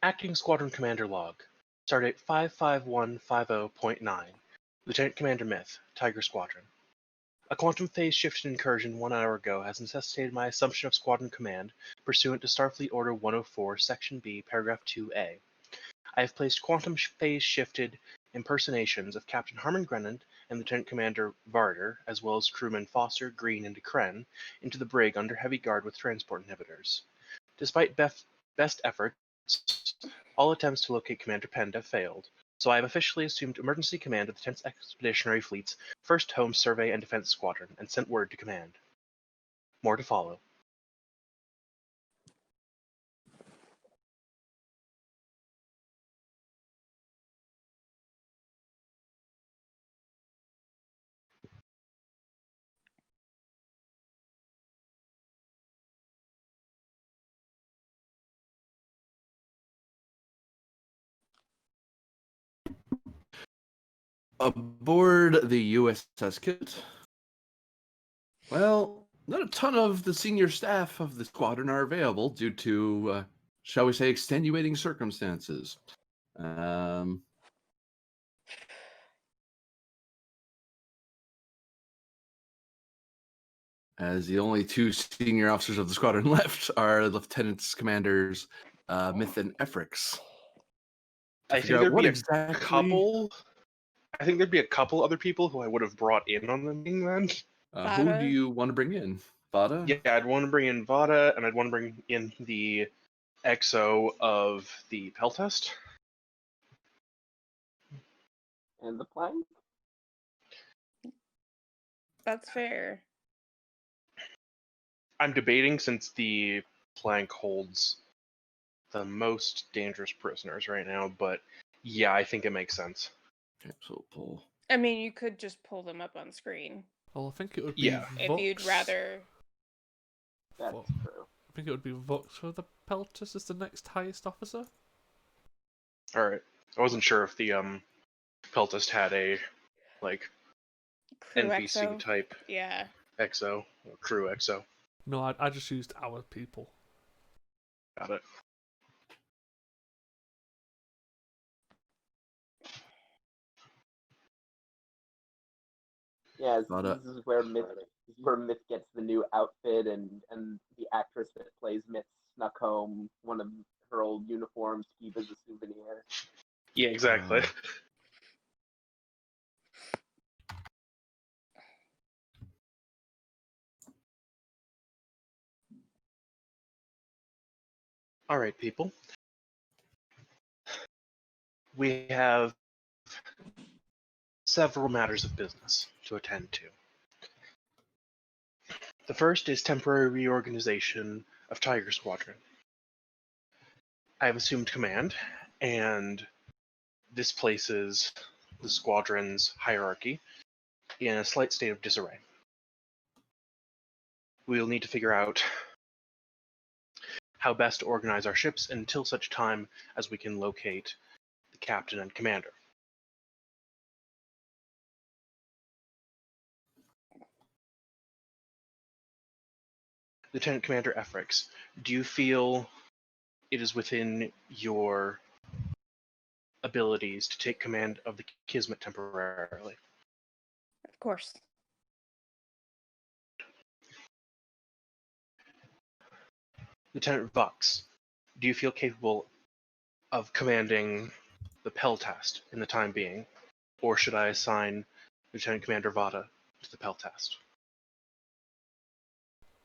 Acting Squadron Commander Log. Stardate 55150.9. Lieutenant Commander Myth, Tiger Squadron. A quantum phase shifted incursion 1 hour ago has necessitated my assumption of squadron command pursuant to Starfleet Order 104, Section B, Paragraph 2A. I have placed quantum phase shifted impersonations of Captain Harmon Grennan and Lieutenant Commander Varder, as well as crewmen Foster, Green, and DeCren, into the brig under heavy guard with transport inhibitors. Despite best efforts, all attempts to locate Commander Pend have failed, so I have officially assumed emergency command of the 10th Expeditionary Fleet's 1st Home Survey and Defense Squadron and sent word to command. More to follow. Aboard the USS Kit. Well, not a ton of the senior staff of the squadron are available due to, shall we say, extenuating circumstances. As the only two senior officers of the squadron left are Lieutenants Commanders Myth and Efrix. I think there'd be a couple. I think there'd be a couple other people who I would have brought in on the meeting then. Who do you want to bring in? Vada? Yeah, I'd want to bring in Vada, and I'd want to bring in the XO of the Peltest. And the plank? That's fair. I'm debating since the plank holds the most dangerous prisoners right now, but yeah, I think it makes sense. Okay, so pull. I mean, you could just pull them up on screen. Well, I think it would be Yeah. Vox. If you'd rather. That's Well, true. I think it would be Vox for the Peltus as the next highest officer. Alright. I wasn't sure if the Peltest had a like Crew NPC XO. type Yeah. XO or crew XO. No, I just used our people. Got it. Yeah, Vada. this is where Myth gets the new outfit, and the actress that plays Myth snuck home one of her old uniforms to keep as a souvenir. Yeah, exactly. Alright, people. We have several matters of business to attend to. The first is temporary reorganization of Tiger Squadron. I have assumed command, and this places the squadron's hierarchy in a slight state of disarray. We will need to figure out how best to organize our ships until such time as we can locate the captain and commander. Lieutenant Commander Efrix, do you feel it is within your abilities to take command of the Kismet temporarily? Of course. Lieutenant Vox, do you feel capable of commanding the Peltast in the time being, or should I assign Lieutenant Commander Vada to the Peltast?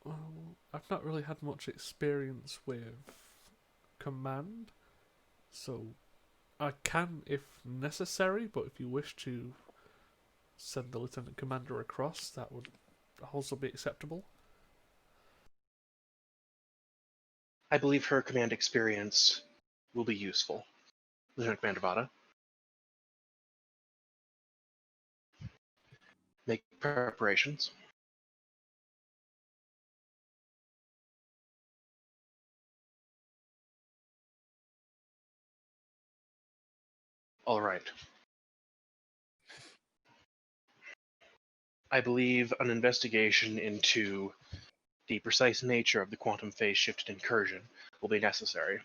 Well, I've not really had much experience with command, so I can if necessary, but if you wish to send the Lieutenant Commander across, that would also be acceptable. I believe her command experience will be useful. Lieutenant Commander Vada. Make preparations. All right. I believe an investigation into the precise nature of the quantum phase shifted incursion will be necessary.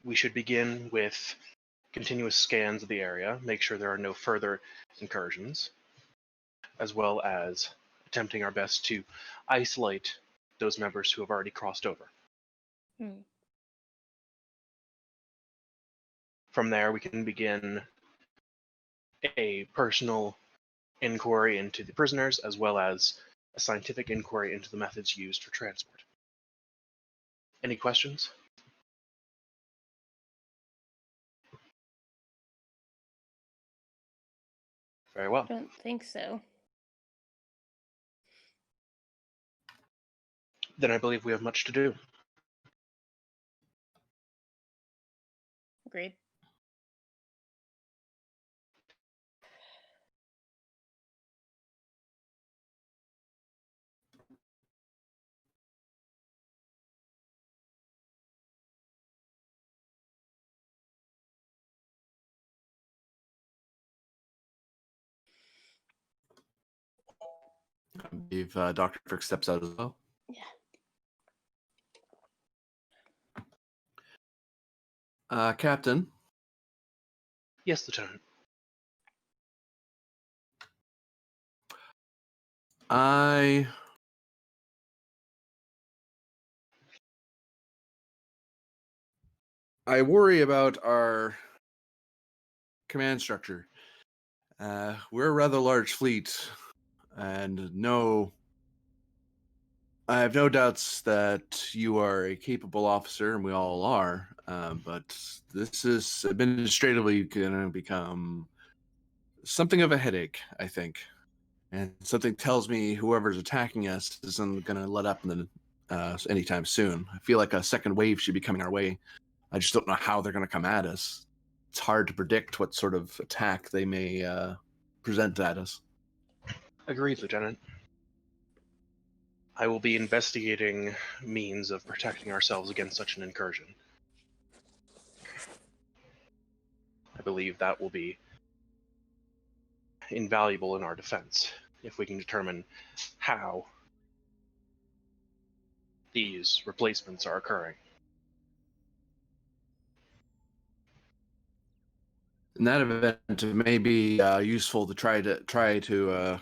we should begin with continuous scans of the area, make sure there are no further incursions, as well as attempting our best to isolate those members who have already crossed over. Hmm. From there, we can begin a personal inquiry into the prisoners, as well as a scientific inquiry into the methods used for transport. Any questions? Very well. I don't think so. Then I believe we have much to do. Agreed. I believe Dr. Frick steps out as well. Yeah. Captain, Yes, Lieutenant. I worry about our command structure. We're a rather large fleet, and I have no doubts that you are a capable officer, and we all are. But this is administratively going to become something of a headache, I think. And something tells me whoever's attacking us isn't going to let up anytime soon. I feel like a second wave should be coming our way. I just don't know how they're going to come at us. It's hard to predict what sort of attack they may present at us. Agreed, Lieutenant. I will be investigating means of protecting ourselves against such an incursion. I believe that will be invaluable in our defense if we can determine how these replacements are occurring. In that event, it may be useful to try to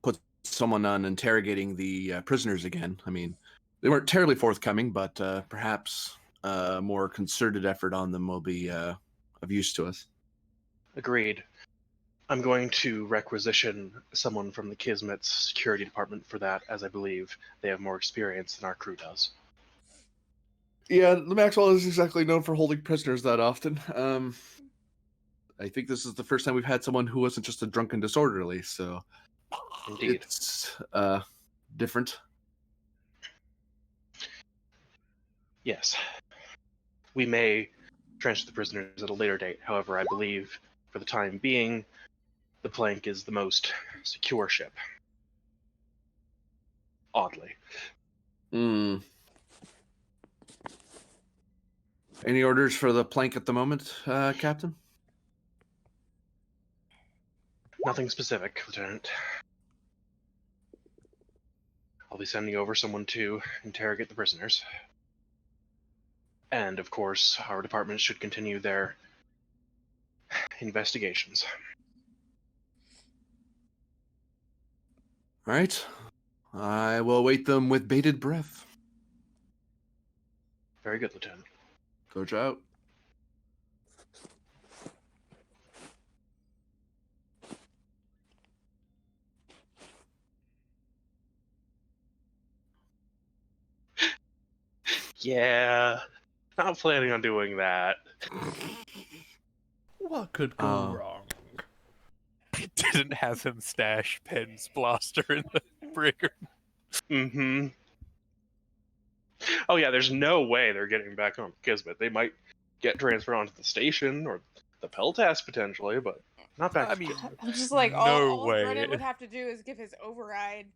put someone on interrogating the prisoners again. I mean, they weren't terribly forthcoming, but perhaps a more concerted effort on them will be of use to us. Agreed. I'm going to requisition someone from the Kismet's security department for that, as I believe they have more experience than our crew does. Yeah, the Maxwell isn't exactly known for holding prisoners that often. I think this is the first time we've had someone who wasn't just a drunken disorderly, so Indeed. it's different. Yes. We may transfer the prisoners at a later date. However, I believe, for the time being, the Plank is the most secure ship. Oddly. Any orders for the Plank at the moment, Captain? Nothing specific, Lieutenant. I'll be sending over someone to interrogate the prisoners. And, of course, our department should continue their investigations. All right. I will await them with bated breath. Very good, Lieutenant. Coach out. Yeah, not planning on doing that. What could go Oh. wrong? Didn't have him stash Penn's blaster in the brig. Mm-hmm. Oh yeah, there's no way they're getting back on Kismet. They might get transferred onto the station or the Peltask potentially, but not back I to mean, Kismet. I'm just like, No all way. Brennan would have to do is give his override.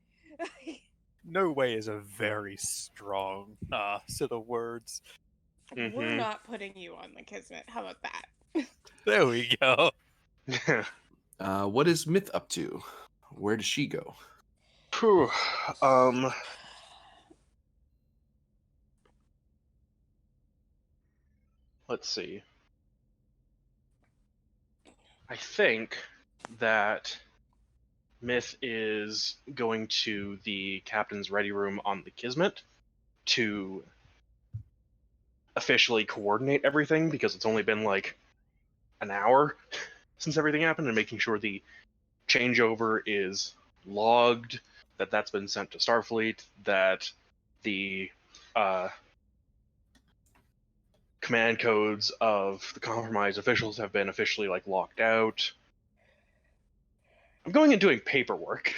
No way is a very strong set of words. We're Mhm. not putting you on the Kismet. How about that? There we go. What is Myth up to? Where does she go? Phew. let's see. I think that Myth is going to the captain's ready room on the Kismet to officially coordinate everything, because it's only been like an hour since everything happened, and making sure the changeover is logged, that that's been sent to Starfleet, that the command codes of the compromised officials have been officially like locked out. I'm going and doing paperwork.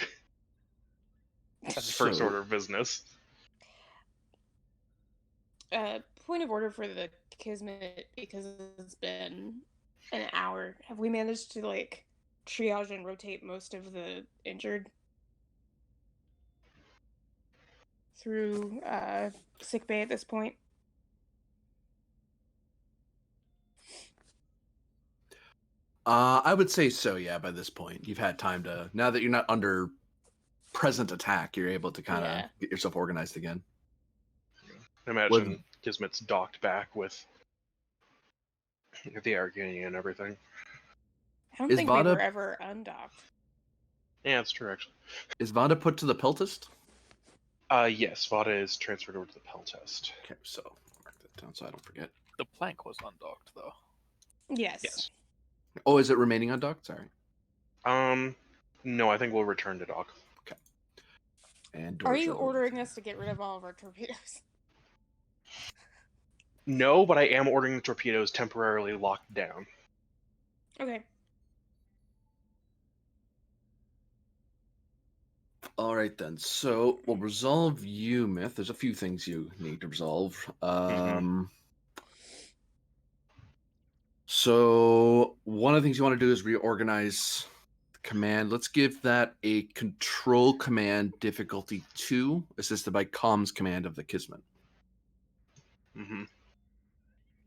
That's the first So- order of business. Point of order for the Kismet, because it's been an hour. Have we managed to like triage and rotate most of the injured through sick bay at this point? I would say so, yeah, by this point. You've had time to, now that you're not under present attack, you're able to kind of Yeah. get yourself organized again. I imagine Kismet's docked back with the Argania and everything. I don't Is think we Vada- were ever undocked. Yeah, that's true, actually. Is Vanda put to the peltist? Yes, Vada is transferred over to the Pell test. Okay, so mark that down so I don't forget. The plank was undocked, though. Yes. Yes. Oh, is it remaining undocked? Sorry. No, I think we'll return to dock. And Are doors you open. ordering us to get rid of all of our torpedoes? No, but I am ordering the torpedoes temporarily locked down. Okay. All right then. So we'll resolve you, Myth. There's a few things you need to resolve. So one of the things you want to do is reorganize the command. Let's give that a control command difficulty 2, assisted by comms command of the Kismet, Mm-hmm.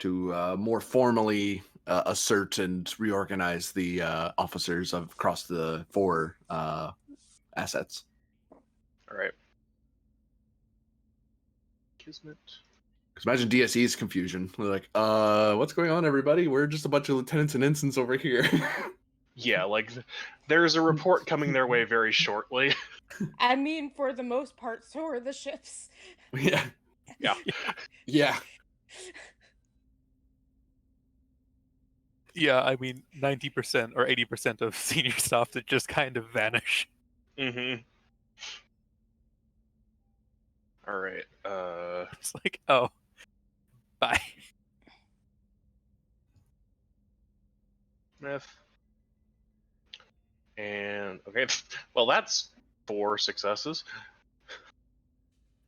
to more formally assert and reorganize the officers across the 4 assets. All right. Kismet. Because imagine DSE's confusion. They're like, what's going on, everybody? We're just a bunch of lieutenants and ensigns over here. Yeah, like there's a report coming their way very shortly. I mean, for the most part, so are the ships. Yeah. Yeah. Yeah. Yeah, I mean, 90% or 80% of senior staff that just kind of vanish. Mm-hmm. All right. It's like, oh, bye. Myth. And okay, well that's 4 successes,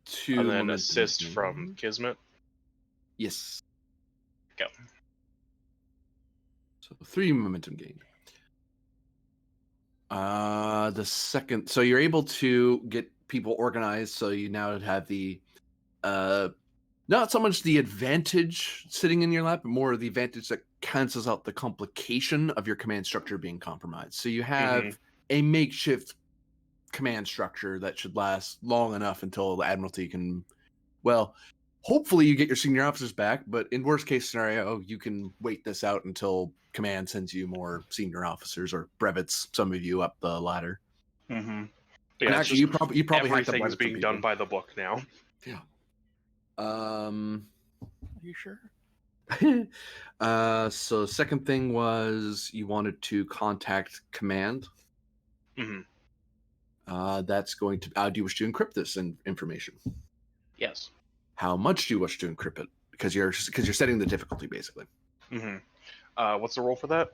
2 and then momentum assist gain. from Kismet. Yes. Go. So 3 momentum gained. The second, so you're able to get people organized. So you now have the, not so much the advantage sitting in your lap, but more the advantage that cancels out the complication of your command structure being compromised. So you have a makeshift command structure that should last long enough until the Admiralty can, well, hopefully you get your senior officers back, but in worst case scenario, you can wait this out until command sends you more senior officers or brevets, some of you up the ladder. Mm-hmm. And Yeah, actually, you probably have to everything is brevet some being done people. by the book now. Are you sure? So second thing was you wanted to contact command. Mm-hmm. That's going to, do you wish to encrypt this information? Yes. How much do you wish to encrypt it? Because you're setting the difficulty basically. Mm-hmm. What's the roll for that?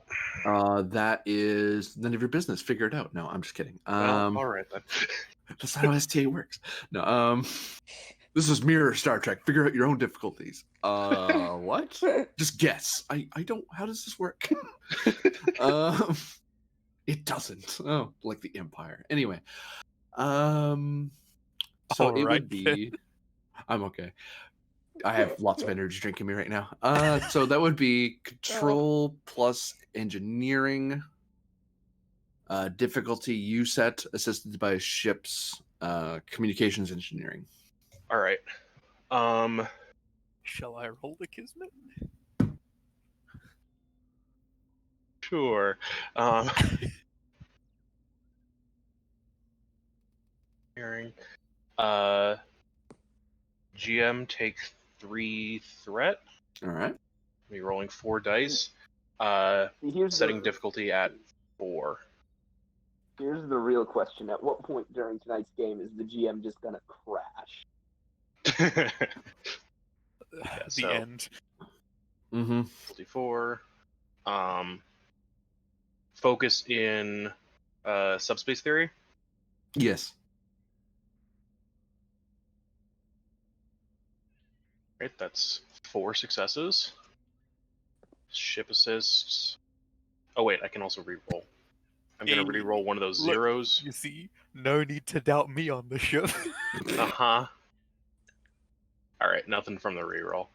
That is none of your business. Figure it out. No, I'm just kidding. Well, all right then. That's not how STA works. No. This is Mirror Star Trek. Figure out your own difficulties. What? Just guess. I don't. How does this work? It doesn't. Oh, like the Empire. Anyway. So All it right, would be. I'm okay. I have lots of energy drinking me right now. So that would be control plus engineering. Difficulty you set, assisted by ship's communications engineering. All right. Shall I roll the Kismet? Sure. Hearing. GM take 3 threat. All right. Me rolling 4 dice. Here's Setting difficulty at 4. Here's the real question: at what point during tonight's game is the GM just gonna crash? The end. Mm-hmm. Difficulty 4. Focus in subspace theory. Yes. Right, that's 4 successes. Ship assists. Oh wait, I can also re-roll. I'm gonna Hey, re-roll one of those look. zeros. You see, no need to doubt me on the ship. Uh-huh. Alright, nothing from the re-roll.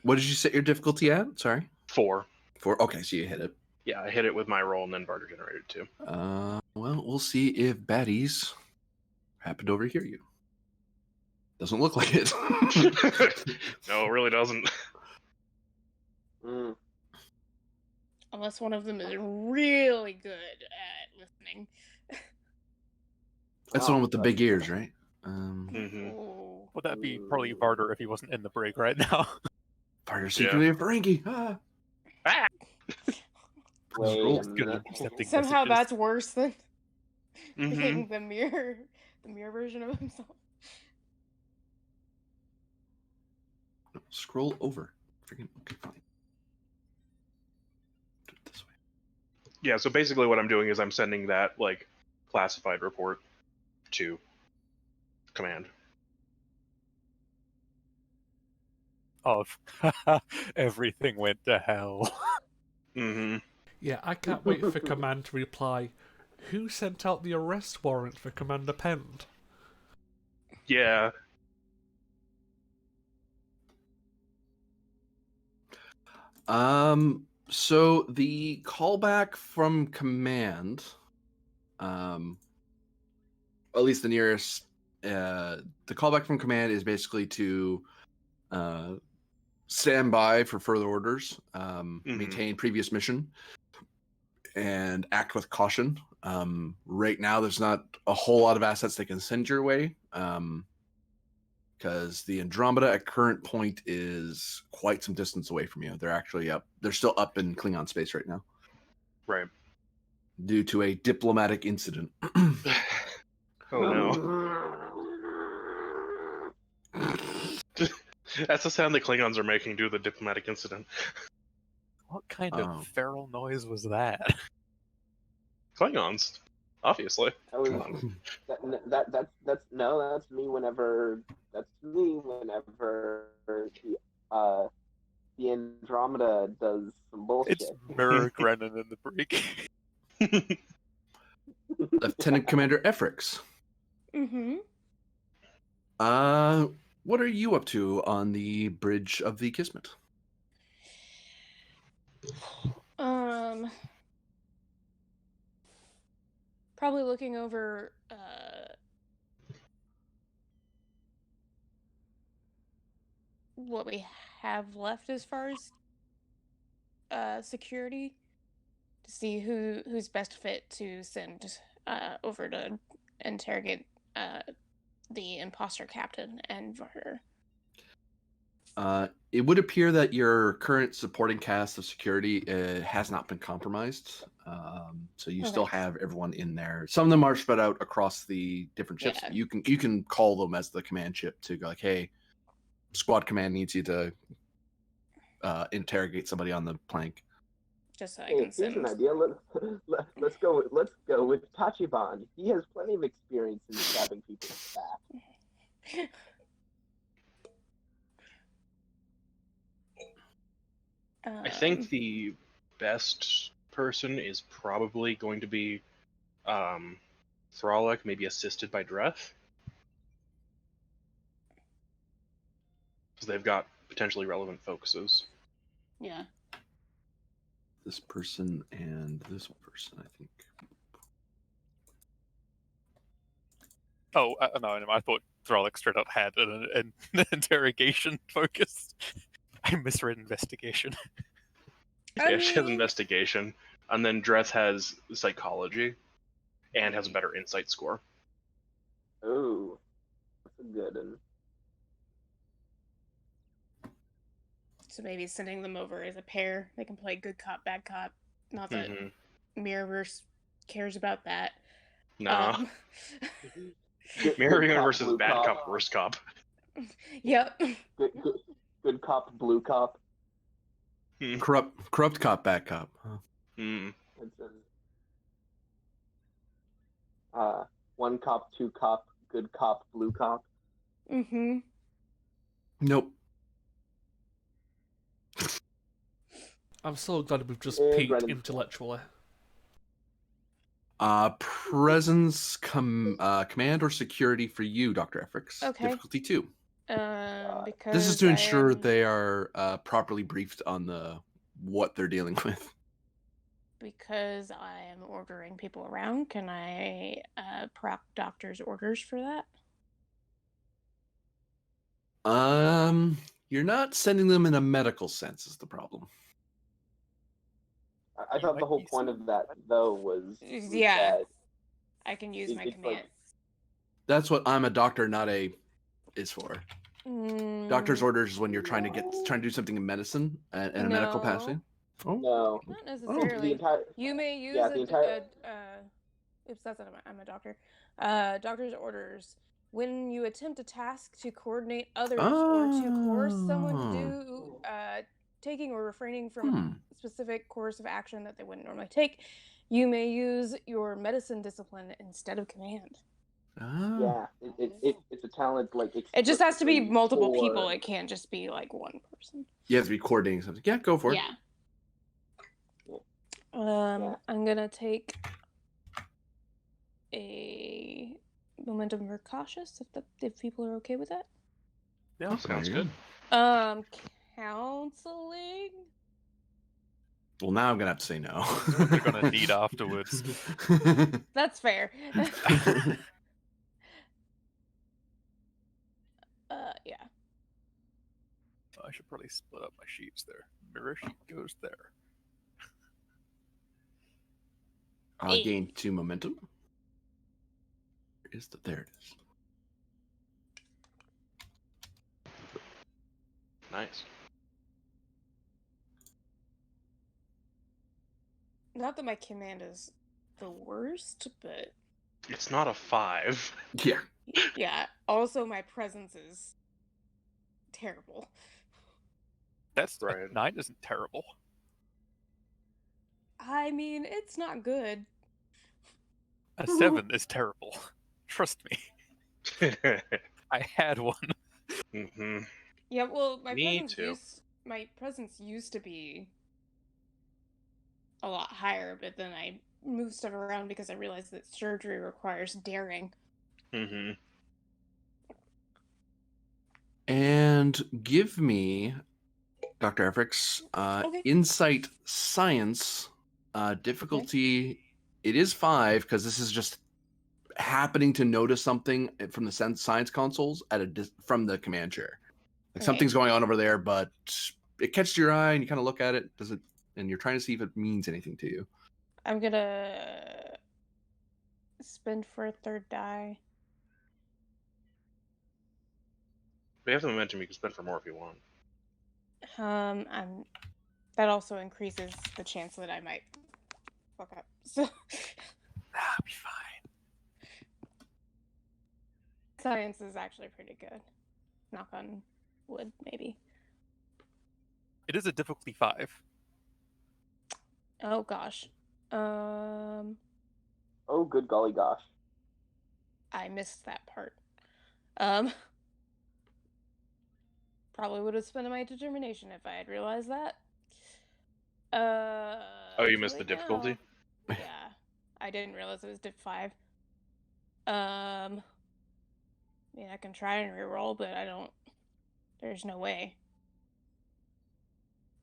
What did you set your difficulty at? Sorry. 4. 4. Okay, so you hit it. Yeah, I hit it with my roll and then barter generated 2. Well, we'll see if baddies happen to overhear you. Doesn't look like it. No, it really doesn't. Mm. Unless one of them is really good at listening. That's the one with the big ears, right? Mm-hmm. Ooh. Would that be probably Barter if he wasn't in the break right now? Barter secretly a Ferengi. Ah. Ah! Wait Roll. a Good at minute. intercepting Somehow messages. that's worse than Mm-hmm. being the mirror version of himself. Scroll over. Freaking okay, fine. Do it this way. Yeah, so basically what I'm doing is I'm sending that, like, classified report to command. Of everything went to hell. Mm-hmm. Yeah, I can't wait for Command to reply. Who sent out the arrest warrant for Commander Pend? Yeah. So the callback from command, at least the nearest, the callback from command is basically to stand by for further orders, maintain previous mission, and act with caution. Right now, there's not a whole lot of assets they can send your way. Because the Andromeda at current point is quite some distance away from you. They're actually up. They're still up in Klingon space right now. Right. Due to a diplomatic incident. Oh no. That's the sound the Klingons are making due to the diplomatic incident. What kind Oh. of feral noise was that? Klingons, obviously. That was, Come on. that's me whenever the Andromeda does some bullshit. It's Mirror Grennan in the break. Lieutenant Commander Efrix. Mm-hmm. What are you up to on the bridge of the Kismet? Probably looking over what we have left as far as security to see who's best fit to send over to interrogate the imposter captain and Varder. It would appear that your current supporting cast of security has not been compromised. So you still Okay. have everyone in there. Some of them are spread out across the different ships. Yeah. You can call them as the command ship to go like, hey, squad command needs you to interrogate somebody on the plank. Just so I Hey, can here's send. an idea. Let's go with Tachibana. He has plenty of experience in stabbing people in the back. I think the best person is probably going to be Thralic, maybe assisted by Dreth. Because they've got potentially relevant focuses. Yeah. This person and this person, I think. Oh, no, I thought Thralic straight up had an interrogation focus. I misread investigation. Yeah, she has mean, investigation, and then Dreth has psychology, and has a better insight score. Ooh, that's a good one. So maybe sending them over as a pair. They can play good cop, bad cop. Not that Hmm. Mirrorverse cares about that. Nah. Um, Mirror Good cop, Universe is blue bad cop, worst cop. yep. Good cop, blue cop. Corrupt cop, bad cop. Huh. Hmm. It's one cop, two cop, good cop, blue cop. Mm-hmm. Nope. I'm so glad we've just And peaked Brennan's intellectually. Presence, command, or security for you, Dr. Efrix. Okay. Difficulty 2. Because This is to I ensure am- they are properly briefed on what they're dealing with. because I am ordering people around. Can I proc doctor's orders for that? You're not sending them in a medical sense is the problem. I thought the whole point of that though was Yeah. that I can use my it's command. like That's what I'm a doctor, not a is for. Doctor's Mm, orders is when you're trying to do something in medicine and a medical No. passing. Oh, no, not the necessarily. entire You may use Yeah, the entire- oops, that's not, I'm a doctor. Doctor's orders. When you attempt a task to coordinate others or to coerce someone to do taking or refraining from a specific course of action that they wouldn't normally take, you may use your medicine discipline instead of command. yeah, it's a talent like It just has to be explicitly multiple for- people. It can't just be like one person. You have to be coordinating something. Yeah, go for it. Yeah. Yeah. I'm gonna take a momentum for cautious if people are okay with that. Yeah. Sounds There you good. Counseling. Well, now I'm gonna have to say no. what they're gonna need afterwards. That's fair. Yeah. I should probably split up my sheets there. Mirror sheet goes there. I'll gain 2 momentum. There it is. Nice. Not that my command is the worst, but It's not a 5. Yeah. yeah. Also, my presence is terrible. That's Right. 9 isn't terrible. I mean, it's not good. A 7 is terrible. Trust me. I had one. Hmm. Yeah, well, Me too. my presence used to be a lot higher, but then I moved stuff around because I realized that surgery requires daring. Hmm. And give me, Dr. Efrix, Okay. insight science difficulty. It is 5 because this is just happening to notice something from the science consoles from the command chair. Like Okay. something's going on over there, but it catches your eye and you kind of look at it. And you're trying to see if it means anything to you. I'm gonna spend for a third die. We have the momentum you can spend for more if you want. That also increases the chance that I might fuck up. So I'll be fine. science is actually pretty good. Knock on wood, maybe. It is a difficulty 5. Oh gosh. Oh, good golly gosh. I missed that part. Probably would have spent my determination if I had realized that. Oh, you missed the difficulty? Yeah, I didn't realize it was diff 5. I mean, I can try and reroll, but I don't. There's no way.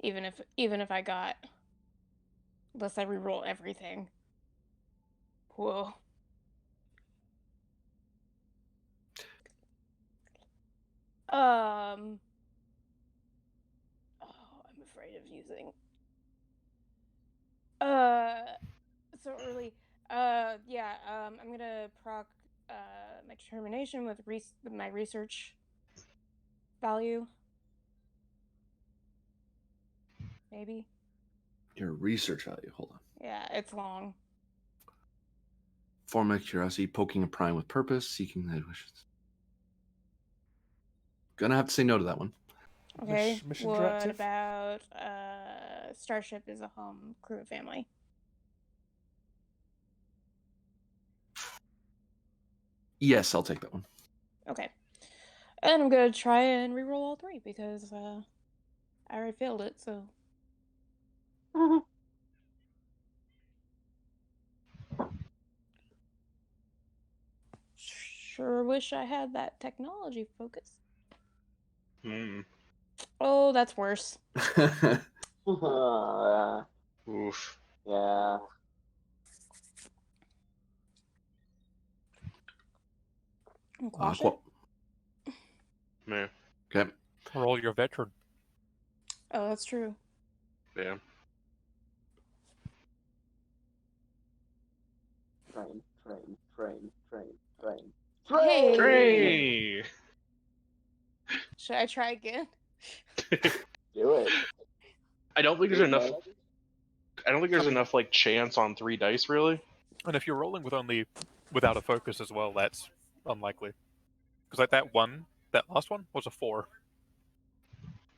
Even if I got, unless I reroll everything. Whoa. amazing. So early. Yeah. I'm gonna proc my determination with my research value. Maybe. Your research value. Hold on. Yeah, it's long. Form of curiosity, poking a prime with purpose, seeking the wishes. Gonna have to say no to that one. Okay. Mission what directive? about Starship is a home crew and family? Yes, I'll take that one. Okay. And I'm gonna try and reroll all three because I already failed it, so sure wish I had that technology focus. Hmm. Oh, that's worse. Oof. Yeah. Quash it? Yeah. Okay. Roll your veteran. Oh, that's true. Yeah. Train. Hey. Hooray! Should I try again? Do it. I don't think there's enough. Okay. I don't think there's enough like chance on 3 dice really. And if you're rolling without a focus as well, that's unlikely. Because like that last one was a 4.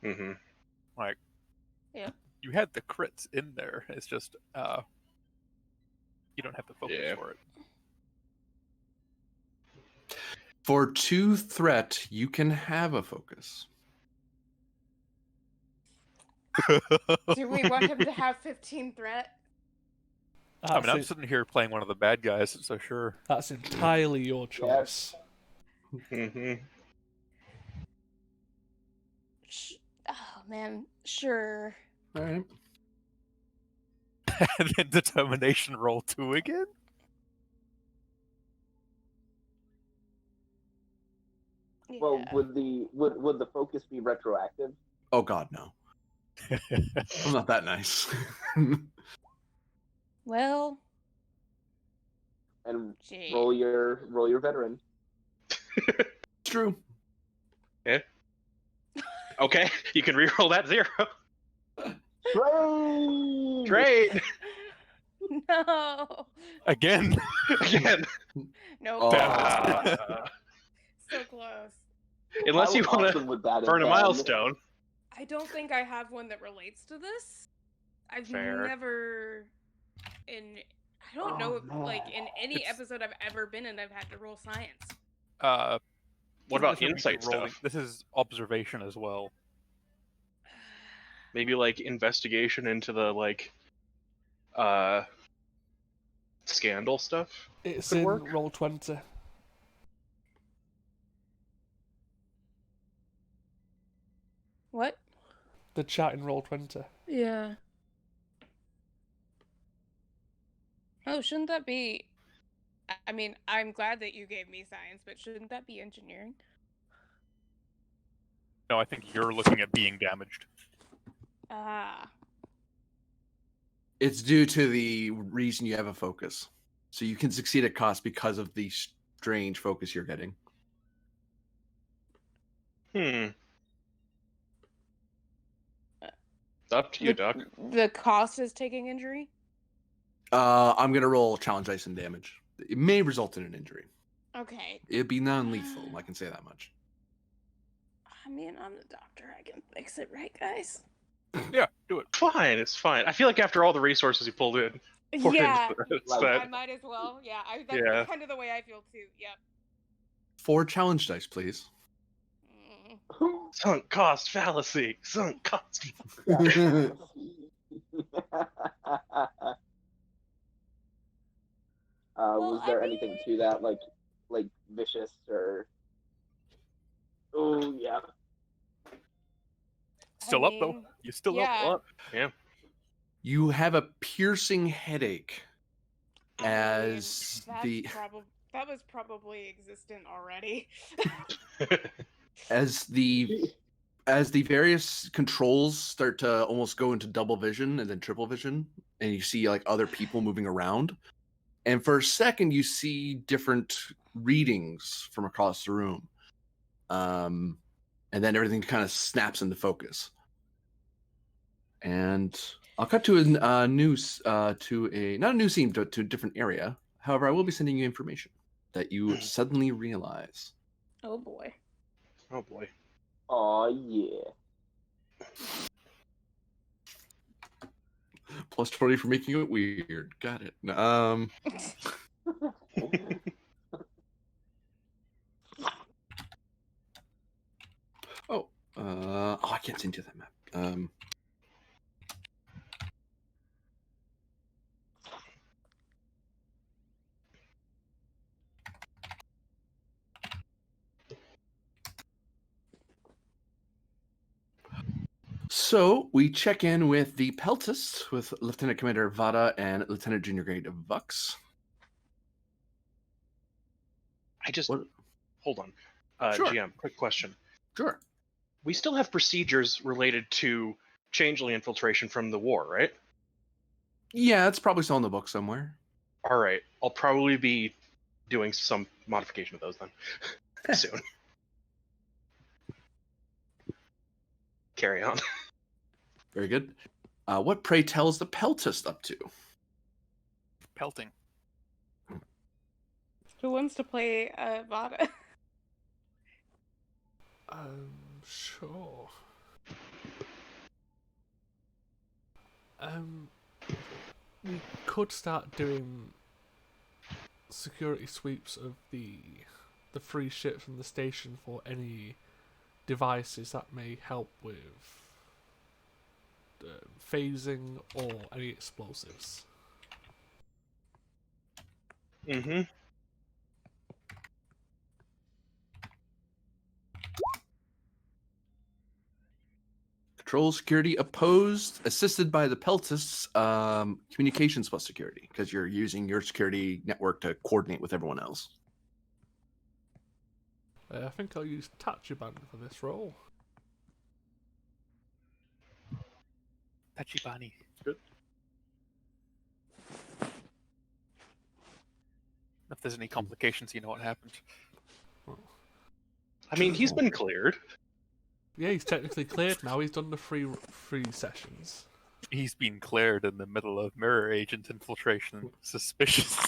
Mm-hmm. Like, Yeah. you had the crits in there. It's just you don't have the focus Yeah. for it. For 2 threat, you can have a focus. Do we want him to have 15 threat? I mean, I'm That's, sitting here playing one of the bad guys, so sure. that's entirely your choice. Mm-hmm. Oh man, sure. All right. And then determination roll 2 again? Well, Yeah. would the focus be retroactive? Oh God, no. I'm not that nice. Well, And gee. roll your veteran. It's true. Okay, you can reroll that 0. Train. Great. No. Again. Again. Nope. Oh. So close. Unless How you want awesome to would that have burn a been? milestone. I don't think I have one that relates to this. I've Fair. never I don't know if, like, in any It's- episode I've ever been in, I've had to roll science. What about this would be insight rolling- stuff? This is observation as well. Maybe like investigation into the like scandal stuff. It's Could in work. roll 20. What? The chat in roll 20. Yeah. Oh, shouldn't that be... I mean, I'm glad that you gave me science, but shouldn't that be engineering? No, I think you're looking at being damaged. Ah. It's due to the reason you have a focus. So you can succeed at cost because of the strange focus you're getting. It's up to you, Doc. The cost is taking injury? I'm gonna roll challenge dice and damage. It may result in an injury. Okay. It'd be non-lethal. I can say that much. I mean, I'm the doctor. I can fix it, right, guys? Yeah, do it. Fine, it's fine. I feel like after all the resources you pulled in, poured Yeah. into this, Like- that I might as well. Yeah, that's Yeah. kind of the way I feel too. Yep. 4 challenge dice, please. Mm. sunk cost fallacy. Sunk cost. Was Well, there I anything mean- to that, like vicious or? Oh yeah. Still up though. mean, You're still yeah. up. You have a piercing headache I mean, as that's the that was probably existent already. as the as the various controls start to almost go into double vision and then triple vision, and you see like other people moving around, and for a second you see different readings from across the room, and then everything kind of snaps into focus. And I'll cut to a news to a not a new scene to a different area. However, I will be sending you information that you suddenly realize. Oh boy. Oh boy. Aw, yeah. Plus 20 for making it weird. Got it. I can't send you that map. So we check in with the Peltis with Lieutenant Commander Vada and Lieutenant Junior Grade Vux. I just What? hold on. Sure. GM, quick question. Sure. We still have procedures related to changeling infiltration from the war, right? Yeah, it's probably still in the book somewhere. All right. I'll probably be doing some modification of those then soon. Carry on. Very good. What, pray tell, is the Peltis up to? Pelting. Who wants to play Vada? Sure. We could start doing security sweeps of the free ships from the station for any devices that may help with phasing or any explosives. Mm-hmm. Control security opposed, assisted by the Peltis. Communications plus security, because you're using your security network to coordinate with everyone else. I think I'll use Tachibana for this role. Tachibani. Good. If there's any complications, you know what happened. I mean, he's been cleared. Yeah, he's technically cleared now. He's done the free sessions. He's been cleared in the middle of mirror agent infiltration. Suspicious.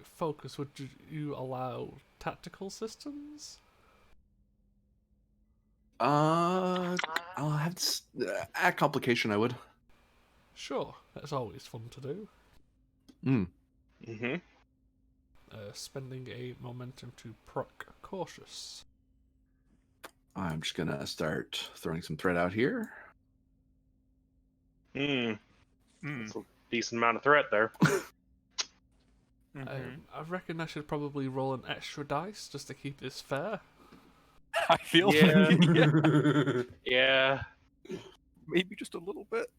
Focus, would you allow tactical systems? I'll have add complication. I would. Sure, that's always fun to do. Mm-hmm. Spending a momentum to proc cautious. I'm just gonna start throwing some threat out here. That's a decent amount of threat there. I reckon I should probably roll an extra dice just to keep this fair. I feel Yeah. Yeah. maybe just a little bit.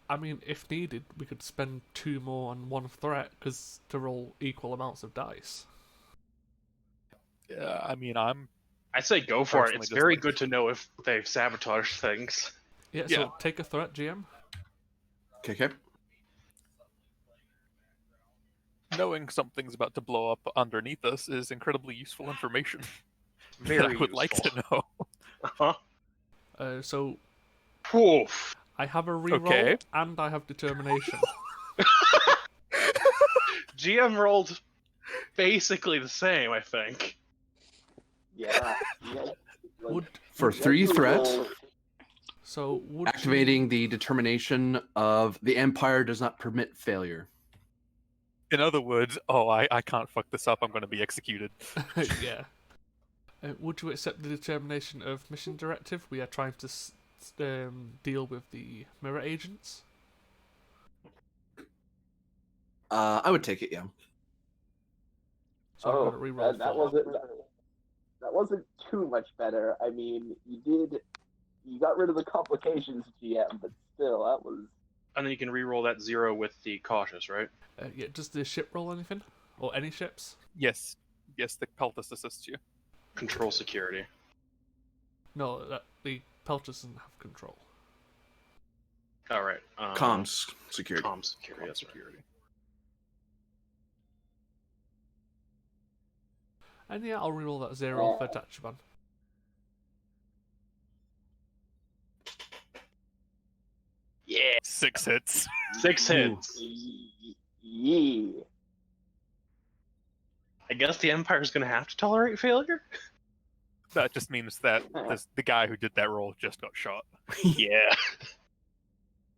I mean, if needed, we could spend 2 more on 1 threat to roll equal amounts of dice. Yeah, I mean, I say go for it. Personally, It's just very like- good to know if they've sabotaged things. Yeah, Yeah. so take a threat, GM. Okay. knowing something's about to blow up underneath us is incredibly useful information. Very that I would like to know. Uh-huh. So Oof. I have a reroll Okay. and I have determination. GM rolled basically the same, I think. Yeah. Would For 3 threat, so would activating the determination of the Empire does not permit failure. In other words, I can't fuck this up. I'm going to be executed. you... yeah. Would you accept the determination of mission directive? We are trying to deal with the mirror agents. I would take it, yeah. So I'm gonna reroll that 4. wasn't too much better. I mean, you got rid of the complications, GM, but still, that was. And then you can re-roll that 0 with the cautious, right? Yeah, does the ship roll anything? Or any ships? Yes, Yes, the cultist assists you. Control security. No, the Peltus doesn't have control. All right. Comms security. Comms security. That's right. Security. And yeah, I'll reroll that 0 for Tachibana. Yeah. 6 hits. 6 hits. Yeah. I guess the Empire's going to have to tolerate failure. That just means that the guy who did that roll just got shot. Yeah.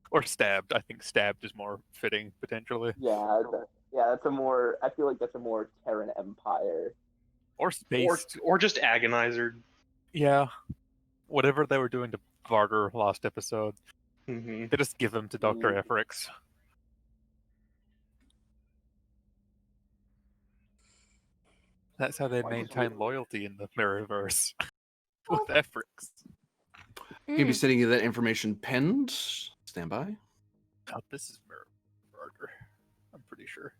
Or stabbed. I think stabbed is more fitting, potentially. That's a more. I feel like that's a more Terran Empire. Or spaced. Or just agonizer. Yeah. Whatever they were doing to Varder last episode, Mm-hmm. they just give them to Dr. Efrix. That's how they maintain loyalty in the Mirrorverse. With Efrix. You'll be sending you that information penned. Stand by. Oh, this is Varder. I'm pretty sure.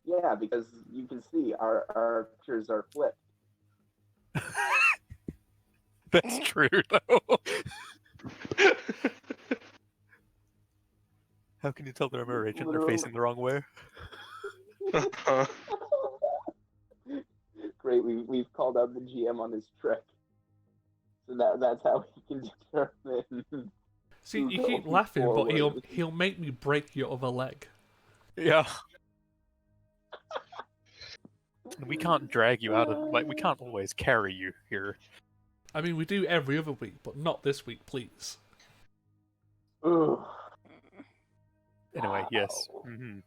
Yeah, because you can see our pictures are flipped. That's true, though. How can you tell they're a mirror agent? They're facing the wrong way. Great, we've called out the GM on his trick. So that's how he can determine. See, you keep laughing, but he'll make me break your other leg. Yeah. We can't drag you out of... we can't always carry you here. I mean, we do every other week, but not this week, please. Ugh. Anyway, yes. Mm-hmm.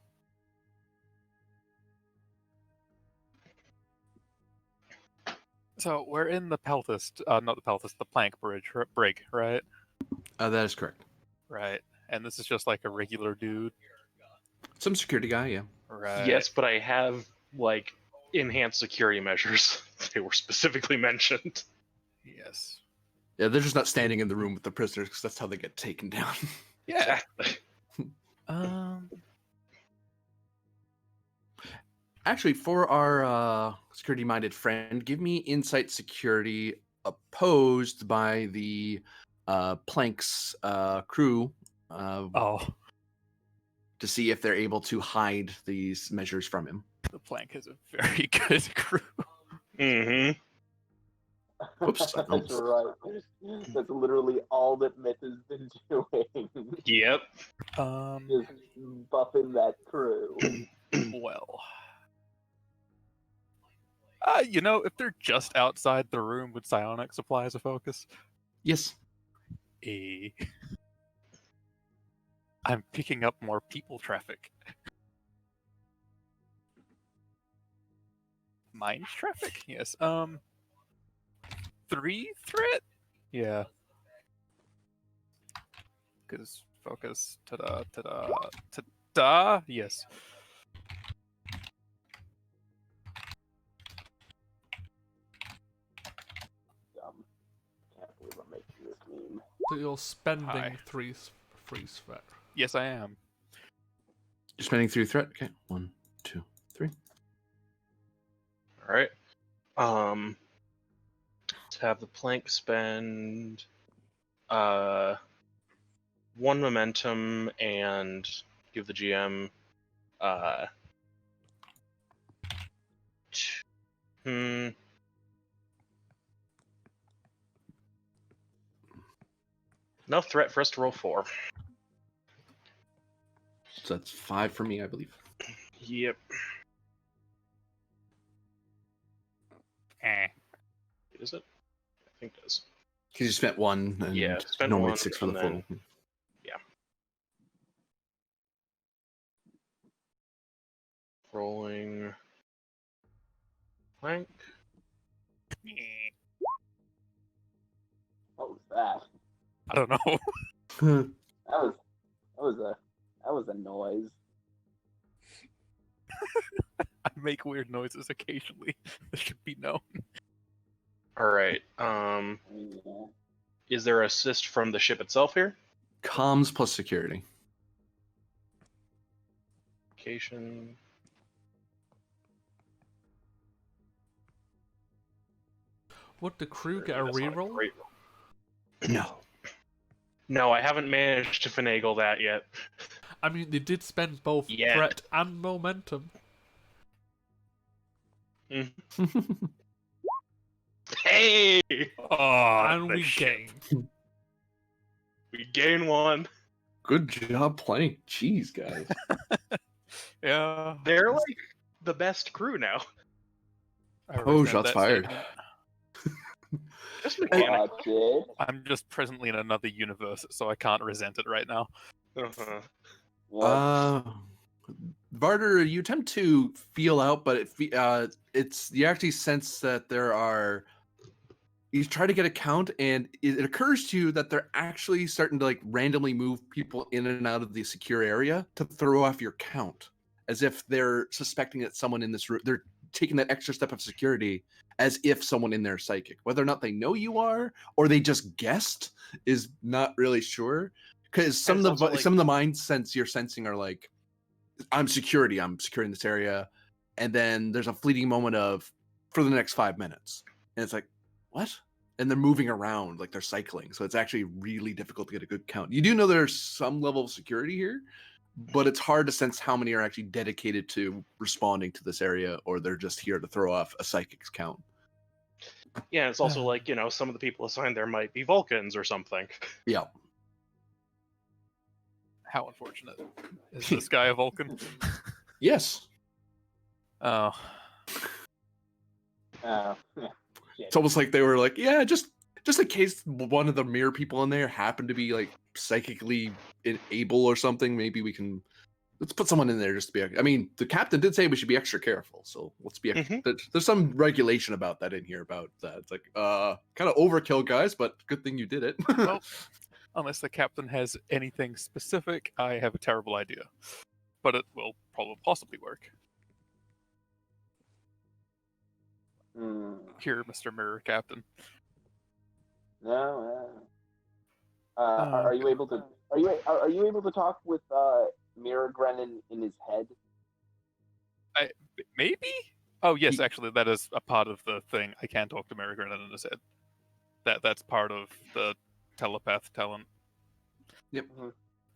So we're in the Peltist, not the Peltist, the Plank Brig, right? That is correct. Right. And this is just like a regular dude. Some security guy, yeah. Right. Yes, but I have enhanced security measures. They were specifically mentioned. Yes. Yeah, they're just not standing in the room with the prisoners because that's how they get taken down. Yeah. Exactly. Actually, for our security-minded friend, give me insight security opposed by the Plank's crew Oh, to see if they're able to hide these measures from him. the Plank has a very good crew. Mm-hmm. Oops. That's right. That's literally all that Myth has been doing. Yep. Just buffing that crew. Well. If they're just outside the room, would psionics apply as a focus? Yes. I'm picking up more people traffic. Mind traffic? Yes. 3 threat? Yeah. Because focus. Ta-da, ta-da, ta-da. Yes. Can't believe I'm making this meme. So you're spending Hi. 3 freeze threat. Yes, I am. You're spending 3 threat? Okay. 1, 2, 3. All right. Let's have the Plank spend 1 momentum and give the GM enough threat for us to roll 4. So that's 5 for me, I believe. Yep. Is it? I think it is. Because you spent 1 and Yeah, spent normally 1 it's 6 for the and full. then- Rolling Plank. What was that? I don't know. That was a noise. I make weird noises occasionally. This should be known. All right. Yeah. Is there assist from the ship itself here? Comms plus security. Location. Would the crew get a That's not reroll? great roll. No. No, I haven't managed to finagle that yet. I mean, they did spend both Yet. threat and momentum. Hey! Oh, And we gain. We gain 1. Good job playing. Jeez, guys. Yeah. They're like the best crew now. I Oh, resent shots that fired. statement. Just mechanic. Watch it. I'm just presently in another universe, so I can't resent it right now. Uh-huh. What? Varder, you attempt to feel out, but it's you actually sense that there are. You try to get a count, and it occurs to you that they're actually starting to like randomly move people in and out of the secure area to throw off your count, as if they're suspecting that someone in this room. They're taking that extra step of security, as if someone in there is psychic. Whether or not they know you are, or they just guessed, is not really sure. Because some And of it's the also, like- some of the mind sense you're sensing are like, I'm security. I'm securing this area, and then there's a fleeting moment of for the next 5 minutes, and it's like, what? And they're moving around like they're cycling, so it's actually really difficult to get a good count. You do know there's some level of security here, but it's hard to sense how many are actually dedicated to responding to this area, or they're just here to throw off a psychic's count. Yeah, it's also like, some of the people assigned there might be Vulcans or something. Yeah. How unfortunate. Is this guy a Vulcan? Yes. Oh. Yeah. It's almost like they were like, yeah, just in case one of the mirror people in there happened to be like psychically able or something, maybe let's put someone in there just to be. I mean, the captain did say we should be extra careful, so let's be. There's some regulation about that in here about that. It's like, kind of overkill, guys, but good thing you did it. Well, unless the captain has anything specific, I have a terrible idea. But it will probably possibly work. Here, Mr. Mirror Captain. No. Are you able to? Are you able to talk with Mirror Grennan in his head? Maybe? Oh, yes, actually, that is a part of the thing. I can talk to Mirror Grennan in his head. That's part of the telepath talent. Yep.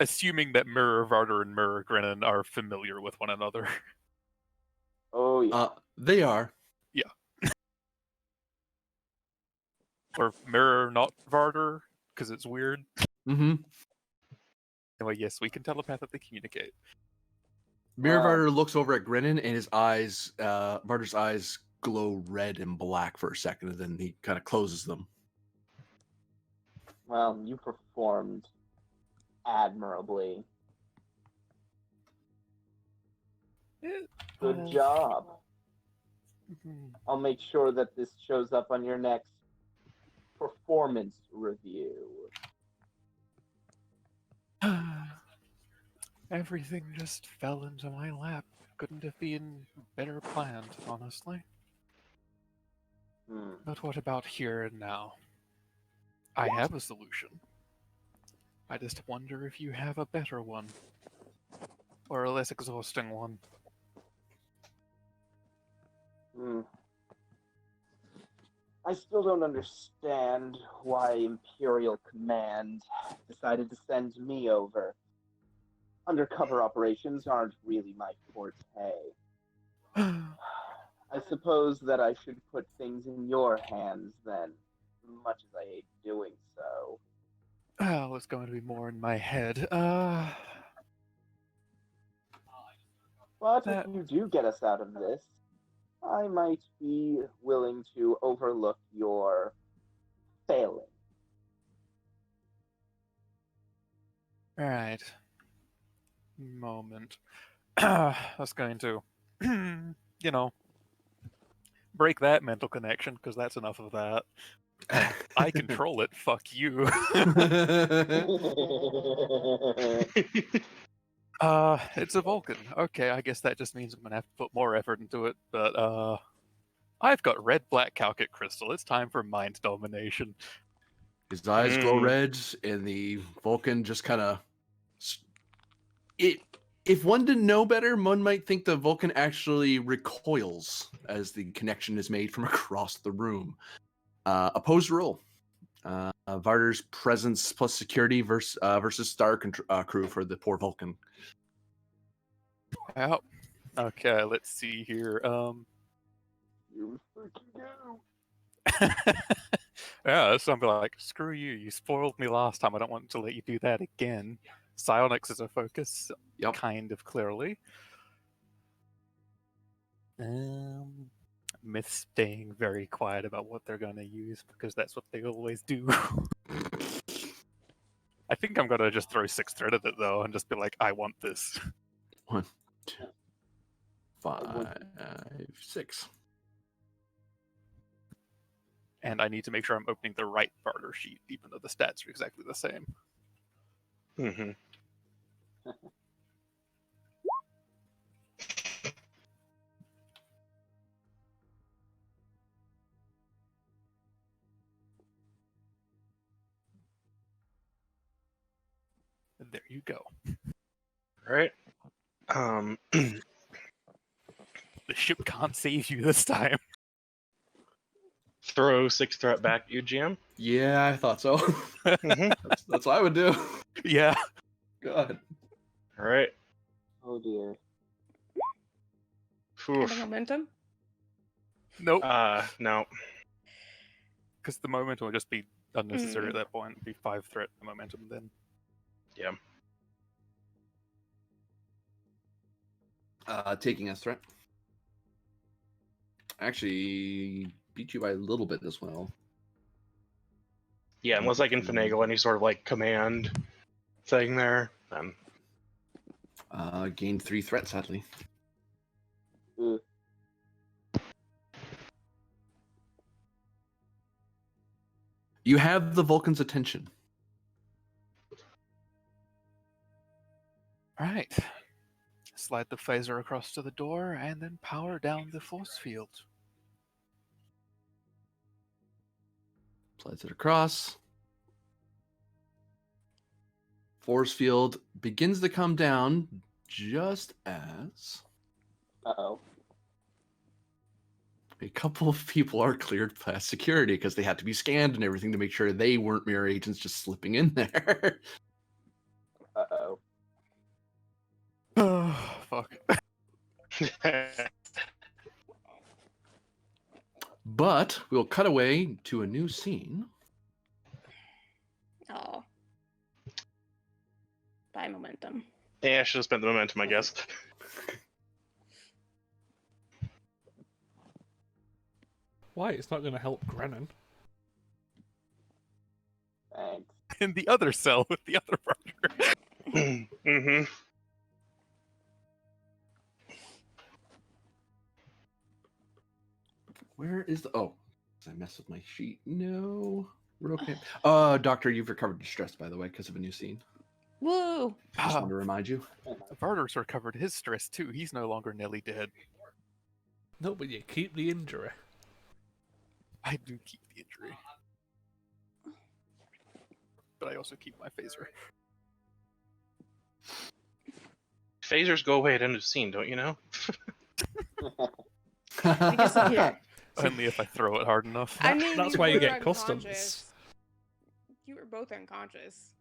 Assuming that Mirror Varder and Mirror Grennan are familiar with one another. Oh yeah. They are. Or Mirror not Varder, because it's weird. Mm-hmm. Anyway, yes, we can telepathically communicate. Mirror Wow. Varder looks over at Grennan, and his eyes, Varder's eyes glow red and black for a second, and then he kind of closes them. Well, you performed admirably. Good job. I'll make sure that this shows up on your next performance review. Everything just fell into my lap. Couldn't have been better planned, honestly. But what about here and now? I have a solution. I just wonder if you have a better one. Or a less exhausting one. I still don't understand why Imperial Command decided to send me over. Undercover operations aren't really my forte. I suppose that I should put things in your hands then, much as I hate doing so. Well, it's going to be more in my head. But That- if you do get us out of this, I might be willing to overlook your failing. Right. Moment. I was going to, break that mental connection, because that's enough of that. I control it, fuck you. It's a Vulcan. Okay, I guess that just means I'm gonna have to put more effort into it, but I've got red black Calcite crystal. It's time for mind domination. His eyes glow red, and the Vulcan just kind of. If one didn't know better, one might think the Vulcan actually recoils as the connection is made from across the room. Opposed roll. Varder's presence plus security versus Star crew for the poor Vulcan. Wow. Okay, let's see here. You freaking go. Yeah, so I'm like, screw you. You spoiled me last time. I don't want to let you do that again. Psionics is a focus, Yep. kind of clearly. Myth staying very quiet about what they're going to use because that's what they always do. I think I'm going to just throw 6 thread at it though and just be like, I want this. 1, 2, 5, 6. And I need to make sure I'm opening the right barter sheet, even though the stats are exactly the same. Mm-hmm. And there you go. All right. The ship can't save you this time. Throw 6 threat back at you, GM. Yeah, I thought so. Mm-hmm. That's what I would do. Yeah. God. All right. Oh dear. And the Oof. momentum. Nope. No. Because the momentum would just be unnecessary at that point. It'd be 5 threat momentum then. Yeah. Taking as threat. Actually, beat you by a little bit as well. Yeah, unless I can finagle any sort of like command thing there, then. Gain 3 threat, sadly. Ugh. You have the Vulcan's attention. Alright. Slide the phaser across to the door and then power down the force field. Slides it across. Force field begins to come down just as Uh-oh. a couple of people are cleared past security because they had to be scanned and everything to make sure they weren't mirror agents just slipping in there. Uh-oh. Oh, fuck. But we'll cut away to a new scene. Oh. By momentum. Yeah, I should have spent the momentum, I guess. Why? It's not going to help Grennan. Thanks. In the other cell with the other partner. Mm-hmm. Where is the... Oh, did I mess with my sheet? No. We're okay. Doctor, you've recovered distress, by the way, because of a new scene. Woo! Just wanted to remind you. Varder's recovered his stress too. He's no longer nearly dead. No, but you keep the injury. I do keep the injury. But I also keep my phaser. Phasers go away at end of scene, don't you know? I guess yeah. Only if I throw it hard enough. I mean, That's you why you were get customs. unconscious. You were both unconscious.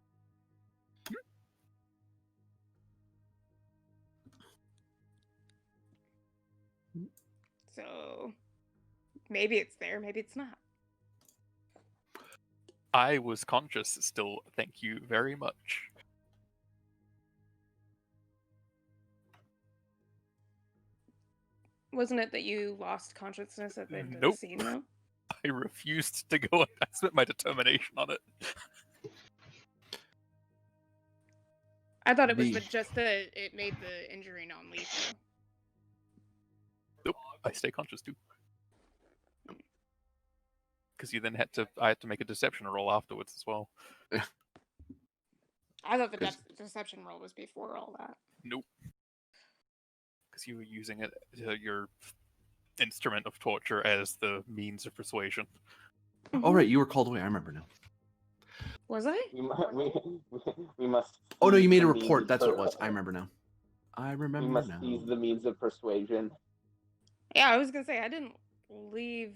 So maybe it's there, maybe it's not. I was conscious still. Thank you very much. Wasn't it that you lost consciousness at the end of Nope. the scene, though? I refused to go. I spent my determination on it. I thought it was The- just that it made the injury non-lethal. Nope. I stay conscious too. Because you then I had to make a deception roll afterwards as well. I thought the 'Cause- deception roll was before all that. Nope. Because you were using it, your instrument of torture, as the means of persuasion. Oh, right, you were called away. I remember now. Was I? We must. Oh, no, you seize made a the means report. of That's what it was. I remember now. I We remember must now. seize the means of persuasion. Yeah, I was gonna say I didn't leave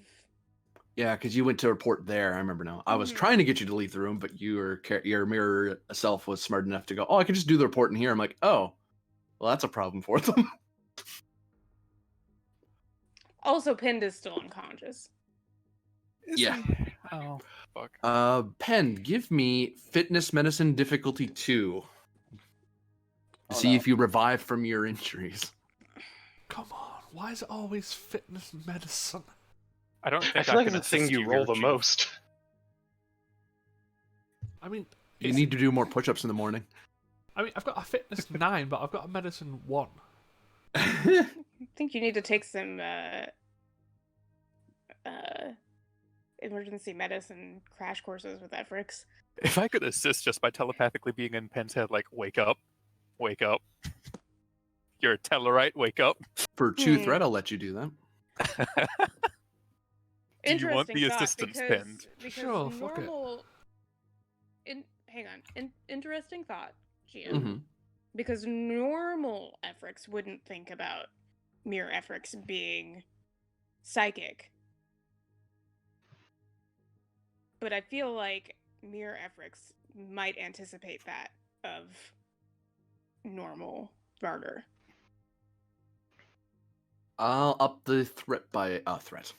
Yeah, because you went to report there. I remember now. I was Mhm. trying to get you to leave the room, but your mirror self was smart enough to go, oh, I can just do the report in here. I'm like, oh, well, that's a problem for them. Also, Pind is still unconscious. Is Yeah. he? Oh, fuck. Pen, give me fitness medicine difficulty 2 to Oh, see no. if you revive from your injuries. Come on, why is it always fitness medicine? I don't I think feel like can it's the thing assist you roll here, the Chief. most. I mean, You it's- need to do more push-ups in the morning. I mean, I've got a fitness 9, but I've got a medicine 1. I think you need to take some emergency medicine crash courses with Efrix. If I could assist just by telepathically being in Penn's head, like, wake up, wake up. You're a Tellarite, wake up. For 2 Hmm. threat, I'll let you do that. Do you want Interesting the thought, assistance because, pinned? because Sure, fuck it. normal. Hang on. Interesting thought, GM. Mhm. Because normal Efrix wouldn't think about Mere Efrix being psychic. But I feel like Mere Efrix might anticipate that of normal Varder. I'll up the threat by a threat.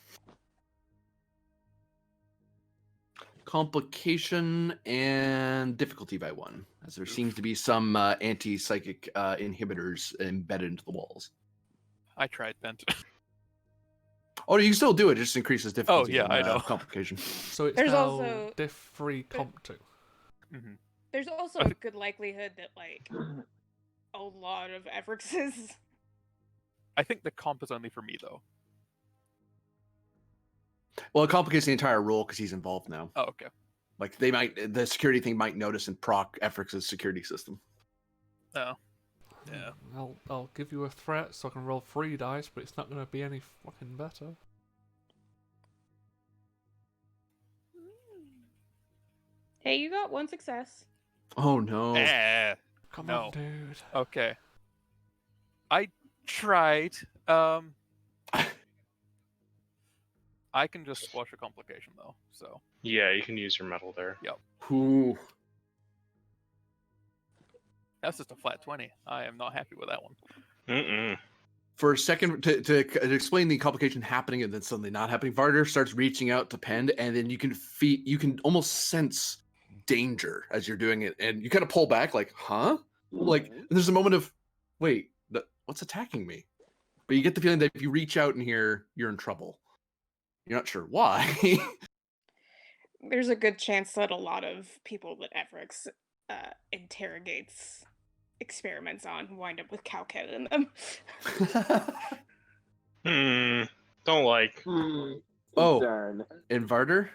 Complication and difficulty by 1, as there seems to be some anti-psychic inhibitors embedded into the walls. I tried, Penn. Oh, you can still do it. It just increases difficulty. yeah, and, I know. Complication. So it's There's now also- diff 3 comp 2. Mm-hmm. There's also I a think- good likelihood that, like, a lot of Efrixes. I think the comp is only for me, though. Well, it complicates the entire role because he's involved now. Oh, okay. Like the security thing might notice and proc Efrix's security system. Oh. Yeah. I'll give you a threat so I can roll 3 dice, but it's not going to be any fucking better. Hey, you got 1 success. Oh no! Come No. on, dude. Okay. I tried. I can just squash a complication, though, so. Yeah, you can use your metal there. Ooh. That's just a flat 20. I am not happy with that one. Mm-mm. For a second, to explain the complication happening and then suddenly not happening, Varder starts reaching out to Pend, and then you can almost sense danger as you're doing it, and you kind of pull back, like, huh? Like, there's a moment of, wait, what's attacking me? But you get the feeling that if you reach out in here, you're in trouble. You're not sure why. There's a good chance that a lot of people that Efrix interrogates experiments on wind up with Calcat in them. Don't like. Oh. Concern. And Varder,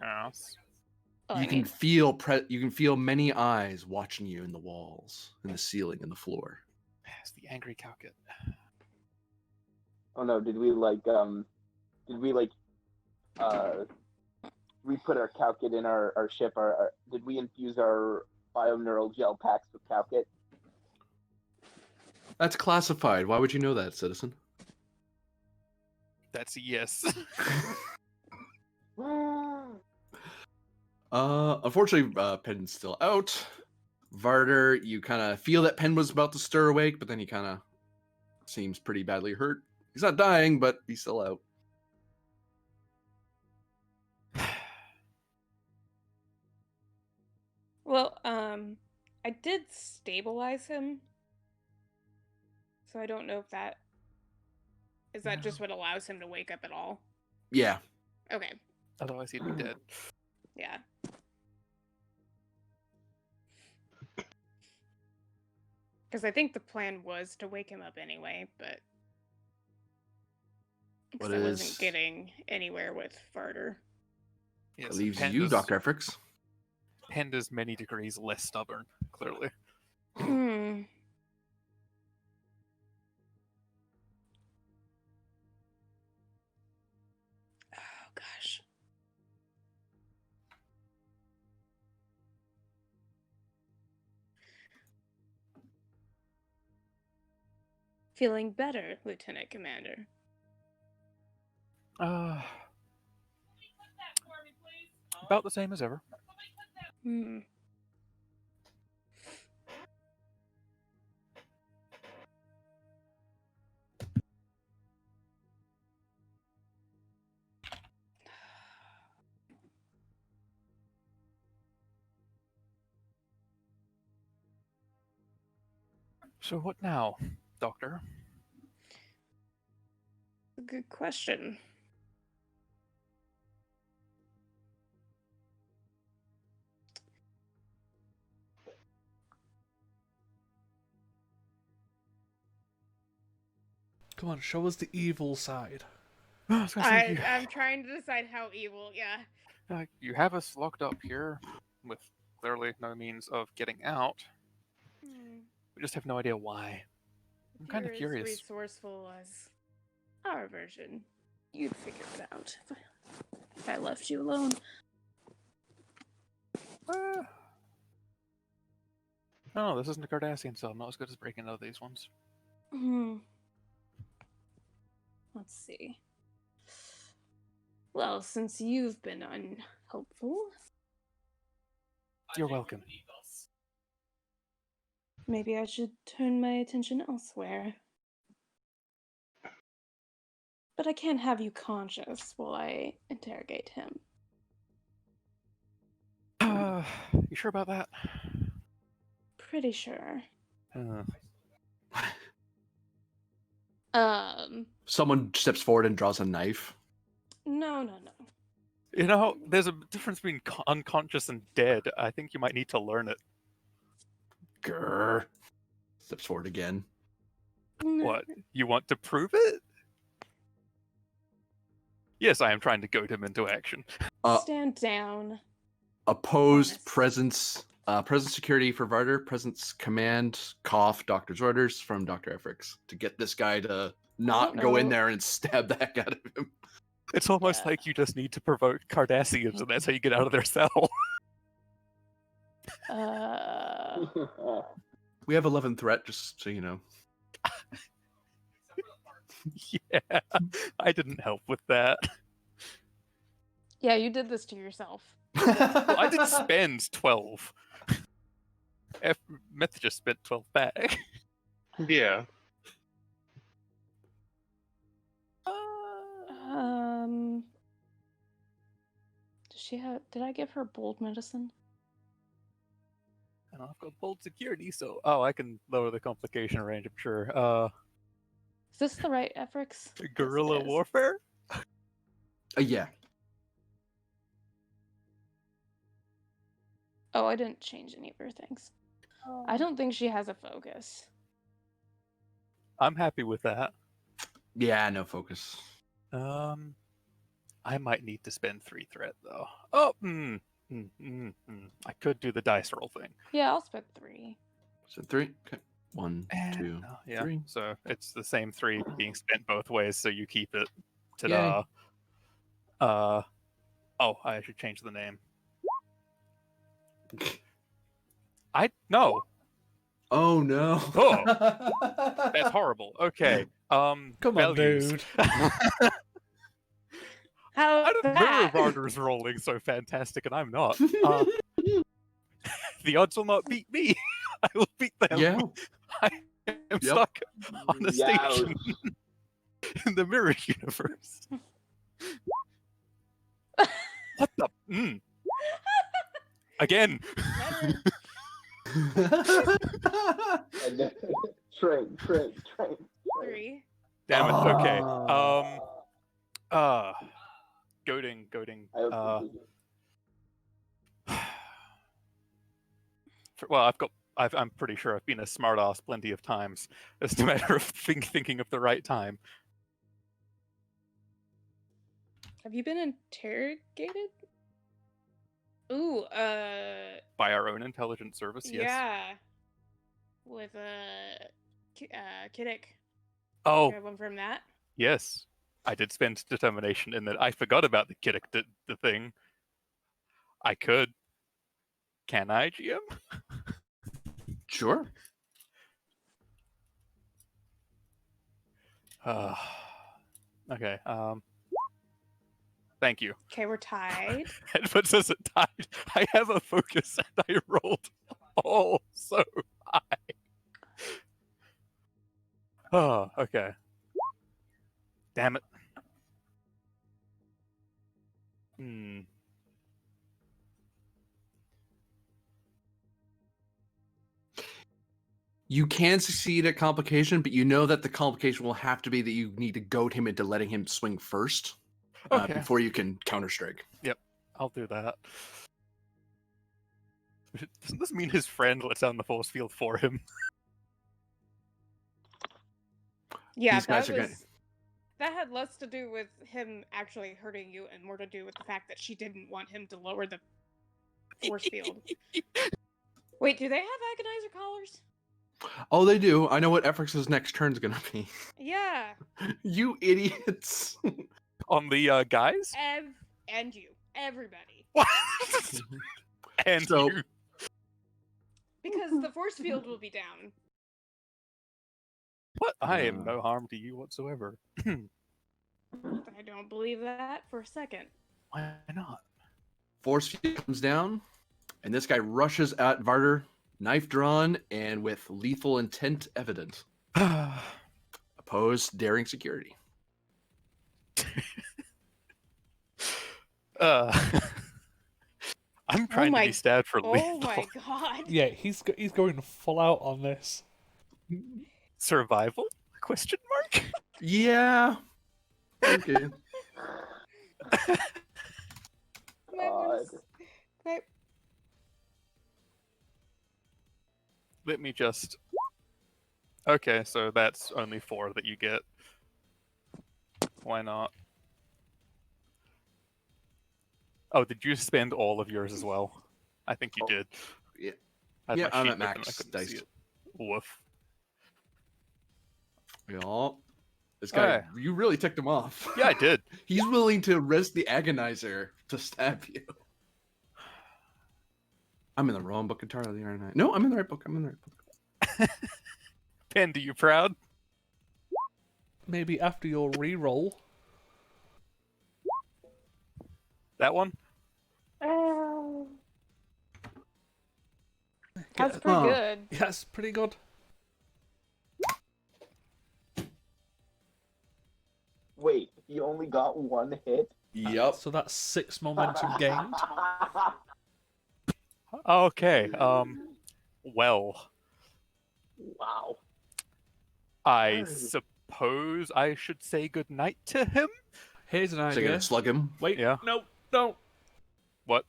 Yes. Oh, you I can mean, feel many eyes watching you in the walls, in the ceiling, and the floor. It's the angry Calcat. Oh no, did we put our Calcat in our ship? Did we infuse our bioneural gel packs with Calcat? That's classified. Why would you know that, citizen? That's a yes. Unfortunately, Pen's still out. Varder, you kind of feel that Pen was about to stir awake, but then he kind of seems pretty badly hurt. He's not dying, but he's still out. well, I did stabilize him, so I don't know if that is that just what allows him to wake up at all. Yeah. Okay, Otherwise, he'd be dead. yeah. Because I think the plan was to wake him up anyway, but because What I is- wasn't getting anywhere with Varder. Yes, That leaves Pend you, is- Dr. Efrix. Pend is many degrees less stubborn, clearly. Hmm. Oh gosh. Feeling better, Lieutenant Commander. about the same as ever. Hmm. So what now, Doctor? Good question. Come on, show us the evil side. I was gonna say, I'm trying to decide how evil. Yeah. you have us locked up here with clearly no means of getting out. We just have no idea why. I'm kind of You're curious. as resourceful as our version. You'd figure it out if I left you alone. No, this isn't a Cardassian cell. I'm not as good as breaking out of these ones. Let's see. Well, since you've been unhelpful, You're welcome. maybe I should turn my attention elsewhere. But I can't have you conscious while I interrogate him. You sure about that? Pretty sure. Uh, Someone steps forward and draws a knife. No. You know, there's a difference between unconscious and dead. I think you might need to learn it. Grr. Steps forward again. What? You want to prove it? Yes, I am trying to goad him into action. Stand down. Opposed Honest. presence. Presence security for Varder. Presence command. Cough. Doctor's orders from Dr. Efrix to get this guy to not go in know. there and stab the heck out of him. It's almost Yeah. like you just need to provoke Cardassians, and that's how you get out of their cell. We have 11 threat, just so you know. Yeah, I didn't help with that. Yeah, you did this to yourself. Well, I did spend 12. Myth just spent 12 back. Yeah. Does she have? Did I give her bold medicine? And I've got bold security, so I can lower the complication range. I'm sure. Is this the right Efrix? Guerrilla Yes, it is. warfare. Yeah. Oh, I didn't change any of her things. I don't think she has a focus. I'm happy with that. Yeah, no focus. I might need to spend 3 threat though. Oh, I could do the dice roll thing. Yeah, I'll spend 3. So 3. Okay. 1, 2, Yeah. 3. So it's the same 3 being spent both ways, so you keep it. Ta-da. Oh, I should change the name. No. Oh no. Oh. That's horrible. Okay. Come on, values. dude. How I don't that? know Varder's rolling so fantastic, and I'm not. The odds will not beat me. I will beat them. Yeah. I am stuck on a station Youch. in the mirror universe. What the? Again. Train. 3. Damn it. Okay. Oh. Goading. I hope this is- Well, I'm pretty sure I've been a smartass plenty of times. It's a matter of thinking of the right time. Have you been interrogated? Ooh, By our own intelligence service, yes. yeah. With Kiddick. Oh, Grab one from that. yes. I did spend determination in that I forgot about the Kiddick the thing. I could. Can I, GM? Sure. Okay. Thank you. Okay, we're tied. But says it tied. I have a focus and I rolled so high. Oh, okay. Damn it. You can succeed at complication, but you know that the complication will have to be that you need to goad him into letting him swing first Okay. before you can counterstrike. Yep, I'll do that. Doesn't this mean his friend lets down the force field for him? Yeah, These guys that are was gonna- that had less to do with him actually hurting you and more to do with the fact that she didn't want him to lower the force field. Wait, do they have agonizer collars? Oh, they do. I know what Efrix's next turn's gonna be. Yeah. You idiots. On the guys? And you. Everybody. What? And So- you. Because the force field will be down. What? I am no harm to you whatsoever. I don't believe that for a second. Why not? Force field comes down, and this guy rushes at Varder, knife drawn and with lethal intent evident. Opposed daring security. I'm trying to my- be stabbed for Oh lethal my god. Yeah, he's going full out on this. survival? Question mark? Yeah. Okay. God. Okay. Let me just. Okay, so that's only 4 that you get. Why not? Oh, did you spend all of yours as well? I think you Oh, did. yeah. I had Yeah, my I'm sheet at open, I max couldn't dice. see it. Woof. Yeah. This guy, Alright. you really ticked him off. Yeah, I did. He's willing to risk the agonizer to stab you. I'm in the wrong book entirely, aren't I? No, I'm in the right book. I'm in the right book. Pen, do you proud? Maybe after your re-roll. That one? That's pretty Huh. good. Yes, pretty good. Wait, you only got 1 hit? Yep. So that's 6 momentum gained. Okay, well, Wow. I suppose I should say goodnight to him? Here's an So you're idea. gonna slug him? Wait, Yeah. no, no. What?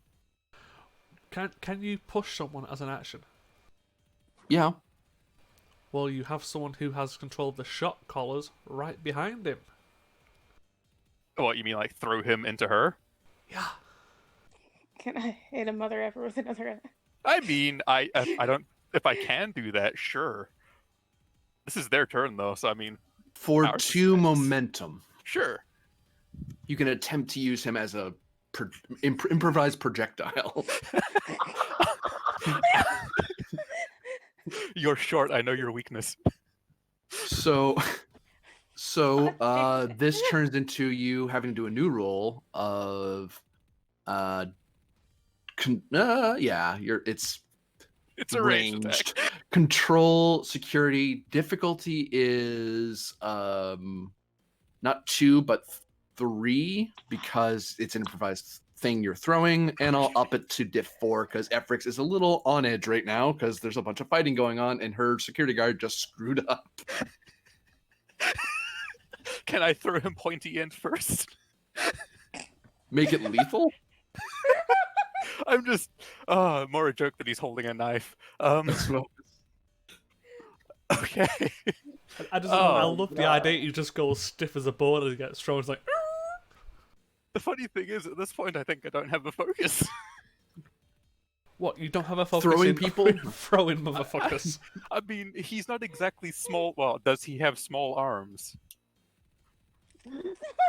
Can you push someone as an action? Yeah. Well, you have someone who has control of the shot collars right behind him. What, you mean like throw him into her? Yeah. Can I hit a mother ever with another? I mean, I don't. If I can do that, sure. This is their turn though, so I mean, For Power 2 suspense. momentum, sure. you can attempt to use him as a improvised projectile. You're short. I know your weakness. So this turns into you having to do a new roll of It's a ranged ranged. attack. Control security difficulty is not 2 but 3 because it's an improvised thing you're throwing, and I'll up it to diff 4 because Efrix is a little on edge right now because there's a bunch of fighting going on and her security guard just screwed up. Can I throw him pointy end first? Make it lethal. I'm just more a joke that he's holding a knife. Okay. I just I Oh, love the idea you just go stiff as a board and get thrown. It's like, The funny thing is, at this point, I think I don't have a focus. what? You don't have a focus Throwing in people? throwing motherfuckers. I mean, he's not exactly small. Well, does he have small arms?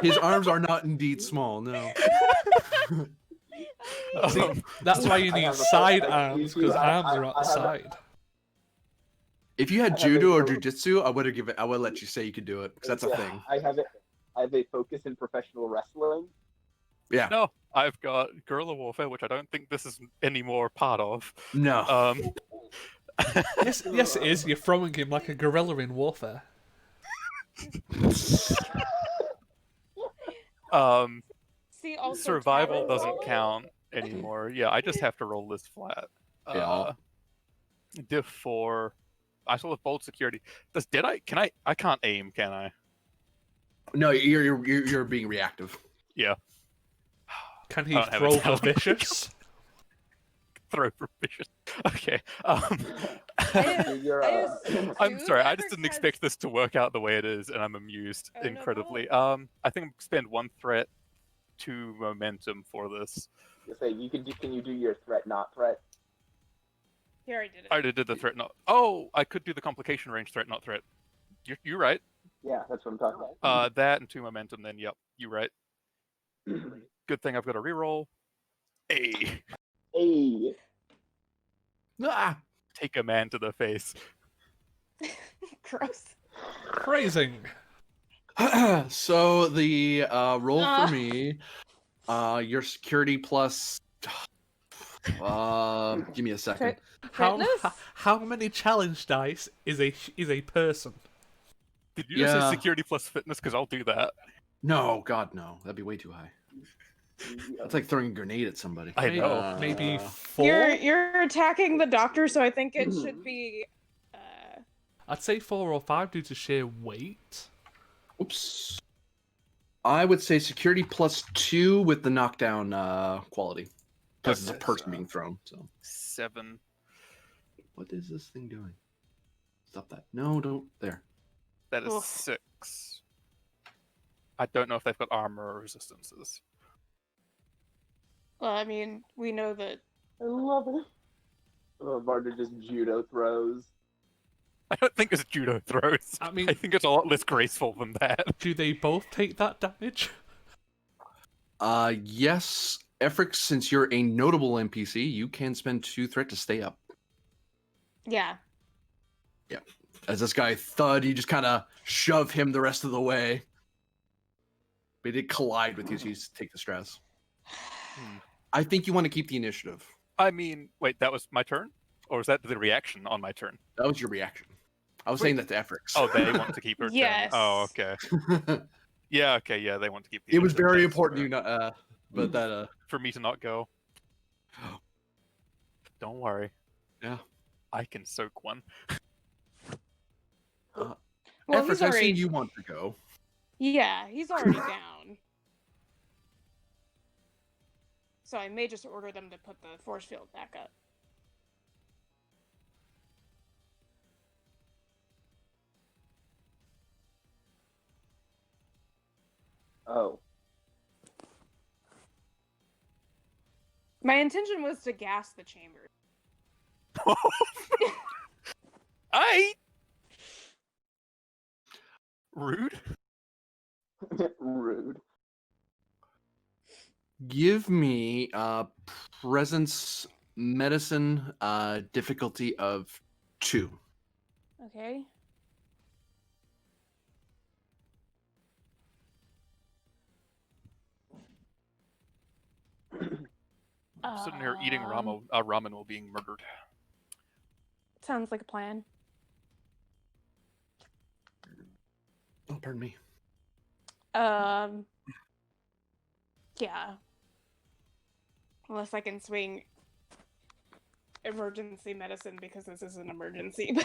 His arms are not indeed small. No. See, that's why you I need have a side focus. arms because I- arms are I at the have a- side. If you I had have judo or a- jujitsu, I would have given. I would let you say you could do it because that's a thing. I have a focus in professional wrestling. Yeah. No, I've got guerrilla warfare, which I don't think this is any more part of. No. Yes, it is. You're throwing him like a gorilla in warfare. See, also Survival Tower doesn't Brawler? count anymore. Yeah, I just have to roll this flat. Diff 4. I still have bold security. I can't aim, can I? No, you're being reactive. Yeah. Can I he don't have a throw for talent. vicious? Throw for vicious. Okay. You're, I'm sorry, I just Everett didn't has- expect this to work out the way it is, and I'm amused Oh, no incredibly. problem. I think spend 1 threat, 2 momentum for this. you say can you do your threat not threat? He already did it. I already did the threat not. Oh, I could do the complication range threat not threat. You're right. Yeah, that's what I'm talking about. That and 2 momentum. Then yep, you're right. Good thing I've got a reroll. Hey, Hey, Ah. take a man to the face. Gross. Phrasing. So the roll Ah. for me, your security plus. Give me a second. Fitness? How many challenge dice is a person? Did you just Yeah. say security plus fitness? Because I'll do that. No, God, no. That'd be way too high. That's like throwing a grenade at somebody. I know. Maybe 4. You're attacking the doctor, so I think it should be. I'd say 4 or 5 due to sheer weight. Oops. I would say security plus 2 with the knockdown quality. Because it's a Okay, person so- being thrown. So 7. what is this thing doing? Stop that. No, don't. There. That is Oof. 6. I don't know if they've got armor or resistances. Well, I mean, we know that. I love it. Oh, Varda just judo throws. I don't think it's judo throws. I mean- I think it's a lot less graceful than that. Do they both take that damage? Yes, Efrix, since you're a notable NPC, you can spend 2 threat to stay up. Yeah. As this guy thud, you just kind of shove him the rest of the way. But he did collide with you, so you just take the stress. I think you want to keep the initiative. I mean, wait, that was my turn? Or was that the reaction on my turn? That was your reaction. I was saying that to Efrix. Oh, they want to keep her Yes. turn. Oh, okay. Yeah, okay, yeah, they want to keep the It was initiative, very that's important fair. you not, but that For me to not go. Don't worry. Yeah. I can soak one. Well, Efrix, he's I already. see you want to go. Yeah, he's already down. So I may just order them to put the force field back up. Oh, My intention was to gas the chamber. Rude? rude. Give me presence medicine difficulty of 2. Okay. I'm sitting here eating ramen while being murdered. Sounds like a plan. Oh, pardon me. Yeah. Unless I can swing emergency medicine because this is an emergency.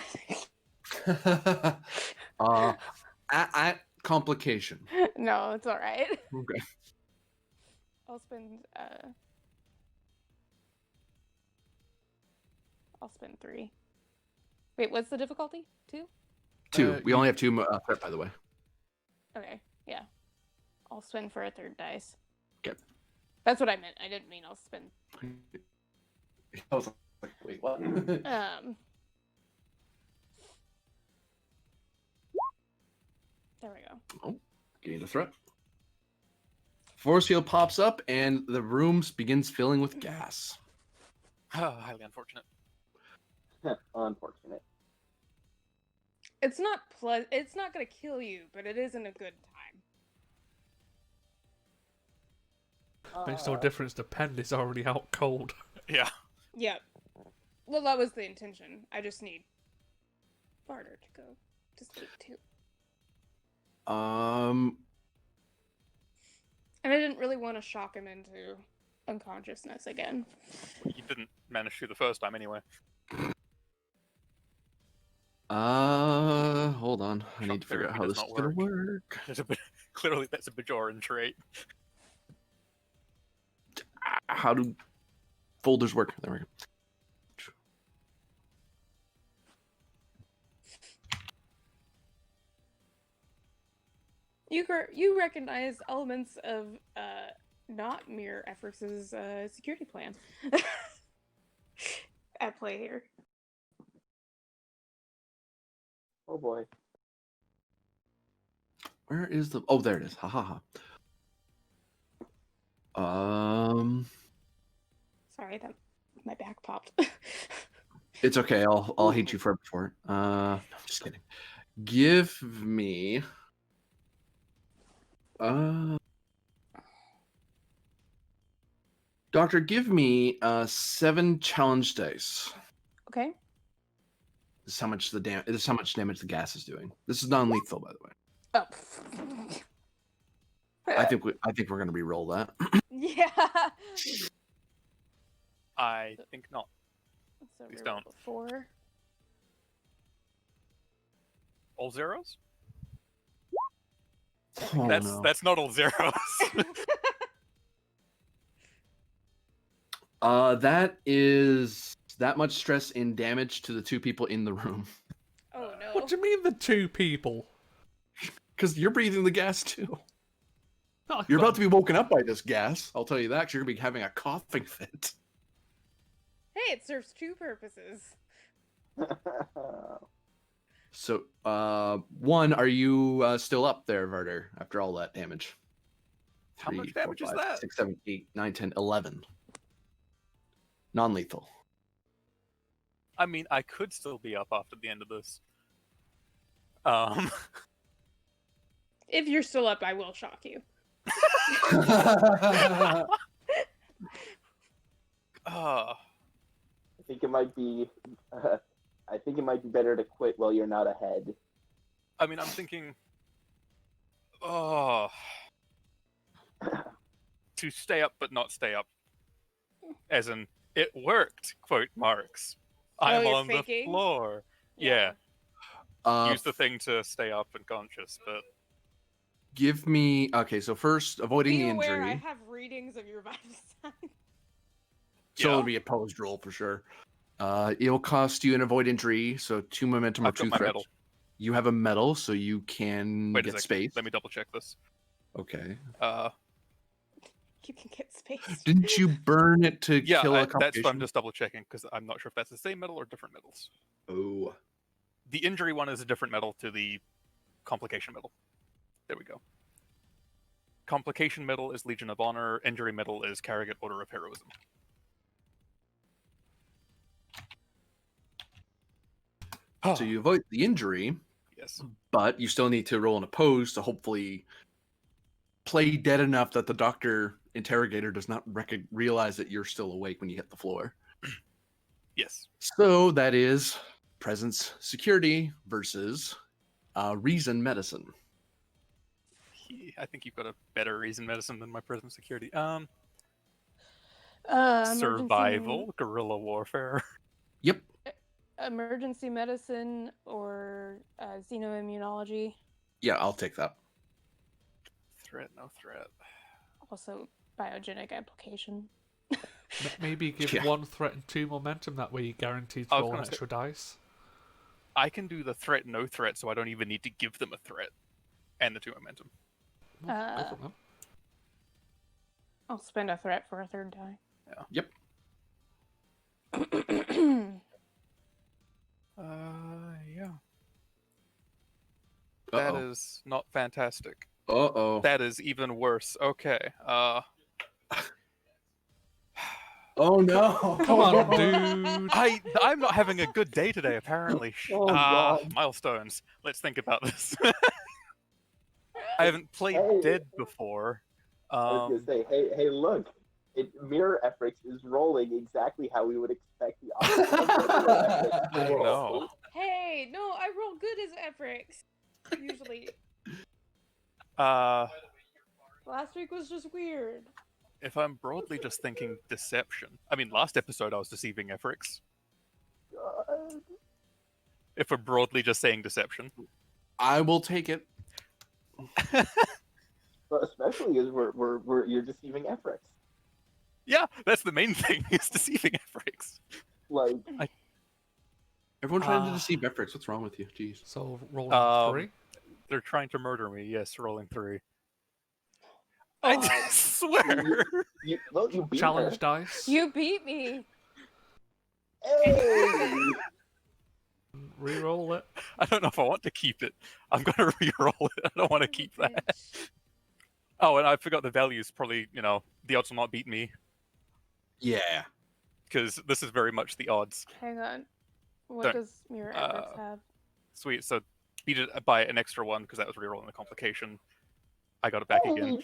At complication. No, it's all right. Okay. I'll spend 3. Wait, what's the difficulty? 2? 2. We only have 2 threat, by the way. Okay, yeah. I'll spend for a 3rd dice. Okay. That's what I meant. I didn't mean I'll spend. I was like, wait, what? There we go. Gain a threat. Force field pops up, and the room begins filling with gas. Highly unfortunate. Unfortunate. It's not It's not gonna kill you, but it isn't a good time. Makes no difference. The pen is already out cold. Yeah. Yep. Well, that was the intention. I just need Barter to go to sleep too. Um, And I didn't really want to shock him into unconsciousness again. You didn't manage to the first time anyway. hold on. I Shock need to figure out therapy how does this not is gonna work. Clearly, that's a Bajoran trait. How do folders work? There we go. You recognize elements of not Mirror Efforts' security plan at play here. Oh boy. Where is the? Oh, there it is. Ha ha ha. Sorry, that my back popped. It's okay. I'll hate you for it before. No, I'm just kidding. Give me. Doctor, give me 7 challenge dice. Okay. This is how much This is how much damage the gas is doing. This is non-lethal, by the way. Oh. I think we're gonna re-roll that. Yeah. I think not. So Please we don't. rolled a 4. All zeros? Oh, that's no. that's not all zeros. That is that much stress and damage to the 2 people in the room. Oh no. What do you mean the 2 people? Because you're breathing the gas too. Oh, You're God. about to be woken up by this gas. I'll tell you that. 'Cause you're gonna be having a coughing fit. Hey, it serves 2 purposes. So, 1, are you still up there, Varder, after all that damage? How much damage is that? 6, 7, 8, 9, 10, 11. Non-lethal. I mean, I could still be up after the end of this. If you're still up, I will shock you. Uh, I think it might be. I think it might be better to quit while you're not ahead. I mean, I'm thinking. Oh. To stay up but not stay up. As in, it worked, quote marks. I'm you're on the faking? floor. Yeah. Use the thing to stay up and conscious, but Give me. Okay, so first, avoiding Be the aware, injury. I have readings of your vital signs. So Yeah. it'll be a opposed roll for sure. It'll cost you an avoid injury, so 2 momentum or I've got 2 my threats. medal. You have a medal, so you can Wait a get second. space. Let me double check this. Okay. You can get space. Didn't you burn it to Yeah, kill a that's what I'm complication? just double checking because I'm not sure if that's the same medal or different medals. Oh. The injury one is a different medal to the complication medal. There we go. Complication medal is Legion of Honor. Injury medal is Karrigat Order of Heroism. So you avoid the injury, Yes. but you still need to roll an oppose to hopefully play dead enough that the doctor interrogator does not realize that you're still awake when you hit the floor. Yes. So that is presence security versus reason medicine. I think you've got a better reason medicine than my prison security. Emergency- Survival, guerrilla warfare. Yep. Emergency medicine or xenoimmunology. Yeah, I'll take that. Threat, no threat. Also, biogenic application. Maybe give Yeah. 1 threat and 2 momentum. That way you're guaranteed to I was roll an gonna say- extra dice. I can do the threat, no threat, so I don't even need to give them a threat. And the 2 momentum. Go for it, man. I'll spend a threat for a 3rd die. Yep. Yeah. That Uh-oh. is not fantastic. Uh-oh. That is even worse. Okay. Oh no. Come on, dude. I'm not having a good day today, apparently. Oh, God. Milestones. Let's think about this. I haven't played Hey. Dead before. I was gonna say, hey, look, Mirror Efrix is rolling exactly how we would expect the opposite of Mirror Efrix to I roll. know. Hey, no, I roll good as Efrix. Usually. Uh, Last week was just weird. if I'm broadly just thinking deception, I mean, last episode I was deceiving Efrix. God. If we're broadly just saying deception. I will take it. But especially as you're deceiving Efrix. Yeah, that's the main thing, is deceiving Efrix. Like, Everyone's trying to deceive Efrix. What's wrong with you? Jeez. So rolling 3. They're trying to murder me, yes, rolling 3. Oh. I swear! you beat Challenge her. dice. You beat me. Hey! Reroll it. I don't know if I want to keep it. I'm gonna re-roll it. I don't want to keep that. Oh, and I forgot the values. Probably, the odds will not beat me, Yeah. because this is very much the odds. Hang on. What Don't- does Mirror Efrix have? Sweet, so beat it by an extra 1, because that was re-rolling the complication. I got it back again.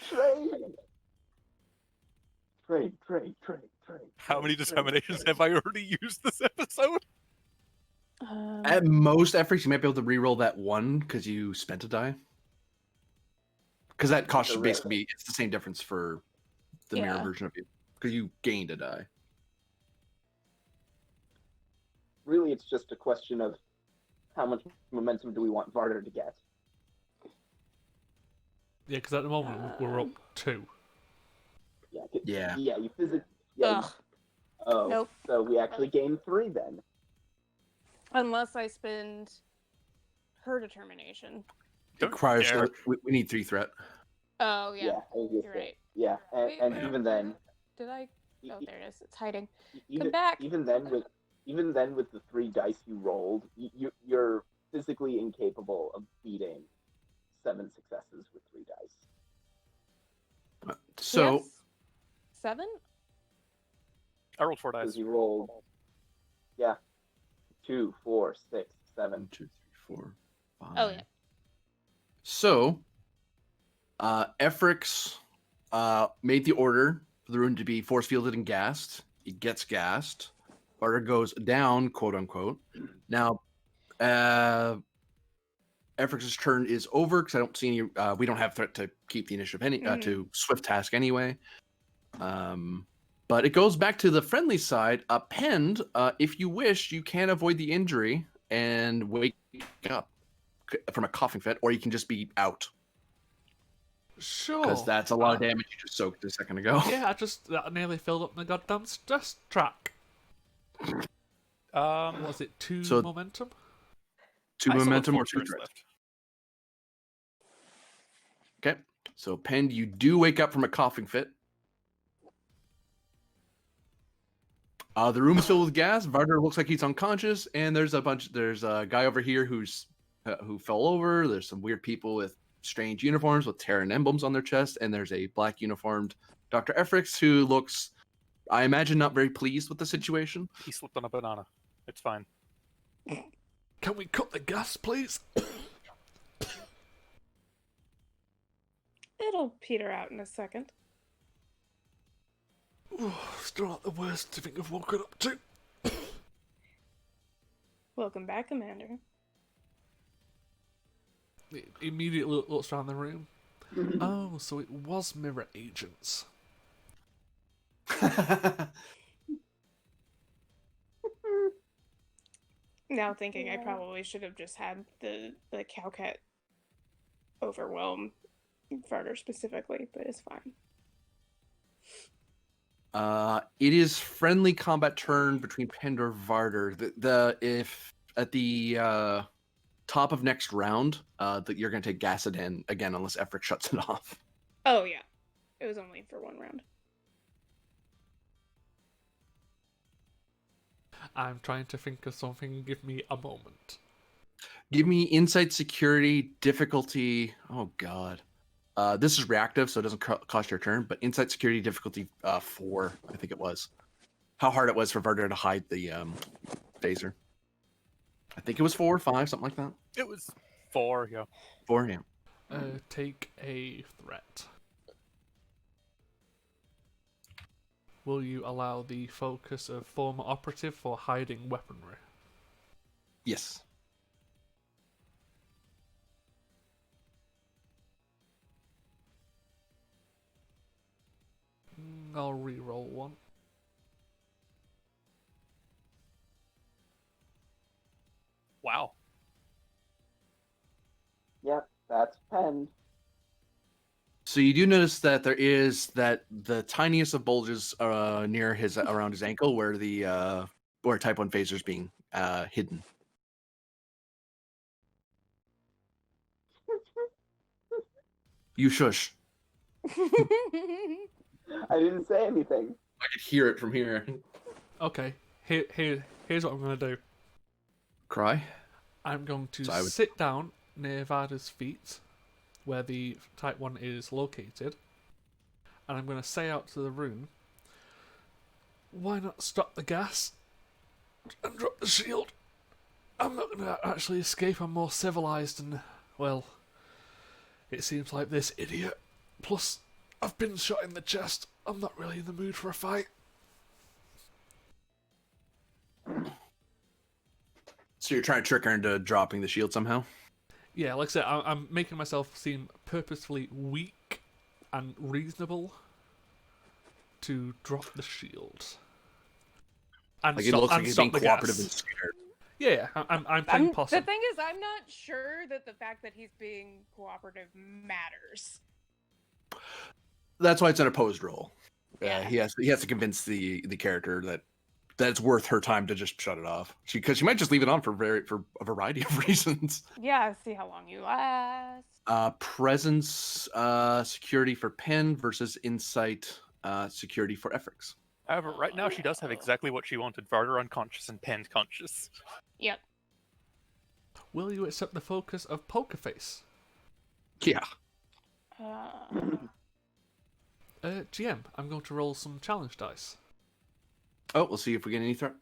Trade. How many determinations have I already used this episode? At most efforts, you might be able to re-roll that 1 because you spent a die. Because that cost should basically be it's the same difference for the mirror Yeah. version of you because you gained a die. Really, it's just a question of how much momentum do we want Varder to get. Yeah, because at the moment we're up 2. Yeah. Yeah, you physically. Yeah, Ugh. oh, Nope. so we actually gained 3 then. Unless I spend her determination. Don't Requires dare. we need 3 threat. Oh, yeah. I was gonna You're say. right. Yeah, Wait, and where- even then, Did I? Oh, there it is. It's hiding. even, back. Even then, with the 3 dice you rolled, you're physically incapable of beating 7 successes with 3 dice. So Yes. 7? I rolled 4 Because dice. you rolled, 2, 4, 6, 7. 1, 2, 3, 4, 5. Oh, yeah. So, Efrix made the order for the room to be force fielded and gassed. It gets gassed. Barter goes down, quote unquote. Now, Efrix's turn is over because I don't see any. We don't have threat to keep the initiative to swift task anyway. But it goes back to the friendly side. Pend, if you wish, you can avoid the injury and wake up from a coughing fit, or you can just be out. Sure. Because that's a lot of damage you just soaked a second ago. Yeah, that nearly filled up my goddamn stress track. Was it 2 So- momentum? 2 I still have momentum full or 2 turns threat. left. Okay. So Pend, you do wake up from a coughing fit. The room is filled with gas. Varder looks like he's unconscious, and there's a guy over here who fell over. There's some weird people with strange uniforms with Terran emblems on their chest, and there's a black uniformed Dr. Efrix who looks, I imagine, not very pleased with the situation. He slipped on a banana. It's fine. Can we cut the gas, please? It'll peter out in a second. Still not the worst thing I've woken up to. Welcome back, Commander. It immediately looks around the room. Oh, so it was mirror agents. Now thinking I probably should have just had the Cowcat overwhelm Varder specifically, but it's fine. It is friendly combat turn between Pend or Varder. If at the top of next round, that you're going to take Gassadin again unless Efrix shuts it off. Oh yeah, it was only for 1 round. I'm trying to think of something. Give me a moment. Give me insight, security, difficulty. Oh god, this is reactive, so it doesn't cost your turn. But insight, security, difficulty 4, I think it was. How hard it was for Varder to hide the phaser. I think it was 4 or 5, something like that. It was 4, yeah. 4, yeah. Take a threat. will you allow the focus of former operative for hiding weaponry? Yes. I'll re-roll one. Wow. Yep, that's penned. So you do notice that there is the tiniest of bulges near his around his ankle where the where Type 1 phaser is being hidden. You shush. I didn't say anything. I could hear it from here. Okay, here's what I'm going to do. Cry? I'm going to So I would- sit down near Varda's feet, where the Type 1 is located, and I'm going to say out to the room, why not stop the gas and drop the shield? I'm not going to actually escape, I'm more civilized and, well, it seems like this idiot. Plus, I've been shot in the chest. I'm not really in the mood for a fight. So you're trying to trick her into dropping the shield somehow? Yeah, like I said, I'm making myself seem purposefully weak and reasonable to drop the shield. And Like it looks like he's being cooperative and gas. scared. Yeah, I'm playing The possum. thing is, I'm not sure that the fact that he's being cooperative matters. That's why it's an opposed roll. Yeah. He has to convince the character that it's worth her time to just shut it off. Because she might just leave it on for a variety of reasons. Yeah, see how long you last. Presence security for Pen versus insight security for Efrix. However, right now she does have exactly what she wanted: Varder unconscious and Penned conscious. Yep. Will you accept the focus of Poker Face? Yeah. GM, I'm going to roll some challenge dice. Oh, we'll see if we get any threat.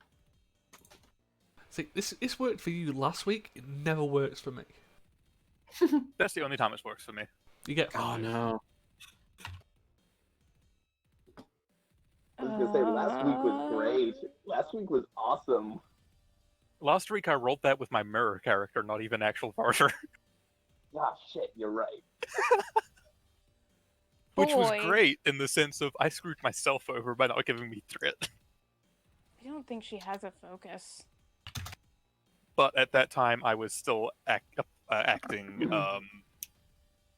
See, this worked for you last week. It never works for me. That's the only time it's works for me. You get Oh 5. no. I was gonna say last week was great. Last week was awesome. Last week I rolled that with my mirror character, not even actual Varder. Ah, shit, you're right. Which was Boy. great in the sense of I screwed myself over by not giving me threat. I don't think she has a focus. But at that time I was still acting the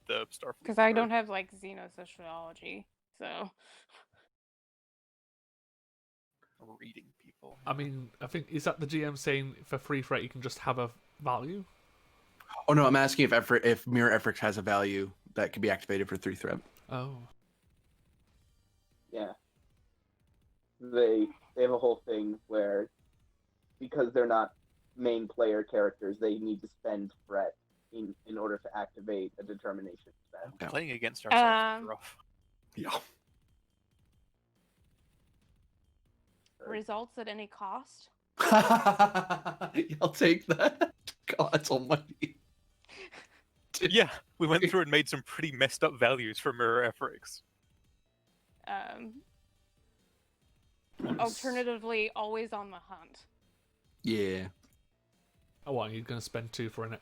Starfleet. Because I don't have, like, xenosociology, so... Reading people. I mean, I think, is that the GM saying for free threat you can just have a value? Oh no, I'm asking if Mirror Efrix has a value that can be activated for 3 threat. Oh. Yeah. They have a whole thing where, because they're not main player characters, they need to spend threat in order to activate a determination spell. Yeah. Playing against ourselves is Um, rough. Yeah. Results at any cost? I'll take that. God almighty. Yeah, we went through and made some pretty messed up values for Mirror Efrix. Alternatively, always on the hunt. Yeah. Oh, what, you're going to spend 2 for a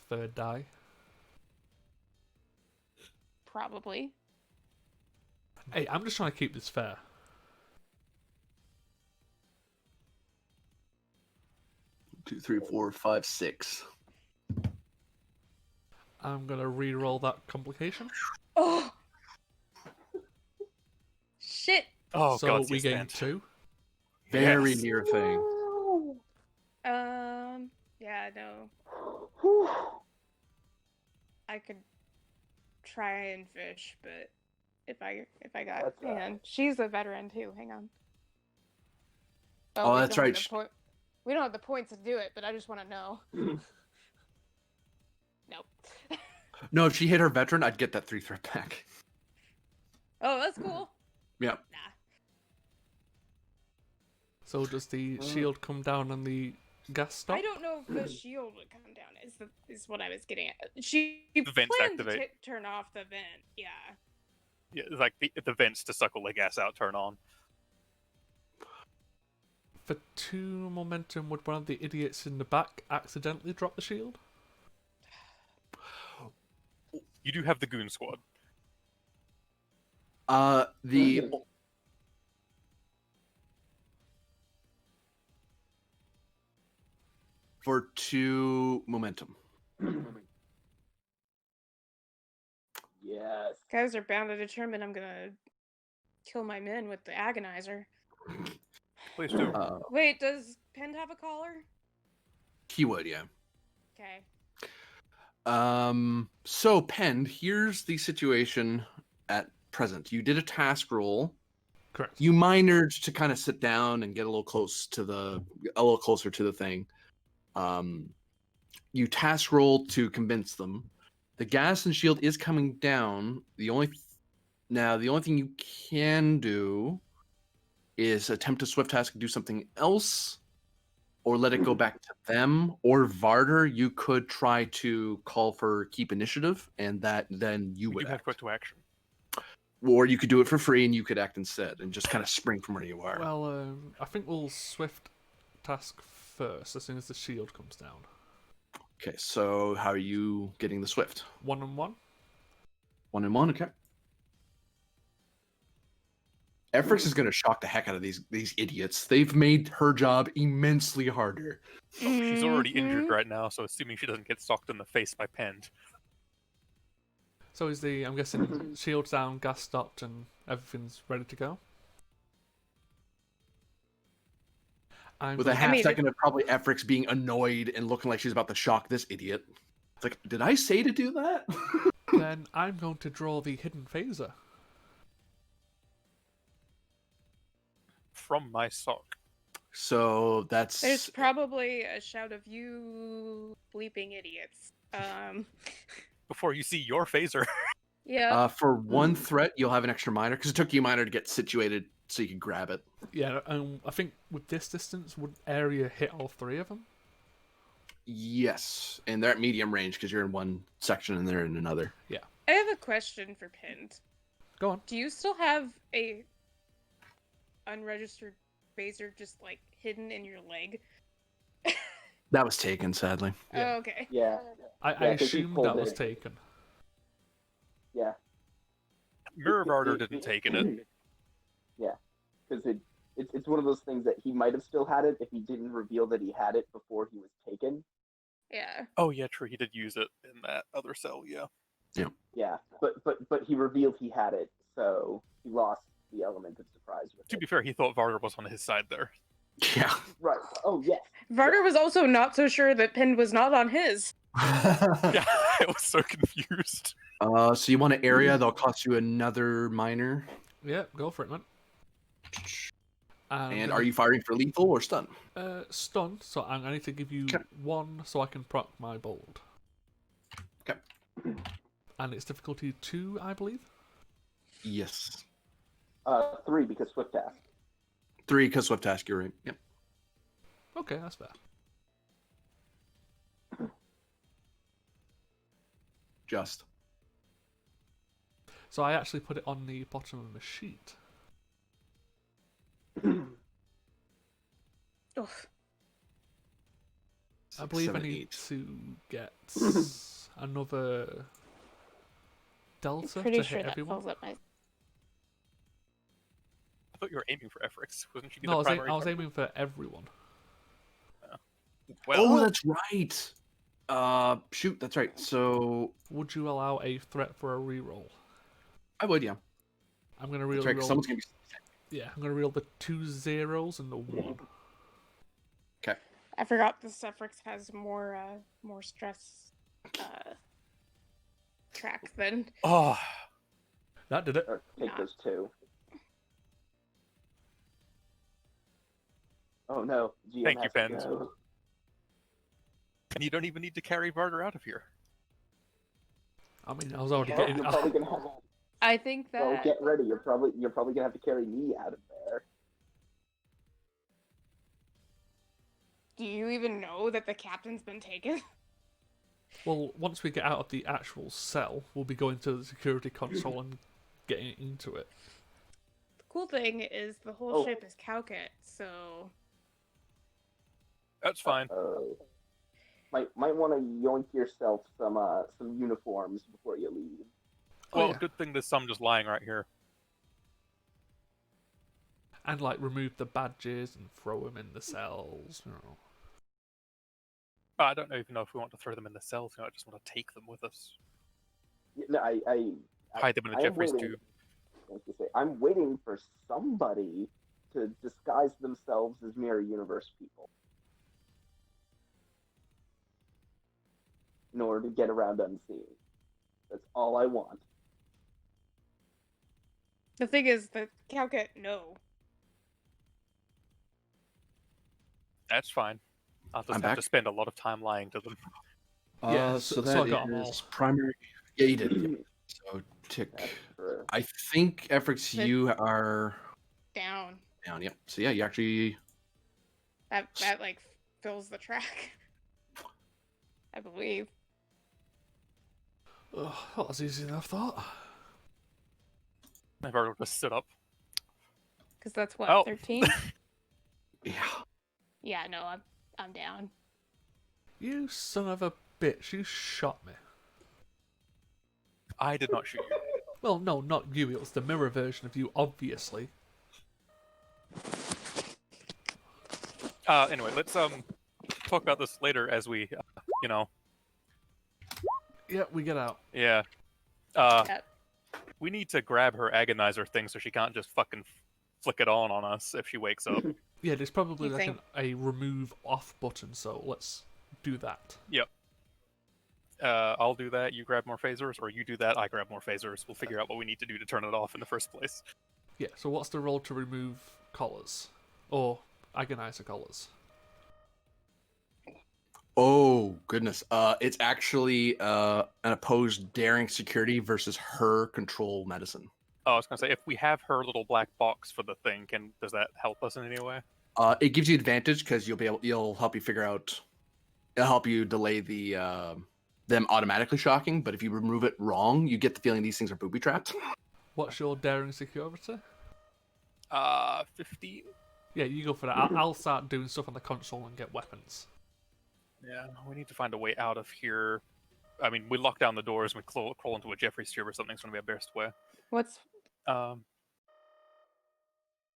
third die? Probably. Hey, I'm just trying to keep this fair. Two, three, 4, 5, 6. I'm going to re-roll that complication. Oh! Shit! Oh so god, we yes, gain Dan. 2. Very Yes. near thing. Yeah, no. Whew. I could try and fish, but if I got... That's Hang on. She's a veteran, too. Hang on. Oh, we that's don't have right. the we don't have the points to do it, but I just want to know. Nope. No, if she hit her veteran, I'd get that 3 threat back. Oh, that's cool. Yeah. Nah. So does the shield come down and the gas stop? I don't know if the shield would come down. Is what I was getting at. She vents planned to activate. turn off the vent. Yeah. Yeah, like the vents to suck all the gas out turn on. For 2 momentum, would one of the idiots in the back accidentally drop the shield? You do have the goon squad. The for 2 momentum. Yes. Guys are bound to determine I'm gonna kill my men with the agonizer. Please do. Wait, does Pend have a collar? He would, yeah. Okay. So Pend, here's the situation at present. You did a task roll. Correct. You minored to kind of sit down and get a little closer to the thing. You task roll to convince them. The gas and shield is coming down. The only thing you can do is attempt to swift task and do something else, or let it go back to them. Or Varder, you could try to call for keep initiative, and that then you We would do have act. quick to action. Or you could do it for free and you could act instead and just kind of spring from where you are. Well, I think we'll swift task first as soon as the shield comes down. Okay, so how are you getting the swift? 1-on-1. 1-on-1, okay. Efrix is going to shock the heck out of these idiots. They've made her job immensely harder. Oh, she's already Mhm. injured right now, so assuming she doesn't get socked in the face by Pend. So is I'm guessing, shield down, gas stopped, and everything's ready to go? With a half mean, second of probably Efrix being annoyed and looking like she's about to shock this idiot. It's like, did I say to do that? Then I'm going to draw the hidden phaser. From my sock. So that's... There's probably a shout of you bleeping idiots. Before you see your phaser. Yeah. For one threat, you'll have an extra minor, because it took you a minor to get situated so you can grab it. Yeah, I think with this distance, would area hit all 3 of them? Yes, and they're at medium range because you're in one section and they're in another. I have a question for Pend. Go on. Do you still have a unregistered phaser just like hidden in your leg? That was taken, sadly. Yeah. Oh, okay. Yeah. I Yeah, 'cause he assumed pulled that was it. taken. Yeah. Mirror didn't take it. Yeah, because it's one of those things that he might have still had it if he didn't reveal that he had it before he was taken. Yeah. Oh yeah, true. He did use it in that other cell. Yeah. Yeah, but he revealed he had it, so he lost the element of surprise with To it. be fair, he thought Varder was on his side there. Yeah. Right. Oh yes. Varder was also not so sure that Pend was not on his. Yeah, I was so confused. So you want an area that'll cost you another minor. Yeah, go for it, man. And are you firing for lethal or stun? Stun, so I need to give you Okay. 1 so I can proc my bold. Okay. And it's difficulty 2, I believe? Yes. 3 because swift task. 3 because swift task, you're right. Yep. Okay, that's fair. Just. So I actually put it on the bottom of the sheet. Oof. I believe 7, I need 8. to get another delta Pretty to sure hit that everyone. fills up my. I thought you were aiming for Efrix. Wasn't she No, I the was, primary I was target? aiming for everyone. Well, Oh, that's right. Shoot, that's right. So Would you allow a threat for a reroll? I would, yeah. I'm gonna That's right, 'cause reroll. someone's gonna be. Yeah, I'm gonna reroll the 2 zeros and the 1. Okay. I forgot the suffix has more stress track than. oh, That did it. Or take those 2. Oh no. GM Thank you, has to Pend. go. and you don't even need to carry Varder out of here. I mean, I was already Well, getting. you're probably gonna have. I think that. Well, get ready. You're probably gonna have to carry me out of there. Do you even know that the captain's been taken? Well, once we get out of the actual cell, we'll be going to the security console and getting into it. The cool thing is the whole Oh. ship is Cowcat, so That's fine. Might want to yoink yourself some uniforms before you leave. Well, yeah. good thing there's some just lying right here. And like remove the badges and throw them in the cells. You know. I don't even know if we want to throw them in the cells. I just want to take them with us. No, Hide them in a I am Jeffrey's waiting. tube. Like you say, I'm waiting for somebody to disguise themselves as Mirror Universe people in order to get around unseen. That's all I want. The thing is that Calcat, no. That's fine. I'll just I'm have back. to spend a lot of time lying to them. Yeah, So so that I got 'em all. is primary. Yeah, you did. Yeah. So tick. That's true. I think Efrix, But- you are Down. down. Yep. So yeah, you actually. That like fills the track. I believe. Oh, that was easy enough, thought. I've already just stood up. Because that's what, Oh. 13? Yeah. Yeah, no, I'm down. You son of a bitch! You shot me. I did not shoot you. Well, no, not you. It was the mirror version of you, obviously. Anyway, let's talk about this later as we, you know, Yeah, we get out. yeah. Yep. We need to grab her agonizer thing so she can't just fucking flick it on us if she wakes up. Yeah, there's probably You like think- a remove off button, so let's do that. I'll do that. You grab more phasers, or you do that. I grab more phasers. We'll figure out what we need to do to turn it off in the first place. Yeah, so what's the roll to remove collars? Or agonizer collars? Oh goodness. It's actually an opposed daring security versus her control medicine. Oh, I was gonna say, if we have her little black box for the thing, does that help us in any way? It gives you advantage because you'll help you figure out. It'll help you delay the them automatically shocking. But if you remove it wrong, you get the feeling these things are booby trapped. What's your daring security? 15. Yeah, you go for that. I'll start doing stuff on the console and get weapons. Yeah, we need to find a way out of here. I mean, we lock down the doors and we crawl into a Jeffrey's tube or something's gonna be our best way. What's Um,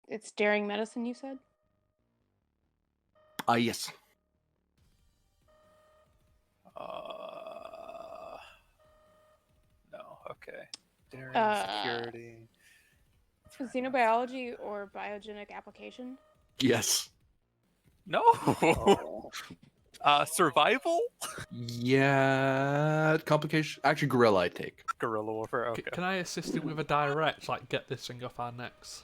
it's daring medicine, you said? Yes. no, okay. Daring security. Xenobiology or biogenic application? Yes. No. Oh. Survival. Yeah. Complication. Actually, gorilla. I take. Guerrilla warfare. Okay. Can I assist him with a direct, like get this thing off our necks?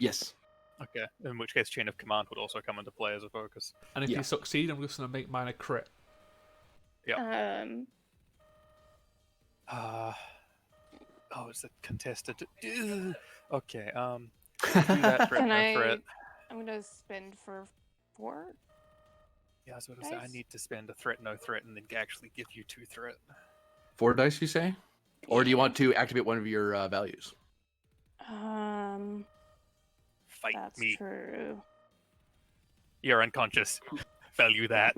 Yes. Okay. In which case, chain of command would also come into play as a focus. And if Yeah. you succeed, I'm just going to make mine a crit. Oh, it's a contested. Ugh. Okay. Do that threat. Can No I? threat. I'm gonna spend for 4. Yeah, I was going to say I Dice? need to spend a threat, no threat, and then actually give you 2 threat. 4 dice, you say? Or do you want to activate one of your values? Fight That's me. true. You're unconscious. Value that.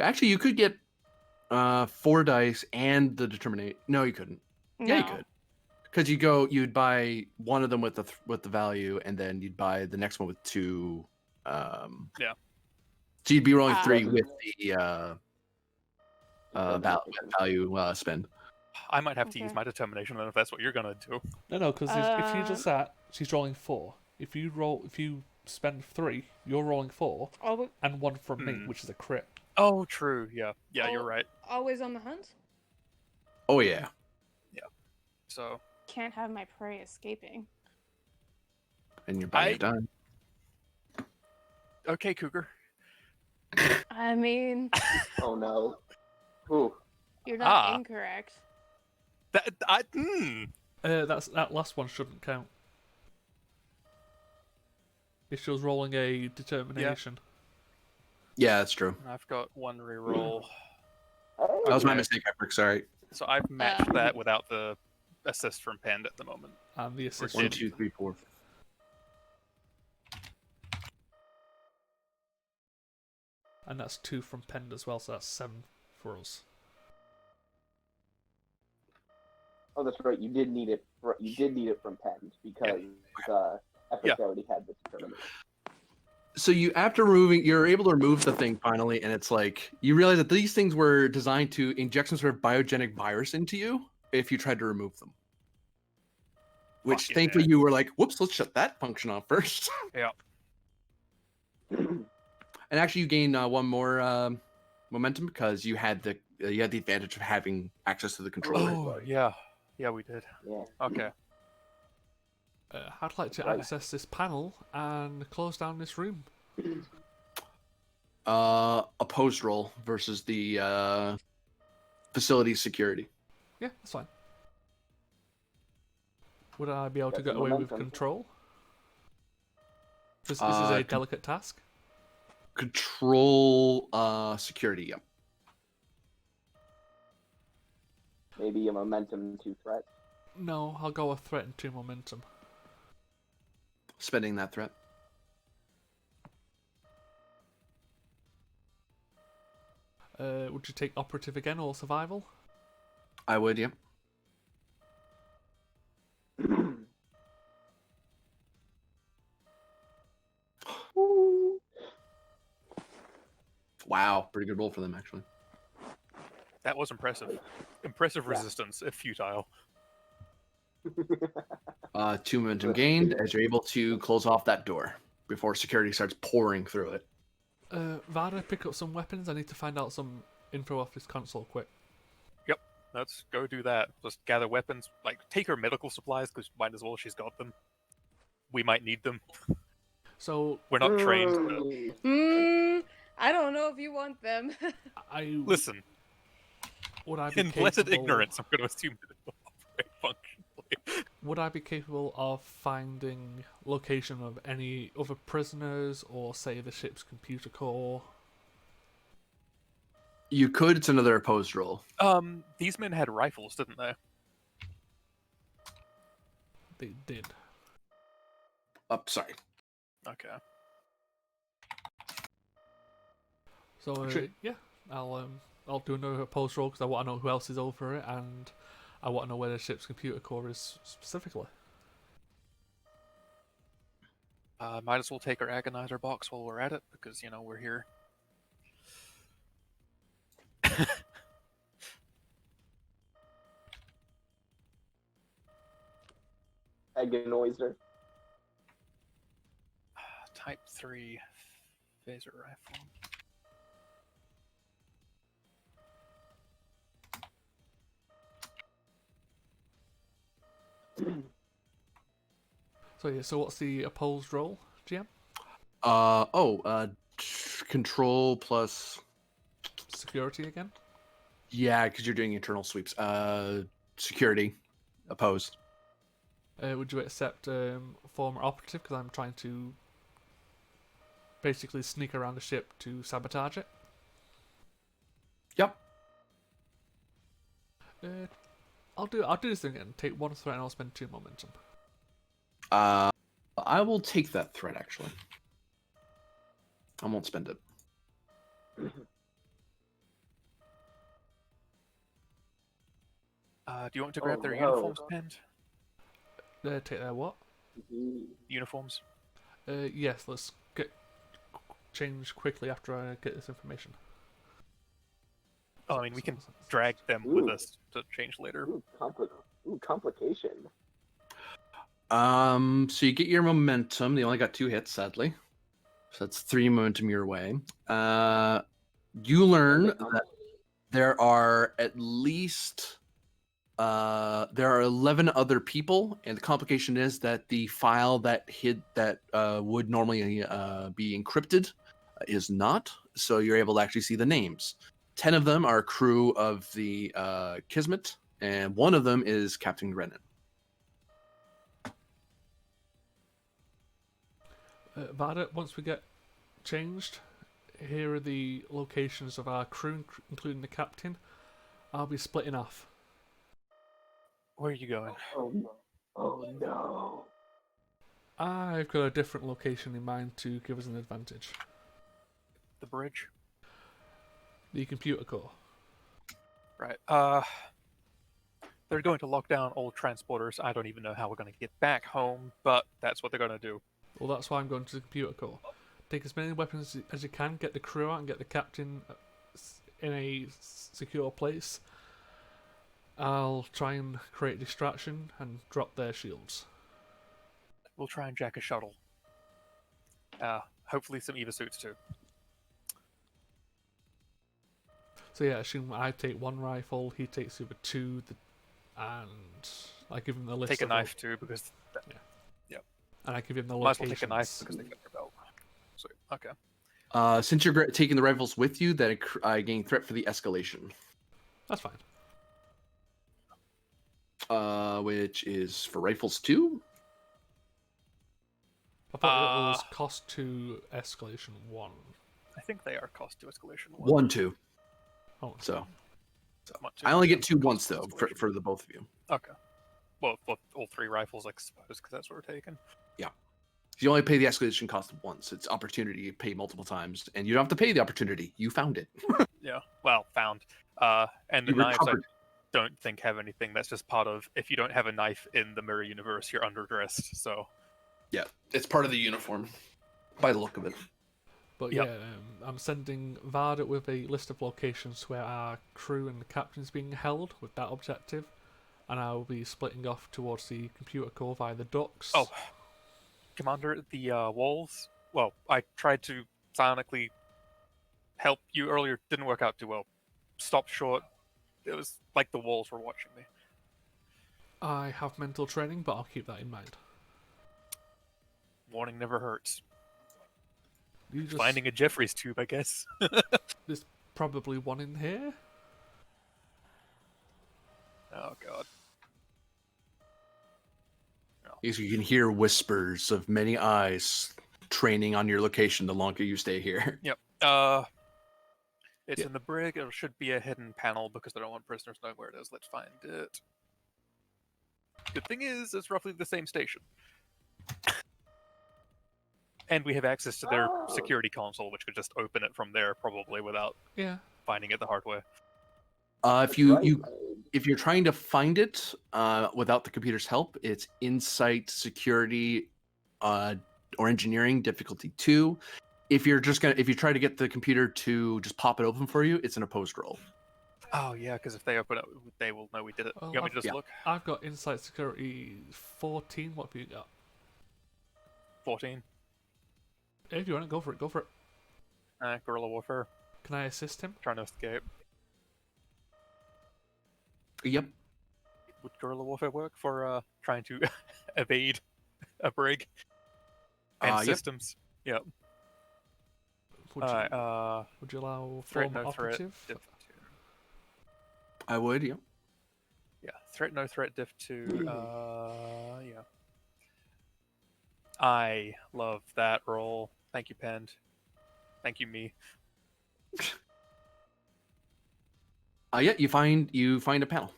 Actually, you could get 4 dice and the determinate. No, you couldn't. Yeah, you No. could. Because you'd buy one of them with the value, and then you'd buy the next one with 2. Yeah. So you'd be rolling Ah. 3 with the value spend. I might have to use Okay. my determination then if that's what you're going to do. No, because if you just that, she's rolling 4. If you spend 3, you're rolling 4, Always, and 1 from me, Hmm. which is a crit. Oh, true. Yeah. Yeah, you're Oh. right. always on the hunt. Oh yeah. So, Can't have my prey escaping. And you're buying I- done. okay, Cougar. I mean, Oh no. Ooh. you're not Ah. incorrect. That last one shouldn't count. If she was rolling a determination. Yeah, that's true. I've got 1 reroll. That was my Okay. mistake, Epic. Sorry. So I've matched that without the assist from Pend at the moment. And the assist. 1, did- 2, 3, 4, And that's 2 from Pend as well, so that's 7 for us. Oh, that's right. You did need it. You did need it from Pend because Epic already had this tournament. So you're able to remove the thing finally, and it's like you realize that these things were designed to inject some sort of biogenic virus into you if you tried to remove them. Which Fuck thankfully yeah. you were like, whoops, let's shut that function off first. Yeah. And actually, you gain 1 more momentum because you had the advantage of having access to the controller. Oh, yeah. Yeah, we did. Yeah. Okay. I'd like to Right. access this panel and close down this room. Opposed roll versus the facility security. Yeah, that's fine. Would I be able to Got get some away with momentum. control? This is a con- delicate task. Control security, yeah. Maybe a momentum 2 threat. No, I'll go a threat and 2 momentum. Spending that threat. Would you take operative again or survival? I would, yeah. Wow, pretty good roll for them actually. That was impressive. Impressive resistance, if futile. 2 momentum gained as you're able to close off that door before security starts pouring through it. Vada, pick up some weapons. I need to find out some info off this console quick. Let's go do that. Just gather weapons. Like, take her medical supplies, because might as well, she's got them. We might need them. So, We're not trained, but I don't know if you want them. I listen, would I be in blessed capable? ignorance, I'm going to assume that it will operate functionally. Would I be capable of finding location of any other prisoners, or say the ship's computer core? You could, it's another opposed roll. These men had rifles, didn't they? They did. Sorry. Okay. So Sure. yeah, I'll do another post roll because I want to know who else is over it, and I want to know where the ship's computer core is specifically. Might as well take our agonizer box while we're at it, because, you know, we're here. Agonizer. Type 3 phaser rifle. So yeah, so what's the opposed roll, GM? Control plus. Security again? Yeah, because you're doing internal sweeps. Security, opposed. Would you accept former operative because I'm trying to basically sneak around the ship to sabotage it? Yep. I'll do this thing again. Take 1 threat and I'll spend 2 momentum. I will take that threat actually. I won't spend it. Do you want to grab their no. uniforms, Pend? Take their what? Uniforms? Yes, let's get change quickly after I get this information. Oh, I mean, we can drag them with us to change later. Complication. So you get your momentum. They only got 2 hits, sadly. So that's 3 momentum your way. You learn that there are at least there are 11 other people, and the complication is that the file that would normally be encrypted is not. So you're able to actually see the names. 10 of them are crew of the Kismet, and 1 of them is Captain Grennan. Vada, once we get changed, here are the locations of our crew, including the captain. I'll be splitting off. Where are you going? Oh no. I've got a different location in mind to give us an advantage. The bridge? The computer core. Right. They're going to lock down all transporters. I don't even know how we're going to get back home, but that's what they're going to do. Well, that's why I'm going to the computer core. Take as many weapons as you can, get the crew out, and get the captain in a secure place. I'll try and create a distraction and drop their shields. We'll try and jack a shuttle. Hopefully some EVA suits too. So yeah, assume I take one rifle, he takes the other two, and I give him the list. Take a knife too, because and I give him the might as well locations. take a knife because they got your belt. So okay. Since you're taking the rifles with you, then I gain threat for the escalation. That's fine. Which is for rifles too. I thought it was cost 2, escalation 1. I think they are cost to escalation 1, 2. Oh, So What, I only get cost 2 to once though escalation? for the both of you. Okay. Well, all 3 rifles, I suppose, because that's what we're taking. You only pay the escalation cost once. It's opportunity. You pay multiple times, and you don't have to pay the opportunity. You found it. Yeah. Well, found. And the You knives, recovered. I don't think have anything. That's just part of. If you don't have a knife in the mirror universe, you're underdressed. So. Yeah, it's part of the uniform, by the look of it. But Yep. yeah, I'm sending Varda with a list of locations where our crew and the captain's being held with that objective, and I'll be splitting off towards the computer core via the ducts. Oh, Commander, the walls. Well, I tried to psionically help you earlier. Didn't work out too well. Stopped short. It was like the walls were watching me. I have mental training, but I'll keep that in mind. Warning never hurts. You just Finding a Jeffrey's tube, I guess. There's probably one in here. Oh god. Because you can hear whispers of many eyes training on your location the longer you stay here. Yep. It's Yeah. in the brig. It should be a hidden panel because they don't want prisoners knowing where it is. Let's find it. Good thing is, it's roughly the same station. And we have access to their Oh. security console, which could just open it from there, probably without Yeah. finding it the hard way. If if you're trying to find it without the computer's help, it's insight, security, or engineering difficulty 2. If you try to get the computer to just pop it open for you, it's an opposed roll. Oh yeah, because if they open it, they will know we did it. Well, You want me to just yeah. look? I've got insight security 14. What have you got? 14. If you want it, go for it. Go for it. Guerrilla warfare. Can I assist him? Trying to escape. Yep. Would guerrilla warfare work for trying to evade a brig and Yep. systems? Yep. Would you, Alright, would you allow threat former no threat. operative? Diff 2. I would, yeah. Yeah, threat no threat diff 2. Yeah. I love that roll. Thank you, Pend. Thank you, me. Yeah, you find a panel.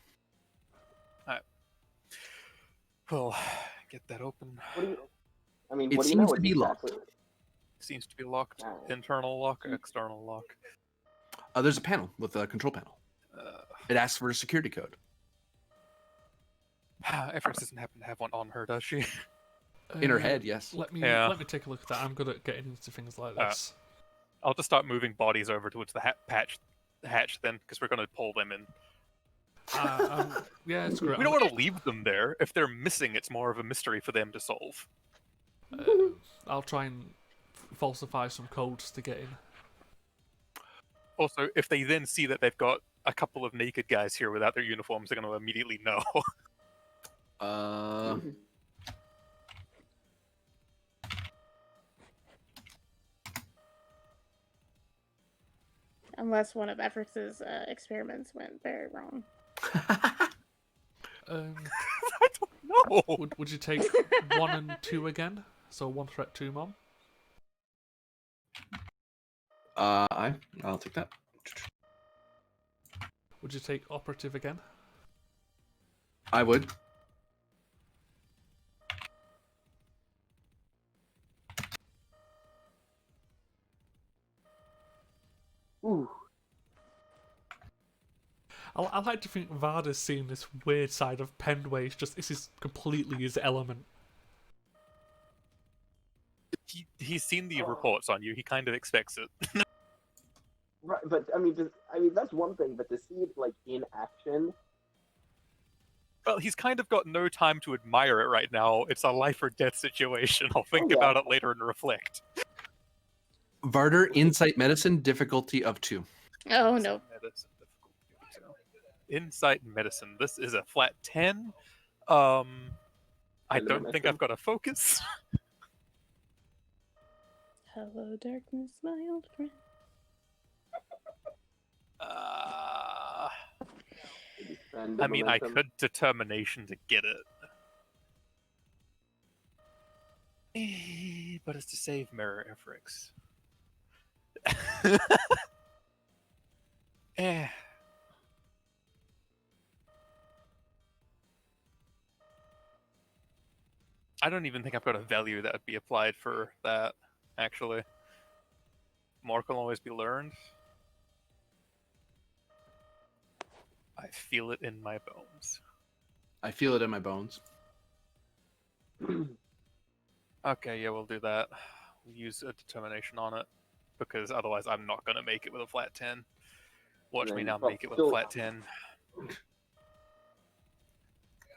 We'll get that open. What do you? I mean, It what do you know seems to be exactly? Seems to be locked. Oh. Internal lock, external lock. There's a panel with a control panel. It asks for a security code. Everett doesn't happen to have one on her, does she? In her Uh, head, yes. Let me Yeah. let me take a look at that. I'm good at getting into things like Uh, this. I'll just start moving bodies over towards the hatch then, because we're going to pull them in. Yeah, it's great. We don't want to leave them there. If they're missing, it's more of a mystery for them to solve. I'll try and falsify some codes to get in. Also, if they then see that they've got a couple of naked guys here without their uniforms, they're going to immediately know. Unless one of Efrix's experiments went very wrong. Um, I don't know. would you take 1 and 2 again? So 1 threat, 2 mom. I'll take that. Would you take operative again? I would. Ooh. I like to think Varda's seen this weird side of Pendway. It's just this is completely his element. He's seen the reports on you. He kind of expects it. Right, but I mean, that's one thing, but to see it like in action, Well, he's kind of got no time to admire it right now. It's a life or death situation. I'll think yeah. about it later and reflect. Varder, Insight Medicine, difficulty of 2. Oh no. Medicine, difficulty of 2. Insight medicine. This is a flat 10. I don't think I've got a focus. Hello, darkness, my old friend. I mean, I could determination to get it. But it's to save Mirror Efrix. Eh. I don't even think I've got a value that would be applied for that, actually. More can always be learned. I feel it in my bones. I feel it in my bones. Okay, yeah, we'll do that. We'll use a determination on it, because otherwise I'm not going to make it with a flat 10. Watch me now make it with a flat 10.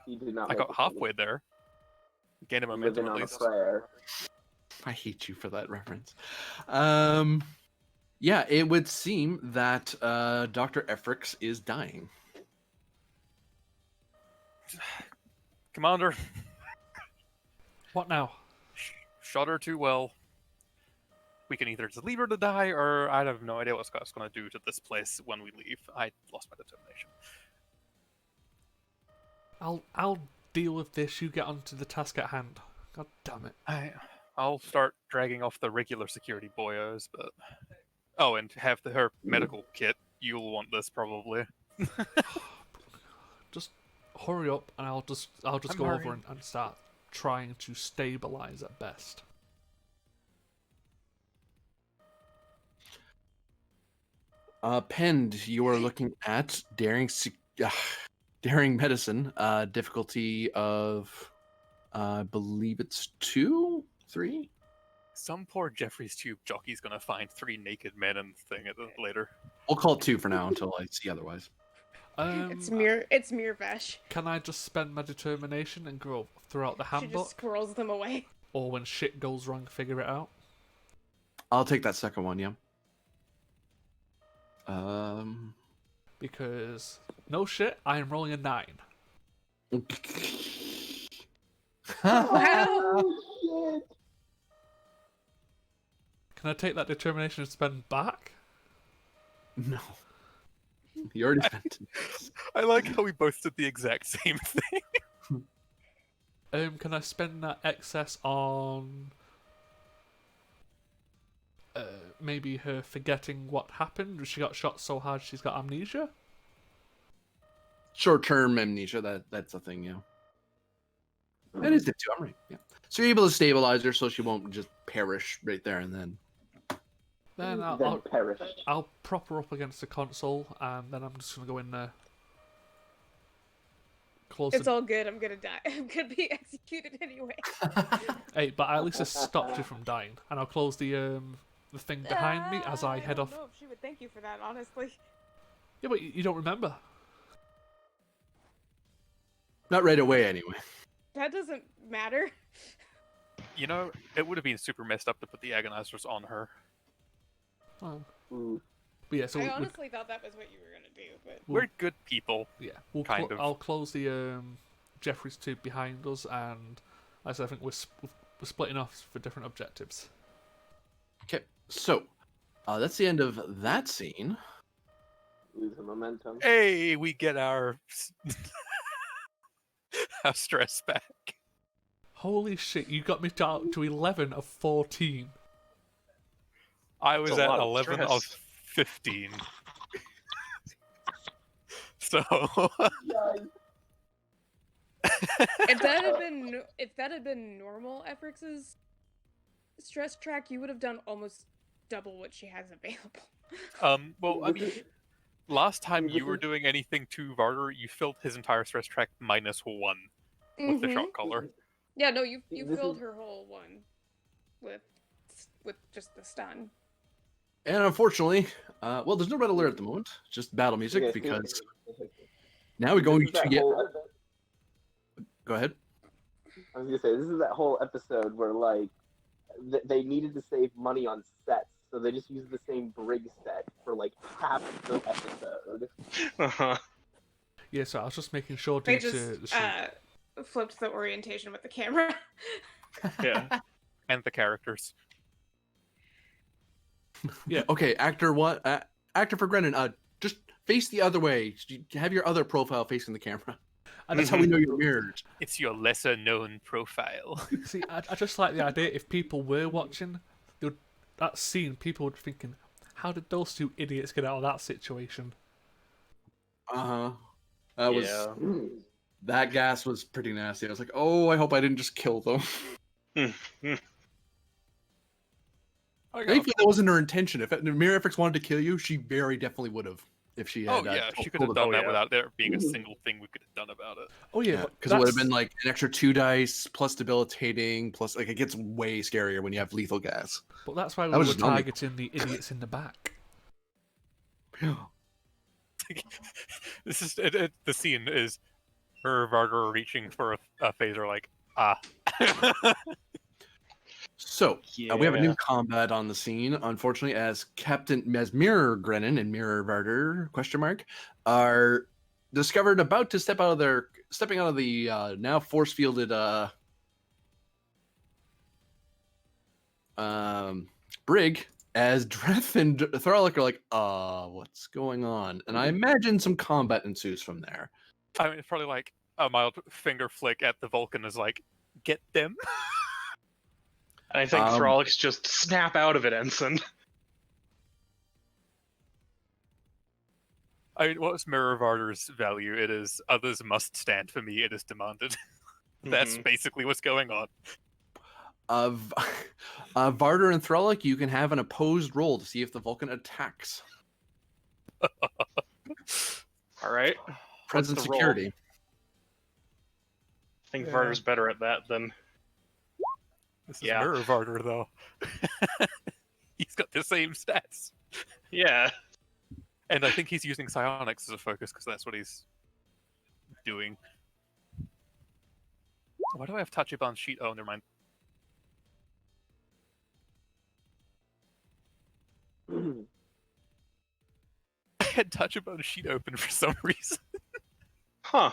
You did not I make got it, halfway there. Gained a momentum living at on a least. prayer. I hate you for that reference. Yeah, it would seem that Dr. Efrix is dying. Commander, What now? shot her too well. We can either just leave her to die, or I have no idea what Scott's going to do to this place when we leave. I lost my determination. I'll deal with this. You get onto the task at hand. God damn it. I'll start dragging off the regular security boyos, but... Oh, and have her medical kit. You'll want this, probably. Just hurry up, and I'll just I'm go over hurrying. and start trying to stabilize at best. Pend, you are looking at daring medicine, difficulty of, I believe it's 2, 3. Some poor Jeffrey's Tube jockey's gonna find 3 naked men in the thing later. We'll call it 2 for now until I see otherwise. It's Mirvash. Can I just spend my determination and go throughout the She handbook? just squirrels them away. Or when shit goes wrong, figure it out? I'll take that second one, yeah. Because, no shit, I am rolling a 9. Wow. Oh, shit. Can I take that determination and spend back? No. You already spent it. I like how we both did the exact same thing. Can I spend that excess on maybe her forgetting what happened? She got shot so hard she's got amnesia? Short-term amnesia, that's a thing, yeah. That is it too, I'm right, yeah. So you're able to stabilize her so she won't just perish right there and then. Then Then perish. I'll prop her up against the console, and then I'm just gonna go in there. Close It's the... all good. I'm gonna die. I'm gonna be executed anyway. Hey, but at least I stopped you from dying, and I'll close the thing behind me as I head off. I don't know if she would thank you for that, honestly. Yeah, but you don't remember. Not right away, anyway. That doesn't matter. You know, it would have been super messed up to put the agonizers on her. Oh. Ooh. But yeah, so I honestly thought that was what you were gonna do, but We're good people. yeah, kind of. I'll close the Jeffrey's tube behind us, and as I think we're splitting off for different objectives. Okay, so that's the end of that scene. Lose the momentum. Hey, we get our our stress back. Holy shit! You got me down to 11 of 14. I was That's a at lot of 11 of stress. 15. So Yikes. if that had been normal Efrix's stress track, you would have done almost double what she has available. well, I mean, Last time you This were is- doing anything to Varder, you filled his entire stress track -1 with the Mhm. shock collar. Yeah, no, you This filled is- her whole one with just the stun. And unfortunately, well, there's no red alert at the moment, just battle music Okay, because now we're this going is that to get. whole- Go ahead. I was gonna say this is that whole episode where like they needed to save money on sets, so they just used the same brig set for like half the episode. Uh-huh. Yeah, so I was just making sure They due to the just shoot. flipped the orientation with the camera. Yeah. And the characters. Yeah. Okay, actor one, actor for Grennan, just face the other way. Have your other profile facing the camera. That's how we know you're mirrored. It's your lesser known profile. See, I just like the idea if people were watching, they would, that scene, people would be thinking, how did those two idiots get out of that situation? Uh-huh. That was Yeah. that gas was pretty nasty. I was like, oh, I hope I didn't just kill them. I got Thankfully, that wasn't her intention. If Mirror FX wanted to kill you, she very definitely would have. If she had. Oh yeah, she could pulled have it done off. that yeah. without there being a single thing we could have done about it. Oh yeah, Yeah, but because it would have that's- been like an extra 2 dice plus debilitating plus like it gets way scarier when you have lethal gas. But that's why we That were was just only- targeting the idiots in the back. This is the scene is her Varder reaching for a phaser like So Yeah. we have a new combat on the scene. Unfortunately, as Mirror Grennan and Mirror Varder are discovered about to stepping out of the now force fielded brig. As Dreth and Thralic are like, what's going on? And I imagine some combat ensues from there. I mean it's probably like a mild finger flick at the Vulcan is like, get them. And I think Um, Thralics just snap out of it, Ensign. I mean, what was Mirror Varder's value? It is others must stand for me. It is demanded. That's Mhm. basically what's going on. Of Varder and Thralic, you can have an opposed roll to see if the Vulcan attacks. All right. Present the roll? security. I think Yeah. Varder's better at that than. This is Yeah. Mirror Varder though. He's got the same stats. Yeah. And I think he's using psionics as a focus because that's what he's doing. Why do I have Tachibana sheet? Oh, never mind. I had Tachibana sheet open for some reason. Huh.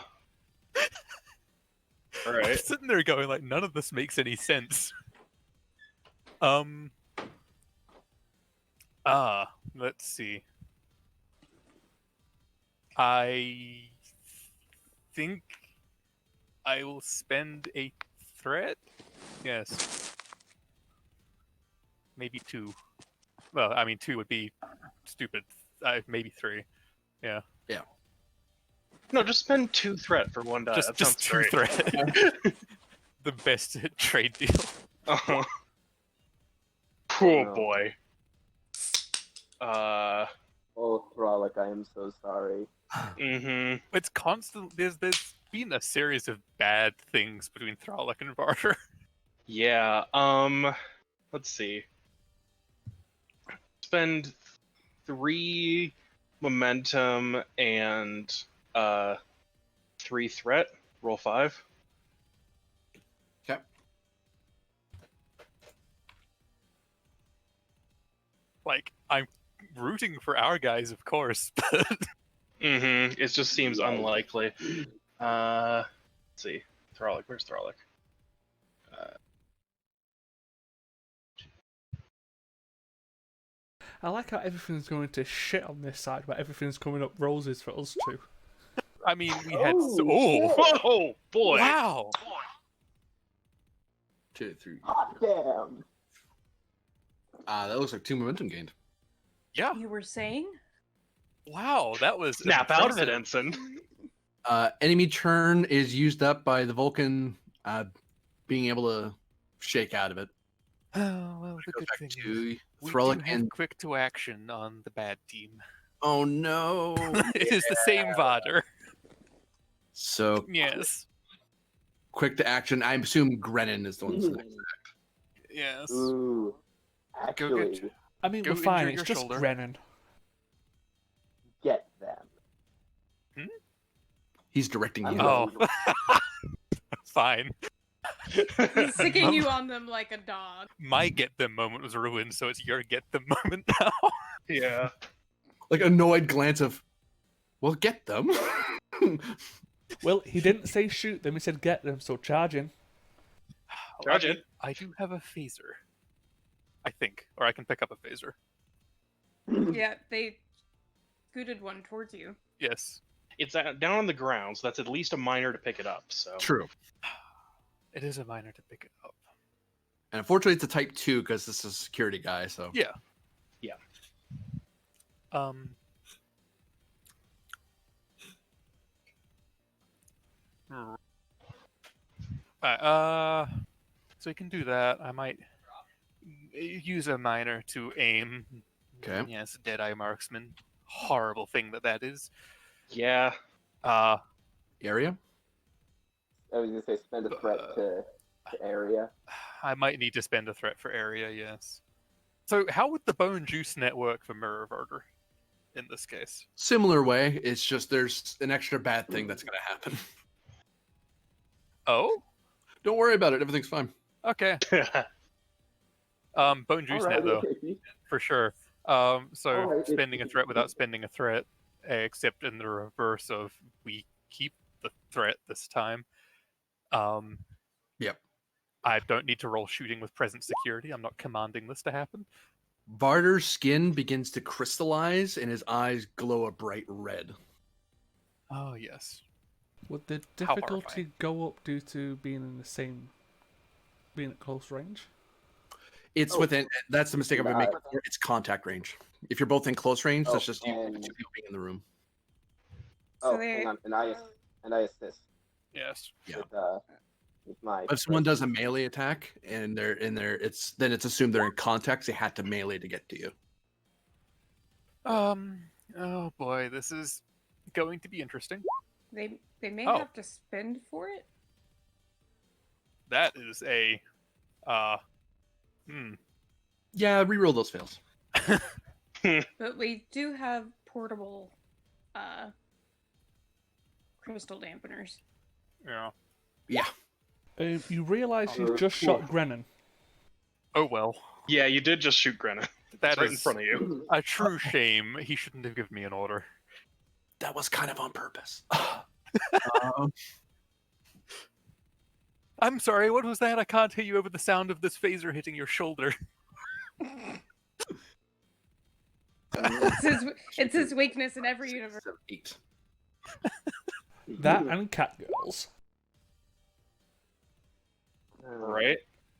All I'm right. sitting there going like, none of this makes any sense. Let's see. I think I will spend a threat. Yes. Maybe 2. Well, I mean 2 would be stupid. Maybe 3. Yeah. No, just spend 2 threat for 1 die. That just sounds 2 great. threat. The best trade deal. Uh-huh. Oh, Oh no. boy. Oh, Thralic, I am so sorry. Mm-hmm. It's constant. There's been a series of bad things between Thralic and Varder. Yeah. Let's see. Spend 3 momentum and 3 threat. Roll 5. Okay. Like I'm rooting for our guys, of course, but Mm-hmm. It just seems Yeah. unlikely. Let's see. Thralic. Where's Thralic? I like how everything's going to shit on this side, but everything's coming up roses for us two. I mean we had Oh, shit. Oh boy! wow. 2, 3. Hot damn! That looks like 2 momentum gained. Yeah. You were saying? Wow. That was Snap out of it, impressive. Ensign. Enemy turn is used up by the Vulcan being able to shake out of it. Oh well, the Goes good back thing is to we Thralic do have and quick to action on the bad team. Oh no. It is the same Varder. So Yes. quick to action. I assume Grennan is the one that's next. Yes. Ooh, actually, get- I mean, Go we're fine. injure It's your just shoulder. Grennan. get them. He's directing you. I'm Oh. Fine. He's sicking you on them like a dog. My get them moment was ruined, so it's your get them moment now. Yeah. Like annoyed glance of, well, get them. Well, he didn't say shoot them. He said get them. So charge in. Charge in. I do have a phaser. I think. Or I can pick up a phaser. Yeah, they scooted one towards you. Yes. It's down on the ground, so that's at least a minor to pick it up. So True. It is a minor to pick it up. And unfortunately, it's a type 2 because this is a security guy. So Yeah. Yeah. So we can do that. I might use a minor to aim. Okay. Yes, Deadeye Marksman. Horrible thing that is. yeah. area. I was gonna say spend a threat to area. I might need to spend a threat for area, yes. So how would the Bone Juice net work for Mirror Varder in this case? Similar way. It's just there's an extra bad thing that's going to happen. Oh? Don't worry about it. Everything's fine. Okay. Bone Juice net, Alright, though, okay. for sure. So Alright, spending a threat without spending a threat, except in the reverse of we keep the threat this time. Yep. I don't need to roll shooting with present security. I'm not commanding this to happen. Varder's skin begins to crystallize and his eyes glow a bright red. Oh, yes. Would the How difficulty horrifying. go up due to being at close range? It's Oh. within. That's the mistake I've been Nah. making. Before. It's contact range. If you're both in close range, that's Oh, just you and- two people being in the room. So Oh, they- hang on, and I assist Yes. Yeah. with my. If someone does a melee attack and they're in there, it's assumed they're in contact. They had to melee to get to you. Oh boy, this is going to be interesting. They may Oh. have to spend for it. That is a Yeah, reroll those fails. But we do have portable crystal dampeners. yeah. Yeah. You realise you've just shot Grennan. Oh well. Yeah, you did just shoot Grenna. That It's right in is front of you. a true shame. He shouldn't have given me an order. That was kind of on purpose. I'm sorry, what was that? I can't hear you over the sound of this phaser hitting your shoulder. It's his weakness in every universe. 8. That and cat girls. Right.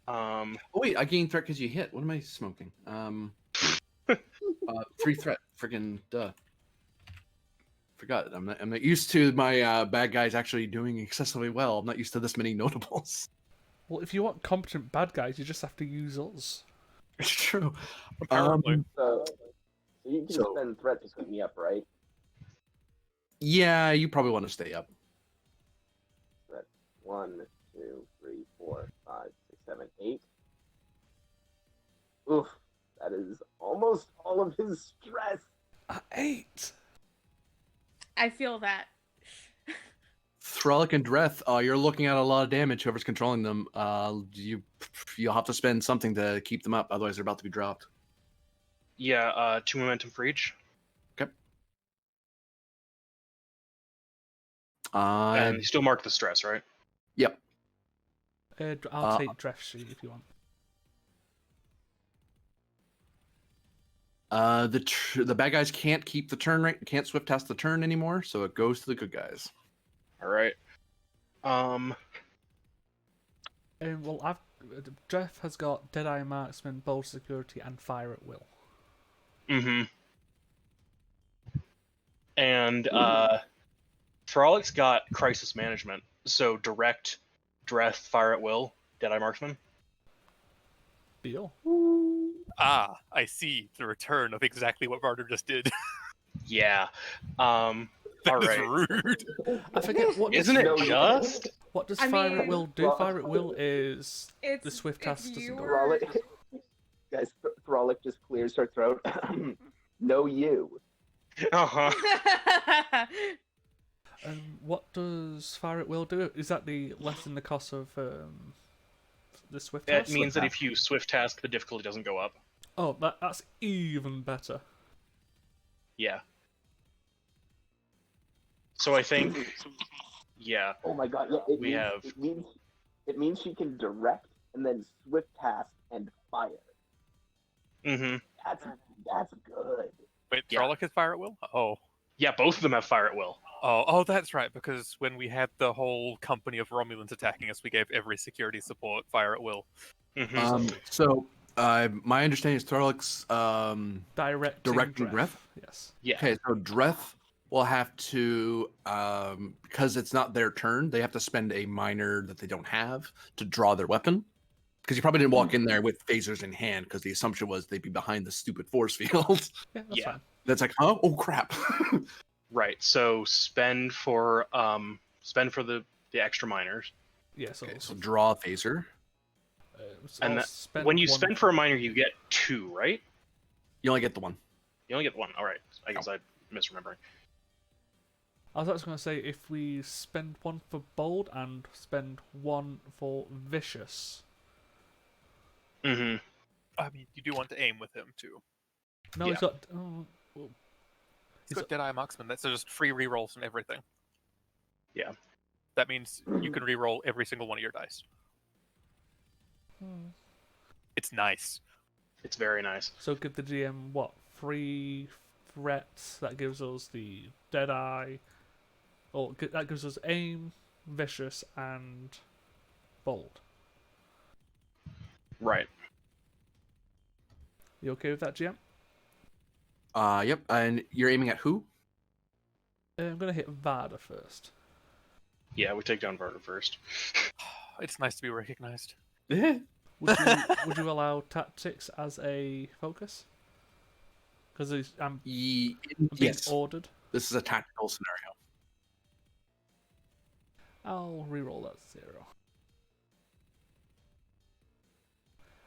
Oh wait, I gained threat because you hit. What am I smoking? 3 threat. Friggin' duh. Forgot. I'm not used to my bad guys actually doing excessively well. I'm not used to this many notables. Well, if you want competent bad guys, you just have to use us. It's true. Apparently. So you can So- spend threat to put me up, right? Yeah, you probably want to stay up. 1, 2, 3, 4, 5, 6, 7, 8. Oof, that is almost all of his stress. 8. I feel that. Thralic and Dreth, you're looking at a lot of damage. Whoever's controlling them, you'll have to spend something to keep them up. Otherwise, they're about to be dropped. Yeah, 2 momentum for each. Okay. And you still mark the stress, right? Yep. I'll take Dref sheet if you want. The bad guys can't keep the turn right, can't swift test the turn anymore, so it goes to the good guys. All right. Well, Dref has got Deadeye Marksman, Bold Security, and Fire at Will. Mm-hmm. And Thralic's got crisis management, so direct, Dreth, fire at will, Deadeye Marksman. Deal. I see the return of exactly what Varder just did. Yeah. That is Alright. rude. I forget what Isn't it No, just? what does I Fire at mean- Will do? Well, Fire at Will is It's the Swift if Task you doesn't go. were- Throlic, guys, Throlic just clears her throat. No, you. Uh-huh. What does Fire at Will do? Is that the lessen the cost of the Swift That Task? means that task. if you swift task, the difficulty doesn't go up. Oh, that's even better. Yeah. So I think, yeah, Oh my god! Yeah, We have- it means she can direct and then swift task and fire. mm-hmm. That's good. Wait, Yeah. Throlic is fire at will? Oh. Yeah, both of them have fire at will. Oh, that's right, because when we had the whole company of Romulans attacking us, we gave every security support fire at will. Mm-hmm. So, my understanding is Thorlik's Directing Dreth? Yes. Yeah. Okay, so Dreth will have to, because it's not their turn, they have to spend a minor that they don't have to draw their weapon. Because you probably didn't walk in there with phasers in hand, because the assumption was they'd be behind the stupid force field. Yeah, that's Yeah. fine. That's like, huh? Oh crap! Right. So spend for the extra miners. Yeah, so, Okay, so draw a phaser. so And I'll that- spend When you one- spend for a miner, you get 2, right? You only get the one. You only get 1. All right. I guess I'm misremembering. I was actually going to say if we spend 1 for bold and spend 1 for vicious. Mm-hmm. I mean, you do want to aim with him, too. No, Yeah. he's got. Oh, well, He's got Deadeye Marksman, that's just free rerolls from everything. Yeah. That means you can reroll every single one of your dice. It's nice. It's very nice. so give the GM what? 3 threats. That gives us the Deadeye. Or that gives us aim, vicious, and bold. Right. You okay with that, GM? Yep. And you're aiming at who? I'm going to hit Varda first. Yeah, we take down Varda first. It's nice to be recognized. Would you allow tactics as a focus? Because I'm being Yes. ordered. This is a tactical scenario. I'll reroll that 0.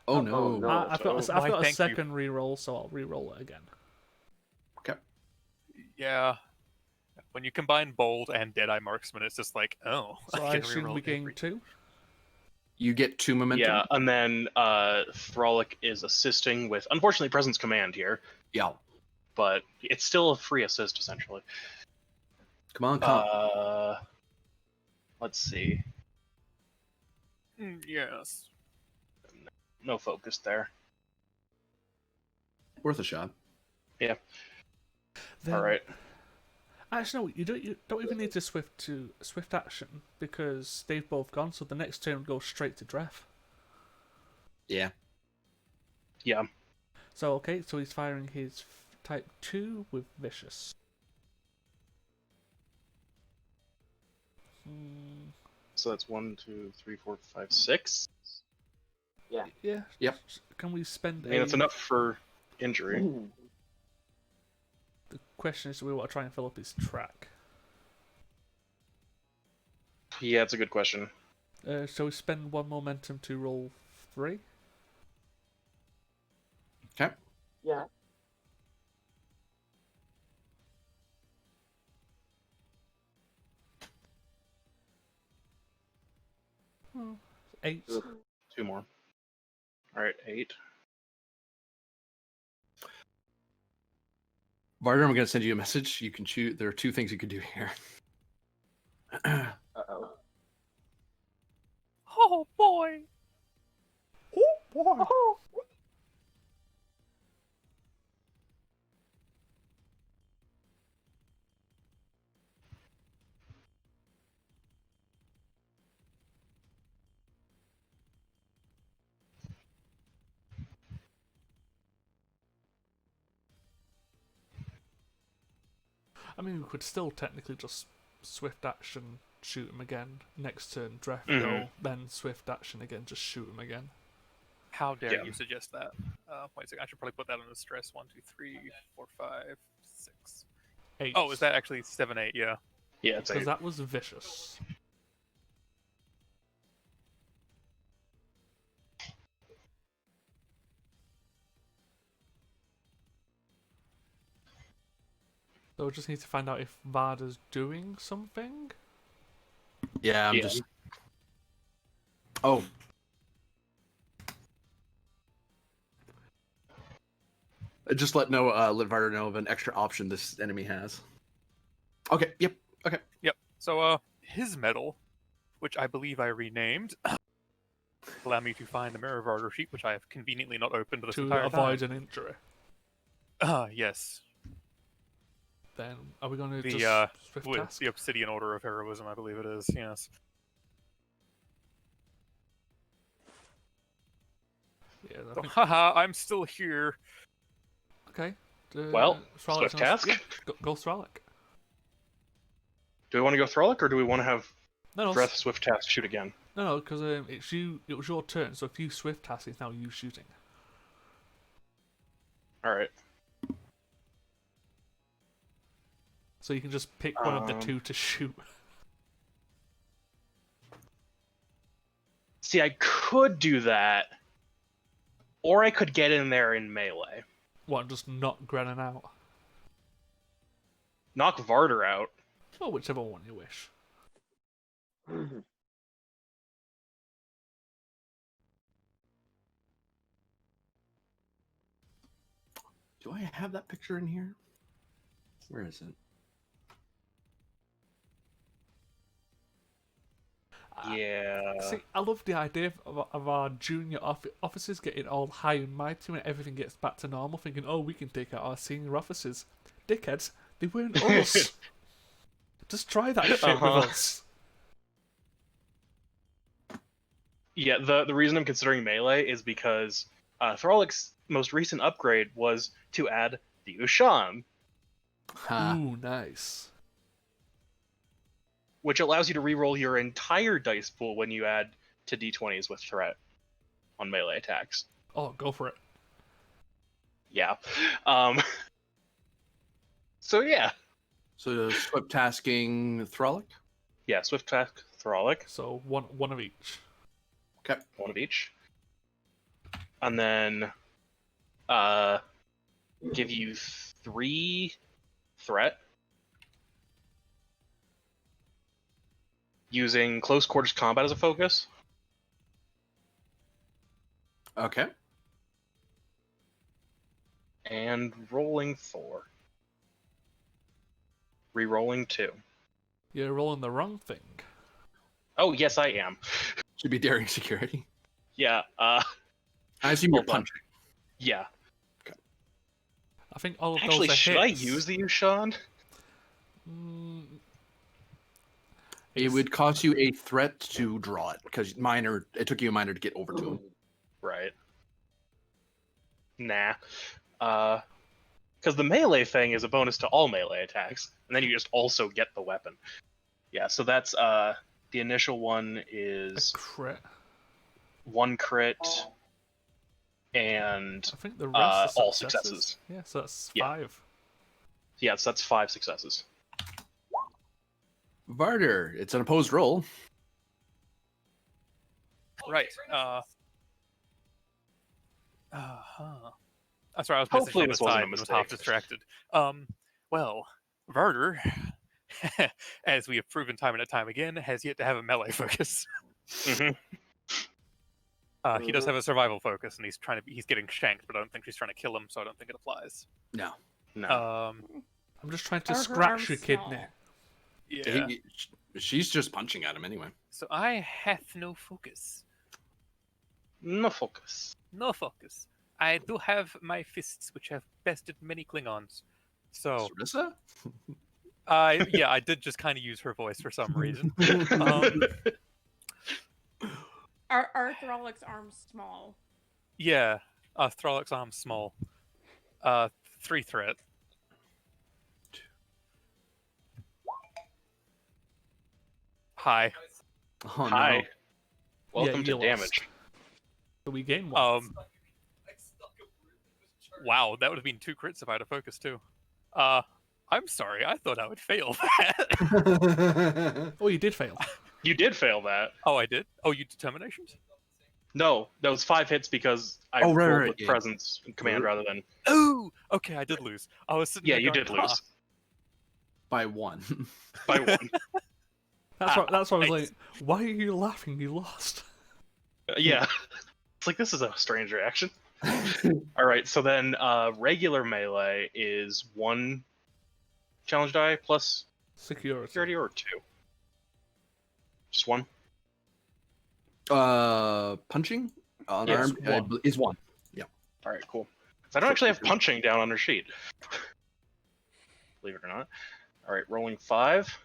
Oh no. no. I've got so- I've Why, got a thank you. second reroll, so I'll reroll it again. Yeah. When you combine Bold and Deadeye Marksman, it's just like, oh, So I can assume reroll we gain every- 2. You get 2 momentum. Yeah, and then Throlic is assisting with, unfortunately, Presence Command here, Yeah. but it's still a free assist, essentially. Come on. Let's see. Yes. No focus there. Worth a shot. Yeah. Then, All right. Actually, no. You don't even need to swift action because they've both gone. So the next turn goes straight to Dreth. Yeah. Yeah. So okay, so he's firing his type 2 with vicious. So that's 1, 2, 3, 4, 5, 6. Yeah. Yep. Can we spend I mean, that's enough for injury. The question is, do we want to try and fill up his track? Yeah, it's a good question. Shall we spend 1 momentum to roll 3? Okay. Yeah. Oh, 8. Ugh. 2 more. All right, 8. Varder, I'm going to send you a message. You can choose. There are 2 things you can do here. Uh-oh. Oh boy! I mean, we could still technically just swift action, shoot him again. Next turn, Dreth Mhm. go, then swift action again, just shoot him again. How dare Yeah. you suggest that? Wait a second, I should probably put that on the stress. 1, 2, 3, 4, 5, 6. 8. Oh, is that actually 7/8? Yeah. Yeah, it's Because 8. that was vicious. So we just need to find out if Varda's doing something. Yeah, I'm Yeah. just. Oh. Just let Varder know of an extra option this enemy has. Okay. Yep. Okay. Yep. So, his medal, which I believe I renamed, allow me to find the Mirror Varder sheet, which I have conveniently not opened this To entire avoid time. an injury. Yes. Then are we going to The just swift with task? the Obsidian Order of Heroism, I believe it is. Yes. Yeah. I So, think... haha, I'm still here. Okay. Well, Thralic swift knows- task? Yeah, go Thralic. Do we want to go Thralic, or do we want to have No, Breath Swift Task shoot again? no, because it's you. It was your turn. So if you swift task, it's now you shooting. Alright. So you can just pick one of the Um, 2 to shoot. See, I could do that, or I could get in there in melee. What? Just knock Grennan out. Knock Varder out. Or whichever one you wish. Do I have that picture in here? Where is it? Yeah. See, I love the idea of our junior officers getting all high and mighty when everything gets back to normal, thinking, oh, we can take out our senior officers. Dickheads, they weren't us. Just try that shit with us. Yeah, the reason I'm considering melee is because Thralic's most recent upgrade was to add the Ushan, Ooh, nice. which allows you to reroll your entire dice pool when you add to d20s with threat on melee attacks. Oh, go for it. Yeah. So yeah. So swift tasking Thralic. Yeah, Swift Task Thralic, So one of each. Okay. one of each. And then give you 3 threat. Using close quarters combat as a focus. Okay. And rolling 4. Rerolling 2. You're rolling the wrong thing. Oh, yes, I am. Should be daring security. Yeah, I assume you're Hold on. punching. yeah. I think all of Actually, those are should I hits. use the Ushan? It It's- would cost you a threat to draw it because it took you a minor to get over to him. Right. Nah. Because the melee thing is a bonus to all melee attacks, and then you just also get the weapon. Yeah, so that's the initial one a is crit. 1 crit and I think the rest are all successes. successes. Yeah, so that's Yeah. 5. Yeah, so that's 5 successes. Varder, it's an opposed roll. Right. I'm sorry, I was Hopefully messaging on this the wasn't side a and was half mistake. distracted. Well, Varder, as we have proven time and time again, has yet to have a melee focus. Mhm. He does have a survival focus, and he's getting shanked, but I don't think she's trying to kill him, so I don't think it applies. No. No. I'm just trying to Are her scratch arms your small? kidney. Yeah. She's just punching at him anyway. So I have no focus. No focus. No focus. I do have my fists, which have bested many Klingons. So, Sarissa? yeah, I did just kind of use her voice for some reason. Are Thralic's arms small? Yeah, Thralic's arm's small. 3 threat. Hi. Oh, Hi. no. Welcome you to lost. damage. So we gain 1. Wow, that would have been 2 crits if I had a focus too. I'm sorry, I thought I would fail that. Oh, you did fail. You did fail that. Oh, I did? Oh, you determinations? No, that was 5 hits because I Oh, right, rolled right, with yeah. presence and command rather than. Oh, okay, I did lose. I was sitting Yeah, there you going, did lose By 1. by 1. That's why I was nice. like, why are you laughing? You lost. Yeah, it's like this is a strange reaction. All right, so then regular melee is 1 challenge die plus Security. security or 2. Just 1. Punching unarmed Yes, 1. is 1. All right, cool. So I don't actually have punching down on their sheet. Believe it or not. All right, rolling 5.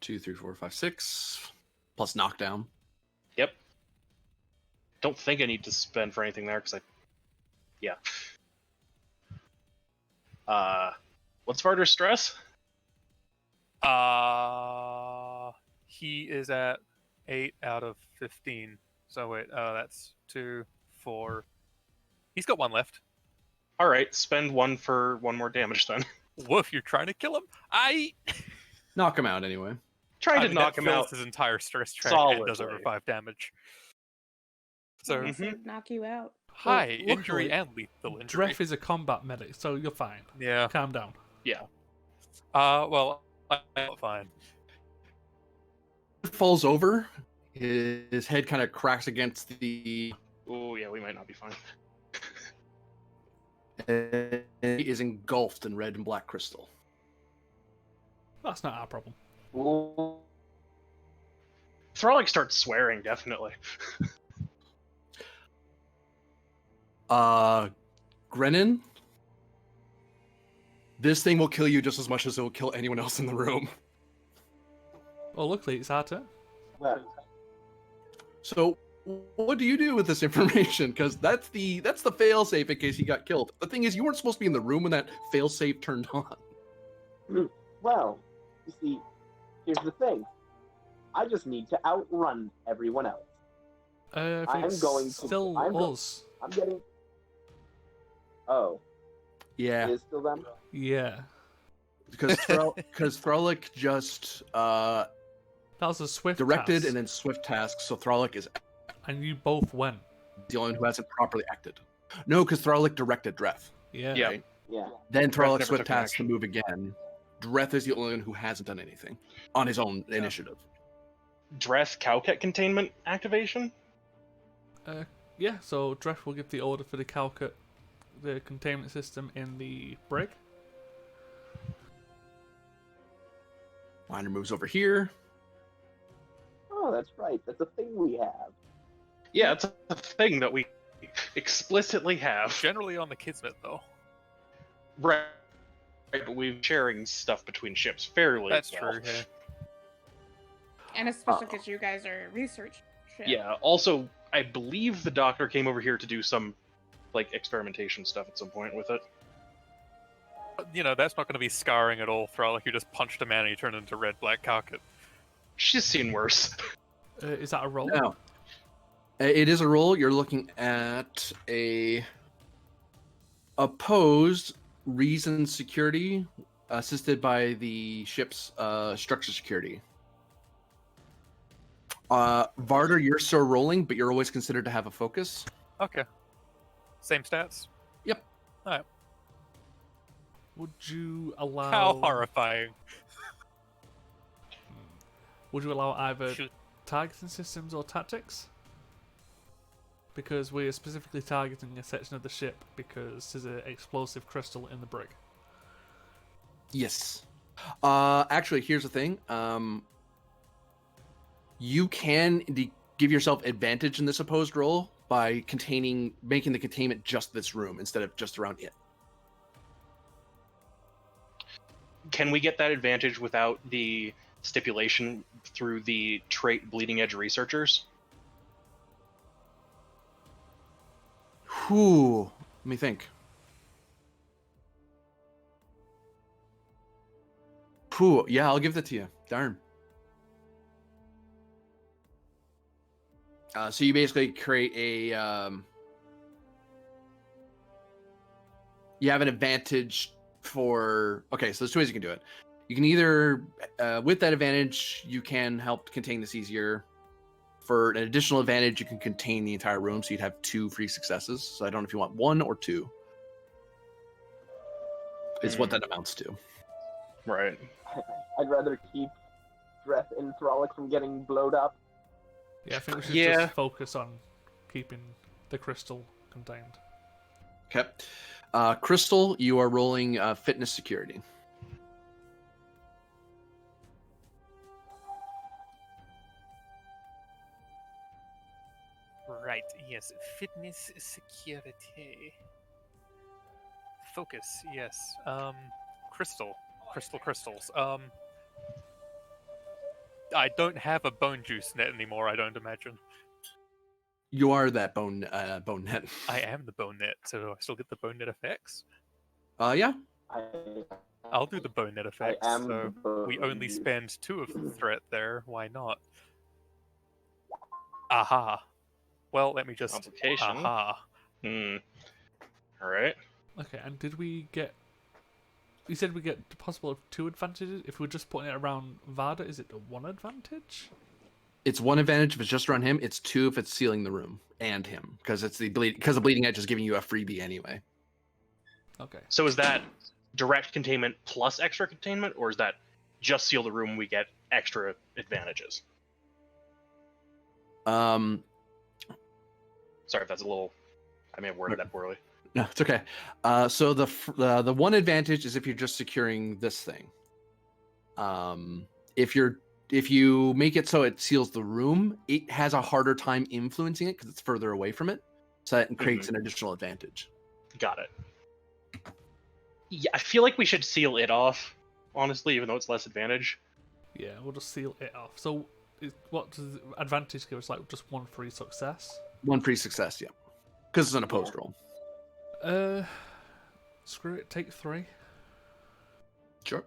2, 3, 4, 5, 6. Plus knockdown. Yep. Don't think I need to spend for anything there because yeah. What's Varder's stress? He is at 8 out of 15. So wait, that's 2, 4. He's got 1 left. All right, spend 1 for 1 more damage then. Woof, you're trying to kill him? Knock him out anyway. Trying I to mean, knock that him fills out. his entire stress track and does over solidly. 5 damage. So, I said knock you out. hi, luckily, injury and lethal injury. Dref is a combat medic, so you're fine. Yeah. Calm down. Yeah. Well, I'm fine. Falls over. His head kind of cracks against the. Oh yeah, we might not be fine. And he is engulfed in red and black crystal. That's not our problem. Ooh. Throlic starts swearing, definitely. Grennan, this thing will kill you just as much as it will kill anyone else in the room. Oh, luckily it's our turn. Well, So, what do you do with this information? Because that's the failsafe in case he got killed. The thing is, you weren't supposed to be in the room when that failsafe turned on. well, you see, here's the thing. I just need to outrun everyone else. If I'm it's going to- still I'm go- us. I'm getting. Oh, Yeah, it is still them? Yeah. because Throlic just That was a swift directed task, and then swift task, so Throlic is and you both went. the only one who hasn't properly acted. No, because Throlic directed Dreth. Yeah. Yeah. Right? Yeah. Then Dreth Throlic never swift took an task to action. move again. Dreth is the only one who hasn't done anything on his own initiative. Dreth Cowcat containment activation? Yeah, so Dref will give the order for the Calcut, the containment system in the brig. Liner moves over here. Oh, that's right. That's a thing we have. Yeah, it's a thing that we explicitly have. Generally on the Kismet, though. Right. But we're sharing stuff between ships fairly That's well. true, yeah. And especially because you guys are research ship. Yeah, also, I believe the doctor came over here to do some, like, experimentation stuff at some point with it. But, you know, that's not going to be scarring at all. Throlic, you just punched a man and he turned into red-black Calcut. She's seen worse. Is that a roll? Now, it is a roll. You're looking at a opposed reason security assisted by the ship's structure security. Varder, you're still rolling, but you're always considered to have a focus. Okay. Same stats? Yep. Alright. Would you allow? How horrifying. Would you allow either Shoot. targeting systems or tactics? Because we are specifically targeting a section of the ship because there's an explosive crystal in the brig. Yes. Actually, here's the thing. You can give yourself advantage in this opposed roll by making the containment just this room instead of just around it. Can we get that advantage without the stipulation through the trait bleeding edge researchers? Whew. Let me think. Whew. Yeah, I'll give that to you. Darn. So you basically create a. You have an advantage for... Okay, so there's two ways you can do it. You can either, with that advantage, you can help contain this easier. For an additional advantage, you can contain the entire room, so you'd have 2 free successes. So I don't know if you want 1 or 2. Is what that amounts to. Right. I'd rather keep Dreth and Frolic from getting blowed up. Yeah, I think we should Yeah. just focus on keeping the crystal contained. Okay. Crystal, you are rolling fitness security. Right, yes. Fitness security. Focus, yes. Crystals. I don't have a bone juice net anymore, I don't imagine. You are that bone net. I am the bone net, so do I still get the bone net effects? Yeah. I'll do the bone net effects, am so the we only bone spend 2 of the threat there, why not? Aha. Well, let me just... Complication. Aha. Alright. Okay, and did we get... You said we get the possible of 2 advantages? If we're just putting it around Vada, is it a 1 advantage? It's 1 advantage if it's just around him. It's 2 if it's sealing the room and him, because it's the bleeding edge is giving you a freebie anyway. Okay. So is that direct containment plus extra containment, or is that just seal the room, we get extra advantages? Sorry if that's a little... I may have worded that poorly. No, it's okay. So the 1 advantage is if you're just securing this thing. If you make it so it seals the room, it has a harder time influencing it because it's further away from it. So that creates an additional advantage. Got it. Yeah, I feel like we should seal it off, honestly, even though it's less advantage. Yeah, we'll just seal it off. So, what does the advantage give us? Like, just 1 free success? 1 free success, yeah. Because it's an opposed roll. Screw it, take 3. Sure.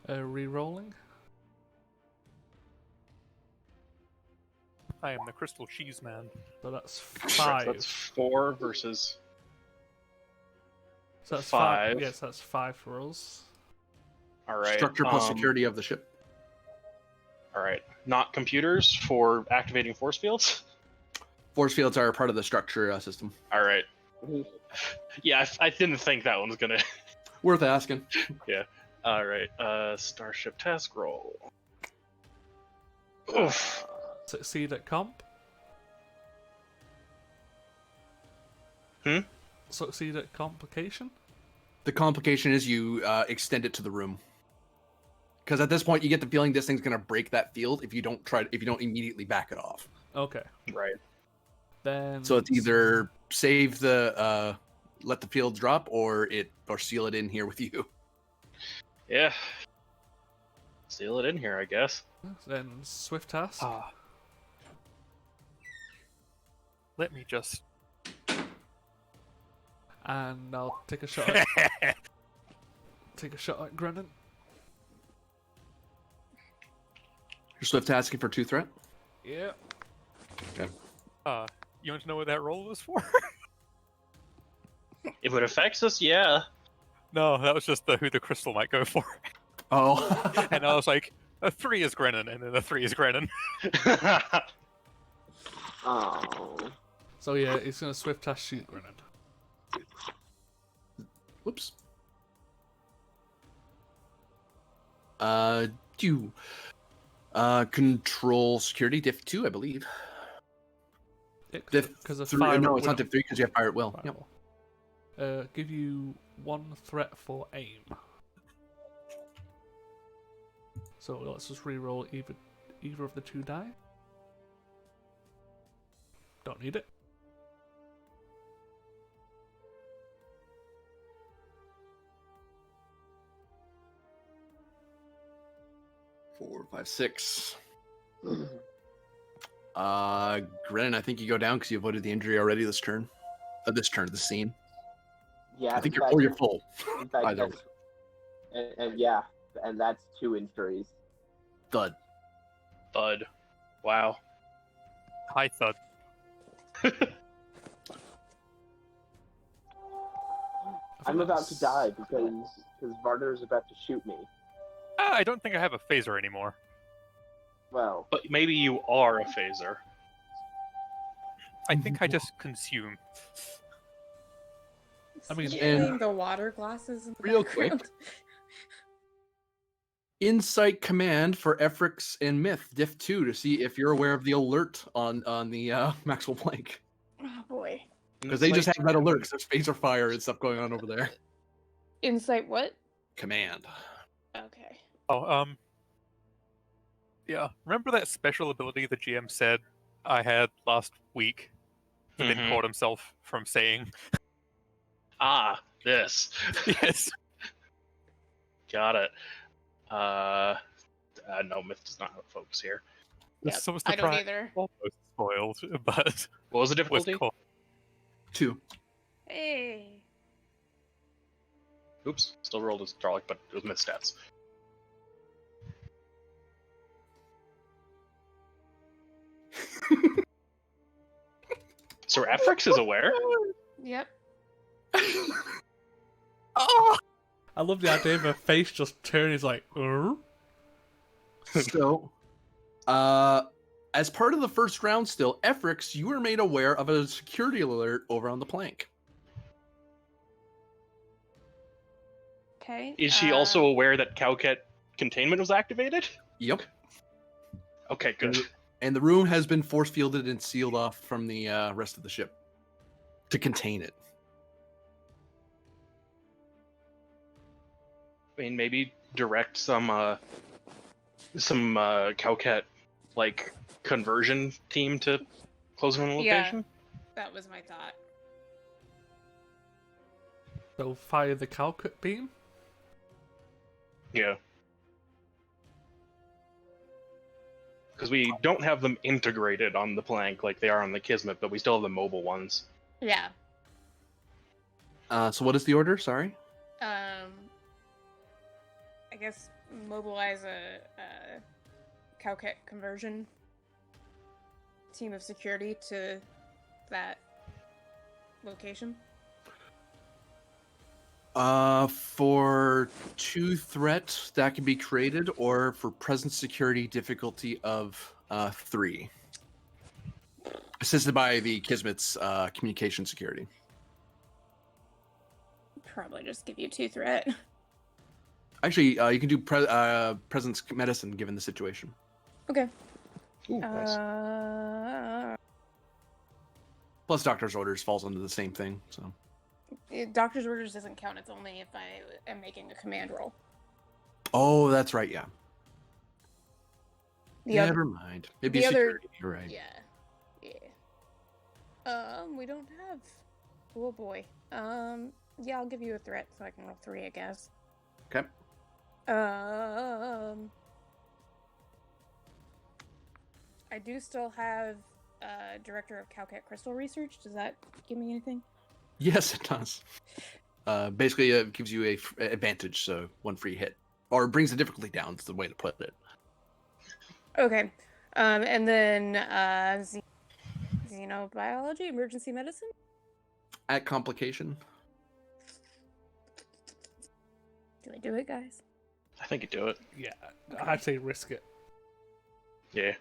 Re-rolling. I am the crystal cheese man. So that's Right, 5. so that's 4 versus... So that's 5. Yes, that's 5 for us. Alright. Structure plus security of the ship. Alright. Not computers for activating force fields? Force fields are a part of the structure system. Alright. Yeah, I didn't think that one was gonna... Worth asking. Alright, Starship task roll. Oof. Succeed at comp. Succeed at complication. The complication is you extend it to the room. Because at this point, you get the feeling this thing's gonna break that field if you don't immediately back it off. Okay. Right. Then. So it's either save the let the field drop or seal it in here with you. Yeah. Seal it in here, I guess. Then swift task. Let me just... And I'll take a shot at Grennan. You're swift tasking for 2 threat. Yeah. Okay. You want to know what that roll was for? If it affects us, yeah. No, that was just who the crystal might go for. Oh. And I was like, a 3 is Grennan, and then a 3 is Grennan. Oh. So yeah, it's gonna swift task shoot Grennan. Whoops. Do control security diff 2, I believe. Diff Because of 3. fire. No, it's not diff 3 because you have fire at will. Yep. Give you 1 threat for aim. So let's just re-roll either of the 2 die. Don't need it. Four, 5, 6. Grennan, I think you go down because you avoided the injury already this turn. This scene. Yeah, I think in fact- you're full. in fact, Either that's- and yeah, and that's 2 injuries. Thud. Thud. Wow. Hi, Thud. I'm about to die because Varder is about to shoot me. I don't think I have a phaser anymore. Well, But maybe you are a phaser. I think I just consume. I mean, Sprinkling the water glasses in the real quick, background. Insight command for Efrix and Myth, Diff 2, to see if you're aware of the alert on the Maxwell Plank. Oh boy. Because they just have that alert, 'cause there's phaser fire and stuff going on over there. Insight what? Command. Okay. Oh, yeah. Remember that special ability the GM said I had last week, and then Mhm. caught himself from saying? Ah, this. Yes. Got it. No, Myth does not have a focus here. Yep, So was I the don't prize either. almost spoiled, but What was the was difficulty? caught. 2. Hey. Oops, still rolled as Darlic, but it was Myth stats. So Efrix is aware? Yep. Oh! I love the idea of her face just turning. He's like, So, as part of the first round still, Efrix, you were made aware of a security alert over on the plank. Okay. Is she also aware that Cowcat containment was activated? Yep. Okay, good. And the room has been force fielded and sealed off from the rest of the ship to contain it. I mean, maybe direct some Cowcat like conversion team to close one location. That was my thought. so fire the Calcut beam. Yeah. Because we don't have them integrated on the plank like they are on the Kismet, but we still have the mobile ones. Yeah. So what is the order? Sorry. I guess mobilize a Cowcat conversion team of security to that location. For 2 threat that can be created, or for presence security difficulty of 3. Assisted by the Kismet's communication security. Probably just give you 2 threat. Actually, you can do presence medicine given the situation. Okay. Ooh, nice. Plus, doctor's orders falls under the same thing. So. Doctor's orders doesn't count. It's only if I am making a command roll. Oh, that's right. Yeah. The other, Never mind. Maybe the other- security. You're right. yeah. We don't have. Oh boy. Yeah, I'll give you a threat so I can roll 3, I guess. Okay. I do still have Director of Cowcat Crystal Research. Does that give me anything? Yes, it does. Basically, it gives you a advantage, so 1 free hit, or brings the difficulty down. Is the way to put it. Okay. And then xenobiology, emergency medicine. At complication. Do I do it, guys? I think you do it. Yeah, I'd say risk it. Yeah.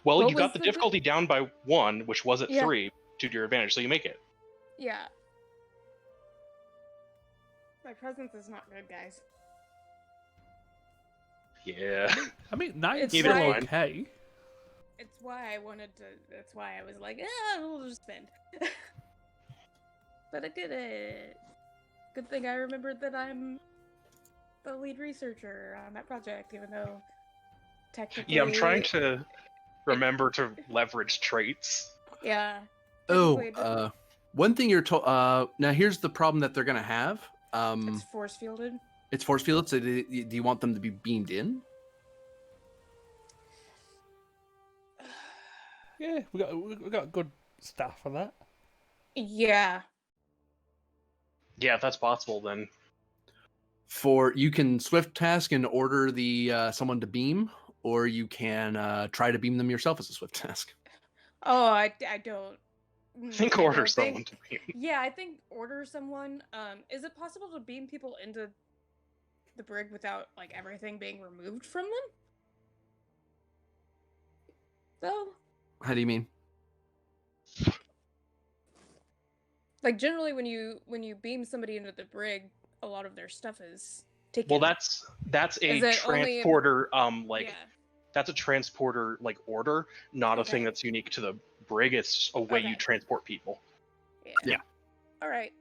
Well, What you was got the the difficulty down by 1, which was at Yeah. 3, to your advantage, so you make it. Yeah. My presence is not good, guys. Yeah. I mean, 9's It's still fine. okay. It's why I wanted to. That's why I was like, we'll just spend. But I did it. Good thing I remembered that I'm the lead researcher on that project, even though technically. Yeah, I'm trying to remember to leverage traits. Yeah. Oh, technically it doesn't- one thing you're told. Now here's the problem that they're gonna have. it's force fielded. It's force fielded. So do you want them to be beamed in? Yeah, we got good staff for that. Yeah. Yeah, if that's possible, then You can swift task and order the someone to beam, or you can try to beam them yourself as a swift task. Oh, I don't. think I order don't someone think. to beam. Yeah, I think order someone. Is it possible to beam people into the brig without like everything being removed from them? So, How do you mean? like generally when you beam somebody into the brig, a lot of their stuff is taken. Well, that's a Is it only if- transporter. yeah. That's a transporter like order, not a thing Okay. that's unique to the brig. It's a way you Okay. transport people. Yeah. All right.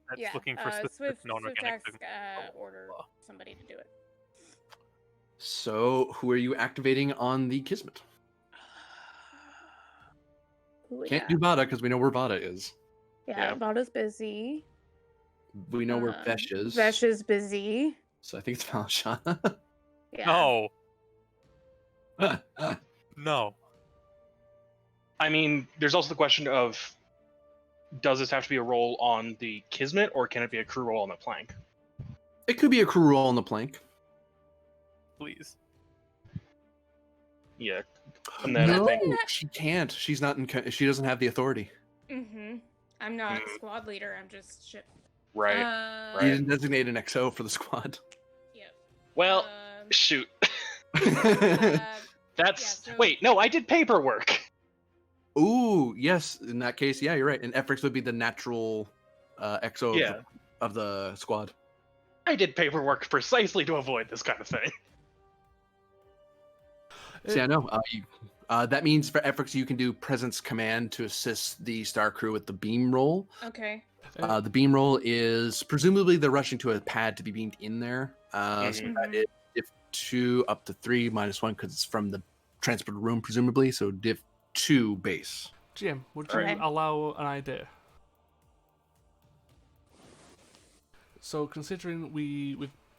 That's Yeah. looking for specific Swift non-organic task, things. order somebody to do it. So, who are you activating on the Kismet? Ooh, Can't do Vada because we know where Vada is. Yeah, Yeah. Vada's busy. We know where Vesh is. Vesh is busy. So I think it's Valashana. Yeah. No, no. I mean, there's also the question of, does this have to be a roll on the Kismet, or can it be a crew roll on the plank? It could be a crew roll on the plank. Please. Yeah. And then No, I think she can't. She's not in. She doesn't have the authority. Mm-hmm. I'm not Mm. squad leader. I'm just ship. right. You Right. didn't designate an XO for the squad. Yeah. Well, Um, shoot. uh, That's so- wait. No, I did paperwork. Ooh, yes. In that case, yeah, you're right. And Efrix would be the natural XO Yeah. of the squad. I did paperwork precisely to avoid this kind of thing. See, I know. That means for Efrix, you can do presence command to assist the star crew with the beam roll. okay. The beam roll is presumably they're rushing to a pad to be beamed in there. So Mhm. that is diff 2 up to 3 -1 because it's from the transport room, presumably. So diff 2 base. GM, would you Okay. allow an idea? So, considering we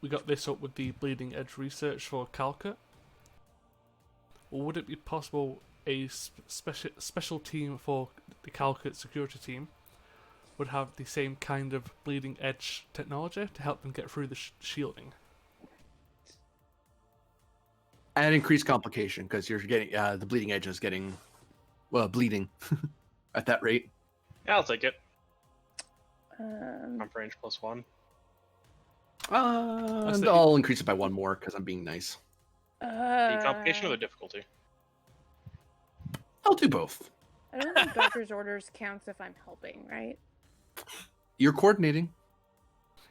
got this up with the bleeding edge research for Calcut, would it be possible a special team for the Calcut security team would have the same kind of bleeding edge technology to help them get through the shielding? And increased complication because you're getting the bleeding edge is getting bleeding at that rate. Yeah, I'll take it. Um, Comp range +1. And I'll increase it by 1 more because I'm being nice. The complication or the difficulty? I'll do both. I don't think doctor's orders counts if I'm helping, right? You're coordinating.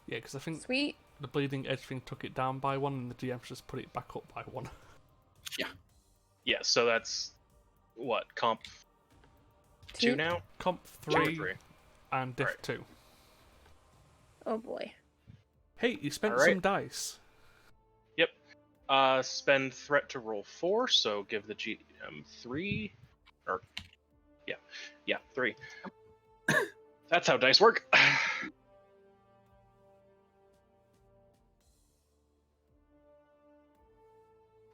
Yeah, because I think Sweet. the bleeding edge thing took it down by 1 and the DM just put it back up by 1. Yeah, so that's what, comp 2 now? Comp Comp 3 3. and diff Right. 2. Oh boy. Hey, you spent Alright. some dice. Spend threat to roll 4, so give the GM 3. Or, yeah, 3. That's how dice work.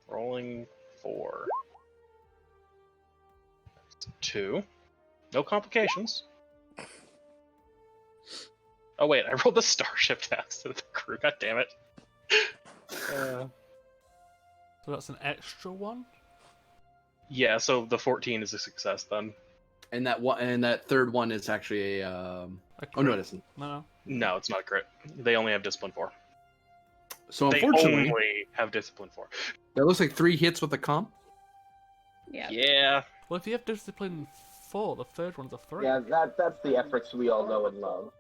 Rolling 4. That's 2. No complications. Oh wait, I rolled the starship test to the crew. God damn it. So that's an extra 1? Yeah, so the 14 is a success then. And that third one is actually a. A Oh no, crit? it isn't. No. No, it's not a crit. They only have discipline 4. So They unfortunately, only have discipline 4. that looks like 3 hits with the comp. Yeah. Yeah. Well, if you have discipline 4, the third one's a 3. Yeah, that's the efforts we all know and love.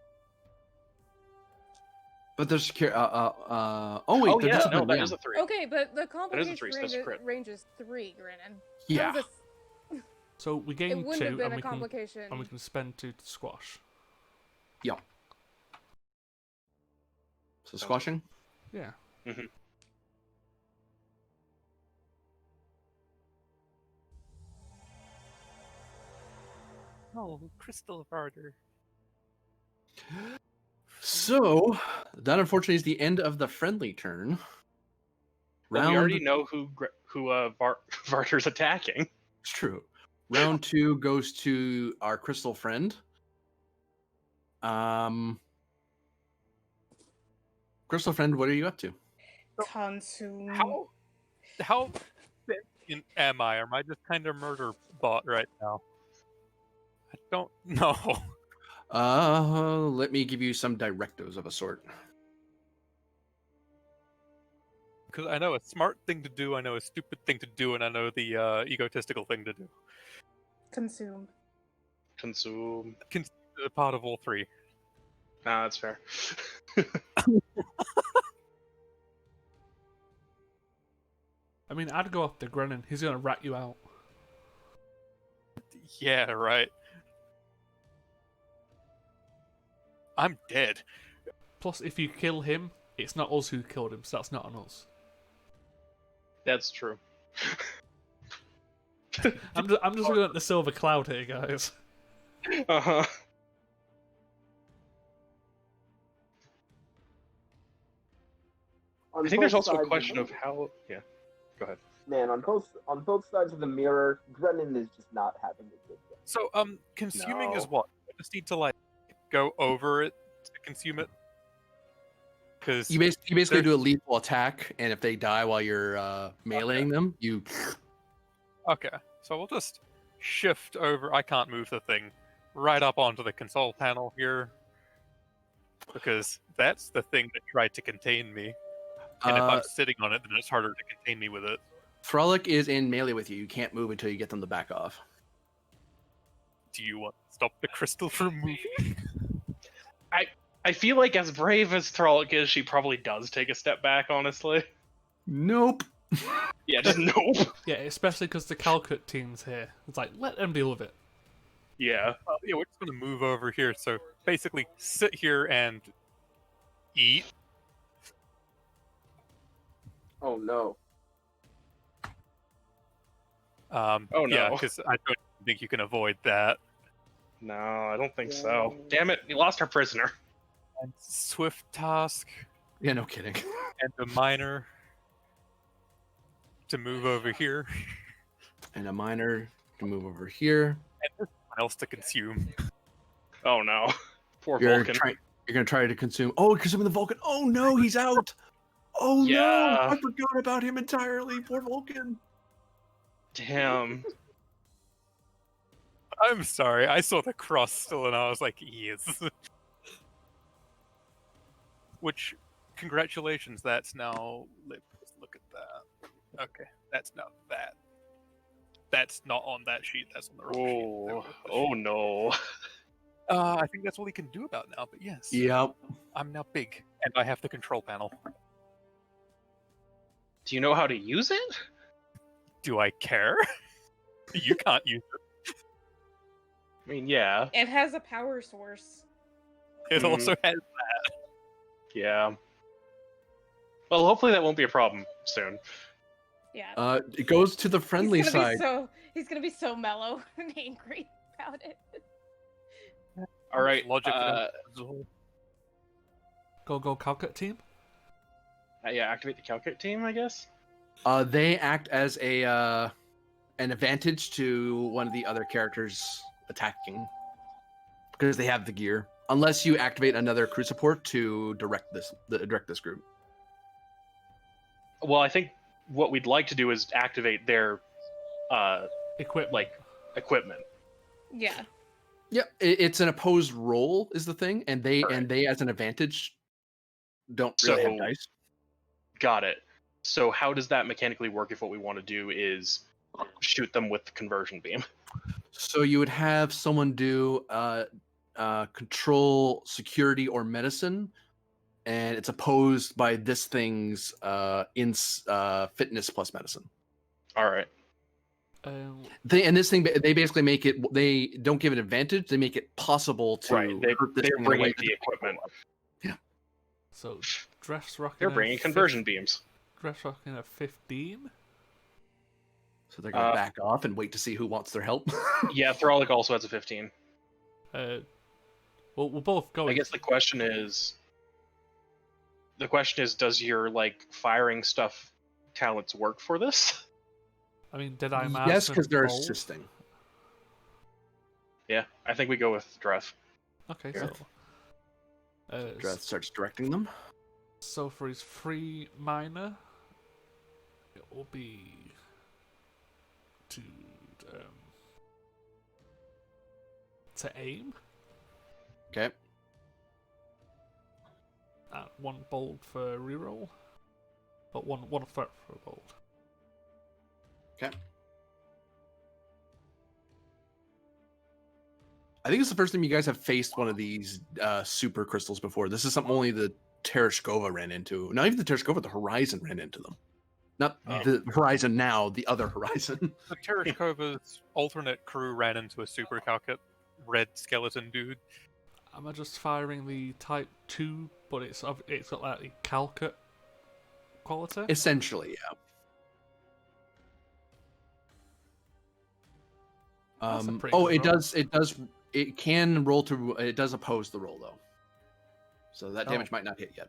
But there's oh wait, Oh the yeah, no, discipline, that yeah. is a 3. Okay, but the is a complication 3, so that's a crit. range is 3, Grinnin. Yeah. How's So we It gain wouldn't 2 have been and a we can complication. spend 2 to squash. Yeah. So squashing. Yeah. Oh, Crystal of Ardor. So that unfortunately is the end of the friendly turn. Well, we already know who Varter's attacking. It's true. Round 2 goes to our crystal friend. Crystal friend, what are you up to? Consume. How thin am I? Am I just kind of murder bot right now? I don't know. Let me give you some directives of a sort. Because I know a smart thing to do, I know a stupid thing to do, and I know the egotistical thing to do. Consume. Consume. Consider a part of all three. Nah, that's fair. I mean, I'd go after Grennan. He's gonna rat you out. Yeah, right. I'm dead. Plus, if you kill him, it's not us who killed him, so that's not on us. That's true. I'm just looking at the silver cloud here, guys. Uh-huh. I think there's also a question of how... Yeah, go ahead. Man, on both sides of the mirror, Grennan is just not having a good day. So, consuming is No. what? I just need to, like, go over it to consume it? Because You basically do a lethal attack, and if they die while you're meleeing them, you... Okay, so we'll just shift over. I can't move the thing right up onto the console panel here. Because that's the thing that tried to contain me. And if I'm sitting on it, then it's harder to contain me with it. Frolic is in melee with you. You can't move until you get them to back off. Do you want to stop the crystal from moving? I feel like as brave as Thralic is, she probably does take a step back, honestly. Nope. Yeah, just nope. Yeah, especially because the Calcut team's here. It's like, let them deal with it. Yeah. Yeah, we're just going to move over here. So basically, sit here and eat. Oh no. Oh, Yeah, no. because I don't think you can avoid that. No, I don't think so. Damn it, we lost our prisoner. And swift task Yeah, no kidding. and a miner to move over here. And a miner to move over here. What else to consume? Oh no. Poor You're Vulcan. gonna try to consume. Oh, consuming the Vulcan. Oh no, he's out. Oh no, Yeah. I forgot about him entirely. Poor Vulcan. Damn. I'm sorry, I saw the cross still and I was like, yes. Which, congratulations, that's now... Let's look at that. Okay, that's not that. That's not on that sheet, that's on the wrong sheet. Oh no. I think that's all he can do about now, but yes. Yep. I'm now big, and I have the control panel. Do you know how to use it? Do I care? You can't use it. I mean, yeah. It has a power source. It also has... Yeah. Well, hopefully that won't be a problem soon. Yeah. It goes to the friendly he's gonna side. He's gonna be so mellow and angry about it. All right. Logic. Go Calcut team. Yeah, activate the Calcut team, I guess. They act as a an advantage to one of the other characters attacking because they have the gear. Unless you activate another crew support to direct this group. Well, I think what we'd like to do is activate their Equipment. equipment. Yeah. Yeah, it's an opposed roll is the thing, and they as an advantage don't really have So- dice. Got it. So how does that mechanically work if what we want to do is shoot them with the conversion beam? So you would have someone do control, security, or medicine, and it's opposed by this thing's fitness plus medicine. All right. They basically make it. They don't give it advantage. They make it possible to Right. hurt this They're thing in a way bringing that the equipment. So dress rocking. They're bringing conversion beams. Dress rocking a 15. So they're gonna back off and wait to see who wants their help. Yeah, Thralic also has a 15. Well, we'll both go. I guess the question is, does your firing stuff talents work for this? I mean, did I? Yes, because they're assisting. Yeah, I think we go with Dreth. Okay, Yeah. so Dreth starts directing them. so for his free minor, it will be to aim, Okay. and 1 bold for reroll, but one threat for a bold. Okay. I think it's the first time you guys have faced one of these super crystals before. This is something only the Tereshkova ran into. Not even the Tereshkova, the Horizon ran into them. Not Oh. the Horizon now, the other Horizon. The Tereshkova's alternate crew ran into a super Calcut red skeleton dude. Am I just firing the Type 2, but it's got like the Calcut quality? Essentially, yeah. That's a pretty Oh, good roll. it can roll to, it does oppose the roll, though. So that damage might not hit yet.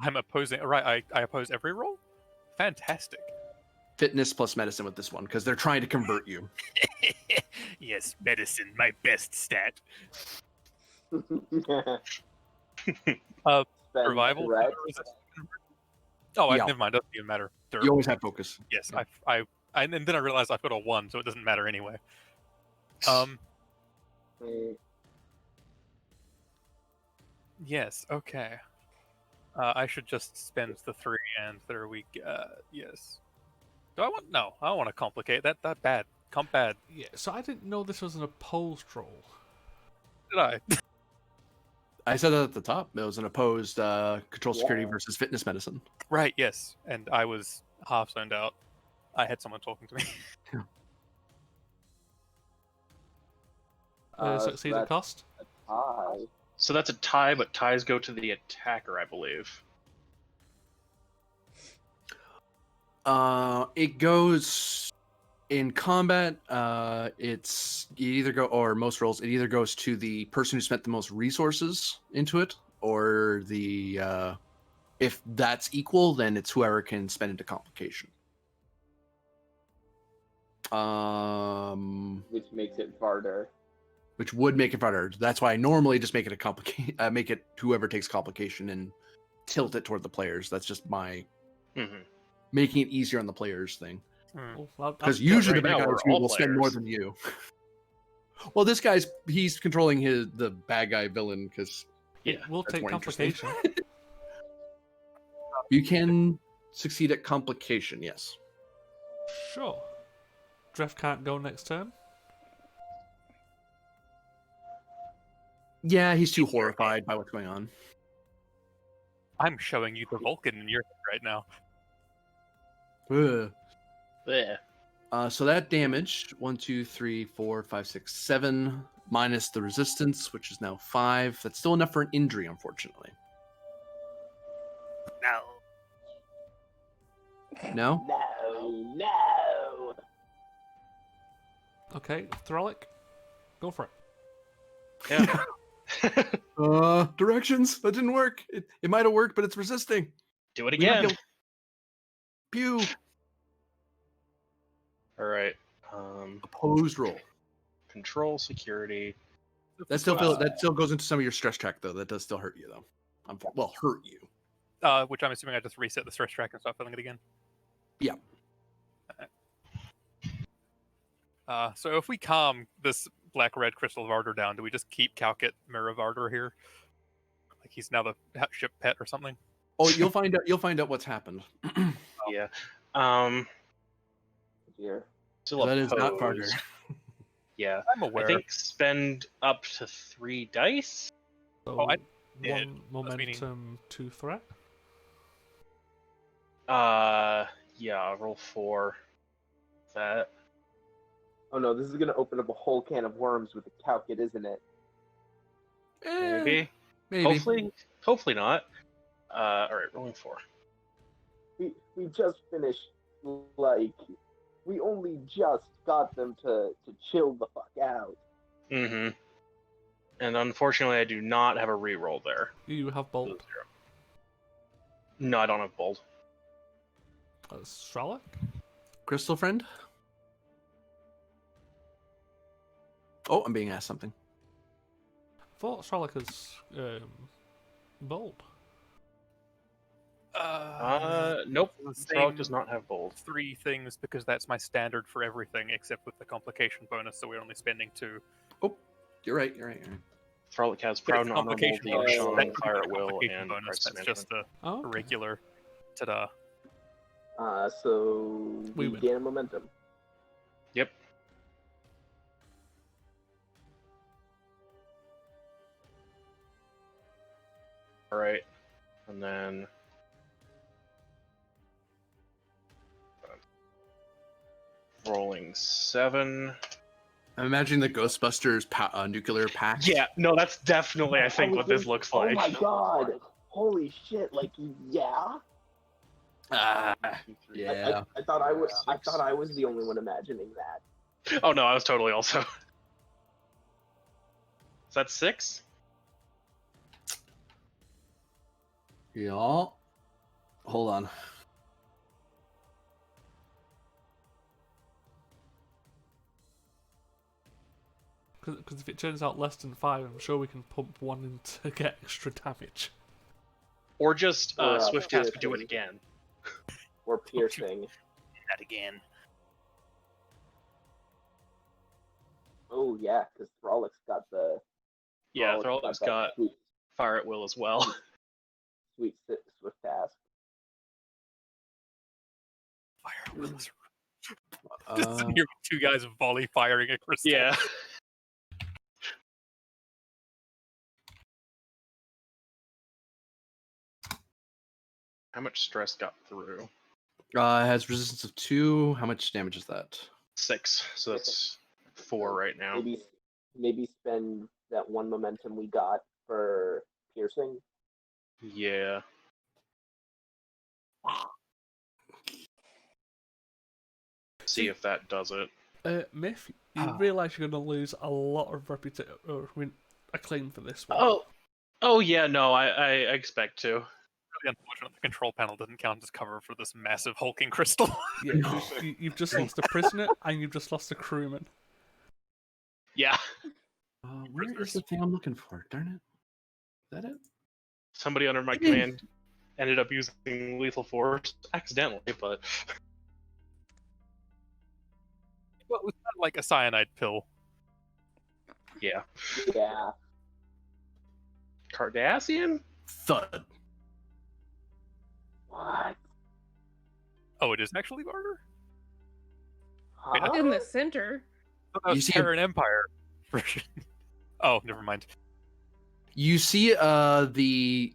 I'm opposing. Right, I oppose every roll. Fantastic. Fitness plus medicine with this one, because they're trying to convert you. Yes, medicine, my best stat. Survival. Correct. Oh, Yeah. never mind. Doesn't even matter. Derp. You always have focus. Yes, Yeah. and then I realized I've got a 1, so it doesn't matter anyway. Yes. Okay. I should just spend the 3 and that are weak. Yes. Do I want? No, I don't want to complicate that. That bad. Comp bad. Yeah, so I didn't know this was an opposed roll. Did I? I said that at the top. It was an opposed control security Yeah. versus fitness medicine. Right. Yes. And I was half zoned out. I had someone talking to me. Succeed at that's cost? a tie. So that's a tie, but ties go to the attacker, I believe. It goes in combat. It's you either go, or most rolls, it either goes to the person who spent the most resources into it, or the if that's equal, then it's whoever can spend into complication. Which makes it Varder. Which would make it harder. That's why I normally just make it a make it whoever takes complication and tilt it toward the players. That's just my Mm-hmm. making it easier on the players thing. Well, Because that's- usually right the now bad guys we're all will spend more players. than you. Well, this he's controlling the bad guy villain because Yeah. we'll that's take more interesting. complication. you can succeed at complication. Yes. Sure. Dref can't go next turn. Yeah, he's too horrified by what's going on. I'm showing you the Vulcan in your head right now. Ugh. Yeah. So that damage 1, 2, 3, 4, 5, 6, 7 minus the resistance, which is now 5. That's still enough for an injury, unfortunately. No. No. Okay, Throlic, go for it. Yeah. Directions. That didn't work. It might have worked, but it's resisting. Do it We might be again. Pew. All right. Opposed roll. Control security. That still goes into some of your stress track though. That does still hurt you though. Well, hurt you. Which I'm assuming I just reset the stress track and start filling it again. Yeah. So if we calm this black-red crystal of Ardor down, do we just keep Calcut Mirror of Ardor here? Like he's now the ship pet or something? Oh, you'll find out. You'll find out what's happened. Yeah. Dear. Still That is not opposed. harder. Yeah. I'm aware. I think spend up to 3 dice. So I did. one That's meaning- momentum, 2 threat. Yeah, roll 4. That. Oh no, this is gonna open up a whole can of worms with the Calcut, isn't it? Maybe. Maybe. Hopefully not. Alright, rolling 4. We just finished, like, we only just got them to chill the fuck out. Mm-hmm. And unfortunately I do not have a reroll there. You have bold. No, I don't have bold. Stralic? Crystal friend. Oh, I'm being asked something. thought Strelica's bold. Nope. The Thrall same does not have bold. 3 things because that's my standard for everything except with the complication bonus, so we're only spending 2. Oh, you're right. Frolic has But proud it's and honorable, complication the bonus. Sean, That's fire not at a will, complication and bonus. crisis That's management. just the Oh, okay. regular. Ta-da. So We we win. gain a momentum. Yep. All right, and then rolling 7. I'm imagining the Ghostbusters nuclear pack. Yeah, no, that's definitely I think was what this gonna- looks Oh like. my god! Holy shit! Like, yeah. Yeah. I thought I was the only one imagining that. Oh no, I was totally also. Is that 6? Yeah. Hold on. Because if it turns out less than 5, I'm sure we can pump 1 in to get extra damage. Or just Or, Swift Task to do it piercing. again. Or piercing. That again. Oh yeah, because Throllic's got the. Yeah, Throllic's Thrall's that got sweet, fire at will as well. sweet Swift task. Fire wheels. Uh, Just here with 2 guys volley firing a crystal. Yeah. How much stress got through? has resistance of 2. How much damage is that? 6, so that's 4 right now. Maybe spend that 1 momentum we got for piercing. Yeah. See if that does it. Myth, you realise you're going to lose a lot of acclaim for this one. Oh yeah, no, I expect to. Really unfortunate the control panel didn't count as cover for this massive hulking crystal. Yeah, you've just lost a prisoner and you've just lost a crewman. Yeah. Where is the thing I'm looking for? Darn it. Is that it? Somebody under my command ended up using lethal force accidentally, but Well, it was not like a cyanide pill. yeah. Yeah. Cardassian? Thud. What? Oh, it is actually barter? Huh? In the center. Oh, that You was see Terran Empire version. Oh, never mind. You see the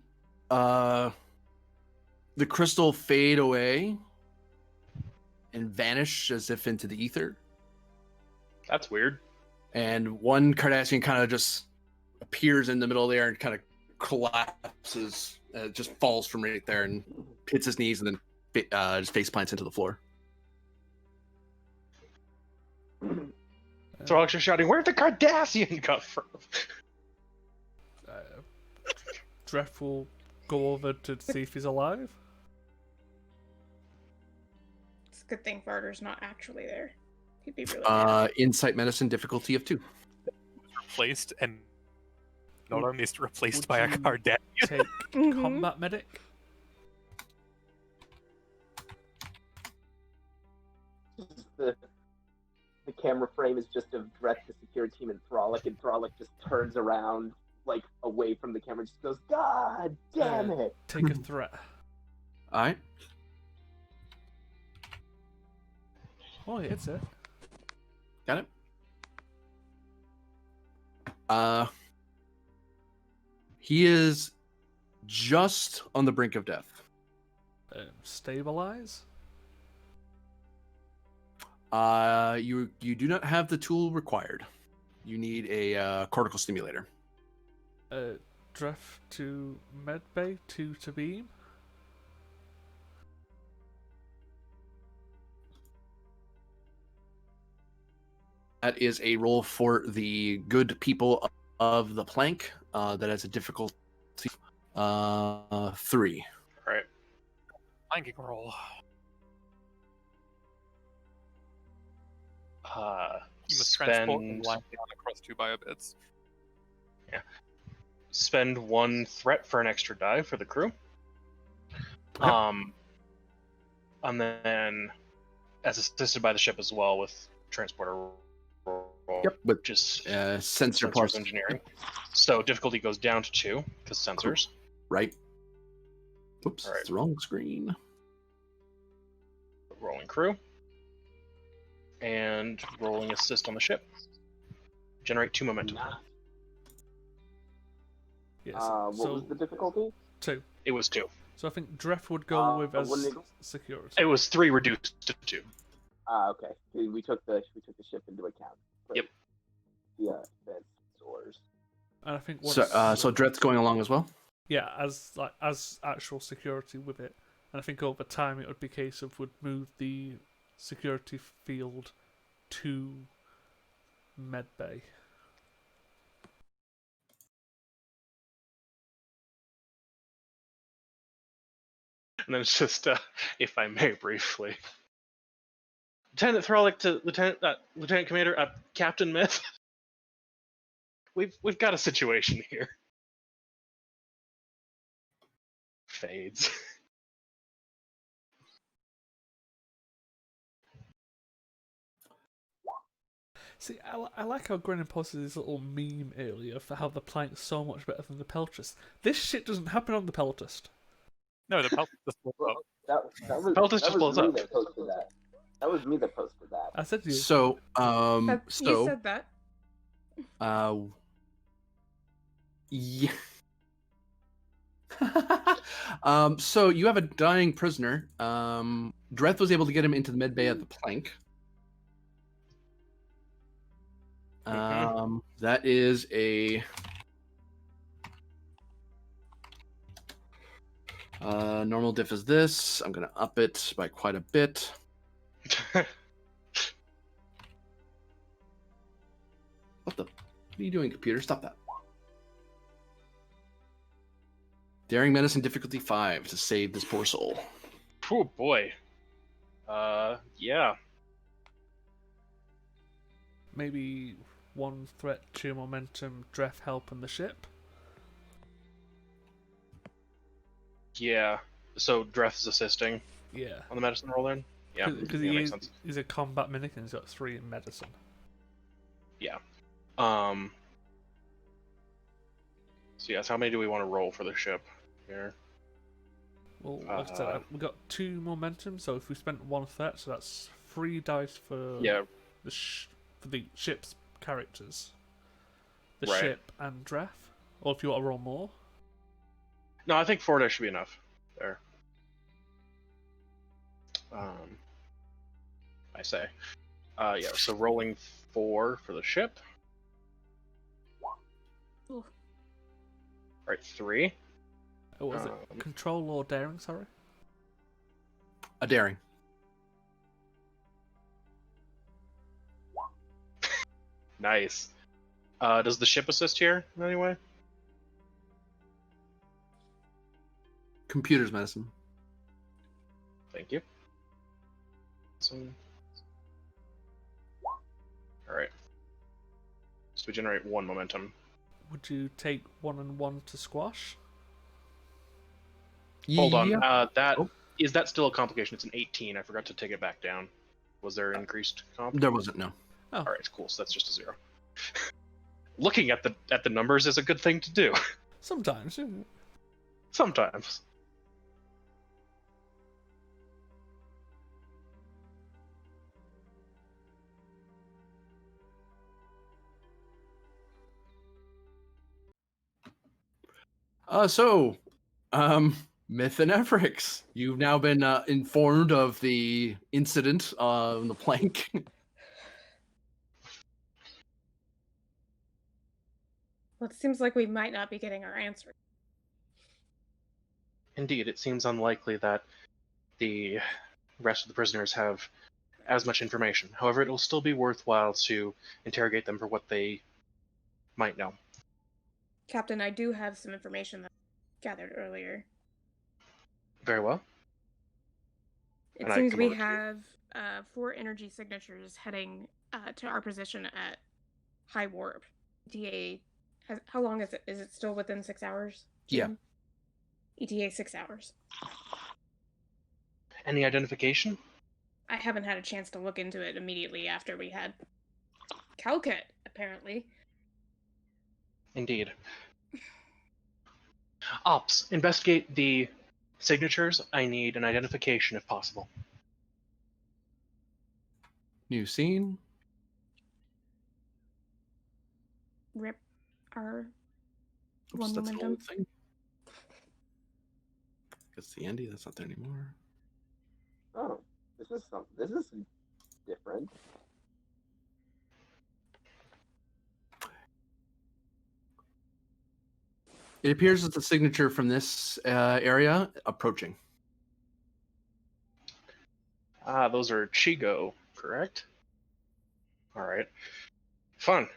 crystal fade away and vanish as if into the ether. That's weird. And one Cardassian kind of just appears in the middle there and kind of collapses, just falls from right there and hits his knees and then just face plants into the floor. Thrall's are shouting, "Where'd the Cardassian come from?" Dref will go over to see if he's alive. It's a good thing Varder's not actually there. He'd be really mad. Insight medicine difficulty of 2. Replaced, and not only is it replaced Would by a you Cardassian. Take Mhm. combat medic. The camera frame is just of Dreth, the security team, and Throlic just turns around, like, away from the camera and just goes, God damn it! Take a threat. All right. Oh, yeah, it's it. Got it. He is just on the brink of death. Stabilize. You do not have the tool required. You need a cortical stimulator. Dref to medbay, 2 to beam. That is a roll for the good people of the plank. That has a difficulty 3. Right. Flanking roll. Uh, You must transport spend and line down across 2 biobits. spend 1 threat for an extra die for the crew. Okay. And then, as assisted by the ship as well with transporter roll, Yep, with just sensor sensors plus engineering. So difficulty goes down to 2 because sensors. right. Oops, All right. it's the wrong screen. Rolling crew. And rolling assist on the ship. Generate 2 momentum. Yes. What so was the difficulty? 2. It was 2. So I think Dref would go with as wouldn't it- security. It was 3 reduced to 2. Okay. We took the ship into account. Yep. Yeah, that's ours. And I think So, so Dret's going along as well. yeah, as actual security with it. And I think over time it would be a case of would move the security field to medbay. And then it's just, if I may briefly. Lieutenant Thralic to Lieutenant Commander, Captain Myth. We've got a situation here. Fades. See, I like how Grennan posted this little meme earlier for how the plank's so much better than the Peltrist. This shit doesn't happen on the Peltrist. No, the pelt just blew up. That was Peltus just blows me up. that posted that. That was me that posted that. I said to you. So, You so, said that. yeah. So you have a dying prisoner. Dreth was able to get him into the med bay at the plank. That is a normal diff is this. I'm gonna up it by quite a bit. What are you doing, computer? Stop that. Daring medicine difficulty 5 to save this poor soul. Oh boy. Yeah. Maybe 1 threat, 2 momentum, Dref help and the ship. Yeah. So Dreth's assisting Yeah. on the medicine roll then? Yeah. Because yeah, makes sense. he's a combat mimic and he's got 3 in medicine. Yeah. So yes, how many do we want to roll for the ship here? Well, like I said, we got 2 momentum, so if we spent 1 threat, so that's 3 dice for Yeah. for the ship's characters. The Right. ship and Dref. Or if you want to roll more. No, I think 4 dice should be enough. There. I say. Yeah, so rolling 4 for the ship. Ooh. Alright, 3. Oh, was it control or daring, sorry? A daring. Nice. Does the ship assist here in any way? Computer's medicine. Thank you. Alright. So we generate 1 momentum. Would you take 1 and 1 to squash? Hold on. Yeah. Is that still a complication? It's an 18. I forgot to take it back down. Was there increased comp? There wasn't, no. Oh. Alright, cool. So that's just a 0. Looking at the numbers is a good thing to do. Sometimes. Sometimes. Myth and Efrix, you've now been informed of the incident on the plank. Well, it seems like we might not be getting our answer. Indeed, it seems unlikely that the rest of the prisoners have as much information. However, it will still be worthwhile to interrogate them for what they might know. Captain, I do have some information that I gathered earlier. Very well. It And I seems come we over to you. have 4 energy signatures heading to our position at High Warp, DA How long is it? Is it still within 6 hours? Yeah. GM? ETA 6 hours. Any identification? I haven't had a chance to look into it immediately after we had Calcut, apparently. Indeed. Ops, investigate the signatures. I need an identification if possible. New scene. Rip our Oops, one that's an momentum. old thing. That's the Andy. That's not there anymore. Oh, this is different. It appears that the signature from this area approaching. Those are Chigo, correct? All right. Fun.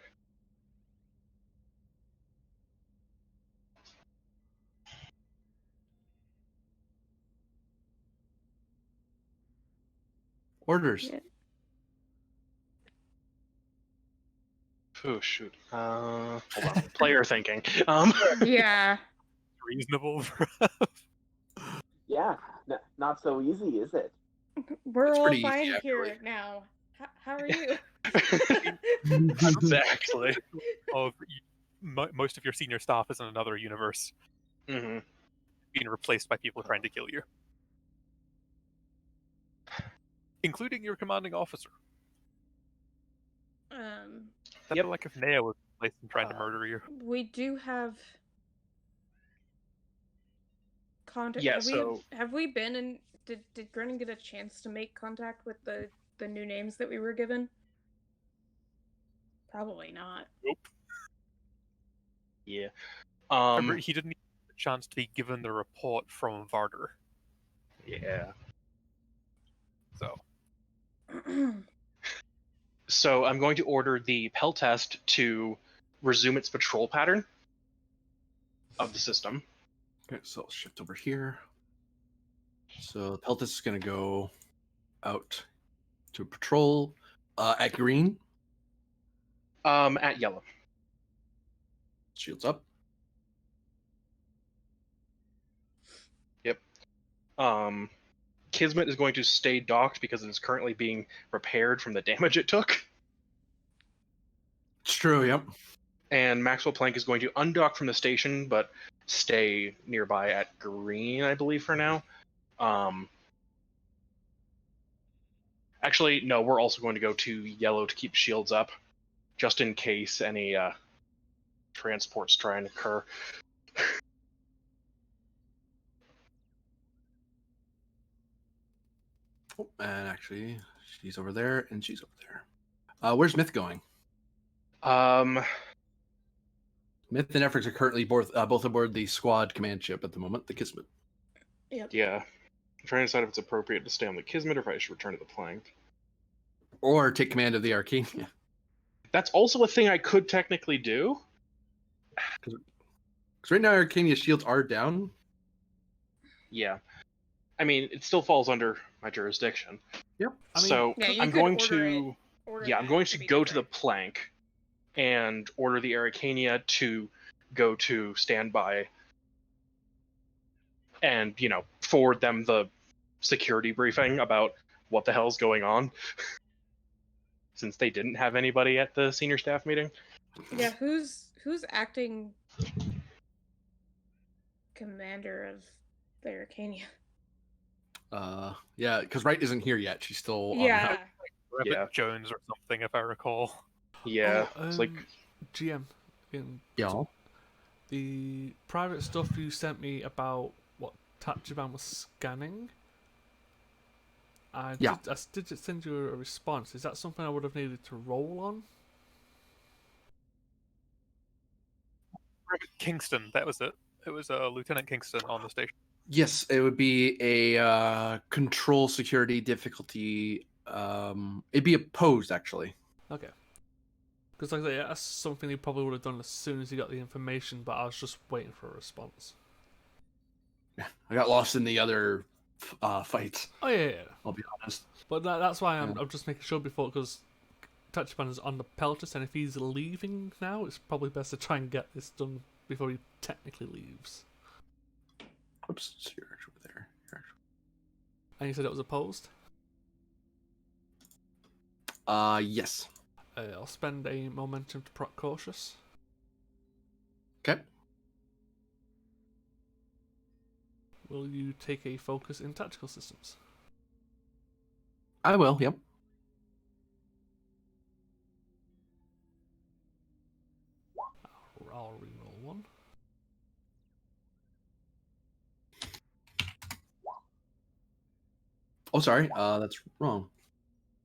Orders. Yeah. Oh shoot. Hold on. Player thinking. Yeah. Reasonable. Yeah, not so easy, is it? We're It's all pretty easy, fine actually. here now. How are you? Exactly. Of most of your senior staff is in another universe, Hmm. being replaced by people trying to kill you, including your commanding officer. That'd Yep. be like if Nea was replaced and trying to murder you. We do have contact. Yeah, have we been in? Did Grennan get a chance to make contact with the new names that we were given? Probably not. Nope. Yeah. Remember, he didn't even get a chance to be given the report from Varder. Yeah. So So I'm going to order the Pell test to resume its patrol pattern of the system. Okay, so I'll shift over here. So Peltis is going to go out to patrol at green. At yellow. Shields up. Yep. Kismet is going to stay docked because it is currently being repaired from the damage it took. It's true, yep. And Maxwell Plank is going to undock from the station, but stay nearby at green, I believe, for now. Actually, no, we're also going to go to yellow to keep shields up, just in case any transports try and occur. Oh, and actually, she's over there, and she's over there. Where's Myth going? Myth and Efforts are currently both aboard the squad command ship at the moment, the Kismet. Yep. Yeah. I'm trying to decide if it's appropriate to stay on the Kismet or if I should return to the Plank. Or take command of the Arcania. That's also a thing I could technically do. Because right now, Arcania shields are down. Yeah. I mean, it still falls under my jurisdiction. Yep. I mean, So Yeah, you I'm could going order to... Order Yeah, I'm that going to be go to the different. Plank and order the Arcania to go to standby and, forward them the security briefing about what the hell's going on. Since they didn't have anybody at the senior staff meeting. Yeah, who's acting commander of the Arcania? Yeah, because Wright isn't here yet. She's still on Yeah. Rabbit Yeah. Jones or something, if I recall. Yeah, Oh, it's like... GM, in y'all. the private stuff you sent me about what Tachibana was scanning. I did send you a response. Is that something I would have needed to roll on? Rabbit Kingston, that was it. It was Lieutenant Kingston on the station. Yes, it would be a control security difficulty. It'd be opposed, actually. Okay. Because like I say, that's something he probably would have done as soon as he got the information, but I was just waiting for a response. I got lost in the other fights. Oh yeah. I'll be honest. But that's why I'm just making sure before, because Tachibana is on the Peltus, and if he's leaving now, it's probably best to try and get this done before he technically leaves. Oops, so you're over there. And you said it was opposed? Yes. I'll spend a momentum to proc cautious. Okay. Will you take a focus in tactical systems? I will, yep. I'll reroll one. Oh, sorry, that's wrong.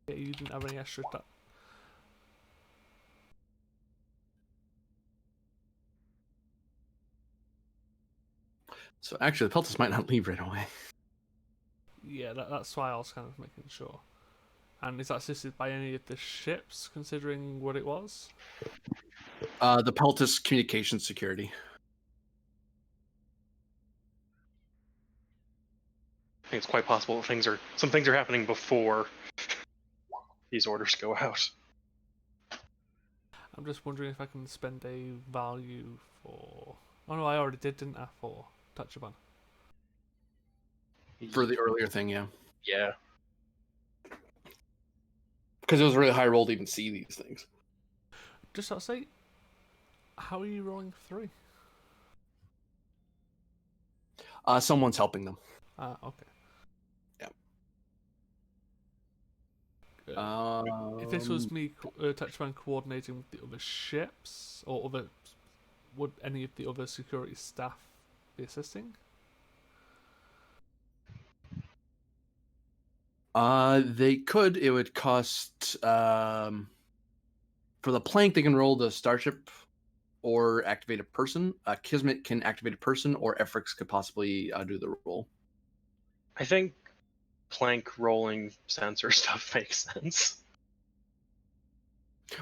Yeah, you didn't have any extra attack. So actually, the Peltus might not leave right away. Yeah, that's why I was kind of making sure. And is that assisted by any of the ships, considering what it was? The Peltus communications security. I think it's quite possible some things are happening before these orders go out. I'm just wondering if I can spend a value for... Oh no, I already did, didn't I, for Tachibana? For the earlier thing, yeah. Yeah. Because it was a really high roll to even see these things. Just I'll say, how are you rolling 3? Someone's helping them. Okay. Yeah. If this was me, Tachibana coordinating with the other ships, or other, would any of the other security staff be assisting? They could. It would cost for the plank. They can roll the starship or activate a person. Kismet can activate a person, or Efrix could possibly do the roll. I think plank rolling sensor stuff makes sense.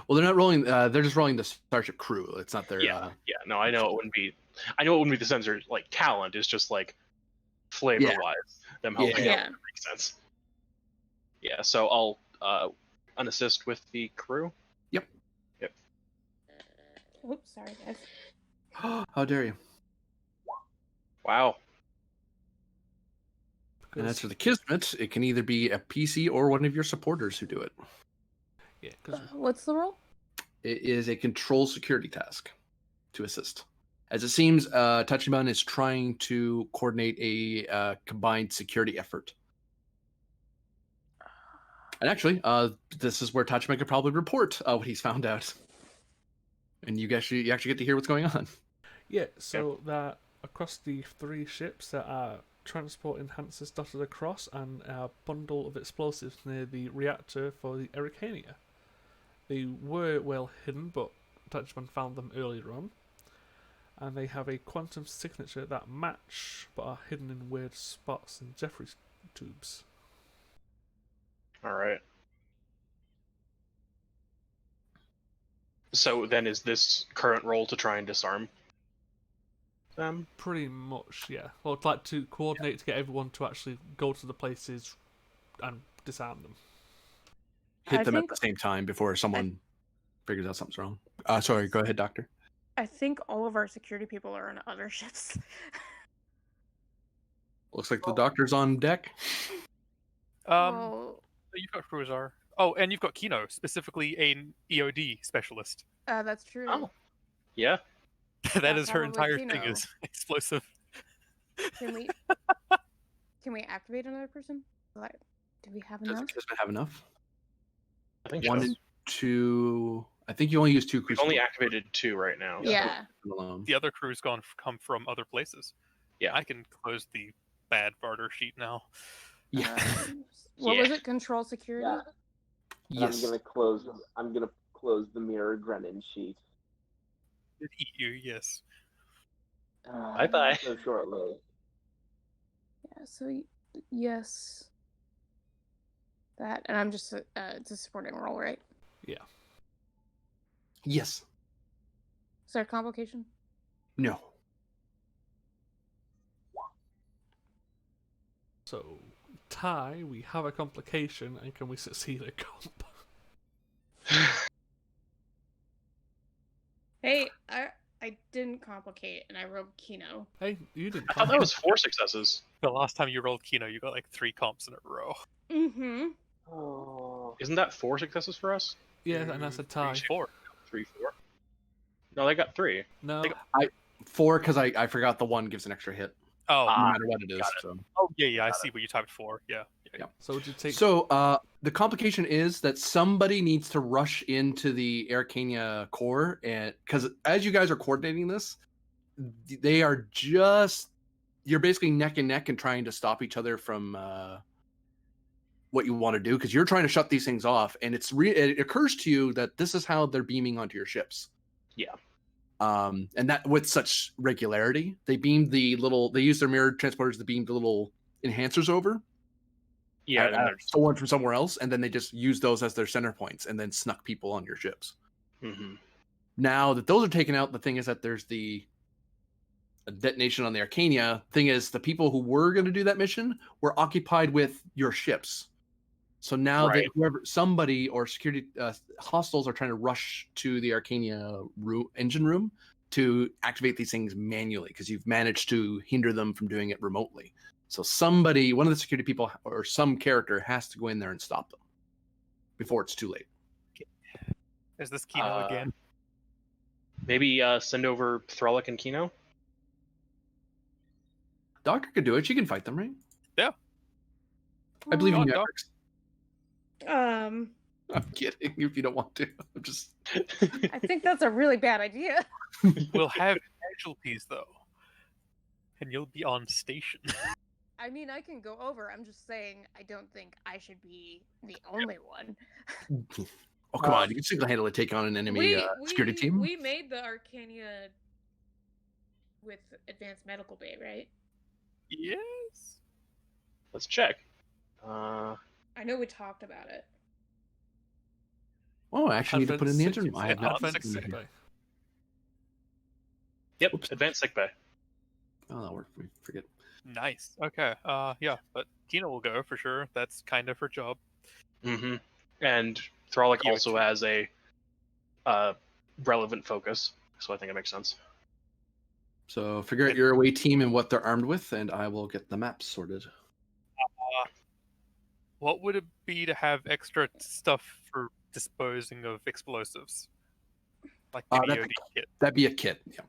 Well, they're not rolling. They're just rolling the starship crew. It's not their. Yeah. No, I know it wouldn't be. I know it wouldn't be the sensor like talent. It's just like flavor wise, them helping Yeah. out makes sense. Yeah, so I'll unassist with the crew. Yep. Oops, sorry guys. How dare you? Wow. And as for the Kismet, it can either be a PC or one of your supporters who do it. Yeah, because What's the role? It is a control security task to assist. As it seems, Tachibana is trying to coordinate a combined security effort. And actually, this is where Tachibana could probably report what he's found out. And you actually get to hear what's going on. yeah, so that across the 3 ships there are transport enhancers dotted across and a bundle of explosives near the reactor for the Ericania. They were well hidden, but Tachibana found them earlier on. And they have a quantum signature that match, but are hidden in weird spots in Jeffrey's tubes. All right. So then, is this current role to try and disarm them? Pretty much, yeah. Well, I'd like to coordinate to get everyone to actually go to the places and disarm them. Hit I them at think- the same time before someone figures out something's wrong. Sorry, go ahead, Doctor. I think all of our security people are on other ships. Looks like the doctor's on deck. Well, You've got Cruzar. Oh, and you've got Kino, specifically an EOD specialist. that's true. Oh. Yeah. That Yeah, is her probably entire thing Kino. is explosive. Can we activate another person? Like, do we have Does enough? Kismet have enough? I think One so. and two. I think you only use 2 We've crucibles. only activated 2 right now. Yeah. alone. The other crew's come from other places. Yeah. I can close the bad barter sheet now. Yeah. What Yeah. was it? Control security. Yeah. And Yes. I'm gonna close the mirror Grennan sheet. It eat you, yes. Bye-bye. So shortly. Yeah. So yes. That, and I'm just it's a supporting role, right? Yes. Is there a complication? No. So, Ty, we have a complication, and can we succeed a comp? Hey, I didn't complicate, and I rolled Kino. Hey, you didn't. I thought that was 4 successes. The last time you rolled Kino, you got like 3 comps in a row. Mm-hmm. Oh. Isn't that 4 successes for us? Yeah, and that's a tie. 4. 3, 4. No, they got 3. No, 4 because I forgot the 1 gives an extra hit, Oh, no Ah, matter what it is. got it. So. oh yeah, I see what you typed 4. Yeah. so would you take? So the complication is that somebody needs to rush into the Arcania core, and because as you guys are coordinating this, they are you're basically neck and neck and trying to stop each other from what you want to do, because you're trying to shut these things off, and it occurs to you that this is how they're beaming onto your ships. Yeah. And that with such regularity, they use their mirror transporters to beam the little enhancers over. Yeah, at then they're just... stolen from somewhere else, and then they just use those as their center points, and then snuck people on your ships. Mhm. Now that those are taken out, the thing is that there's a detonation on the Arcania. Thing is, the people who were going to do that mission were occupied with your ships. So now Right. somebody or security hostiles are trying to rush to the Arcania engine room to activate these things manually, because you've managed to hinder them from doing it remotely. So one of the security people or some character has to go in there and stop them before it's too late. Is this Kino again? Maybe send over Throlic and Kino? Doctor could do it. She can fight them, right? Yeah. I believe in Oh, you, Doc. Alex. I'm kidding if you don't want to. I'm just... I think that's a really bad idea. We'll have casualties though, and you'll be on station. I mean, I can go over. I'm just saying, I don't think I should be the only one. Oh, come on. You can single-handedly take on an enemy security team. We made the Arcania with Advanced Medical Bay, right? Yes. Let's check. I know we talked about it. Oh, I actually need to put in the Advanced engine. I have not Advanced put it in sick here. bay. Yep, Oops. Advanced Sick Bay. Oh, that worked. We forget. Nice. Okay. Yeah, but Kino will go for sure. That's kind of her job. Mm-hmm. And Throlic Yeah, also true. has a relevant focus, so I think it makes sense. So figure out your away team and what they're armed with, and I will get the maps sorted. What would it be to have extra stuff for disposing of explosives? Like the That's EOD kit. That'd be a kit. Yeah.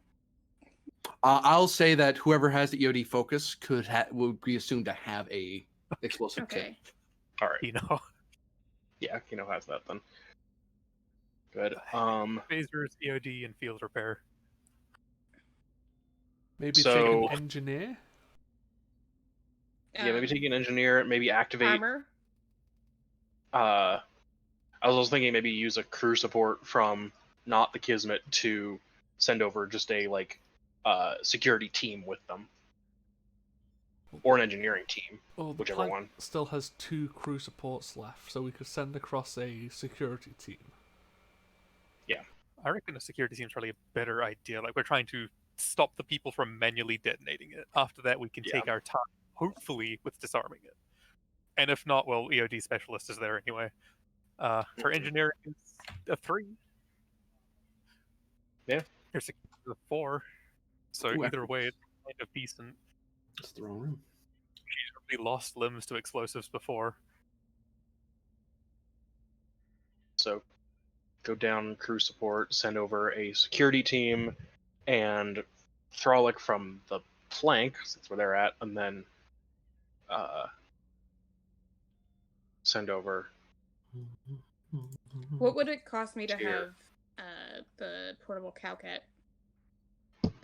I'll say that whoever has the EOD focus would be assumed to have a explosive kit. Okay. All right. Kino. Yeah, Kino has that then. Good. Phasers, EOD, and field repair. Maybe take So- an engineer. Yeah, maybe take an engineer, maybe activate. Armor. I was also thinking maybe use a crew support from not the Kismet to send over just a security team with them, or an engineering team. Well, the whichever plant one. still has 2 crew supports left, so we could send across a security team. I reckon a security team's probably a better idea. Like, we're trying to stop the people from manually detonating it. After that, we can Yeah. take our time, hopefully, with disarming it. And if not, well, EOD specialist is there anyway. For engineering, it's a 3. Yeah. Your security is a 4. So Ooh, either way, it's kind of decent. It's the wrong room. She's really lost limbs to explosives before. So go down crew support, send over a security team, and Throlic from the flank, since where they're at, and then send over. What would it cost me to Here. have the portable Cowcat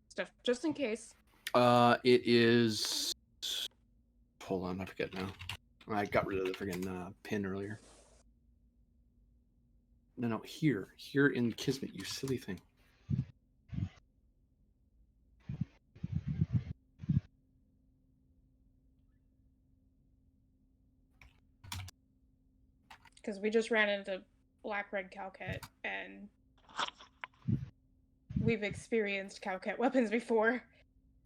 stuff, just in case? It is. Hold on, I forget now. I got rid of the friggin' pin earlier. No, here in Kismet, you silly thing. Because we just ran into Black Red Cowcat, and we've experienced Cowcat weapons before.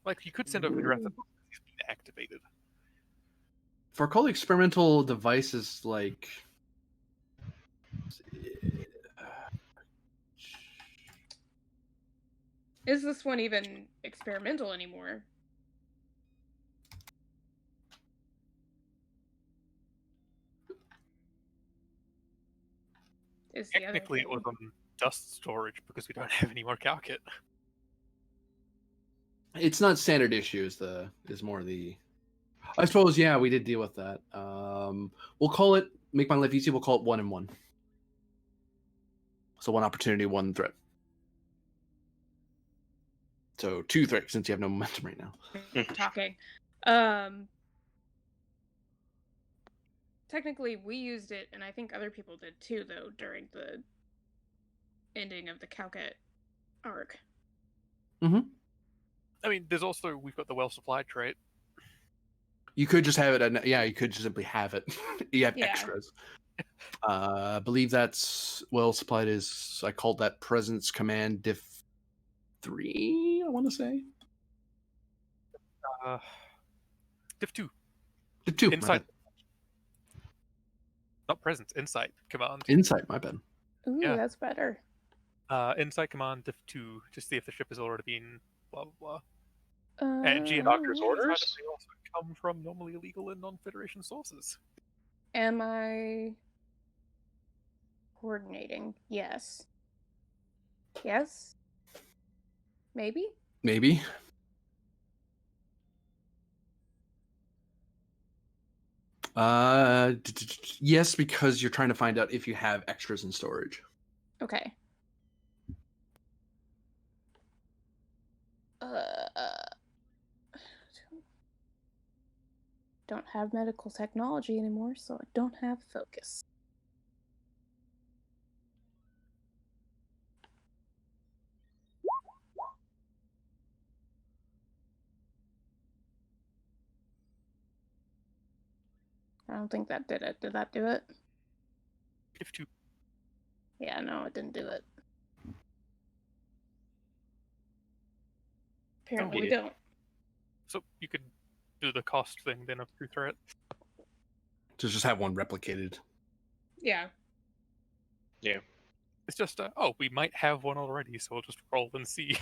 Like, you could send over Jurassic Park because he's been activated. For call experimental devices like Is this one even experimental anymore? Is the other Technically, it was thing. on dust storage because we don't have any more cow kit. It's not standard issue. Is more the. I suppose yeah, we did deal with that. We'll call it. Make my life easy. We'll call it 1 and 1. So 1 opportunity, 1 threat. So 2 threats since you have no momentum right now. Talking. Technically, we used it, and I think other people did too, though, during the ending of the Calcat arc. Mm-hmm. I mean, there's also we've got the well supplied trait. You could just have it. Yeah, you could just simply have it. You have Yeah. extras. I believe that's well supplied. Is I called that presence command diff 3. I want to say Div 2. diff 2. My Insight. bad. Not presence. Insight command. Insight. My bad. Ooh, Yeah. that's better. Insight command div 2 to see if the ship has already been blah blah blah. And G and Doctor's orders? orders also come from normally illegal and non-Federation sources. Am I coordinating? Yes. Yes? Maybe? Maybe. Yes, because you're trying to find out if you have extras in storage. Okay. Don't have medical technology anymore, so I don't have focus. I don't think that did it. Did that do it? Div 2. Yeah, no, it didn't do it. Apparently we dear. don't. So you could do the cost thing then of 2 threat. To just have 1 replicated. Yeah. It's just we might have 1 already, so we'll just roll and see.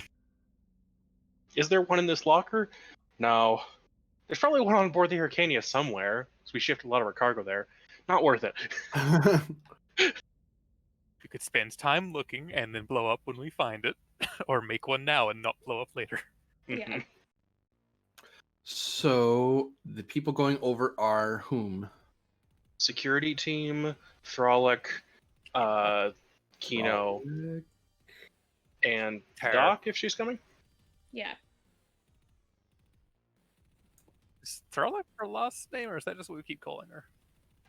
Is there 1 in this locker? No. There's probably 1 on board the Hyrcania somewhere, so we shift a lot of our cargo there. Not worth it. We could spend time looking and then blow up when we find it, or make 1 now and not blow up later. Yeah. So the people going over are whom? Security team, Frolic, Kino, and Tara. Doc, if she's coming. Yeah. Is Throlic her last name, or is that just what we keep calling her?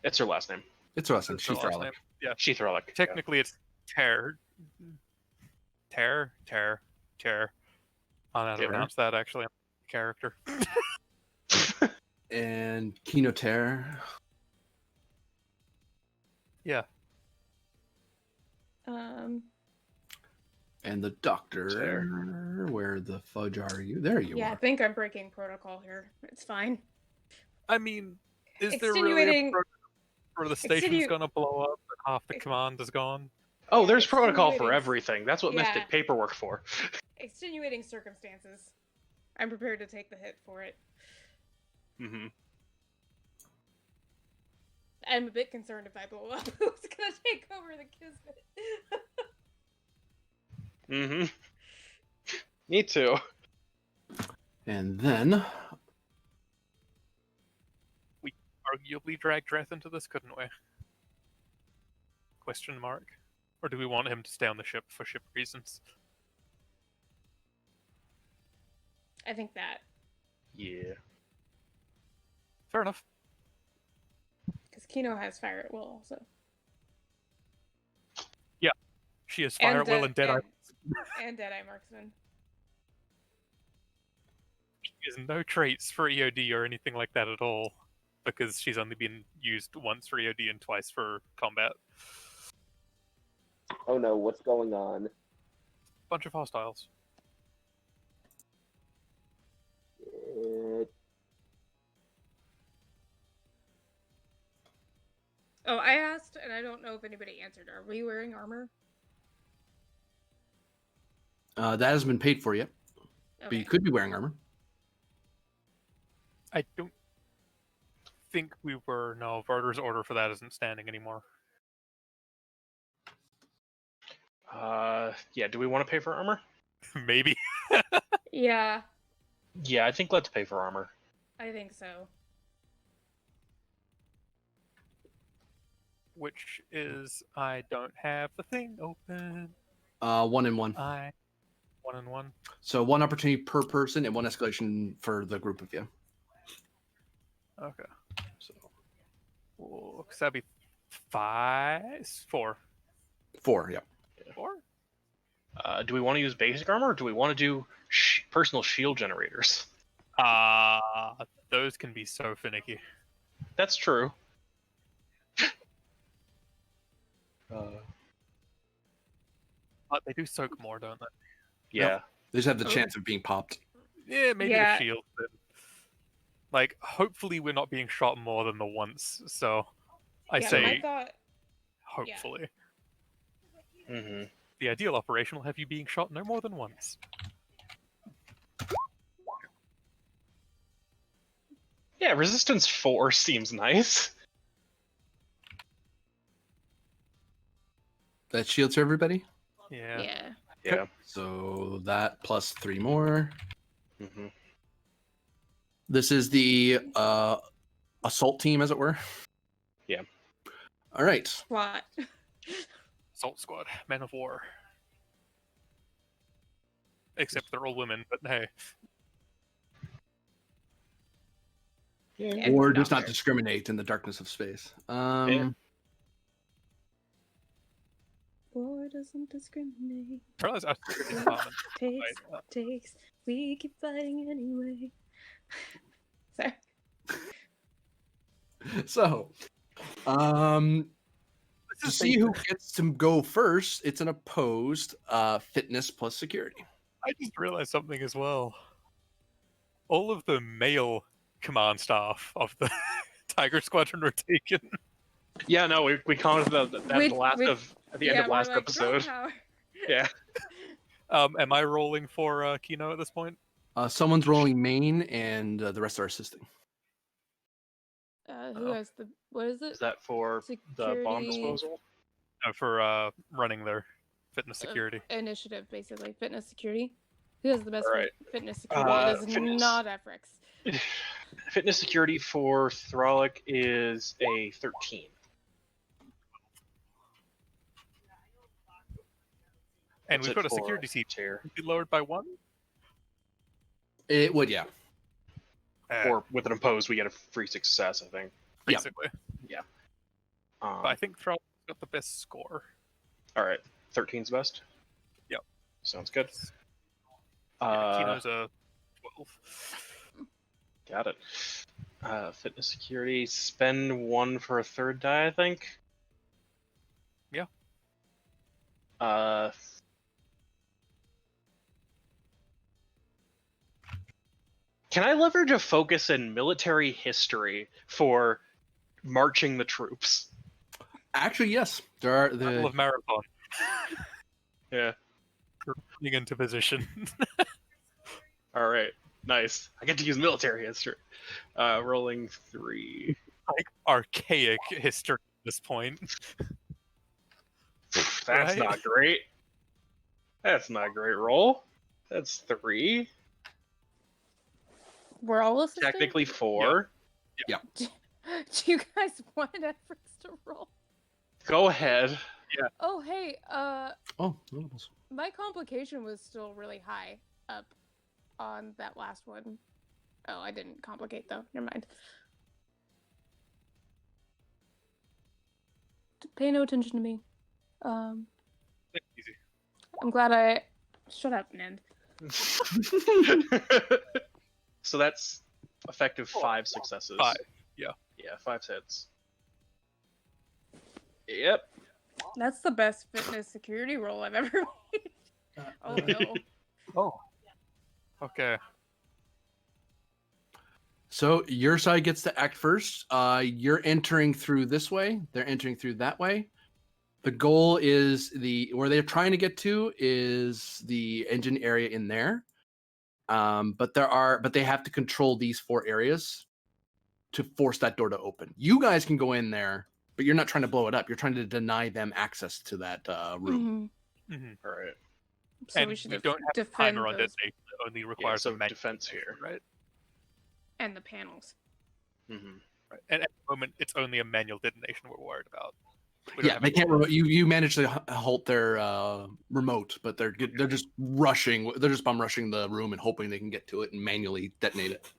It's her last name. It's awesome. That's her She's last Frolic. name. Yeah. She Throlic. Technically, it's Ter. Ter. I don't know how to Yeah. pronounce that, actually. I'm a character. And Kino Terror. Yeah. And the doctor. Sure. Where the fudge are you? There you Yeah, I are. think I'm breaking protocol here. It's fine. I mean, is there really a Extenuating- protocol where the station's extenu- gonna blow up and half the command is gone? Oh, there's protocol for Extenuating- everything. That's what Yeah. Mystic paperwork for. Extenuating circumstances. I'm prepared to take the hit for it. Mm-hmm. I'm a bit concerned if I blow up, who's gonna take over the Kismet? Mm-hmm. Me too. And then Arguably drag Dreth into this, couldn't we? Question mark. Or do we want him to stay on the ship for ship reasons? I think that. Yeah. Fair enough. Because Kino has fire at will also. She is fire at will and Deadeye. And Deadeye Marksman. She has no traits for EOD or anything like that at all, because she's only been used once for EOD and twice for combat. Oh no, what's going on? Bunch of hostiles. Oh, I asked, and I don't know if anybody answered. Are we wearing armor? That hasn't been paid for yet, but you Okay. could be wearing armor. I don't think we were. No, Varder's order for that isn't standing anymore. Yeah, do we want to pay for armor? Maybe. Yeah, Yeah, I think let's pay for armor. I think so. Which is, I don't have the thing open. 1 and 1. 1 and 1. So 1 opportunity per person and 1 escalation for the group of you. Okay. So Because that'd be 4. 4, yeah. 4? Do we want to use basic armor, or do we want to do personal shield generators? Those can be so finicky. That's true. But they do soak more, don't they? Yeah. They just have the Oh. chance of being popped. Yeah, maybe Yeah. the shield. Then. Like, hopefully we're not being shot more than the once. So, I Yeah, say I thought. hopefully. Mm-hmm. The ideal operation will have you being shot no more than once. Yeah, resistance 4 seems nice. That shields for everybody. Yeah. Yeah. Yeah. So that plus 3 more. Mm-hmm. This is the assault team, as it were. Yeah. All right. SWAT. Assault squad, men of war. Except they're all women, but hey. Yeah, Or not does not fair. discriminate in the darkness of space. War doesn't discriminate. I realize I was in the department. Takes. We keep fighting anyway. Sorry. So, to see who gets to go first, it's an opposed fitness plus security. I just realized something as well. All of the male command staff of the Tiger Squadron were taken. Yeah, no, we commented that at the end We're of last like, episode. "Girl power." Yeah. Am I rolling for Kino at this point? Someone's rolling main, and the rest are assisting. Who Oh. has the? What is it? Is that for the bomb Security- disposal? No, for running their fitness Uh, security. Initiative, basically. Fitness security. Who has the best Alright. fitness security? It is Fitness. not Efrix. Fitness security for Thralic is a 13. And What's we've it got a for security seat Chair. be lowered by 1. It would, yeah. Or with an opposed, we get a free success, I think. Yeah. basically. Um, But I think Thrall got the best score. all right, 13's best. Yep. Sounds good. Kino's a 12. Got it. Fitness security. Spend 1 for a third die, I think. Yeah. Can I leverage a focus in military history for marching the troops? Actually, yes. There are Battle of Marathon. Yeah. Running into position. All right. Nice. I get to use military history. Rolling 3. Like archaic history at this point. That's Right. not great. That's not a great roll. That's 3. We're all assisting? Technically 4. Do you guys want Efrix to roll? Go ahead. Oh, hey, Oh, notables. my complication was still really high up on that last one. Oh, I didn't complicate though. Never mind. Pay no attention to me. Easy. I'm glad I. Shut up, Nend. So that's effective 5 successes. 5, Yeah, 5 hits. Yep. That's the best fitness security roll I've ever made. Oh no. Oh. Okay. So your side gets to act first. You're entering through this way. They're entering through that way. The goal is where they're trying to get to is the engine area in there. But they have to control these 4 areas to force that door to open. You guys can go in there, but you're not trying to blow it up. You're trying to deny them access to that room. All right. So and we should we don't have a defend timer on those detonation. It only Yeah, requires so a manual defense detonation, here. right? and the panels. Mm-hmm. Right. And at the moment, it's only a manual detonation we're worried about. We don't Yeah, have they a- can't. You manage to halt their remote, but they're just rushing. They're just bum rushing the room and hoping they can get to it and manually detonate it.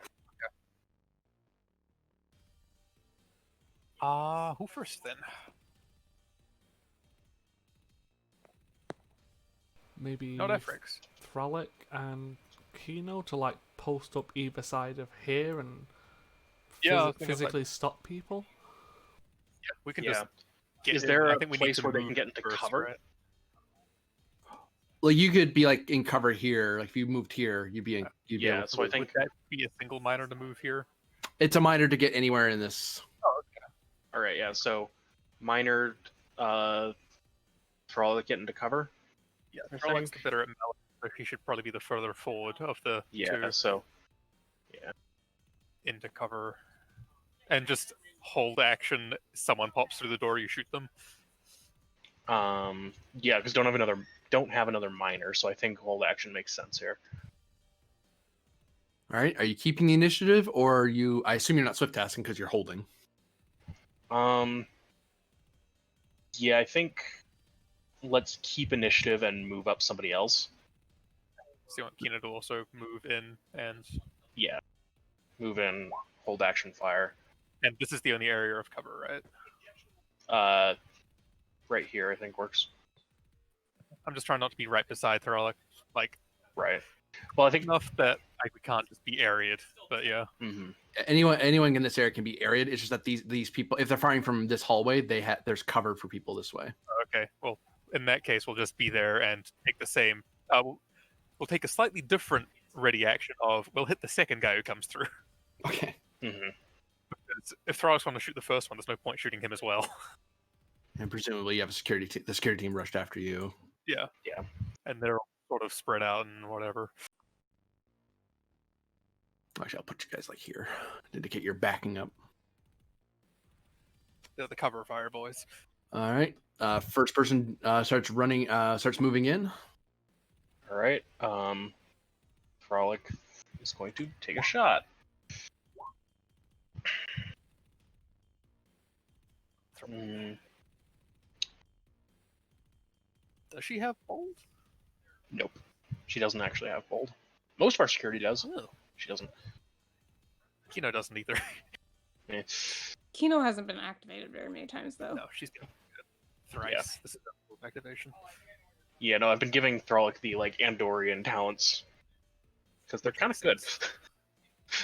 Who first then? Maybe No Efrix. Thralic and Kino to like post up either side of here and Yeah, I was thinking, like- physically stop people. Yeah, we can Yeah. just get Is in. there I a think we place need to where they can move get into first, cover? right? Like you could be like in cover here. Like if you moved here, you'd be in. You'd be Yeah, able, so I think. Would that be a single miner to move here? it's a minor to get anywhere in this. All right, yeah. So, minor, for all that get into cover. Yeah, I Thrallic's think. better at melee, so he should probably be the further forward of the Yeah. two So, into cover. And just hold action. Someone pops through the door, you shoot them. yeah, because don't have another minor, so I think hold action makes sense here. All right. Are you keeping the initiative, or are you? I assume you're not swift tasking because you're holding. Yeah, I think let's keep initiative and move up somebody else. So you want Kino to also move in, and Yeah, move in, hold action, fire. this is the only area of cover, right? Right here I think works. I'm just trying not to be right beside Thralic, like Right. Well, I think. enough that like we can't just be areaed. But yeah, Mhm. Anyone in this area can be areaed. It's just that these people, if they're firing from this hallway, there's cover for people this way. okay. Well, in that case, we'll just be there and take the same. We'll take a slightly different ready action of we'll hit the second guy who comes through. Okay. Mhm. Because if Thralics want to shoot the first one, there's no point shooting him as well. And presumably you have the security team rushed after you. Yeah. Yeah. And they're all sort of spread out and whatever. Actually, I'll put you guys like here to indicate you're backing up. They're the cover fire boys. All right. First person starts moving in. All right. Frolic is going to take a shot. Mm, Does she have bold? nope. She doesn't actually have bold. Most of our security does. Oh. She doesn't. Kino doesn't either. Eh. Kino hasn't been activated very many times though. No, she's good. Thrice. Yeah. This is a full activation. Yeah, no, I've been giving Throlic the like Andorian talents because they're kind of good.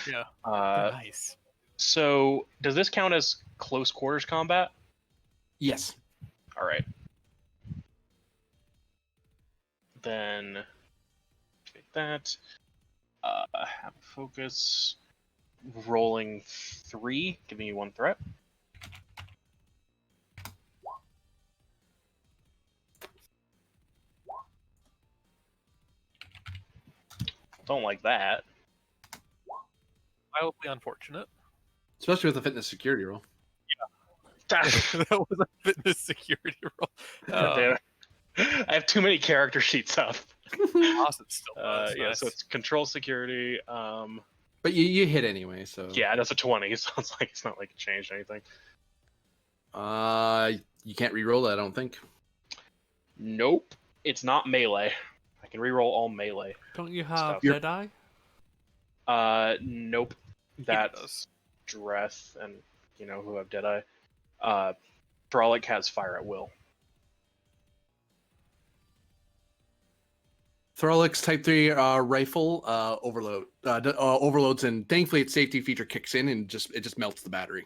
Yeah. Nice. So, does this count as close quarters combat? Yes. All right. Then take that. Have a focus. Rolling 3, giving you 1 threat. Don't like that. Wildly unfortunate. Especially with the fitness security roll. That was a fitness security roll. Damn. I have too many character sheets up. Awesome still. Yeah, so it's control security. But you hit anyway, so Yeah, that's a 20, so it's not like it changed anything. you can't re-roll that, I don't think. Nope, it's not melee. I can reroll all melee. Don't you have Stuff. Deadeye? Nope. That's Dreth and who have Deadeye. Frolic has fire at will. Throlic's Type 3 rifle overloads, and thankfully its safety feature kicks in and it just melts the battery.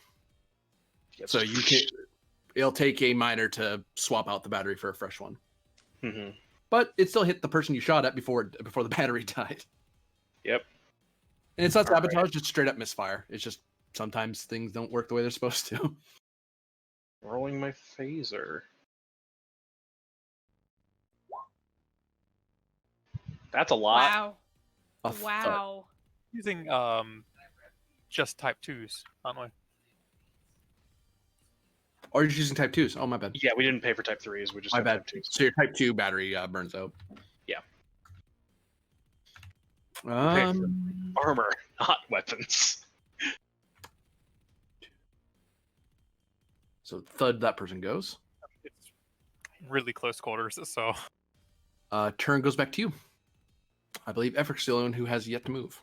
Yes. So it'll take a minor to swap out the battery for a fresh one. Mhm. But it still hit the person you shot at before the battery died. Yep. And it's not All right. sabotage, just straight up misfire. It's just sometimes things don't work the way they're supposed to. Rolling my phaser. That's a lot. Wow. A thud. Uh, Using just type 2s, aren't we? Or you're using type 2s. Oh, my bad. Yeah, we didn't pay for type 3s. We just My have bad. type 2s. So your type 2 battery burns out. Yeah. Um, Armor, not weapons. so thud, that person goes. It's really close quarters, so Turn goes back to you. I believe Efric's the only one who has yet to move.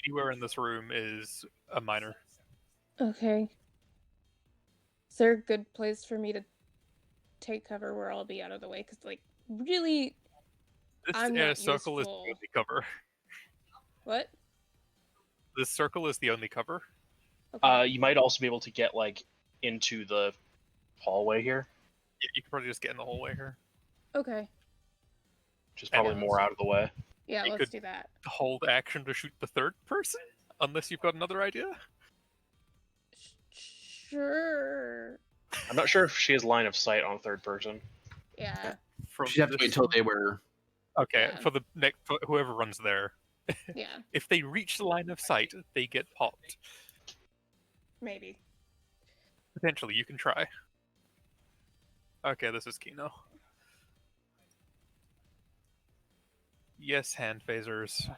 Anywhere in this room is a minor. Okay. Is there a good place for me to take cover where I'll be out of the way? Because, like, really, This I'm not circle is useful. the only cover. What? This circle is the only cover. Okay. You might also be able to get like into the hallway here, Yeah, you can probably just get in the hallway here. Okay. which is probably more out of the way. Yeah, You let's could- do that. Hold action to shoot the third person, unless you've got another idea. Sure. I'm not sure if she has line of sight on third person. Yeah. From She'd have to wait this until one. they were. Okay, Yeah. for the next, for whoever runs there, Yeah. if they reach the line of sight, they get popped. Maybe. Potentially, you can try. Okay, this is Kino. Yes, hand phasers.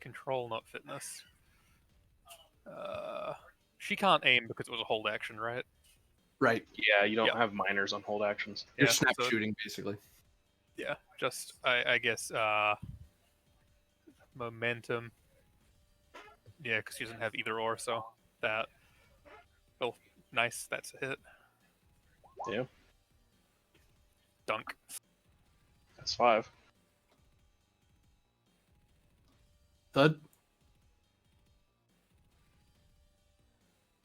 Control, not fitness. She can't aim because it was a hold action, right? Right. Yeah, you don't Yeah. have minors on hold actions. You're Yeah, snap so- shooting, basically. Yeah, just I guess momentum. Yeah, because she doesn't have either or, so that. Oh, nice. That's a hit. Yeah, Dunk. that's 5. Thud.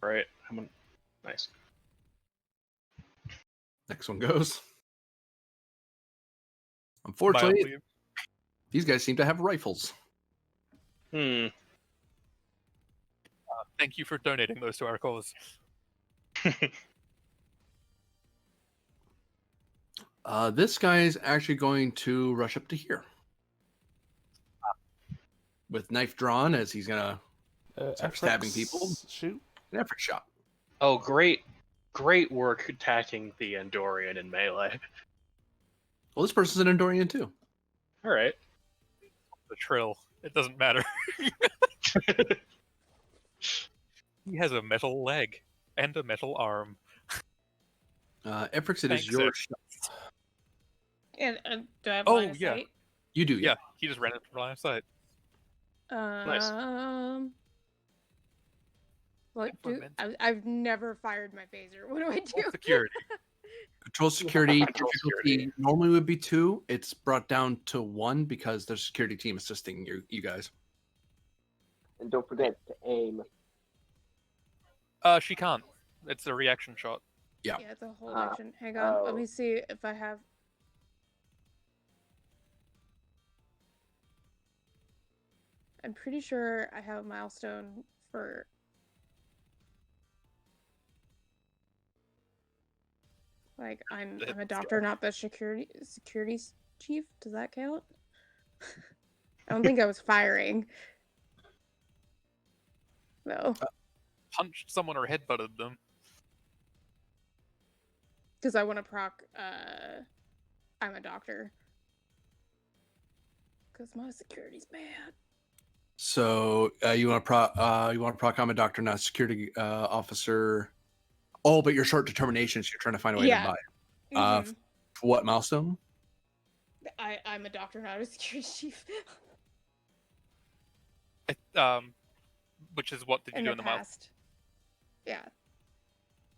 Right. Nice. Next one goes. Unfortunately, Mildly. these guys seem to have rifles. Thank you for donating those to our cause. This guy is actually going to rush up to here. With knife drawn, as he's going to Start stabbing people. Shoot. an effort shot. Oh, great work attacking the Andorian in melee. Well, this person's an Andorian too. All right. The trill. It doesn't matter. He has a metal leg and a metal arm. Efrix, it is Thanks, your Ed. shot. And do I have Oh, line of yeah. sight? You do, Yeah, he just ran into line of sight. What do Implement. I've never fired my phaser. What do I do? Full security. Control security Control difficulty security. normally would be 2. It's brought down to 1 because there's a security team assisting you guys. And don't forget to aim. She can't. It's a reaction shot. Yeah. Yeah, it's a whole action. Hang on. Let oh. me see if I have. I'm pretty sure I have a milestone for. Like I'm a doctor, not the security chief. Does that count? I don't think I was firing. No, Punched someone or headbutted them. because I want to proc. I'm a doctor. Because my security's bad. So you want to proc I'm a doctor, not a security officer. Oh, but you're short determination, so you're trying to find a way Yeah. to buy. Mhm. What milestone? I'm a doctor, not a security chief. Which is what did you in do the in the mouth? past. Yeah.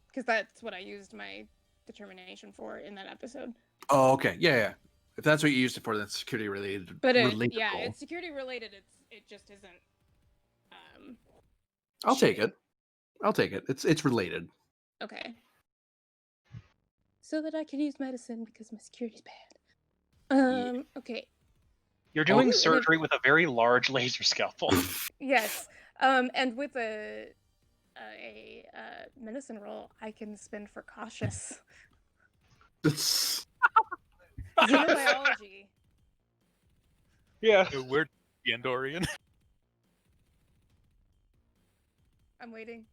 Because that's what I used my determination for in that episode. Oh, okay. Yeah. If that's what you used it for, that's security related. But yeah, relatable. it's security related. It just isn't. I'll take it. It's related. Okay. So that I can use medicine because my security's bad. Okay. You're doing Oh. surgery with a very large laser scalpel. Yes. And with a a medicine roll I can spend for cautious. Xenobiology. Yeah. We're the Andorian. I'm waiting.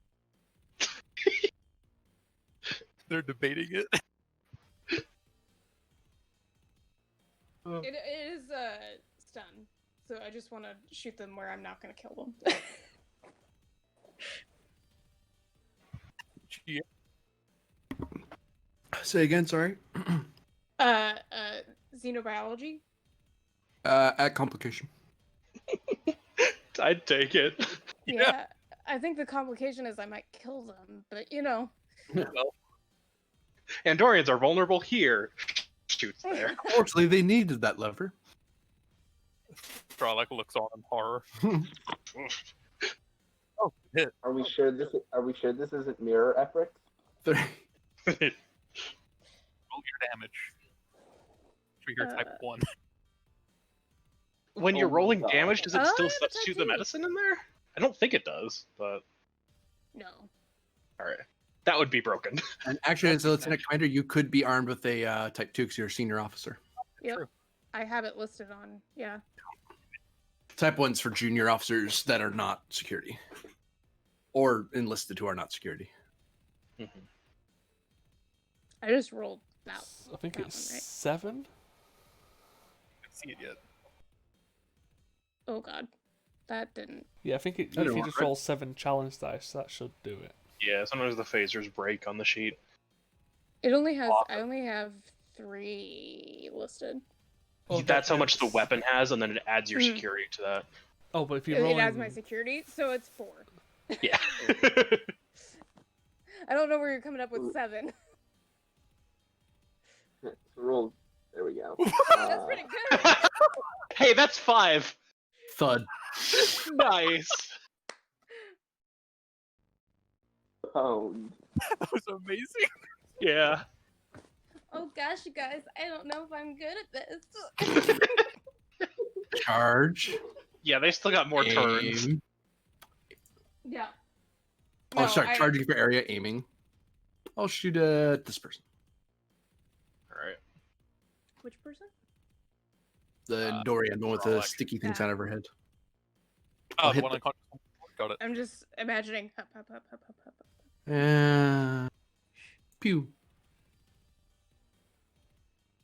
They're debating it. It is stun, so I just want to shoot them where I'm not going to kill them. Yeah. Say again, sorry. Xenobiology. At complication. I'd take it. Yeah, I think the complication is I might kill them, but you know. Well, Andorians are vulnerable here. Shoots there. Unfortunately, they needed that lever. Strahlik looks on in horror. Oh, hit. Are we sure this isn't mirror efforts? Roll your damage. Trigger type 1. When you're Oh my rolling God. damage, does it Oh, still it's substitute the okay. medicine in there? I don't think it does, but No. alright. That would be broken. And actually, as a lieutenant commander, you could be armed with a type 2 because you're a senior officer. Yep. True. I have it listed on. Yeah. Type 1's for junior officers that are not security. Or enlisted who are not security. I just rolled that. I think that it's one, right? 7. Can't see it yet. Oh god, that didn't. Yeah, I think I if don't you want just it. roll 7 challenge dice, that should do it. Yeah, sometimes the phasers break on the sheet. It only has. I only have 3 listed. Oh, That's that how much the is- weapon has, and then it adds your Mhm. security to that. Oh, but if you're It rolling, adds my security, so it's 4. Yeah. I don't know where you're coming up with 7. So roll. There we go. That's pretty good. Hey, that's 5. Thud. Nice. Pwned. That was amazing. Yeah. Oh gosh, you guys, I don't know if I'm good at this. Charge. Yeah, they still got more turns. Aim. Yeah. Oh, No, sorry. I- Charging for area, aiming. I'll shoot at this person. Alright. Which person? The Dorian, the one with the Frolic. sticky things Yeah. out of her head. Oh, hit the one the- unconscious. Got it. I'm just imagining. Hup, hup, hup, hup, hup, hup, hup. And pew.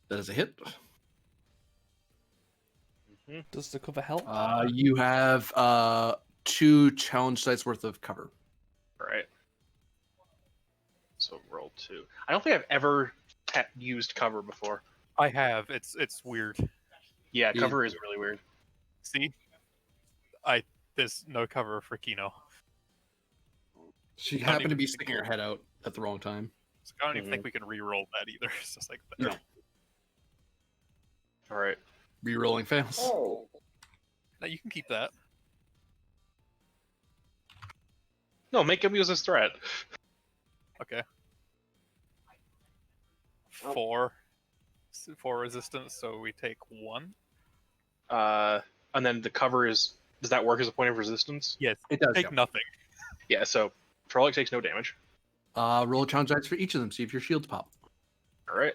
That is a hit. does the cover help? You have 2 challenge dice worth of cover. Alright. So roll 2. I don't think I've ever used cover before. I have. It's weird. Yeah, Yeah. cover is really weird. See, there's no cover for Kino. She Don't happened to even be think sticking her head out at the wrong time. So I don't even think we can re-roll that either. It's just like No. Alright. Rerolling fails. Oh. No, you can keep that. No, make him use his threat. Okay. Oh. 4 resistance, so we take 1. And then the cover is... Does that work as a point of resistance? Yes, It does. take nothing. Yeah, so Frolic takes no damage. Roll challenge dice for each of them. See if your shields pop. Alright.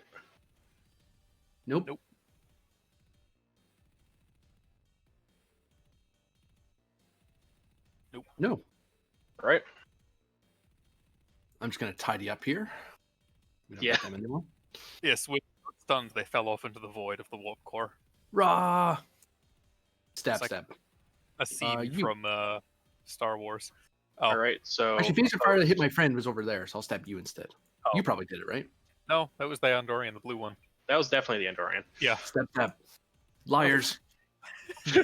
Nope. Nope. No. Alright. I'm just gonna tidy up here. We don't Yeah. got them anymore. Yes, with stuns, they fell off into the void of the warp core. Rah! Stab, It's like- stab. A scene you- from Star Wars. Oh, Alright, so... Actually, phaser fire that hit my friend was over there, so I'll stab you instead. Oh. You probably did it, right? no, that was the Andorian, the blue one. That was definitely the Andorian. Yeah, Stab, stab. Liars. to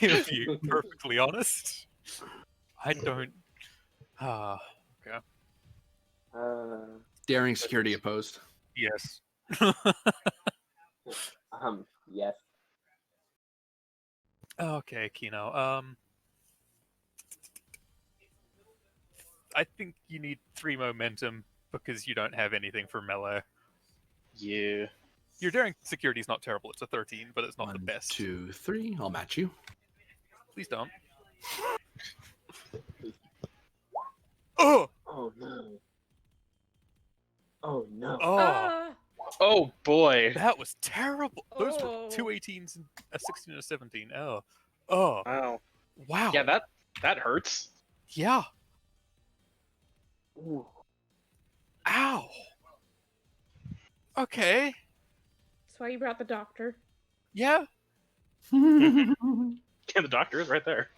be perfectly honest, I don't. Daring security opposed. Yes. Yes. Okay, Kino. I think you need 3 momentum because you don't have anything for melee. Yeah. Your daring security is not terrible. It's a 13, but it's not the 1, best. 2, 3. I'll match you. Please don't. Oh, Oh no. Oh no. oh, Ah! Oh boy. that was terrible. Those were Oh. two 18s and a 16 and a 17. Oh, Wow. wow. Yeah, that hurts. Yeah. Ooh. Ow. Okay. That's why you brought the doctor. Yeah. Yeah, the doctor is right there.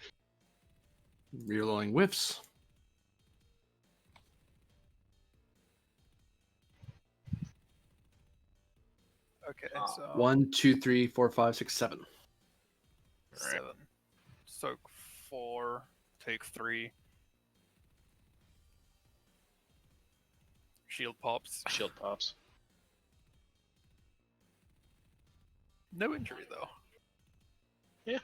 Rerolling whiffs. Okay. Ah. So 1, 2, 3, 4, 5, 6, 7. 7. Soak 4. Take 3. Shield pops. Shield pops. No injury though, I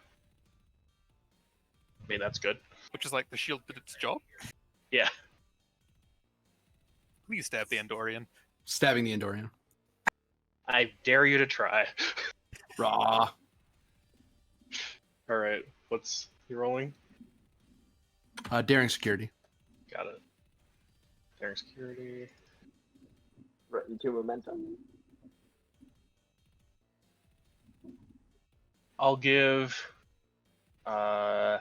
mean, that's good. which is like the shield did its job. Yeah. Please stab the Andorian. Stabbing the Endorian. I dare you to try. Raw. All right. What's you rolling? Daring security. Got it. Daring security. Right into momentum. I'll give. Because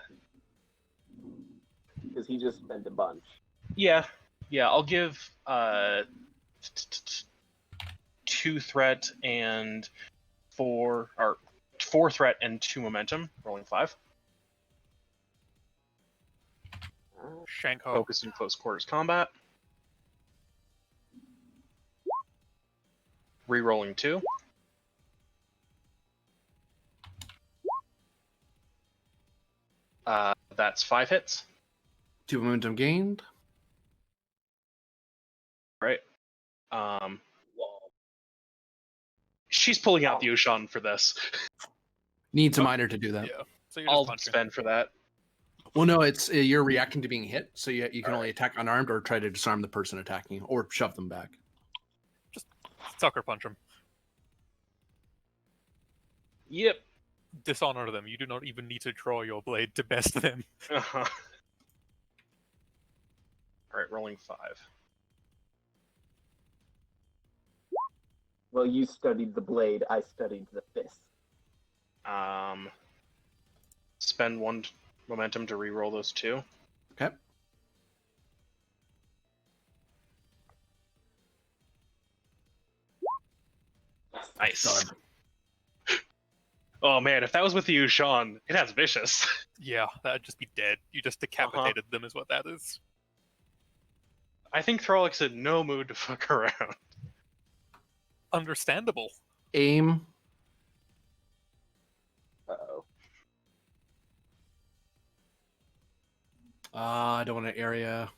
he just spent a bunch. Yeah. I'll give 2 threat and 4 threat and 2 momentum. Rolling 5. Shanko. Focus in close quarters combat. Rerolling 2. That's 5 hits. 2 momentum gained. Right. She's pulling out the Ushan for this. Needs a minor to do that. Yeah. So you're just I'll punching. spend for that. Well, no, it's you're reacting to being hit, so you can only attack unarmed or try to disarm the person attacking you, or shove them back. Sucker punch him. Yep. Dishonor them. You do not even need to draw your blade to best them. Uh-huh. All right, rolling 5. Well, you studied the blade, I studied the fist. Spend 1 momentum to re-roll those 2. Okay. Nice. Oh man, if that was with you, Sean, it has vicious. Yeah, that'd just be dead. You just decapitated them, is what that is. I think Throllic's in no mood to fuck around. Understandable. Aim. Uh-oh. I don't want an area.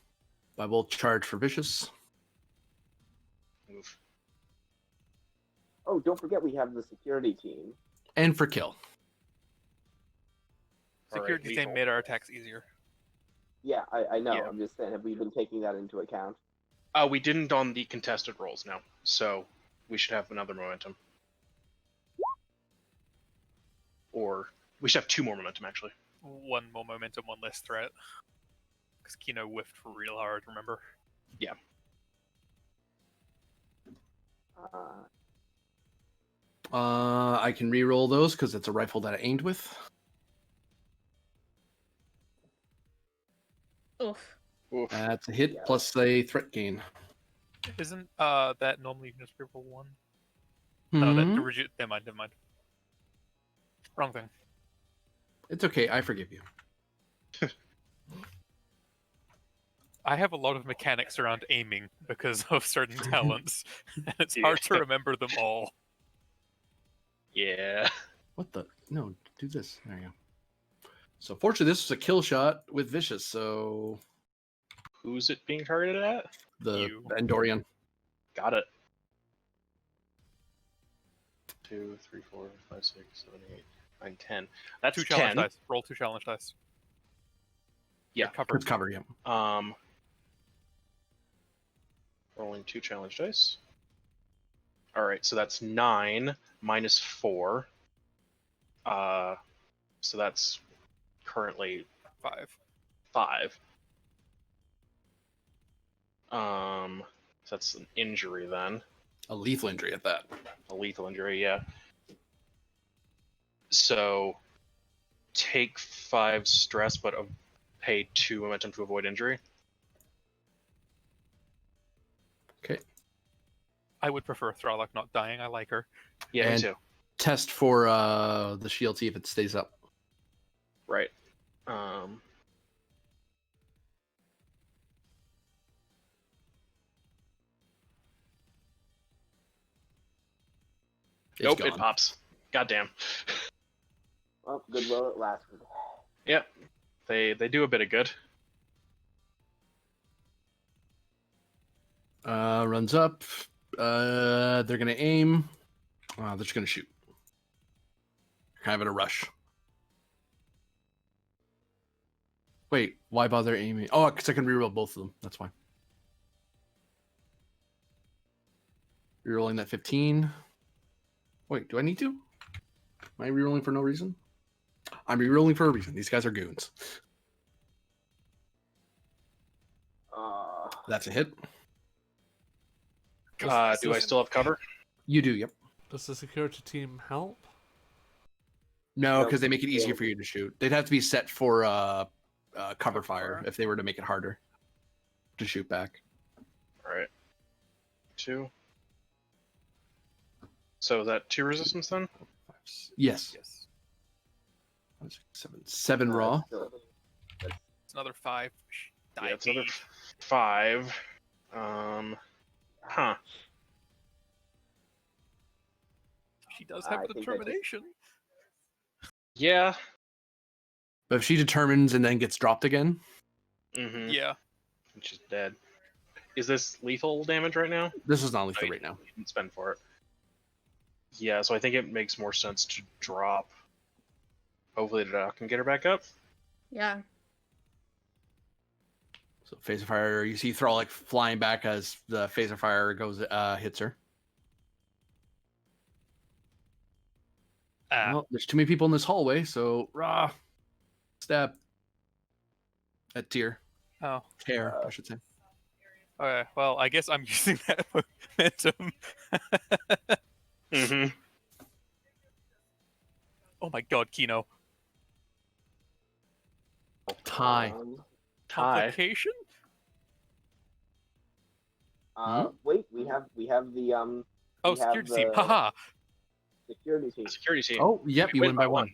I will charge for vicious. Move. Oh, don't forget we have the security team. And for kill. All right, Security team lethal. made our attacks easier. Yeah, I know. Yeah. I'm just saying, have we been taking that into account? We didn't on the contested rolls now, so we should have another momentum. Or we should have 2 more momentum, actually. 1 more momentum, 1 less threat. Because Kino whiffed real hard, remember? I can re-roll those because it's a rifle that I aimed with. Oof. Oof. That's a hit Yeah. plus a threat gain. Isn't that normally you can just reroll 1? No, that Mhm. never mind. Wrong thing. It's okay. I forgive you. I have a lot of mechanics around aiming because of certain talents, and it's hard to Yeah. remember them all. Yeah. What the? No, do this. There you go. So fortunately, this was a kill shot with vicious. So Who's it being targeted at? the You. Andorian. Got it. 2, 3, 4, 5, 6, 7, 8, 9, 10. That's 2 challenge 10. dice. Roll 2 challenge dice. Yeah. Cover. It's cover. Yeah. Rolling 2 challenge dice. All right, so that's 9 minus 4. So that's currently 5. 5. So that's an injury then. A lethal injury at that. A lethal injury, yeah. So take 5 stress, but pay 2 momentum to avoid injury. Okay. I would prefer Thralic not dying. I like her. Yeah, And- me too. Test for the shield, see if it stays up. Right. It's Nope, gone. it pops. Goddamn. Well, good while it lasted. Yep. They do a bit of good. Runs up. They're gonna aim. They're just gonna shoot. Kind of in a rush. Wait, why bother aiming? Oh, because I can reroll both of them. That's why. Rerolling that 15. Wait, do I need to? Am I rerolling for no reason? I'm rerolling for a reason. These guys are goons. That's a hit. Do I still have cover? You do, yep. Does the security team help? No, Nope. because they make it easier for you to shoot. They'd have to be set for cover fire if they were to make it harder to shoot back. Alright. 2. So is that 2 resistance then? Yes. Yes. 7 raw. It's another 5. Yeah, it's another 5. Huh. She does I have think I just- determination. Yeah. But if she determines and then gets dropped again, Mm-hmm. Yeah. She's dead. Is this lethal damage right now? this is not lethal Right. right now. You didn't spend for it. Yeah, so I think it makes more sense to drop. Hopefully the doc can get her back up. Yeah. So phaser fire, you see Thralic flying back as the phaser fire goes hits her. Well, there's too many people in this hallway, so raw stab at tear. Oh. Tear, I should say. Okay. Well, I guess I'm using that momentum. Mm-hmm. Oh my god, Kino. Tie. Tie. Complication? Wait, we have the Oh, We have security team. the- Haha. security team. Security team. Oh, yep, you win by 1.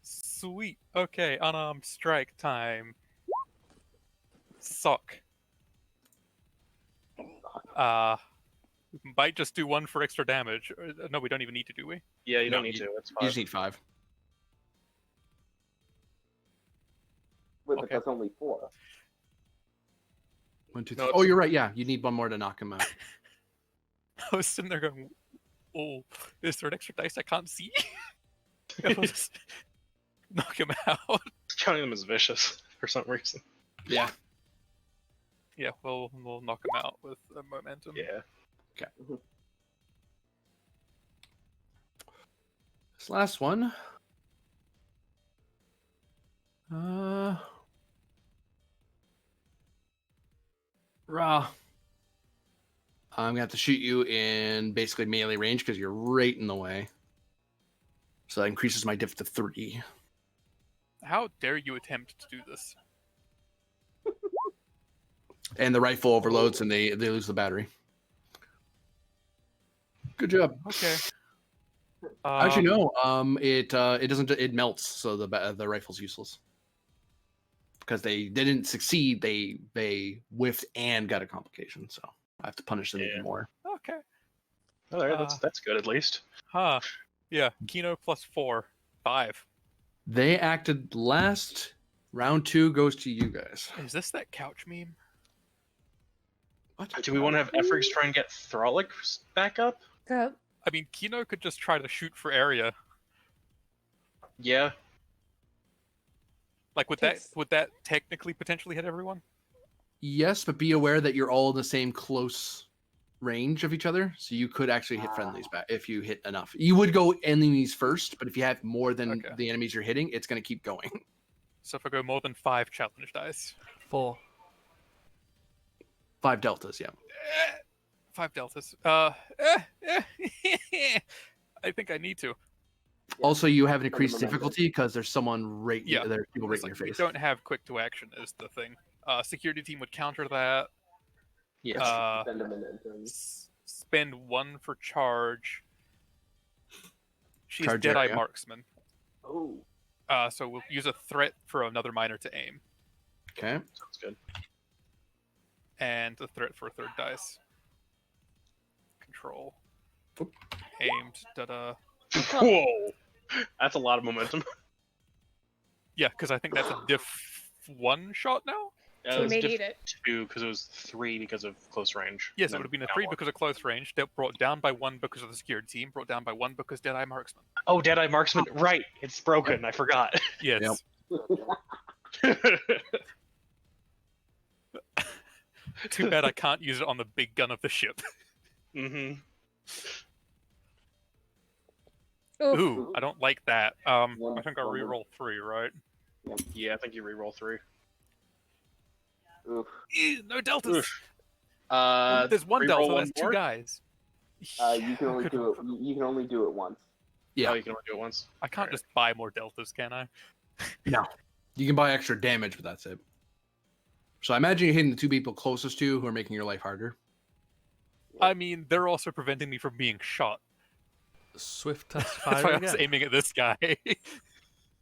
Sweet. Okay, unarmed strike time. Sock. We might just do 1 for extra damage. No, we don't even need to, do we? Yeah, you No, don't need to. It's You fine. just need 5. Wait, but Okay. that's only 4. 1, 2, No, 3. it's- Oh, you're right. Yeah, you need 1 more to knock him out. I was sitting there going, oh, is there an extra dice I can't see? I'll just knock him out. Counting them as vicious for some reason. Yeah. Yeah, we'll knock him out with momentum. Yeah. This last one. Raw. I'm gonna have to shoot you in basically melee range because you're right in the way. So that increases my diff to 3. How dare you attempt to do this? And the rifle overloads and they lose the battery. Good job. Okay. Actually, no. It doesn't. It melts, so the rifle's useless because they didn't succeed. They whiffed and got a complication. So I have to punish them Yeah. even more. Okay. All right, that's Uh, that's good at least. Huh. Yeah, Kino plus 4. 5. They acted last. Round 2 goes to you guys. Is this that couch meme? What? Do we want to have Efrigs try and get Thralic back up? Go. I mean, Kino could just try to shoot for area. Yeah. Like, would Takes- that technically potentially hit everyone? Yes, but be aware that you're all in the same close range of each other, so you could actually hit friendlies back if you hit enough. You would go enemies first, but if you have more than Okay. the enemies you're hitting, it's going to keep going. So if I go more than 5 challenge dice, 4. 5 deltas, yeah. 5 deltas. I think I need to. Yeah. Also, you have an Spend the increased momentum. difficulty because there's someone right. Yeah. There's people right It's in your like we face. don't have quick to action is the thing. Security team would counter that. Yes. Spend a momentum. Spend 1 for charge. She's Charge Deadeye area. Marksman. Oh, So we'll use a threat for another minor to aim. Okay. Sounds good. And a threat for a third dice. Control. Oop. Aimed. Da-da. Whoa! That's a lot of momentum. Yeah, because I think that's a diff 1 shot now? Yeah, So it we was may diff need it. 2 because it was 3 because of close range. Yes, and it would have then been a now 3 1. because of close range. Brought down by 1 because of the security team. Brought down by 1 because Deadeye Marksman. Oh, Deadeye Marksman. Right. It's broken. I forgot. Yes. Yep. Too bad I can't use it on the big gun of the ship. Mm-hmm. Oof. Ooh, I don't like that. I think I One. reroll 3, right? Yeah, I think you reroll 3. oof. Ew, no deltas. Oof. There's 1 reroll delta. one That's 2 more? guys. You can only do it. You can only do it once. Yeah. Oh, you can only do it once. I can't just buy more deltas, can I? You can buy extra damage, but that's it. So I imagine you're hitting the 2 people closest to you who are making your life harder. I mean, they're also preventing me from being shot. Swift test That's fire why I was again. aiming at this guy.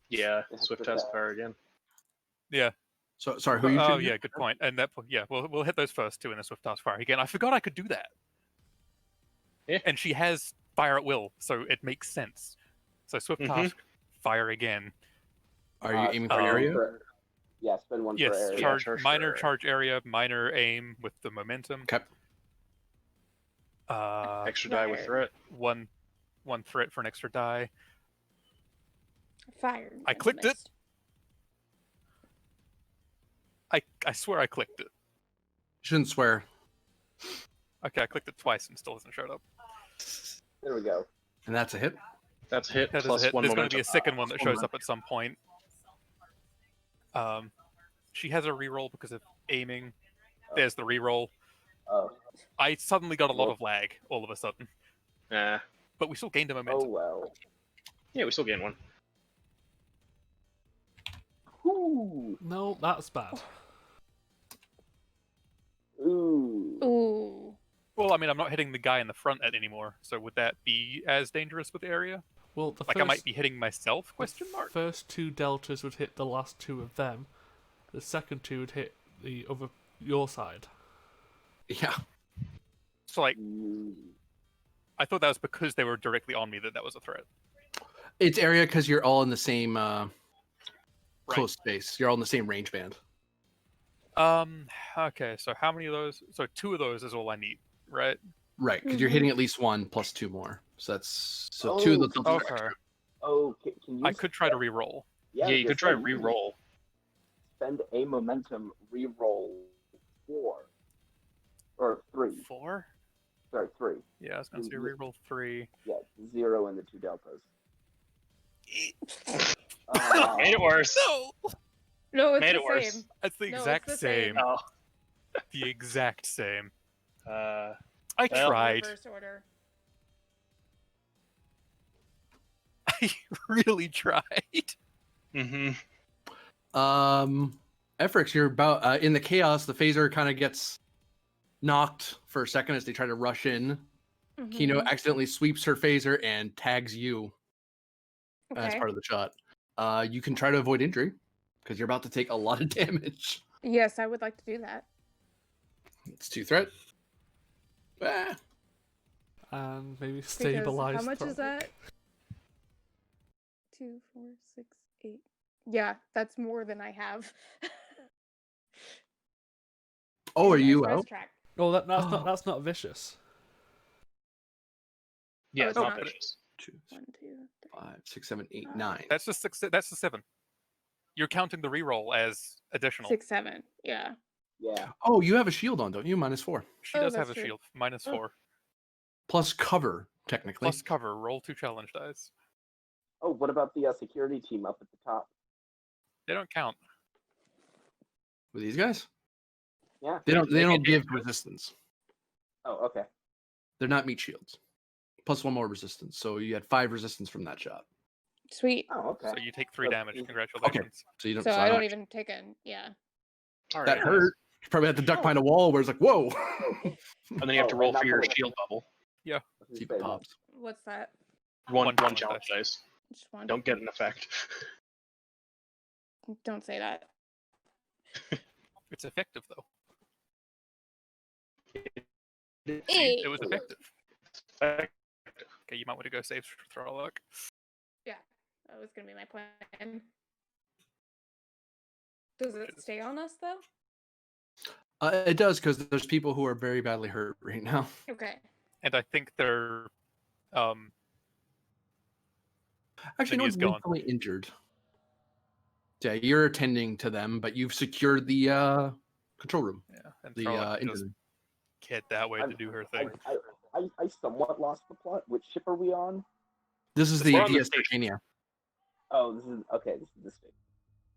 Yeah, That's Swift the test best. fire again. Yeah. So sorry, who are you Oh shooting yeah, at? good point. And that yeah, we'll hit those first 2 in the swift task fire again. I forgot I could do that. Yeah. And she has fire at will, so it makes sense. So swift Mhm. task fire again. Are you aiming for Um, area? Yeah, spend 1 Yes, per area. charge, charge minor for- charge area, minor aim with the momentum. Okay. Extra die with Fire. threat. One threat for an extra die. Fired. I and clicked it. missed. I swear I clicked it. Shouldn't swear. Okay, I clicked it twice and still hasn't showed up. There we go. And that's a hit. That's a hit That is a plus hit. 1 There's going to momentum. be a second one that Plus 1 shows up at some point. She has a reroll because of aiming. There's the reroll. Oh, I suddenly got a lot of lag all of a sudden, Nah. but we still gained a oh momentum. well. Yeah, we still gain 1. Whoo. No, that's bad. Ooh. Ooh. Well, I mean, I'm not hitting the guy in the front at anymore, so would that be as dangerous with the area? Well, the Like first, I might be hitting myself? Question mark. first 2 deltas would hit the last 2 of them. The second 2 would hit the other your side. Yeah. So like, Ooh. I thought that was because they were directly on me that was a threat. It's area because you're all in the same close space. You're all in the same range band. Okay, so how many of those? So 2 of those is all I need, right? Right, because you're Mhm. hitting at least 1 plus 2 more. So that's two of Oh, the deltas are Okay. extra. Oh, can you? I could try to re-roll. Yeah, you could try to to re-roll. Spend a momentum, re-roll 4 or 3. 4? Sorry, 3. Yeah, I was gonna say Mhm. re-roll 3. Yeah, 0 in the 2 deltas. Made it worse. No, No, it's Made the it worse. same. that's the No, it's exact the same. same. Oh. The exact same. Uh, I Well- tried. Reverse order. I really tried. mm-hmm. Efrix, you're about in the chaos. The phaser kind of gets knocked for a second as they try to rush in. Kino Mhm. accidentally sweeps her phaser and tags you as Okay. part of the shot. You can try to avoid injury because you're about to take a lot of damage. Yes, I would like to do that. It's 2 threat. Ah, And maybe Because stabilize. how much throw. is that? 2, 4, 6, 8. Yeah, that's more than I have. Oh, are in my you stress out? track. Oh, that's Oh. not vicious. Yeah, Oh, it's it's not not. vicious. 2, 1, 2, 3. 5, 6, 7, 8, Uh, 9. That's the 6. That's the 7. You're counting the reroll as additional. 6, 7. Yeah. Yeah. Oh, you have a shield on, don't you? -4. She Oh, does have that's a true. shield. -4. Plus cover, technically. Plus cover. Roll 2 challenge dice. Oh, what about the security team up at the top? They don't count. With these guys, Yeah. they don't give damage. resistance. Oh, okay. They're not meat shields. Plus 1 more resistance, so you had 5 resistance from that shot. Sweet. Oh, okay. So you take 3 So damage. easy. Congratulations. So you don't. So so I don't actually- even take a yeah. All That right. hurt. You probably had to duck behind a wall where it's like, whoa. And then you have to Oh, roll and not for your the- shield bubble. See if it pops. What's that? One One challenge dice. Just one. Don't get an effect. Don't say that. It's effective though. Hey. It was effective. Effect. Okay, you might want to go save throw a look. Yeah, that was gonna be my plan. Does it stay on us though? It does, because there's people who are very badly hurt right now. Okay. And I think they're Actually, no Lydia's one's gone. lethally injured. Yeah, you're attending to them, but you've secured the control room, yeah, and the Throlic just engine. head that way to do her thing. I somewhat lost the plot. Which ship are we on? This is We're the on the DS station. Arcania. Oh, this is okay. This is the state.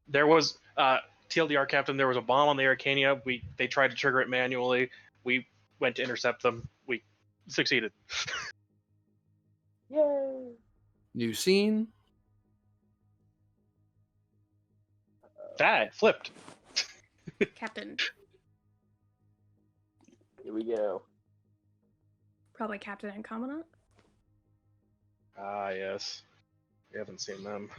There was TLDR captain. There was a bomb on the Arcania. They tried to trigger it manually. We went to intercept them. We succeeded. Yay! New scene. That flipped. Captain. Here we go. Probably Captain and Commandant. Ah, yes. We haven't seen them.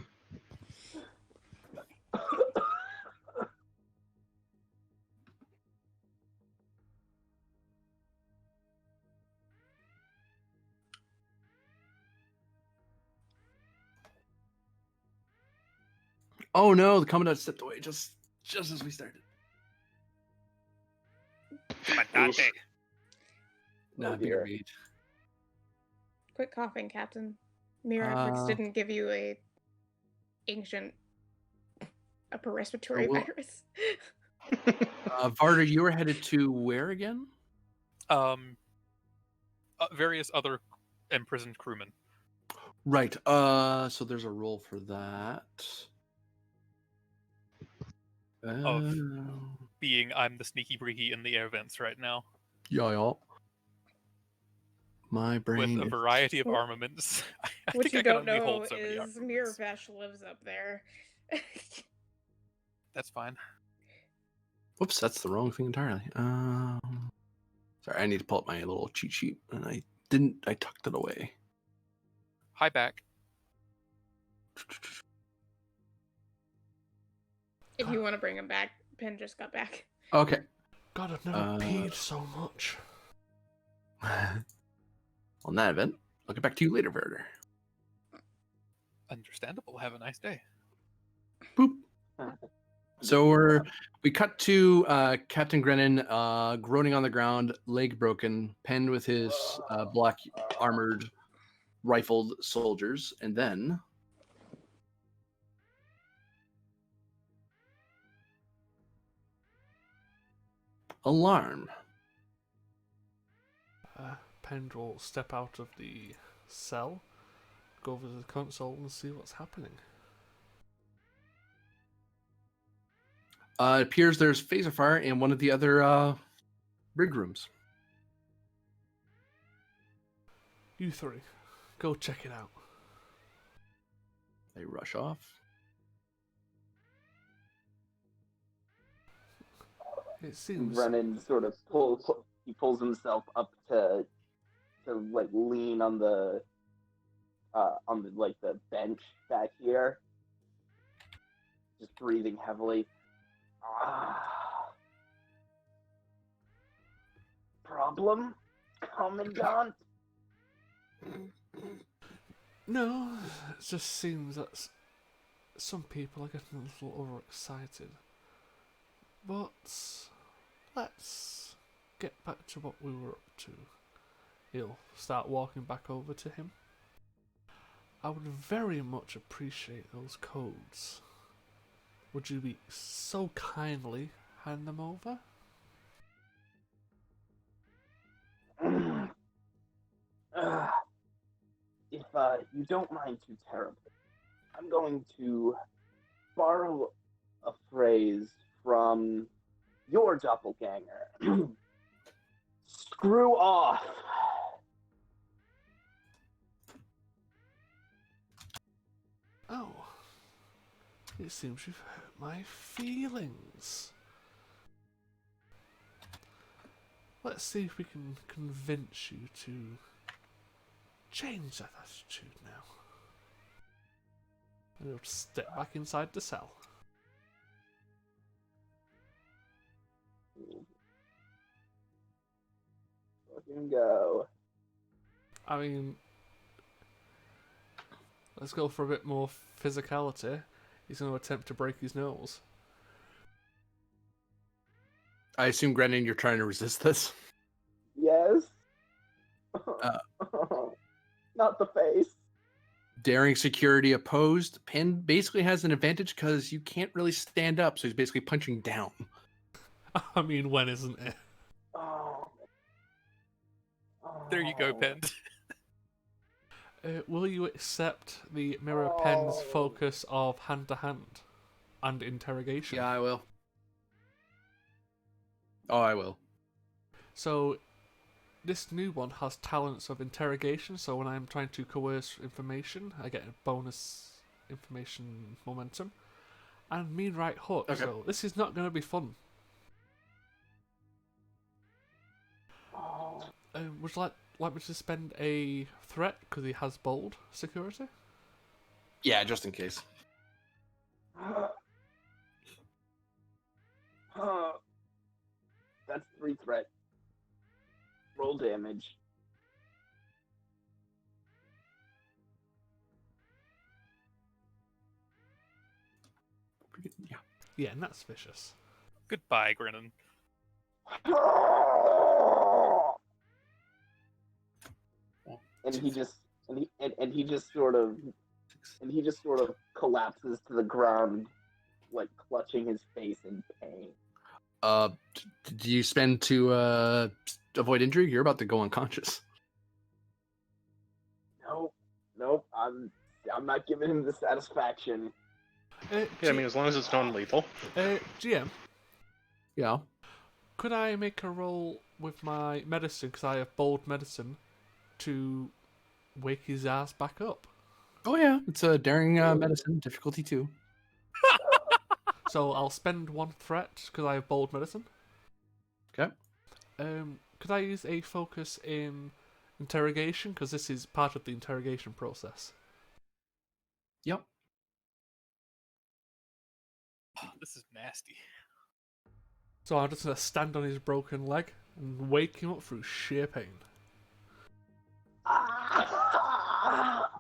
Oh no, the commandant stepped away just as we started. Comandante. Nah, Oh, bigger dear. beat. Quit coughing, Captain. Miraflix Uh, didn't give you a ancient upper respiratory well- virus. Varda, you were headed to where again? Various other imprisoned crewmen. Right. So there's a roll for that. Of- Being I'm the sneaky breaky in the air vents right now, yeah. My with brain. a variety of armaments. I What think you I can don't only know hold so many is armaments. Mirafesh lives up there. That's fine. Whoops, that's the wrong thing entirely. Sorry, I need to pull up my little cheat sheet, and I didn't. I tucked it away. Hi back. If you want to bring him back, Penn just got back. Okay. God, I've never peed so much. On that event, I'll get back to you later, Verder. Understandable. Have a nice day. Boop. So we cut to Captain Grennan groaning on the ground, leg broken, penned with his black armored rifled soldiers, and then alarm. Pend will step out of the cell, go over to the console and see what's happening. It appears there's phaser fire in one of the other rig rooms. You three, go check it out. They rush off. It seems Brennan sort of pulls himself up to like lean on the like the bench back here, just breathing heavily. Problem, Commandant? no. It just seems that some people are getting a little overexcited. But let's get back to what we were up to. He'll start walking back over to him. I would very much appreciate those codes. Would you be so kindly hand them over? If you don't mind too terribly, I'm going to borrow a phrase from your doppelganger. Screw off. Oh. It seems you've hurt my feelings. Let's see if we can convince you to change that attitude now. And you'll step back inside the cell. Fucking go. I mean, let's go for a bit more physicality. He's going to attempt to break his nose. I assume, Grennan, you're trying to resist this. Yes. Not the face. Daring security opposed. Penn basically has an advantage because you can't really stand up, so he's basically punching down. I mean, when isn't it? Oh. There you go, Penn. Will you accept the Mirror Pen's focus of hand-to-hand and interrogation? Yeah, I will. Oh, I will. So, this new one has talents of interrogation, so when I'm trying to coerce information, I get a bonus information momentum. And mean right hook, Okay. so this is not going to be fun. Would you like me to spend a threat, because he has bold security? Yeah, just in case. That's 3 threat. Roll damage. Yeah. Yeah, and that's vicious. Goodbye, Grennan. And he just sort of collapses to the ground, like clutching his face in pain. Do you spend to avoid injury? You're about to go unconscious. Nope. I'm not giving him the satisfaction. Yeah, I mean, as long as it's non-lethal. GM, Yeah. could I make a roll with my medicine, because I have bold medicine, to wake his ass back up? Oh yeah, it's a daring medicine, difficulty 2. So I'll spend 1 threat, because I have bold medicine. Okay. Could I use a focus in interrogation, because this is part of the interrogation process? Yep. This is nasty. So I'm just going to stand on his broken leg and wake him up through sheer pain.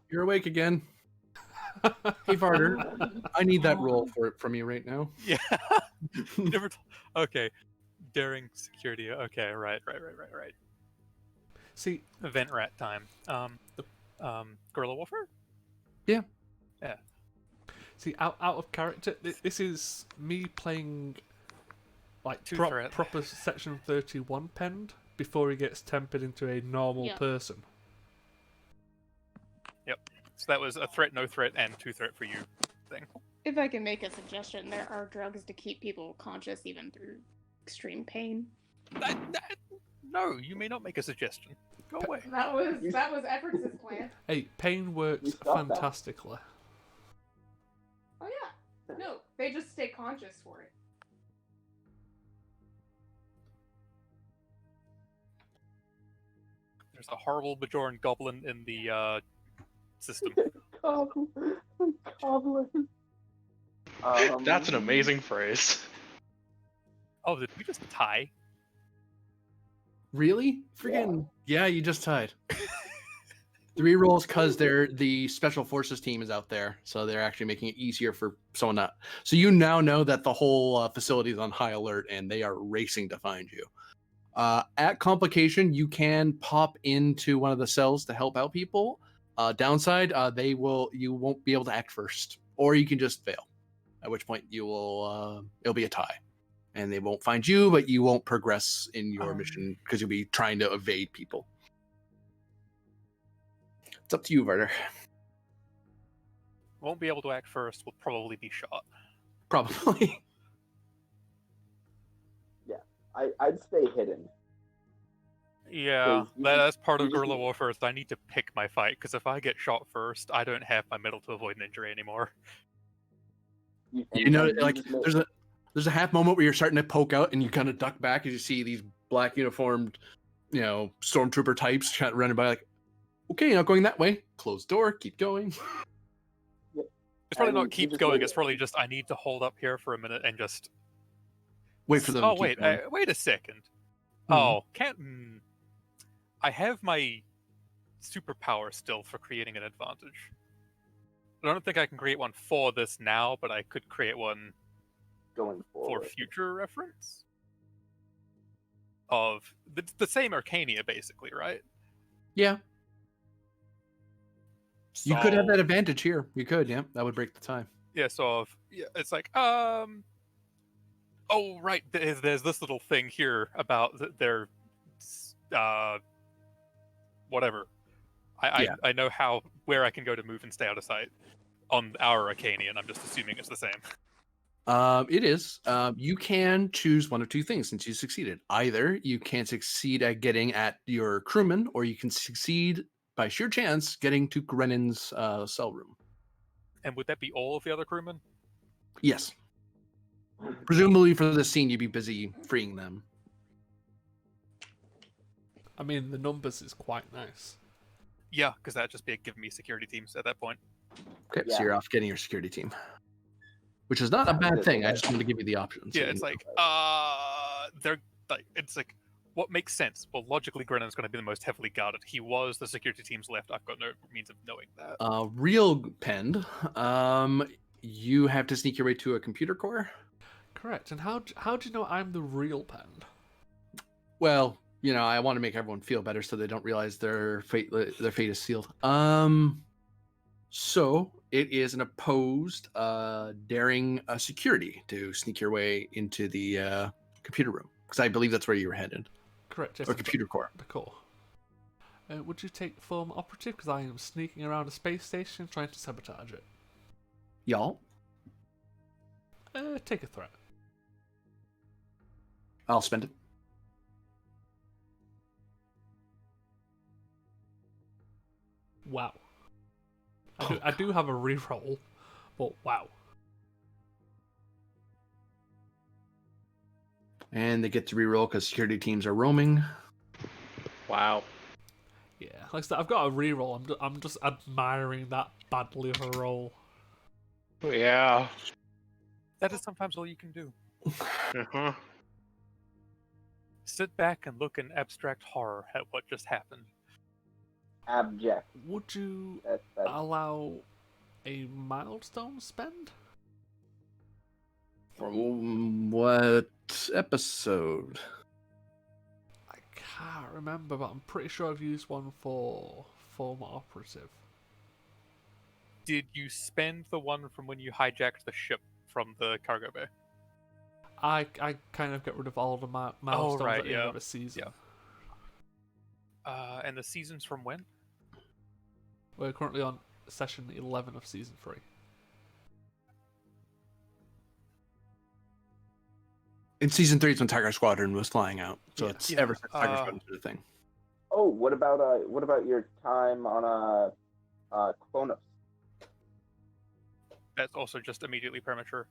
You're awake again. Hey, Varder, I need that roll from you right now. Yeah. You never. Okay. Daring security. Okay. Right. See, Event rat time. Guerrilla warfare. Yeah. Yeah. See, out of character, this is me playing like Two threat. proper Section 31 penned before he gets tempered into a normal Yeah. person. So that was a threat, no threat, and 2 threat for you thing. If I can make a suggestion, there are drugs to keep people conscious even through extreme pain. No, you may not make a suggestion. Go away. That was Efforts' plan. Hey, pain You works stop that. fantastically. Oh yeah. No, they just stay conscious for it. There's a horrible Bajoran goblin in the system. Goblin. That's an amazing phrase. Oh, did we just tie? Really? Freaking yeah, you just tied. 3 rolls because the special forces team is out there, so they're actually making it easier for someone not. So you now know that the whole facility is on high alert and they are racing to find you. At complication, you can pop into one of the cells to help out people. Downside, you won't be able to act first, or you can just fail. At which point it'll be a tie, and they won't find you, but you won't progress in your mission because you'll be trying to evade people. It's up to you, Varder. Won't be able to act first. Will probably be shot. Probably. I'd stay hidden. Yeah, 'Cause you that's part you of just guerrilla need- warfare. Is I need to pick my fight because if I get shot first, I don't have my metal to avoid an injury anymore. You know, and like just make- there's a half moment where you're starting to poke out and you kind of duck back as you see these black uniformed, stormtrooper types kind of running by. Like, okay, not going that way. Closed door. Keep going. It's probably And you not keep just going. make It's it- probably just I need to hold up here for a minute and just. Wait for them. Oh to keep wait, going. wait a second. Mhm. Oh, can't. I have my superpower still for creating an advantage. I don't think I can create one for this now, but I could create one going for forward. future reference. Of the same Arcania, basically, right? Yeah, you could have So- that advantage here. You could, yeah. That would break the tie. Yeah, so it's like, oh right, there's this little thing here about their whatever. Yeah. I know where I can go to move and stay out of sight on our Arcanian. I'm just assuming it's the same. It is. You can choose one of two things since you succeeded. Either you can succeed at getting at your crewman, or you can succeed by sheer chance getting to Grenan's cell room. And would that be all of the other crewmen? Yes. Presumably for this scene, you'd be busy freeing them. I mean, the numbers is quite nice. Yeah, because that'd just be giving me security teams at that point. Okay, Yeah. so you're off getting your security team, which is not a Sounds bad good, thing. I okay. just wanted to give you the options. Yeah, it's like, they're like, it's like, what makes sense? Well, logically, Grenan's going to be the most heavily guarded. He was the security team's left. I've got no means of knowing that. Real Pend, you have to sneak your way to a computer core. Correct. And how do you know I'm the real Pend? Well, I want to make everyone feel better so they don't realize their fate is sealed. So it is an opposed, daring security to sneak your way into the computer room because I believe that's where you were headed, Correct. Yes, or I've got computer core. the core. Would you take form operative? Because I am sneaking around a space station trying to sabotage it. Y'all, Take a threat. I'll spend it. Wow. I do have a reroll, but wow. And they get to reroll because security teams are roaming. Wow. Yeah, like I said, I've got a reroll. I'm just admiring that badly of a roll. Yeah. That is sometimes all you can do. Uh-huh. Sit back and look in abstract horror at what just happened. Abject. Would you That's allow a milestone spend? From what episode? I can't remember, but I'm pretty sure I've used one for former operative. Did you spend the one from when you hijacked the ship from the cargo bay? I kind of get rid of all the milestones right, at the end yeah. of a season. And the season's from when? We're currently on session 11 of season 3. In season 3, it's when Tiger Squadron was flying out, so Yeah. it's Yeah, ever since Tiger Squadron did a thing. Oh, what about your time on Clonus? That's also just immediately premature.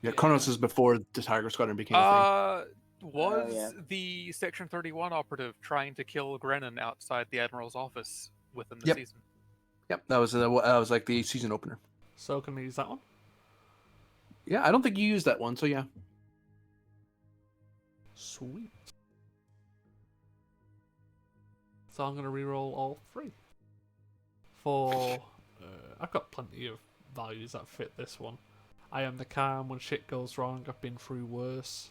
Yeah, Kronos is before the Tiger Squadron became a Was yeah. the Section 31 operative trying to kill Grennan outside the Admiral's office within the Yep. season? thing. Yep, that was like the season opener. So can I use that one? Yeah, I don't think you used that one, so yeah. Sweet. So I'm going to reroll all 3. For... I've got plenty of values that fit this one. I am the calm when shit goes wrong. I've been through worse.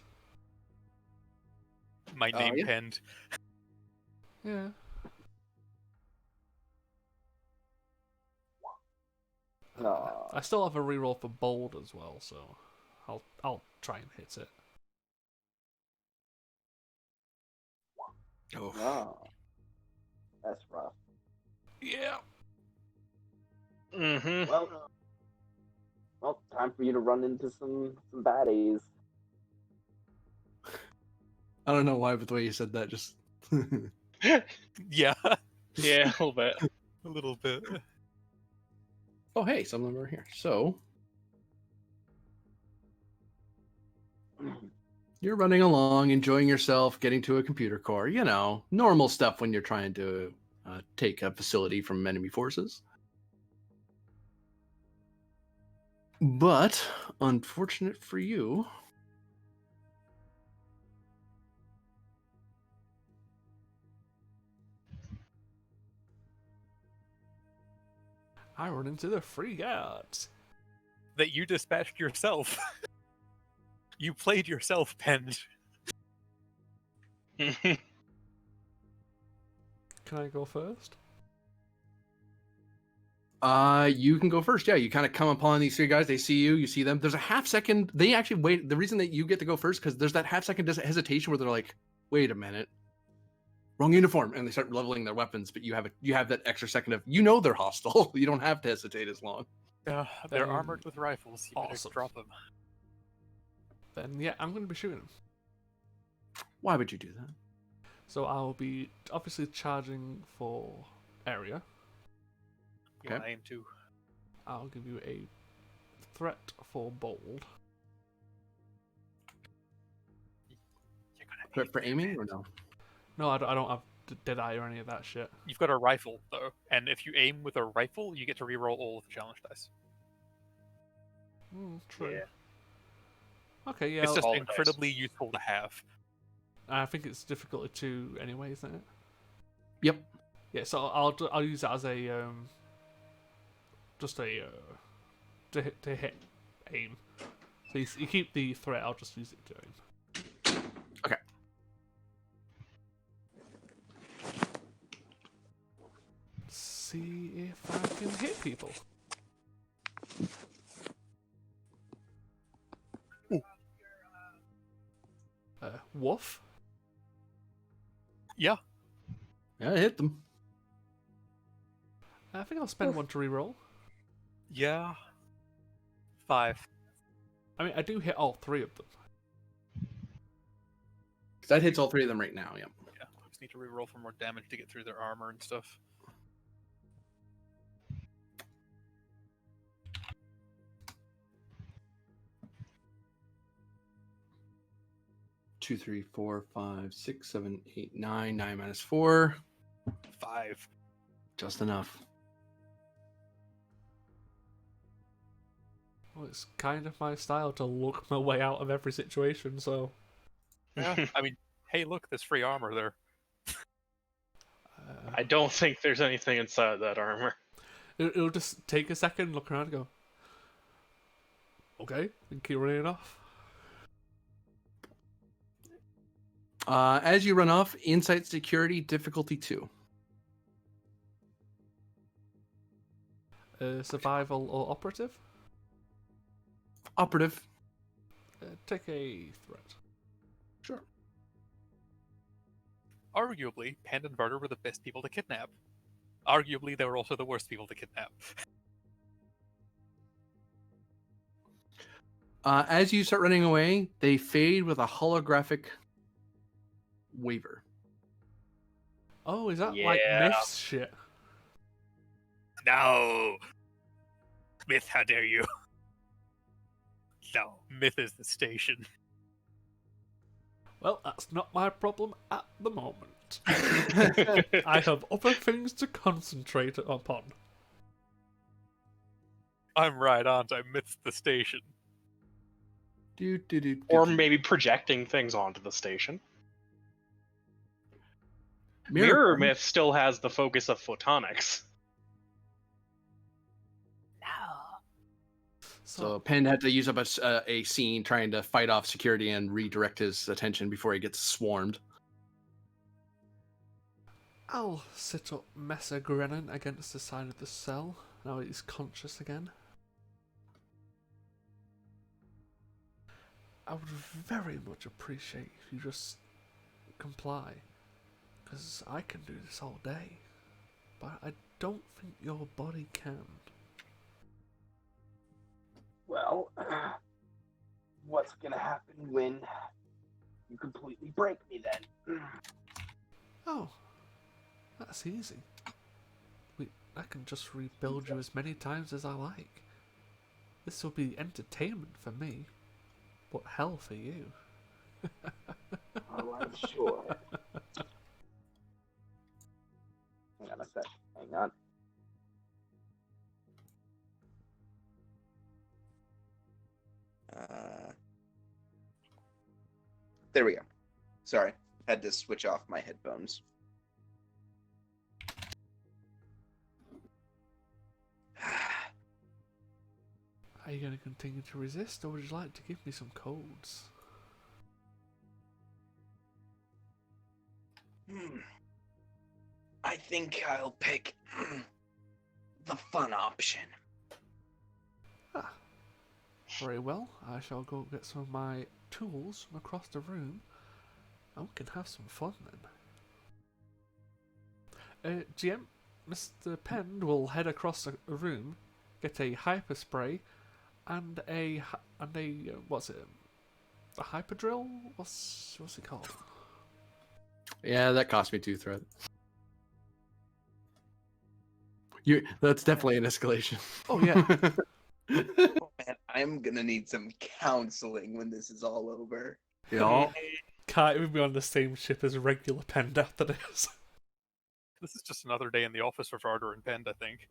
My name yeah. penned. Yeah. No. I still have a reroll for bold as well, so I'll try and hit it. Oh. No. That's rough. Yeah. Mm-hmm. Well, Well, time for you to run into some baddies. I don't know why, but the way you said that just. Yeah, Yeah, a little bit. a little bit. Oh, hey, some of them are here. So you're running along, enjoying yourself, getting to a computer core. You know, normal stuff when you're trying to take a facility from enemy forces. But unfortunate for you, I run into the free guards. That you dispatched yourself. You played yourself, Pend. Can I go first? you can go first. Yeah, you kind of come upon these three guys. They see you. You see them. There's a half second. They actually wait. The reason that you get to go first because there's that half second hesitation where they're like, "Wait a minute, wrong uniform," and they start leveling their weapons. But you have that extra second of they're hostile. You don't have to hesitate as long. They're Then- armored with rifles. You better Awesome. drop them. Then yeah, I'm going to be shooting them. Why would you do that? So I'll be obviously charging for area. You Okay. want to aim too. I'll give you a threat for bold. You're gonna For aiming or no? No, I don't have dead eye or any of that shit. You've got a rifle though, and if you aim with a rifle, you get to reroll all of the challenge dice. True. Okay, yeah. It's just all the incredibly useful to have. I think it's difficulty 2 anyway, isn't it? Yep. Yeah, so I'll use that as a just a to hit aim. So you keep the threat. I'll just use it to aim. Okay. See if I can hit people. Woof. Yeah, Yeah, I hit them. I think I'll spend Oof. one to reroll. yeah. 5. I mean, I do hit all 3 of them. That hits all three of them right now. Yep. Yeah, just need to reroll for more damage to get through their armor and stuff. Two, three, four, five, six, seven, eight, nine. 9 minus 4. 5. Just enough. Well, it's kind of my style to look my way out of every situation, so Yeah, I mean, hey, look, there's free armor there. I don't think there's anything inside that armor. it'll just take a second, look around, and go, okay, and keep running off. As you run off, insight security difficulty 2. Survival or operative? Operative. Take a threat. Sure. Arguably, Pend and Verder were the best people to kidnap. Arguably, they were also the worst people to kidnap. As you start running away, they fade with a holographic waver. Oh, is that like Yeah. Myth's shit? No! Myth, how dare you? No, Myth is the station. Well, that's not my problem at the moment. I have other things to concentrate upon. I'm right, aren't I? Myth's the station. Or maybe projecting things onto the station. Mirror Myth still has the focus of photonics. So Penn had to use up a scene trying to fight off security and redirect his attention before he gets swarmed. I'll sit up Messer Grennan against the side of the cell. Now he's conscious again. I would very much appreciate if you just comply. Because I can do this all day. But I don't think your body can. Well, what's gonna happen when you completely break me then? Oh, that's easy. I can just rebuild you as many times as I like. This will be entertainment for me, but hell for you. Oh, I'm sure. Hang on a sec. Hang on. There we go. Sorry, had to switch off my headphones. Are you going to continue to resist, or would you like to give me some codes? I think I'll pick the fun option. Ah, very well. I shall go get some of my tools from across the room, and we can have some fun then. GM, Mr. Pend will head across the room, get a hyper spray, and a what's it? A hyper drill? What's it called? Yeah, that cost me 2 threat. That's definitely an escalation. Oh yeah. Oh, man, I'm gonna need some counseling when this is all over. Yeah. Can't even be on the same ship as regular Pend after this. This is just another day in the office for Varder and Pend, I think.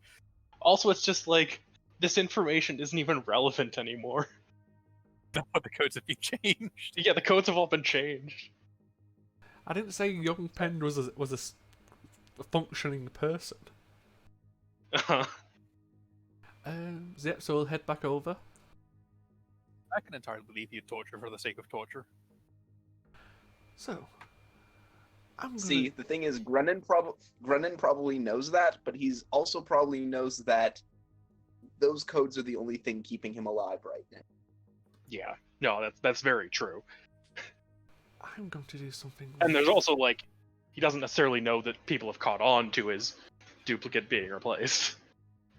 Also, it's just like this information isn't even relevant anymore. No, the codes have been changed. Yeah, the codes have all been changed. I didn't say young Pend was a functioning person. Uh-huh. Yep, so we'll head back over. I can entirely believe you'd torture for the sake of torture. So, See, the thing is, Grennan probably knows that, but he's also probably knows that those codes are the only thing keeping him alive right now. Yeah, no, that's very true. I'm going to do something. And there's also like, he doesn't necessarily know that people have caught on to his duplicate being replaced,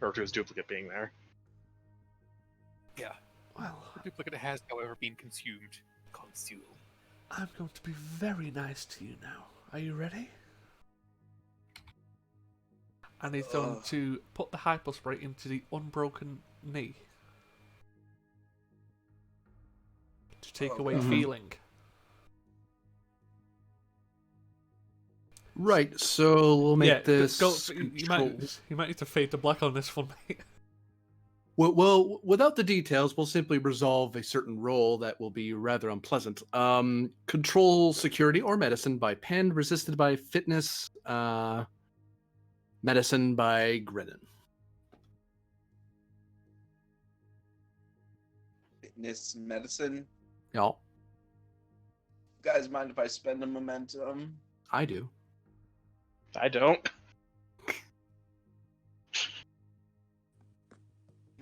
or to his duplicate being there. Yeah. Well, The duplicate has, however, been consumed. Consumed. I'm going to be very nice to you now. Are you ready? And he's going to put the hyperspray into the unbroken knee to take away feeling. Right, so we'll make this. You might need to fade to black on this one, mate. Well, without the details, we'll simply resolve a certain role that will be rather unpleasant. Control security or medicine by Pend, resisted by fitness, medicine by Grennan. Fitness, medicine. Y'all, Guys, mind if I spend a momentum? I do. I don't.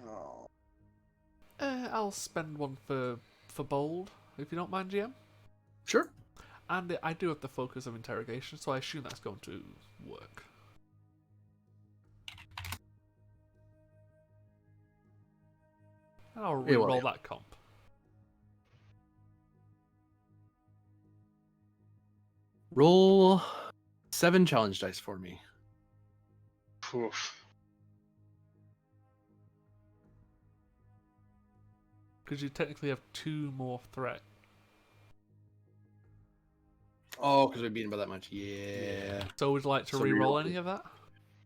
Oh. I'll spend one for bold, if you don't mind, GM. Sure. And I do have the focus of interrogation, so I assume that's going to work. I'll re-roll that comp. Roll 7 challenge dice for me. Oof. Because you technically have 2 more threat. Oh, because we beat him by that much. Yeah. So would you like to So re-roll re-roll. any of that?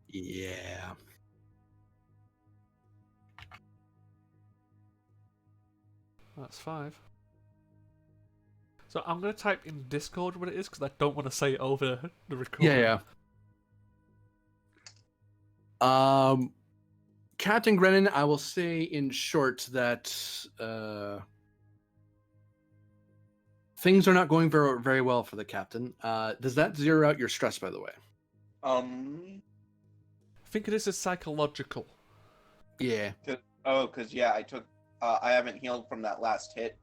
Yeah. That's 5. So I'm going to type in Discord what it is, because I don't want to say it over the recording. Yeah. Captain Grennan, I will say in short that things are not going very, very well for the captain. Does that zero out your stress, by the way? I think it is a psychological. Yeah. Because yeah, I haven't healed from that last hit.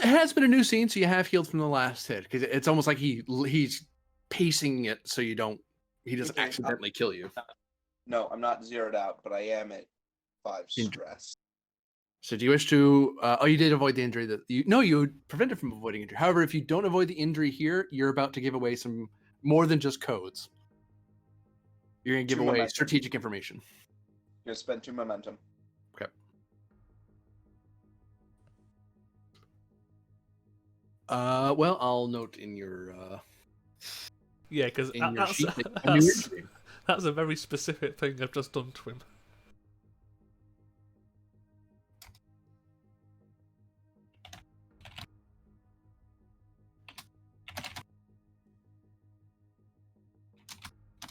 It has been a new scene, so you have healed from the last hit. Because it's almost like he's pacing it so he doesn't Okay, accidentally kill you. No, I'm not zeroed out, but I am at 5 stress. So do you wish to? You did avoid the injury. You prevented from avoiding injury. However, if you don't avoid the injury here, you're about to give away some more than just codes. You're going to give 2 away momentum. strategic information. You're gonna spend 2 momentum. Okay. Well, I'll note in your Yeah, because in your sheet that you that's, injury. that's a very specific thing I've just done to him.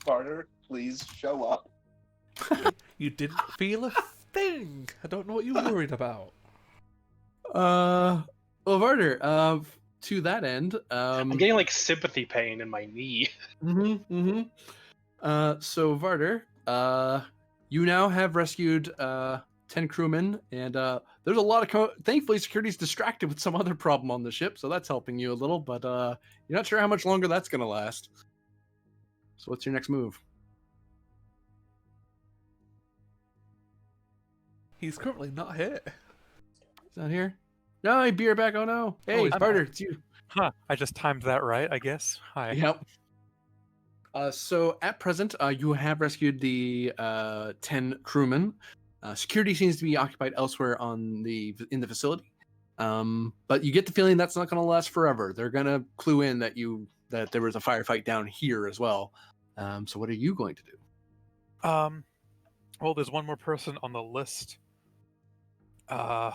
Carter, please show up. You didn't feel a thing. I don't know what you're worried about. Well, Varder, to that end, I'm getting like sympathy pain in my knee. So Varder, you now have rescued 10 crewmen, and there's a lot of thankfully security's distracted with some other problem on the ship, so that's helping you a little, but you're not sure how much longer that's gonna last. So what's your next move? He's currently not here. Is that here? No, I beer back. Oh no! Hey, he's Varder, back. it's you. Huh, I just timed that right, I guess. Hi. Yep. So at present, you have rescued the 10 crewmen. Security seems to be occupied elsewhere in the facility, but you get the feeling that's not going to last forever. They're going to clue in that there was a firefight down here as well. So what are you going to do? Well, there's one more person on the list. If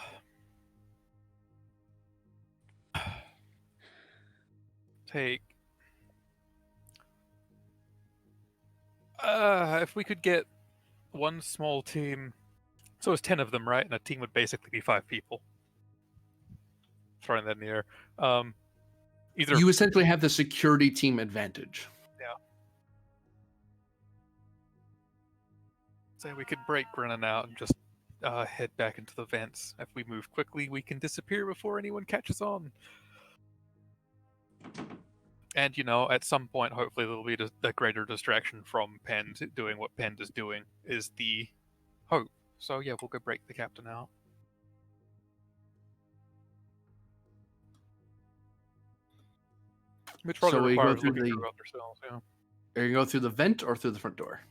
we could get one small team, so it's 10 of them, right? And a team would basically be 5 people. Throwing that in the air. Either You essentially have the security team advantage. say we could break Brennan out and just head back into the vents. If we move quickly, we can disappear before anyone catches on. And, at some point, hopefully there'll be a greater distraction from Pend doing what Pend is doing, is the hope. So, yeah, we'll go break the captain out. Which probably So we go requires through looking the- through other cells, yeah. Are you going to go through the vent or through the front door?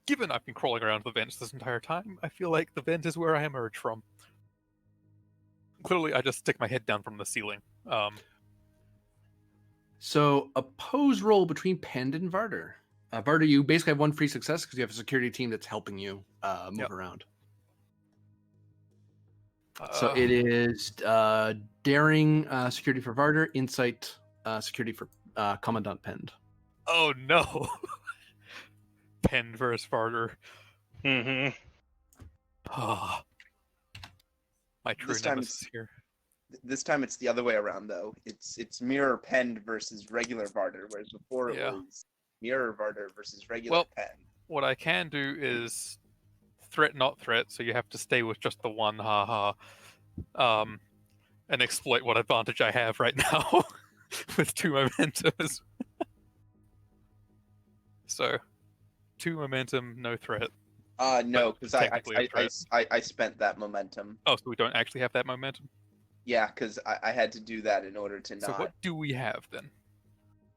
Given I've been crawling around the vents this entire time, I feel like the vent is where I emerge from. Clearly, I just stick my head down from the ceiling. So a pose roll between Pend and Varder. Varder, you basically have one free success because you have a security team that's helping you move Yep. around. So it is daring security for Varder, insight security for Commandant Pend. Oh no! Pend versus Varder. Mm-hmm. Ah. My true This time nemesis here. This time it's the other way around, though. It's Mirror Pend versus regular Varder, whereas before it Yeah. was Mirror Varder versus regular Well- Pend. What I can do is threat, not threat, so you have to stay with just the one, haha. And exploit what advantage I have right now with 2 momentum. So, 2 momentum, no threat. No, but because technically a threat. I spent that momentum. Oh, so we don't actually have that momentum? Yeah, because I had to do that in order to So not what do we have then?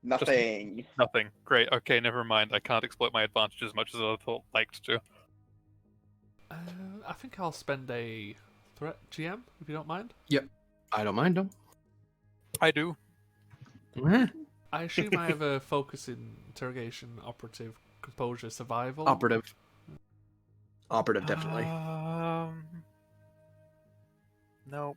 nothing. Nothing. Great. Okay, never mind. I can't exploit my advantage as much as I thought liked to. I think I'll spend a threat GM, if you don't mind. I don't mind them. I do. I assume I have a focus in interrogation, operative, composure, survival. Operative, definitely. No.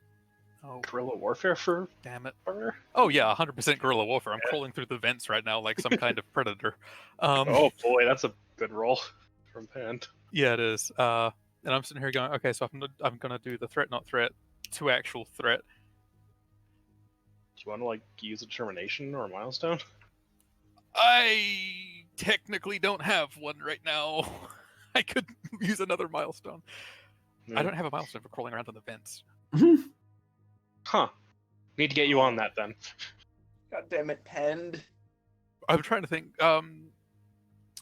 Oh, Guerrilla warfare for damn it. Varder? Oh yeah, 100% guerrilla warfare. I'm crawling through the vents right now like some kind of predator. Oh boy, that's a good roll from Pend. Yeah, it is. And I'm sitting here going, okay, so I'm gonna do the threat, not threat, to actual threat. Do you want to use a determination or a milestone? I technically don't have one right now. I could use another milestone. I don't have a milestone for crawling around in the vents. Huh. Need to get you on that then. God damn it, Pend. I'm trying to think.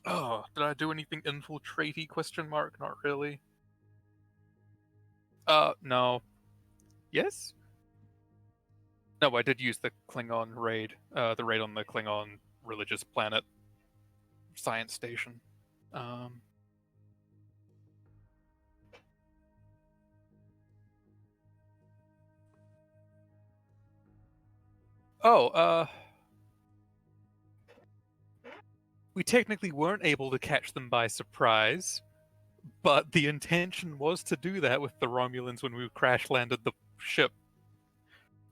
Oh, did I do anything infiltrate-y? Question mark? Not really. No. Yes? No, I did use the Klingon raid. The raid on the Klingon religious planet science station. We technically weren't able to catch them by surprise, but the intention was to do that with the Romulans when we crash landed the ship.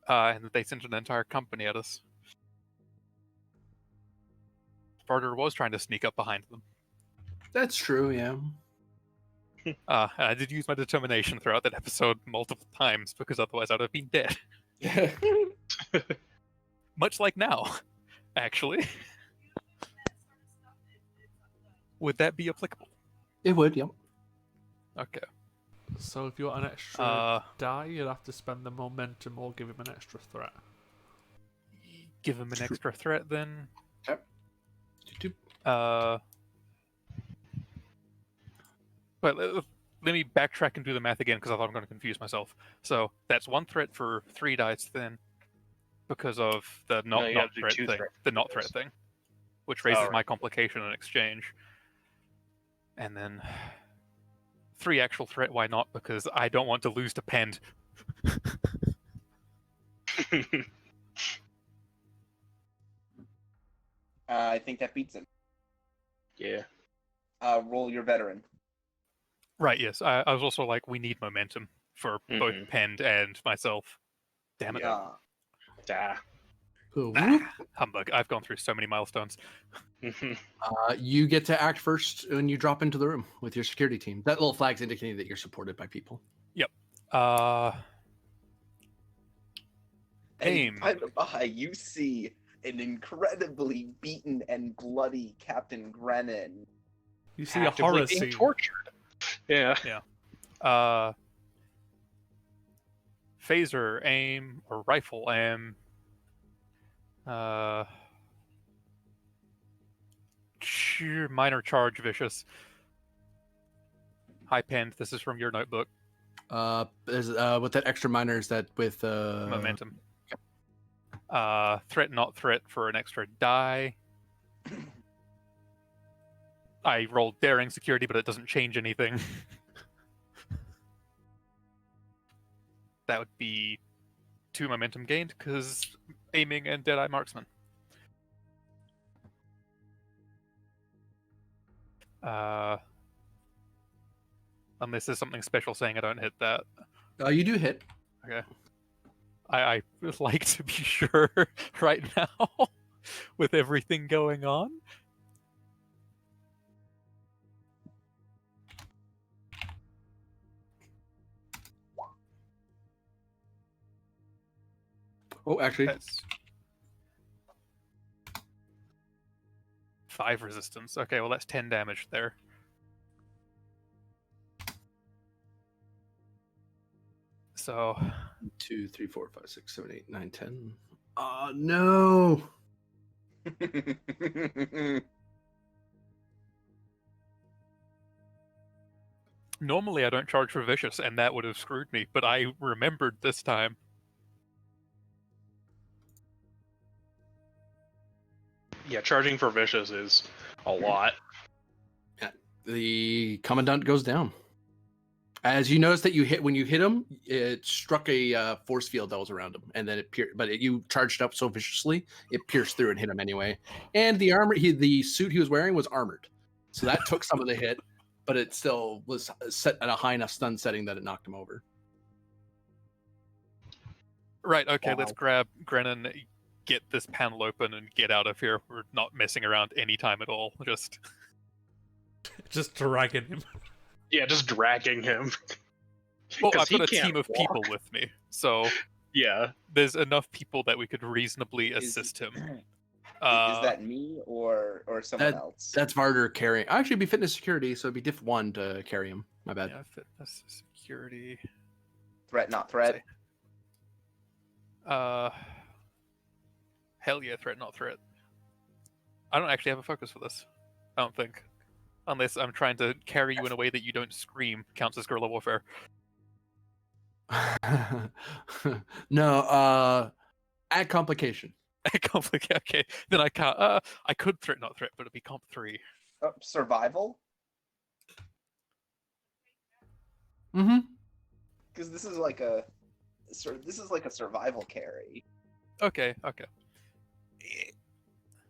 And they sent an entire company at us. Varder was trying to sneak up behind them. That's true, yeah. I did use my determination throughout that episode multiple times, because otherwise I'd have been dead. Much like now, actually. Would that be applicable? It would, yep. Okay. So if you want an extra die, you'd have to spend the momentum or give him an extra threat. Give him an extra threat, then. Okay. But let me backtrack and do the math again, because I thought I'm going to confuse myself. So that's 1 threat for 3 dice, then, because of the not threat thing, the not threat thing, which raises my complication in exchange. And then 3 actual threat. Why not? Because I don't want to lose to Pend. I think that beats him. Yeah. Roll your veteran. Right, yes. I was also like, we need momentum for both Pend and myself. Damn it. Yeah. Humbug. I've gone through so many milestones. You get to act first when you drop into the room with your security team. That little flag's indicating that you're supported by people. Yep. And by the by, you see an incredibly beaten and bloody Captain Grennan. You see a horror being scene. tortured. Yeah. Phaser aim or rifle aim. Minor charge vicious. Hi Pend, this is from your notebook. With that extra minor, is that with Momentum. Threat not threat for an extra die. I rolled daring security, but it doesn't change anything. That would be 2 momentum gained, because aiming and Deadeye Marksman. Unless there's something special saying I don't hit that. You do hit. Okay. I would like to be sure right now with everything going on. Oh, actually, That's 5 resistance. Okay, well that's 10 damage there. So 2, 3, 4, 5, 6, 7, 8, 9, 10. No. normally I don't charge for vicious, and that would have screwed me, but I remembered this time. Yeah, charging for vicious is a lot. The commandant goes down. As you notice that when you hit him, it struck a force field that was around him, and then you charged up so viciously, it pierced through and hit him anyway. And the the suit he was wearing was armored, so that took some of the hit, but it still was set at a high enough stun setting that it knocked him over. Right, okay, Wow. Let's grab Grennan, get this panel open, and get out of here. We're not messing around any time at all. Just dragging him. Yeah, just dragging him. Well, 'Cause I've he got a can't team of walk. people with me, so Yeah. there's enough people that we could reasonably assist him. Is that me or someone else? That's Varder carrying. Actually, it'd be fitness security, so it'd be diff 1 to carry him. My bad. Yeah, fitness, security. Threat, not threat. Hell yeah, threat, not threat. I don't actually have a focus for this. I don't think. Unless I'm trying to carry you in a way that you don't scream, counts as guerrilla warfare. No, add complication. Complicated. Okay, then I can't. I could threat, not threat, but it'd be comp 3. Survival? Mm-hmm. Because this is like a survival carry. Okay.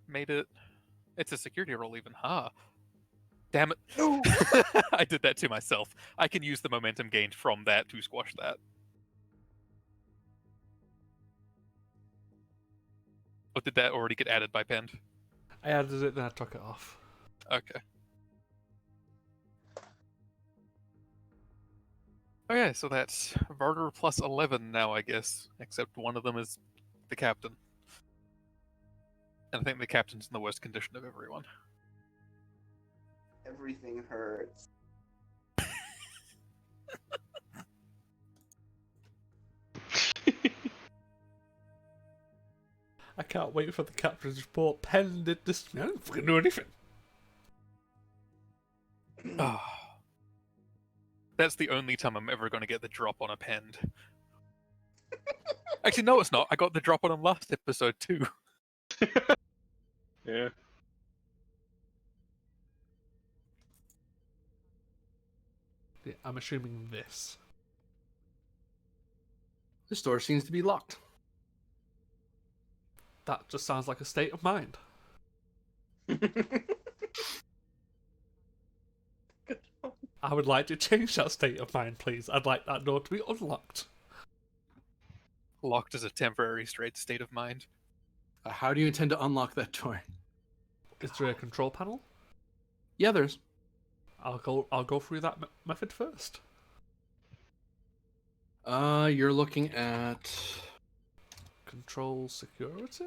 Made it. It's a security roll, even. Damn it. No. I did that to myself. I can use the momentum gained from that to squash that. Or did that already get added by Pend? I added it, then I took it off. Okay. Okay, so that's Varder plus 11 now, I guess. Except one of them is the captain. And I think the captain's in the worst condition of everyone. Everything hurts. I can't wait for the captain's report. Penn did this. I didn't fucking do anything. That's the only time I'm ever going to get the drop on a Pend. Actually, no, it's not. I got the drop on him last episode, too. Yeah. Yeah, I'm assuming this. This door seems to be locked. That just sounds like a state of mind. I would like to change that state of mind, please. I'd like that door to be unlocked. Locked as a temporary state of mind. How do you intend to unlock that door? Is there a control panel? Yeah, there's. I'll go through that method first. You're looking at... Control security?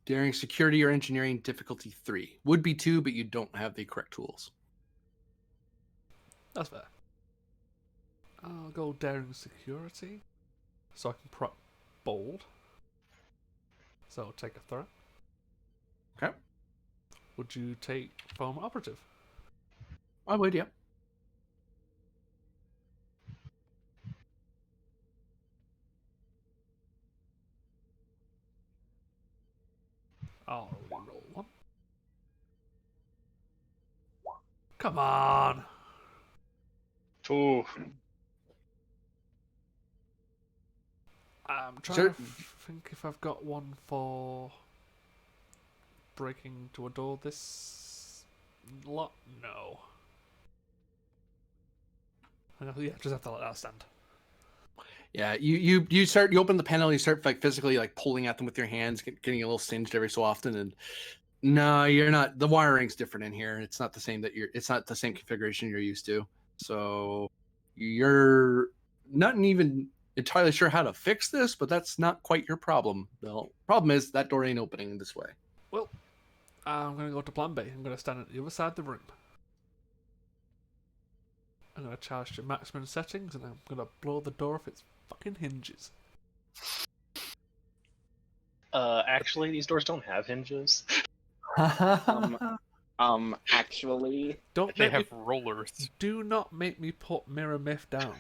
Daring security or engineering difficulty 3. Would be 2, but you don't have the correct tools. That's fair. I'll go daring security. So I can prop bold. So take a threat. Okay. Would you take foam operative? I would, yeah. I'll roll one. Come on! Ooh. I'm trying Sure. to think if I've got one for breaking to a door this lot. No. Yeah, just have to let that stand. Yeah, you open the panel, you start like physically like pulling at them with your hands, getting a little singed every so often, and no, you're not. The wiring's different in here. It's not the same it's not the same configuration you're used to. So you're not even entirely sure how to fix this, but that's not quite your problem. The problem is that door ain't opening this way. Well, I'm going to go to plan B. I'm going to stand at the other side of the room. I'm going to charge to maximum settings, and I'm going to blow the door off its fucking hinges. Actually, these doors don't have hinges. Actually, Don't They make me, have rollers. do not make me put Mirror Myth down.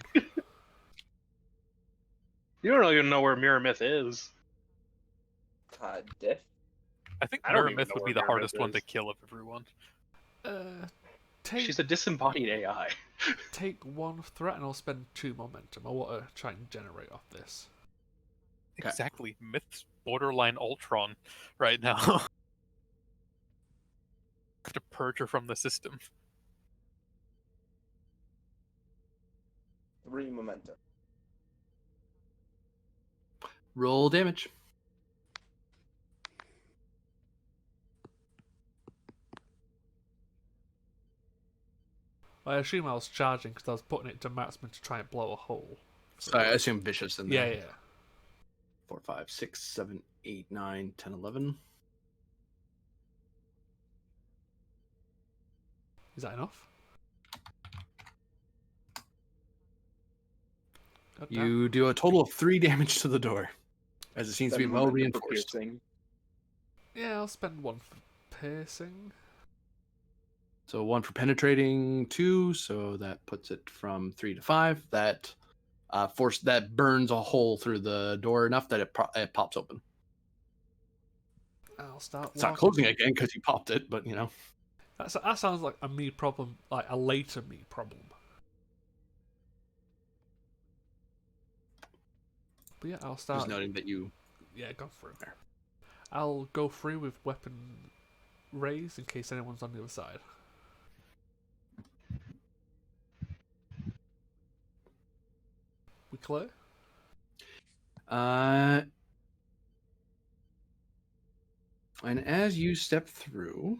You don't even know where Mirror Myth is. Diff. I think I don't Mirror even Myth know would where be the Mirror hardest Myth one to is. kill of everyone. She's a disembodied AI. Take one threat, and I'll spend 2 momentum. I want to try and generate off this. Okay. Exactly. Myth's borderline Ultron right now. Have to purge her from the system. 3 momentum. Roll damage. I assume I was charging because I was putting it to maximum to try and blow a hole. So I assume vicious in there. Yeah. 4, 5, 6, 7, 8, 9, 10, 11. Is that enough? God damn. You do a total of 3 damage to the door, as it seems to be Spend well momentum for reinforced. piercing. Yeah, I'll spend 1 for piercing. So 1 for penetrating, 2, so that puts it from 3 to 5. That that burns a hole through the door enough that it pops open. I'll start It's not walking. closing again because you popped it, but you know. That sounds like a me problem, like a later me problem. But yeah, I'll start. Just noting that you. Yeah, go through. I'll go through with weapon raised in case anyone's on the other side. We clear? And as you step through,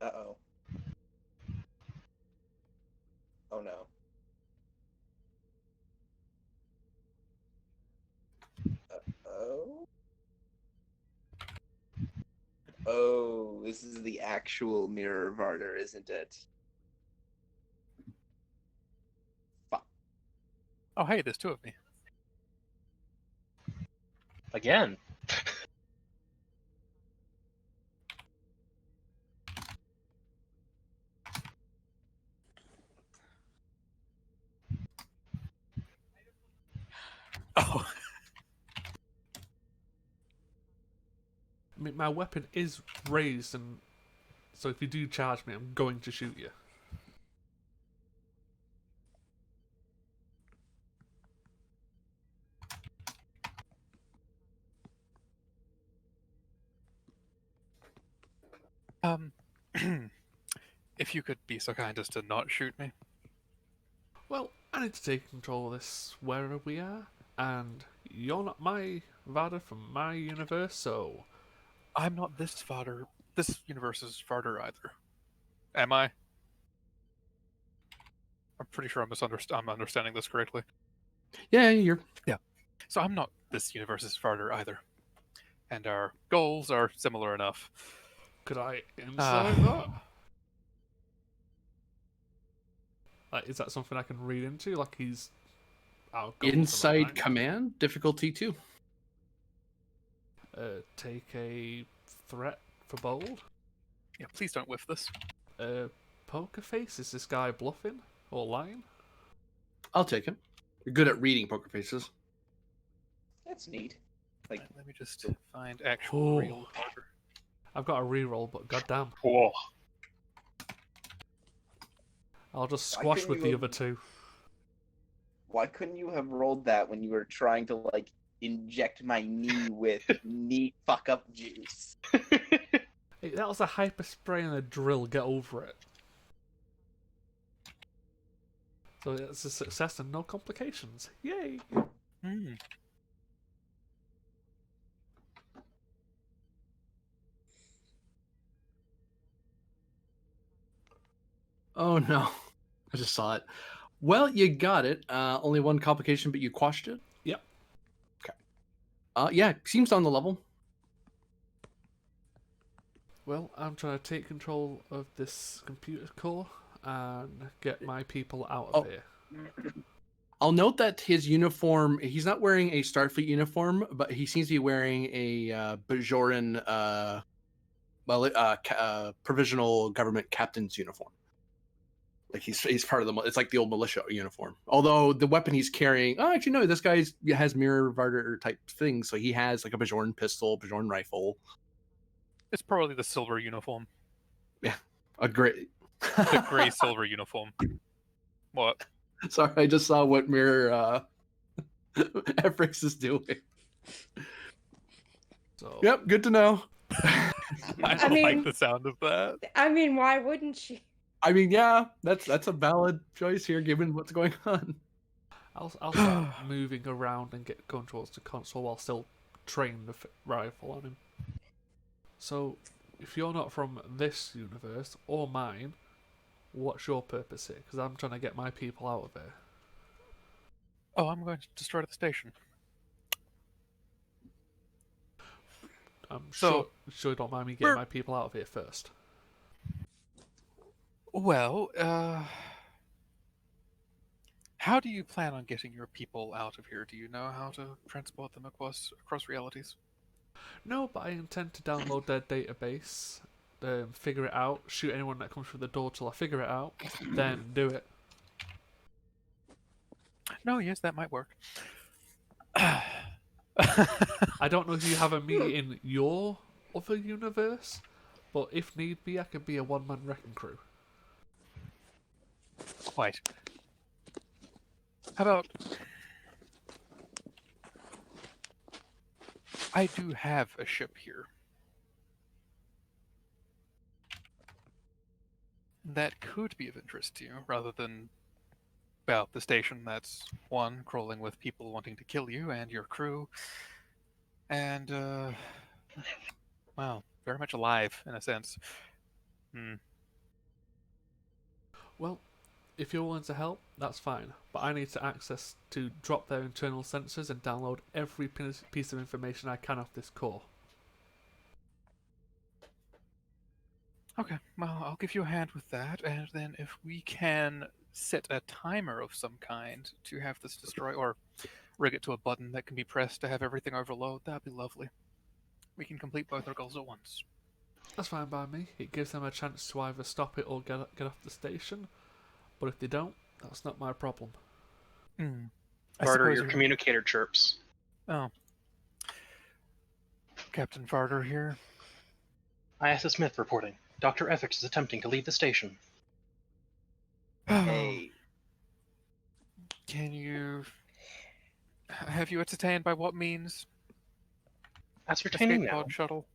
Uh-oh. Oh no. Uh-oh. Oh, this is the actual Mirror Varder, isn't it? Fuck. Oh, hey, there's 2 of me. Again. Oh, I mean, my weapon is raised, and so if you do charge me, I'm going to shoot you. if you could be so kind as to not shoot me. Well, I need to take control of this wherever we are, and you're not my Vada from my universe, so I'm not this Varder. This universe's Varder either. Am I? I'm pretty sure I'm understanding this correctly. yeah, you're. So I'm not this universe's Varder either. And our goals are similar enough. could I insight that? Like, is that something I can read into? Like he's our goals are Inside aligned? command, difficulty 2. Take a threat for bold. Yeah, please don't whiff this. Poker face. Is this guy bluffing or lying? I'll take him. You're good at reading poker faces. That's neat. Like, Let me just find actual Oh. real Varder. I've got a reroll, but goddamn, Whoa. I'll just Why squash couldn't with you the have- other 2. why couldn't you have rolled that when you were trying to, like, inject my knee with neat fuck-up juice? Hey, that was a hyper spray and a drill. Get over it. So it's a success and no complications. Yay! Hmm. Oh no, I just saw it. Well, you got it. Only 1 complication, but you quashed it. Yep. Okay. Yeah, seems on the level. Well, I'm trying to take control of this computer core and get my people out of Oh. here. I'll note that his uniform, he's not wearing a Starfleet uniform, but he seems to be wearing a Bajoran provisional government captain's uniform. Like he's part of it's like the old militia uniform. Although the weapon he's carrying, actually no, this guy has Mirror Varder type things, so he has like a Bajoran pistol, Bajoran rifle, It's probably the silver uniform. a great. The gray silver uniform. What? Sorry, I just saw what Mirror Efrix is doing. So Yep, good to know. I don't mean- like the sound of that. I mean, why wouldn't she? I mean, yeah, that's a valid choice here, given what's going on. I'll start moving around and get going towards the console while still training the rifle on him. So, if you're not from this universe or mine, what's your purpose here? Because I'm trying to get my people out of here. Oh, I'm going to destroy the station. I'm So- sure you don't mind me getting we're- my people out of here first. Well, How do you plan on getting your people out of here? Do you know how to transport them across realities? No, but I intend to download their database, figure it out, shoot anyone that comes through the door till I figure it out, then do it. No, yes, that might work. I don't know if you have a me in your other universe, but if need be, I could be a one-man wrecking crew. Quite. How about... I do have a ship here. That could be of interest to you, rather than, well, the station that's, one, crawling with people wanting to kill you and your crew, and, well, very much alive, in a sense. Well, if you're willing to help, that's fine, but I need to access to drop their internal sensors and download every piece of information I can off this core. Okay, well, I'll give you a hand with that, and then if we can set a timer of some kind to have this destroy, or rig it to a button that can be pressed to have everything overload, that'd be lovely. We can complete both our goals at once. That's fine by me. It gives them a chance to either stop it or get off the station, but if they don't, that's not my problem. Varder, your communicator chirps. Oh. Captain Varder here. ISS Smith reporting. Dr. Ethics is attempting to leave the station. Hey. Can you... Have you ascertained by what means? Ascertaining Escape now. pod shuttle?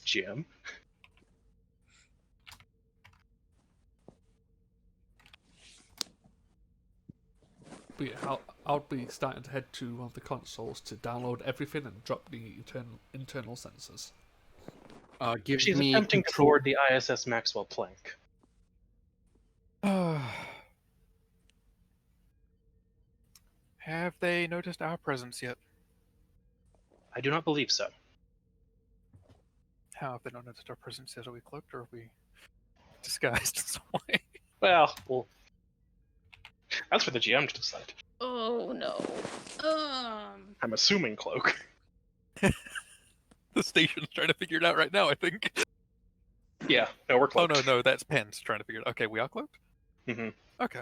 GM. But yeah, I'll be starting to head to one of the consoles to download everything and drop the internal sensors. Give She's me attempting to control. board the ISS Maxwell Planck. Have they noticed our presence yet? I do not believe so. How have they not noticed our presence yet? Are we cloaked or are we disguised in some way? Well, that's for the GM to decide. Oh no. I'm assuming cloak. The station's trying to figure it out right now, I think. Yeah, no, we're Oh, cloaked. no, that's Penn's trying to figure it out. Okay, we are cloaked? Mm-hmm. Okay.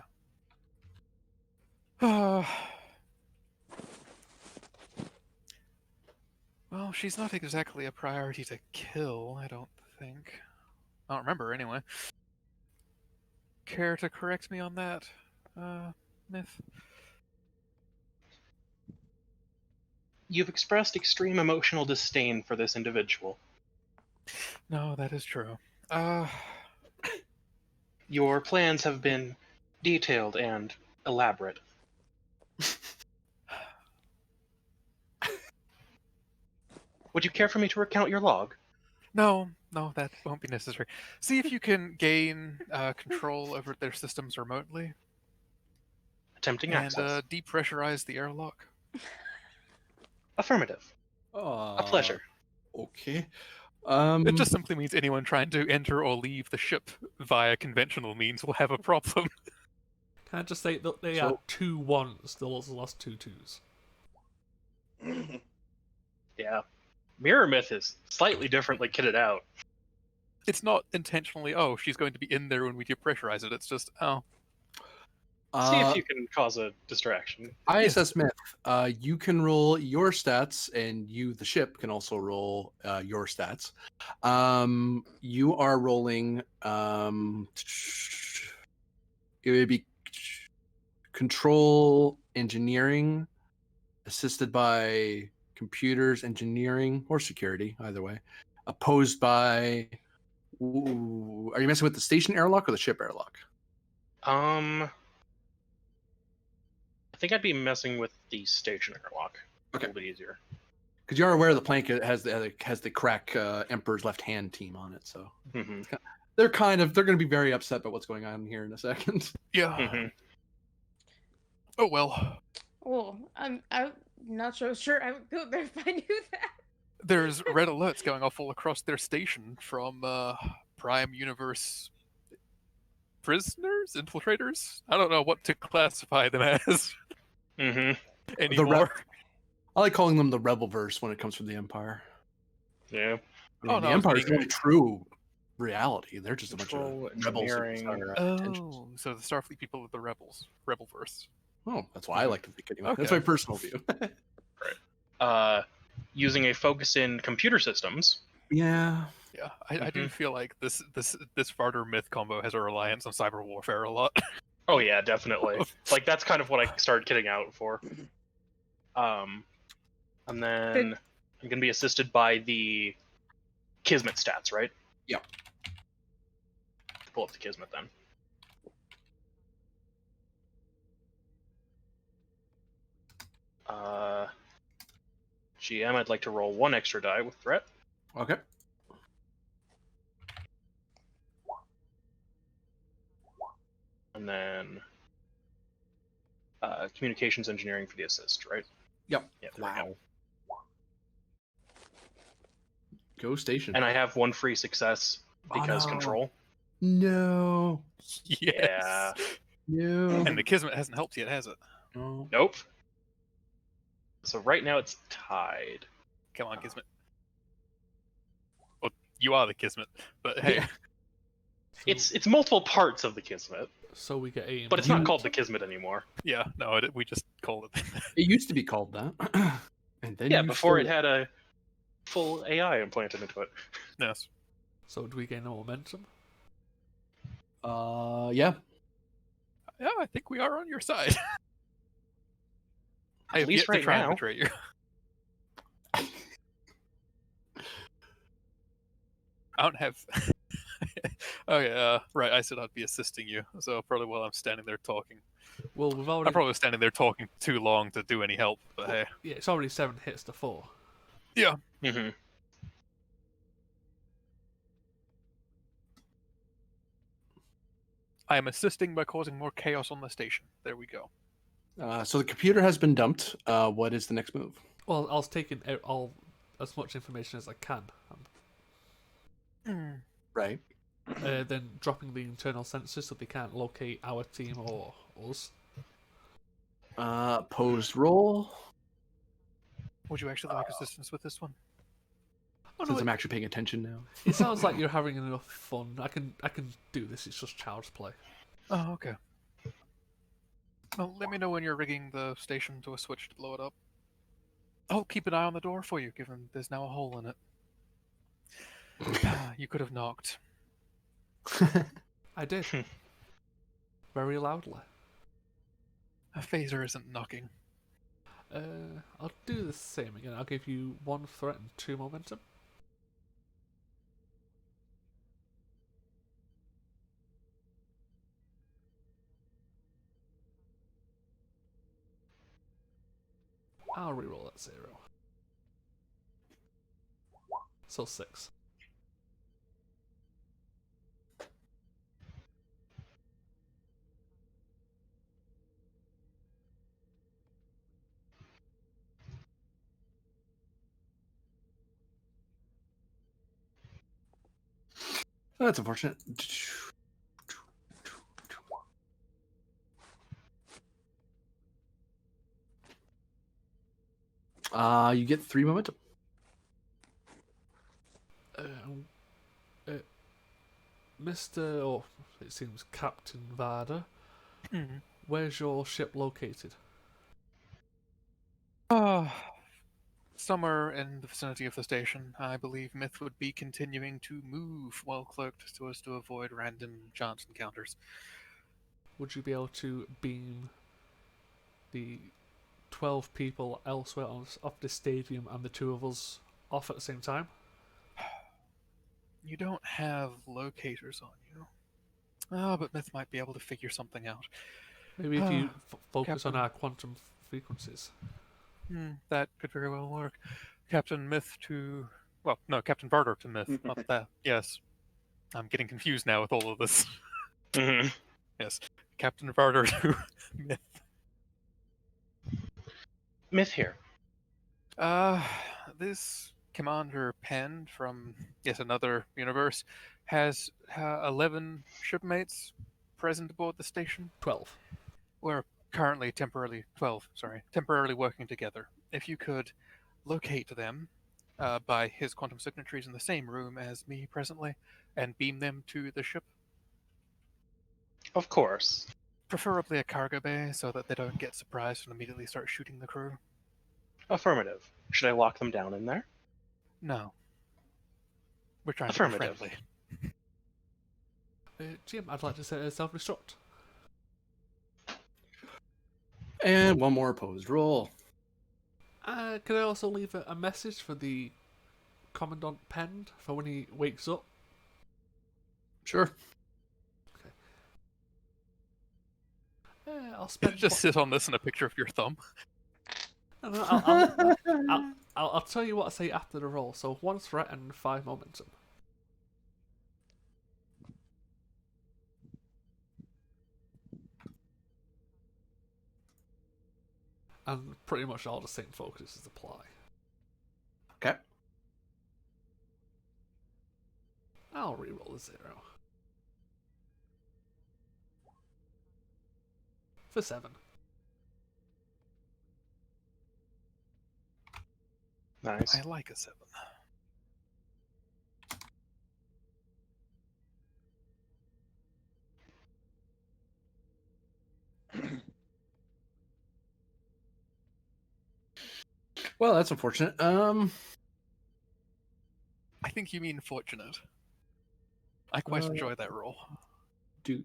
Well, she's not exactly a priority to kill, I don't think. I don't remember, anyway. Care to correct me on that, Myth? You've expressed extreme emotional disdain for this individual. No, that is true. Your plans have been detailed and elaborate. Would you care for me to recount your log? No, that won't be necessary. See if you can gain control over their systems remotely Attempting and access. depressurize the airlock. Affirmative. A A pleasure. Okay. It just simply means anyone trying to enter or leave the ship via conventional means will have a problem. Can I just say that they So- are 2 1s, the last 2 2s? Yeah. Mirror Myth is slightly differently kitted out. It's not intentionally, oh, she's going to be in there when we depressurize it. It's just, oh. See if you can cause a distraction. ISS Smith, you can roll your stats, and you, the ship, can also roll your stats. You are rolling. It would be control engineering, assisted by computers engineering or security, either way. Opposed by. Ooh, are you messing with the station airlock or the ship airlock? I think I'd be messing with the station airlock. Okay. A little bit easier. Because you are aware the plank has the crack Emperor's left hand team on it, so Mm-hmm. they're going to be very upset about what's going on here in a second. Yeah. Mm-hmm. Oh, well. Well, I'm not so sure I would go there if I knew that. There's red alerts going off all across their station from Prime Universe prisoners, infiltrators. I don't know what to classify them as Mm-hmm. anymore. I like calling them the Rebelverse when it comes from the Empire. Yeah. I mean, Oh, the no, I was Empire's the meaning- only true reality. They're just a Control, bunch of rebels with engineering. intentions. Oh, so the Starfleet people are the rebels, Rebelverse. Oh, that's why I like to think anyway. That's Okay. my personal view. Using a focus in computer systems. Yeah. Yeah, I do feel like this Varder myth combo has a reliance on cyber warfare a lot. Oh yeah, definitely. Like that's kind of what I started kidding out for. And then I'm gonna be assisted by the Kismet stats, right? Yep. Pull up the Kismet then. GM, I'd like to roll 1 extra die with threat. Okay. And then communications engineering for the assist, right? Yep. Yeah, there we go. Go station. And I have 1 free success Oh, because no. control. No. Yes. Yeah. No. And the Kismet hasn't helped yet, has it? No. Nope. So right now it's tied. Come on, Kismet. Well, you are the Kismet, but hey. Yeah. It's multiple parts of the Kismet, So we get 8. but it's not called the Kismet anymore. Yeah, no, we just called it. It used to be called that. And then Yeah, you before it stole had a full AI implanted into it. Yes. So do we gain a momentum? Yeah. Yeah, I think we are on your side. I have least yet to right try now. and betray you. I don't have. Okay, right. I said I'd be assisting you, so probably while I'm standing there talking. Well, we've already. I'm probably standing there talking too long to do any help, but hey. Yeah, it's already 7 hits to 4. Yeah. Mm-hmm. I am assisting by causing more chaos on the station. There we go. So the computer has been dumped. What is the next move? Well, I was taking out all as much information as I can, Right. then dropping the internal sensors so they can't locate our team or us. Posed roll. Would you actually like assistance with this one? Oh, no, Since I'm actually paying attention now. it sounds like you're having enough fun. I can do this. It's just child's play. Oh, okay. Well, let me know when you're rigging the station to a switch to blow it up. I'll keep an eye on the door for you, given there's now a hole in it. You could have knocked. I did. Very loudly. A phaser isn't knocking. I'll do the same again. I'll give you 1 threat and 2 momentum. I'll reroll that 0. So 6. That's unfortunate. You get 3 momentum. Mr. or it seems Captain Varder, Mm. where's your ship located? Somewhere in the vicinity of the station, I believe Myth would be continuing to move while cloaked so as to avoid random chance encounters. Would you be able to beam the 12 people elsewhere off the stadium and the 2 of us off at the same time? You don't have locators on you. But Myth might be able to figure something out. Maybe if you focus on Captain. our quantum frequencies. That could very well work. Captain Myth to... Well, no, Captain Varder to Myth. Not that. Yes. I'm getting confused now with all of this. Mm-hmm. Yes. Captain Varder to Myth. Myth here. This Commander Penn from yet another universe has 11 shipmates present aboard the station? 12. We're currently temporarily 12. Sorry, temporarily working together. If you could locate them by his quantum signatures in the same room as me presently, and beam them to the ship, Of course. preferably a cargo bay, so that they don't get surprised and immediately start shooting the crew. Affirmative. Should I lock them down in there? No, we're trying to be Affirmative. friendly. Jim, I'd like to set a self-destruct. And one more opposed roll. Can I also leave a message for the Commandant Pend for when he wakes up? Sure. I'll spend Just sit on this in a picture of your thumb. No, I'll tell you what I say after the roll. So 1 threat and 5 momentum. And pretty much all the same focuses apply. Okay. I'll reroll a 0. For 7. Nice. I like a 7. Well, that's unfortunate. I think you mean fortunate. I quite enjoy that roll. Do.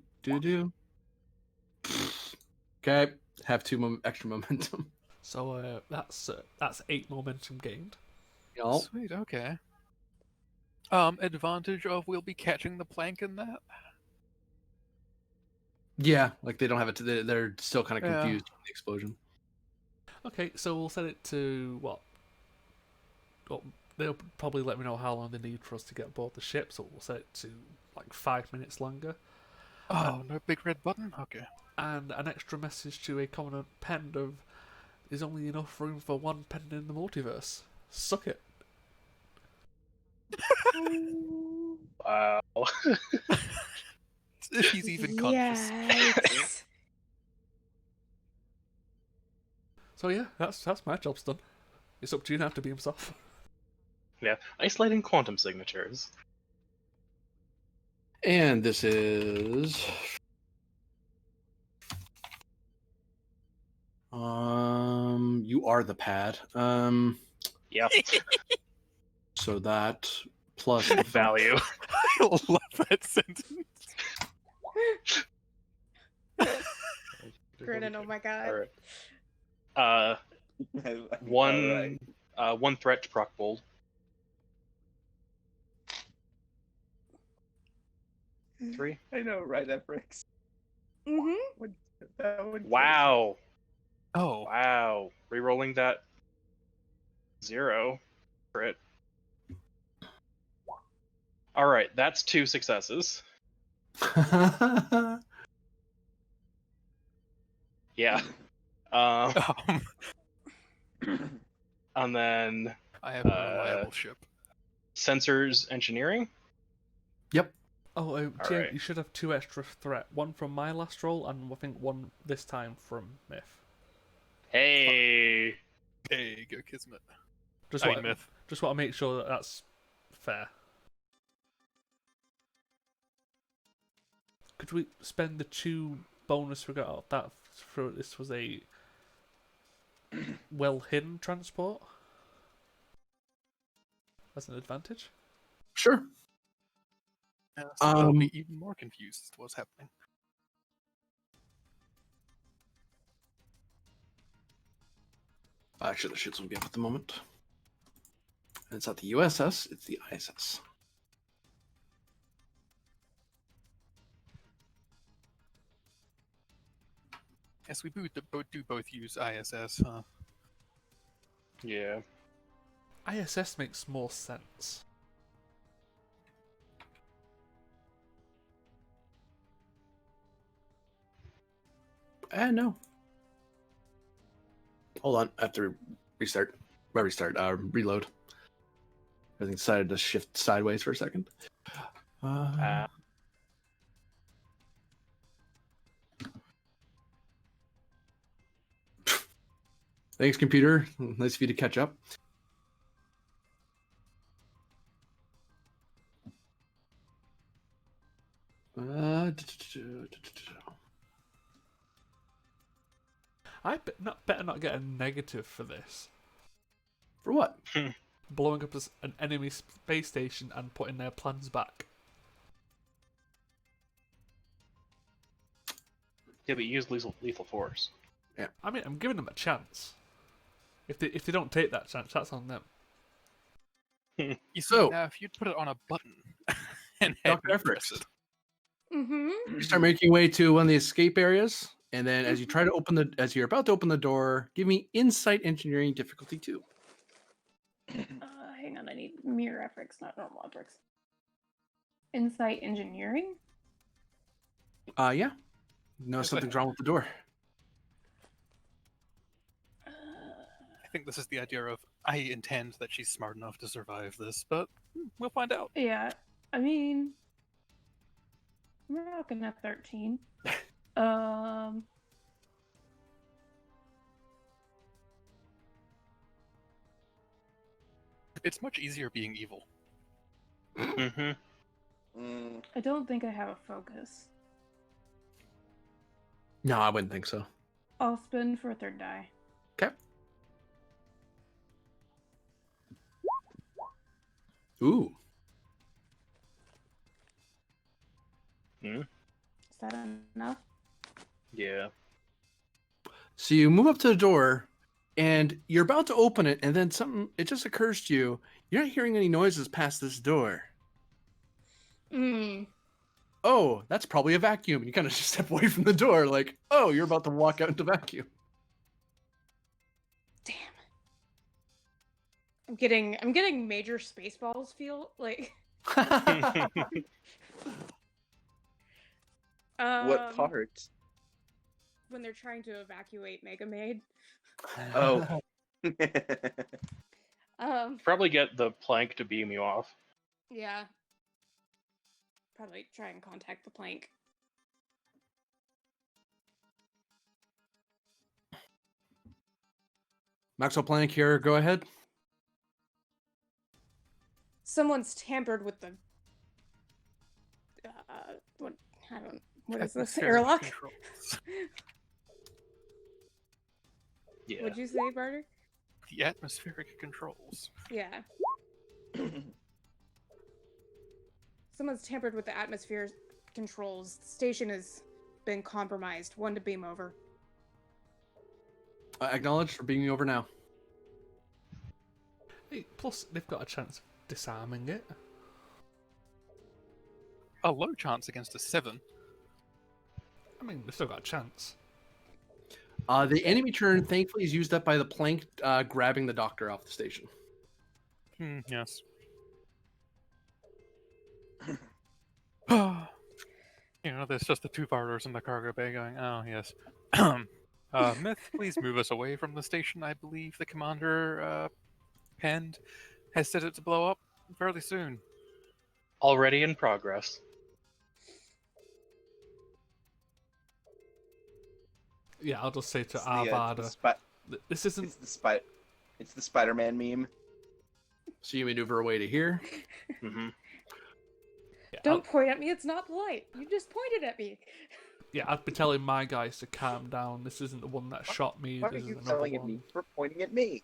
Okay. Have 2 extra momentum. So that's 8 momentum gained. Y'all. Sweet, okay. Advantage of we'll be catching the plank in that? Yeah, like they don't have it. They're still kind of Yeah. confused from the explosion. Okay, so we'll set it to what? Well, they'll probably let me know how long they need for us to get aboard the ship, so we'll set it to like 5 minutes longer. Oh, no big red button? Okay. And an extra message to a Commandant Pend of there's only enough room for one Pend in the multiverse. Suck it. Wow. If he's even conscious. Yikes. So yeah, that's my job's done. It's up to you now to be himself. Yeah. Isolating quantum signatures. And this is. You are the pad. Yep. So that plus Value. I love that sentence. Grinning, oh my god. Alright. One Alright. one threat to proc bold. Three. I know, right, that breaks. Mm-hmm. That would Wow. Oh, Wow. Rerolling that 0 crit. Alright, that's 2 successes. Yeah. And then I have a reliable ship. sensors engineering. Yep. Oh, Jim, Alright. you should have 2 extra threat. 1 from my last roll, and I think 1 this time from Myth. Hey. Hey, go Kismet. Just I want mean, Myth. to make sure that that's fair. Could we spend the 2 bonus we got out that for this was a well hidden transport as an advantage? Sure. Yeah, so I'll be even more confused as to what's happening. Actually, the ships won't be up at the moment. And it's not the USS, it's the ISS. Yes, we do both use ISS, huh? Yeah. ISS makes more sense. No. Hold on, I have to reload. Everything decided to shift sideways for a second. Thanks, computer. Nice of you to catch up. better not get a negative for this. For what? Blowing up an enemy space station and putting their plans back. Yeah, but you use lethal force. I mean, I'm giving them a chance. If they don't take that chance, that's on them. You see, So- now if you'd put it on a button and Dr. had Efforts. press it, Mm-hmm. You start making your way to one of the escape areas, and then as you try to as you're about to open the door, give me insight engineering difficulty 2. Hang on, I need mirror efforts, not normal efforts. Insight engineering? Yeah. No, Yes, something's wrong with the door. I think this is the idea of I intend that she's smart enough to survive this, but we'll find out. Yeah, I mean, we're rocking at 13. It's much easier being evil. Mm-hmm. I don't think I have a focus. No, I wouldn't think so. I'll spin for a third die. Okay. Ooh. Is that enough? Yeah. So you move up to the door, and you're about to open it, and then it just occurs to you, you're not hearing any noises past this door. Oh, that's probably a vacuum. And you kind of just step away from the door, like, oh, you're about to walk out into vacuum. Damn. I'm getting major Spaceballs feel like. What part? When they're trying to evacuate Mega Maid. Oh. Probably get the plank to beam you off. Yeah. Probably try and contact the plank. Maxwell Plank here, go ahead. Someone's tampered with the. What is this? Atmospheric Airlock? controls. Yeah. What'd you say, Barter? The atmospheric controls. Yeah. Someone's tampered with the atmosphere controls. The station has been compromised. One to beam over. Acknowledged or beaming over now. Hey, plus, they've got a chance of disarming it. A low chance against a 7. I mean, they've still got a chance. The enemy turn, thankfully, is used up by the plank grabbing the doctor off the station. Yes. There's just the 2 Vartors in the cargo bay going, oh, yes. Myth, please move us away from the station. I believe the commander penned has set it to blow up fairly soon. Already in progress. Yeah, I'll just say to It's the, Arvada, this isn't. It's the Spider-Man meme. So you maneuver away to here. Mm-hmm. Yeah, Don't point at me. It's not polite. You just pointed at me. I'd be telling my guys to calm down. This isn't the one that shot me. Why are This is you another yelling at me one. for pointing at me?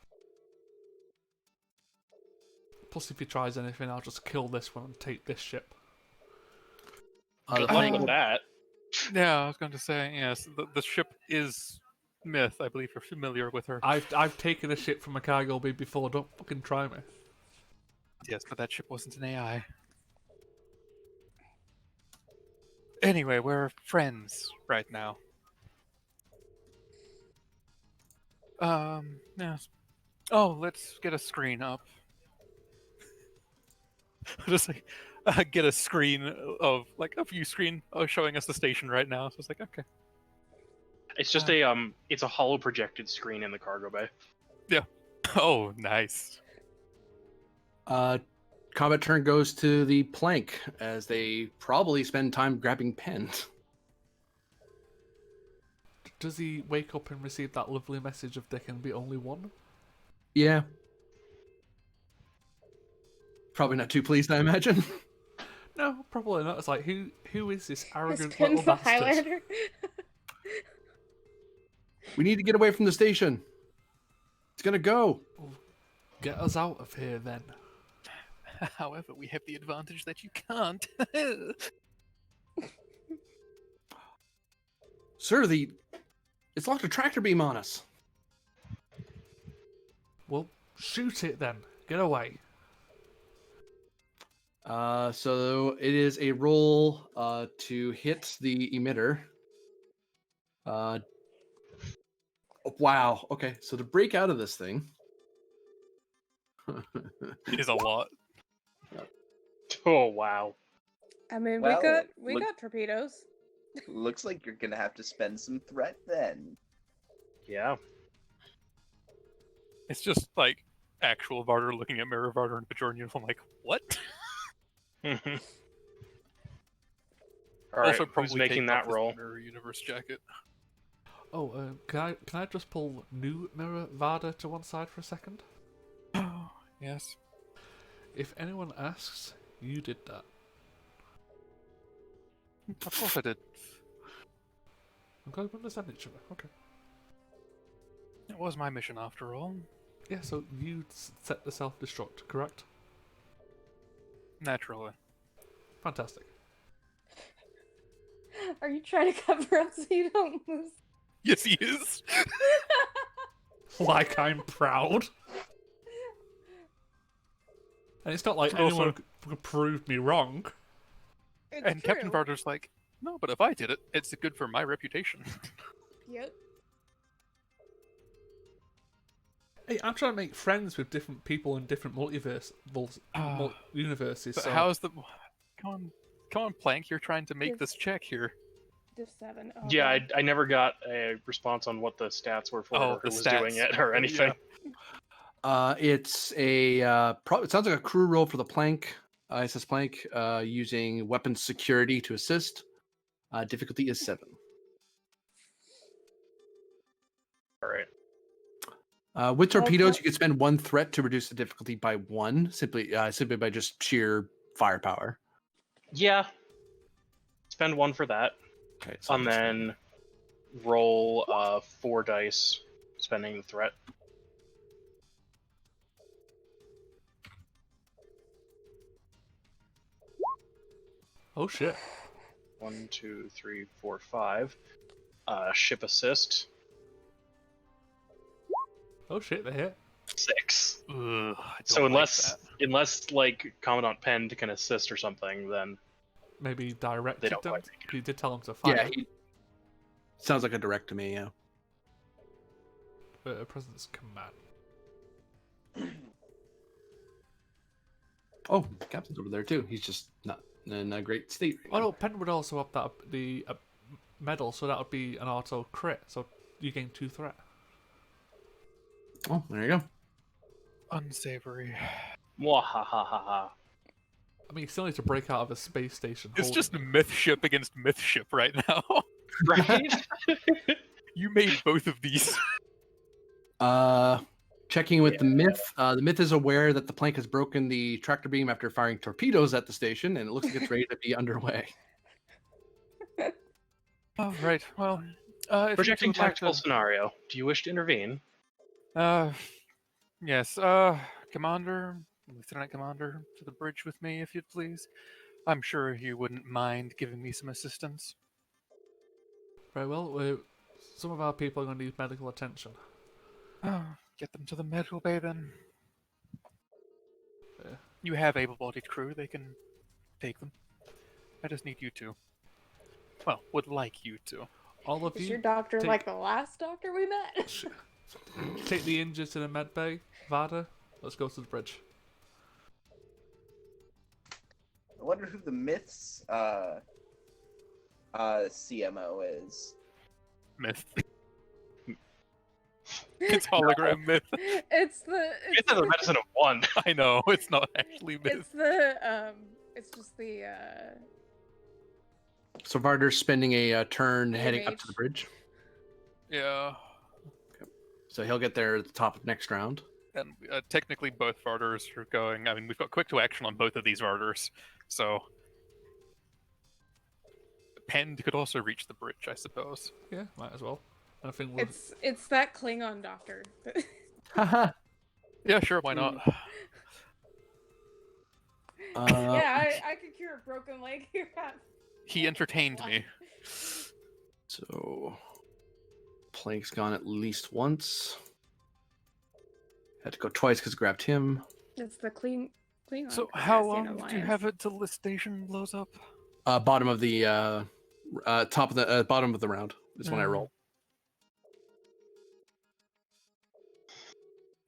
Plus, if he tries anything, I'll just kill this one and take this ship. Good luck with that. Yeah, I was going to say, yes, the ship is Myth. I believe you're familiar with her. I've taken a ship from a cargo bay before. Don't fucking try me. Yes, but that ship wasn't an AI. Anyway, we're friends right now. Yes. Oh, let's get a screen up. Just like get a screen of like a view screen showing us the station right now. So it's like, okay. It's just it's a hollow projected screen in the cargo bay. Oh, nice. Combat turn goes to the plank as they probably spend time grabbing pens. does he wake up and receive that lovely message of there can be only one? Yeah. Probably not too pleased, I imagine. No, probably not. It's like, who is this Is arrogant Pin little the bastard? Highlander? We need to get away from the station. It's gonna go. Get us out of here, then. However, we have the advantage that you can't. Sir, it's locked a tractor beam on us. Well, shoot it then. Get away. So it is a roll to hit the emitter. Wow. Okay, so to break out of this thing. It is a lot. Oh wow. I mean, Well, we look- got torpedoes. Looks like you're gonna have to spend some threat then. Yeah. It's just like actual Varder looking at Mirror Varder and Bajorn uniform like, what? All right. Also Who's probably making take off that his roll? Mirror Universe jacket. Oh, can I just pull new Mirror Vada to one side for a second? Oh, yes. If anyone asks, you did that. Of course I did. I'm glad we understand each other. Okay. It was my mission after all. Yeah, so you set the self-destruct, correct? Naturally. Fantastic. Are you trying to cover up so you don't lose? Yes, he is. Like I'm proud. And it's not like Also- anyone could prove me wrong. It's And Captain true. Varder's like, no, but if I did it, it's good for my reputation. Yep. Hey, I'm trying to make friends with different people in different universes. But So how's the? Come on, Plank. You're trying to make Yes. this check here. Div 7. Oh, Yeah, God. I never got a response on what the stats were for Oh, or who the was doing stats. it or anything. It's a it sounds like a crew roll for the Plank, ISS Plank, using weapons security to assist. Difficulty is 7. All right. With torpedoes, Okay. you can spend 1 threat to reduce the difficulty by 1, simply by just sheer firepower. Yeah. Spend 1 for that, Okay, so and then roll 4 dice, spending the threat. oh shit. 1, 2, 3, 4, 5. Ship assist. Oh shit, they hit. 6. Ugh, I don't So like unless that. like Commandant Penn can assist or something, then Maybe directed They don't them. quite make it. You did tell them to fire. yeah, sounds like a direct to me. Yeah. President's command. Oh, Captain's over there too. He's just not in a great state. right Oh now. no, Penn would also have that the medal, so that would be an auto crit. So you gain 2 threat. Oh, there you go. Unsavory. Mwahahaha. I mean, you still need to break out of a space station. It's holding just it. myth ship against myth ship right now. Right? You made both of these. Checking with the myth. The myth is aware that the Plank has broken the tractor beam after firing torpedoes at the station, and it looks like it's ready to be underway. Oh, right. Well, if you Projecting two would like tactical to- scenario. Do you wish to intervene? Yes. Commander, Lieutenant Commander, to the bridge with me, if you'd please. I'm sure you wouldn't mind giving me some assistance. Very well. Some of our people are going to need medical attention. Oh, get them to the medical bay then. Yeah. You have able-bodied crew; they can take them. I just need you two. Well, would like you to. All of Is you, your doctor take- like the last doctor we met? take the injured to the med bay. Vada, let's go to the bridge. I wonder who the Myths CMO is. Myth. It's hologram myth. It's the. It's the medicine of 1. I know it's not actually myth. It's the. It's just the. So Varder's spending a turn heading up to Mage. the bridge. Yeah. So he'll get there at the top of next round. And technically both Varders are going. I mean, we've got quick to action on both of these Varders, so Pend could also reach the bridge, I suppose. Yeah, might as well. I think we'll... It's that Klingon doctor. Yeah, sure, why not? Yeah, I could cure a broken leg. He entertained me. So Plank's gone at least once. Had to go twice because grabbed him. It's the Klingon. So how long do you have it till the station blows up? Bottom of the top of the bottom of the round is when I roll.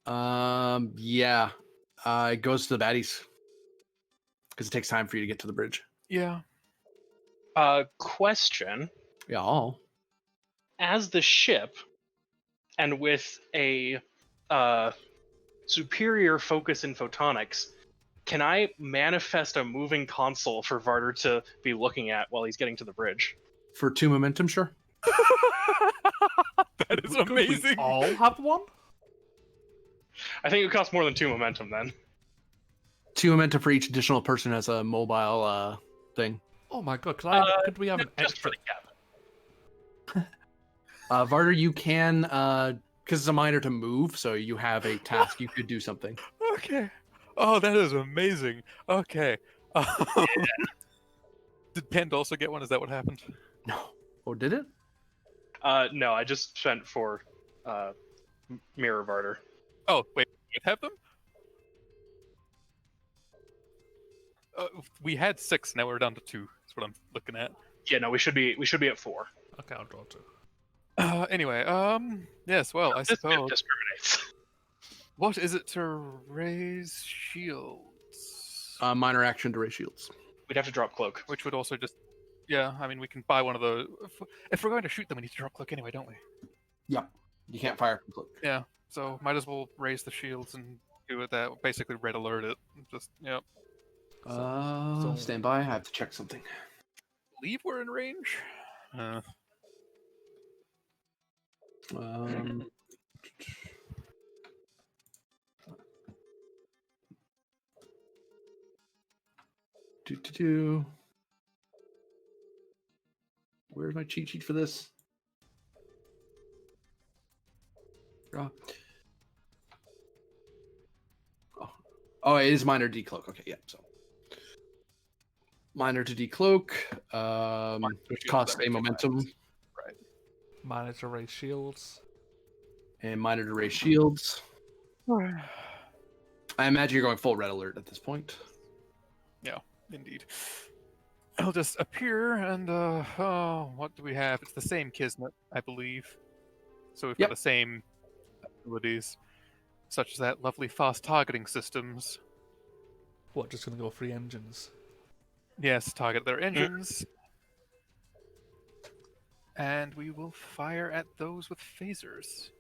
Yeah. It goes to the baddies because it takes time for you to get to the bridge. Yeah. Question: Yeah. as the ship, and with a superior focus in photonics, can I manifest a moving console for Varder to be looking at while he's getting to the bridge? For 2 momentum, sure. That is Could we amazing. all have one? I think it would cost more than 2 momentum then. 2 momentum for each additional person as a mobile thing. Oh my god, could we have an Just for extra? the captain. Varder, you can because it's a minor to move, so you have a task. You could do something. Okay. Oh, that is amazing. Okay. Did Pend also get one? Is that what happened? No. Oh, did it? No, I just spent for Mirror Varder. Oh, wait. You have them? We had 6. Now we're down to 2. That's what I'm looking at. Yeah, no, we should be at 4. Okay, I'll draw 2. Anyway, yes, well, I This map suppose. discriminates. What is it to raise shields? Minor action to raise shields. We'd have to drop cloak. Which would also just. Yeah, I mean, we can buy one of those. If we're going to shoot them, we need to drop cloak anyway, don't we? Yep. You can't fire from cloak. Yeah, so might as well raise the shields and do it that. Basically, red alert it. Just, yep. Stand by. I have to check something. Believe we're in range? Where's my cheat sheet for this? Oh, it is minor decloak. Okay, yeah. So minor to decloak. Cost a momentum. Right. Minor to raise shields. And minor to raise shields. I imagine you're going full red alert at this point. Yeah, indeed. I'll just appear and what do we have? It's the same Kismet, I believe. So we've got the same abilities, such as that lovely fast targeting systems. What, just gonna go 3 engines? Yes, target their engines. And we will fire at those with phasers.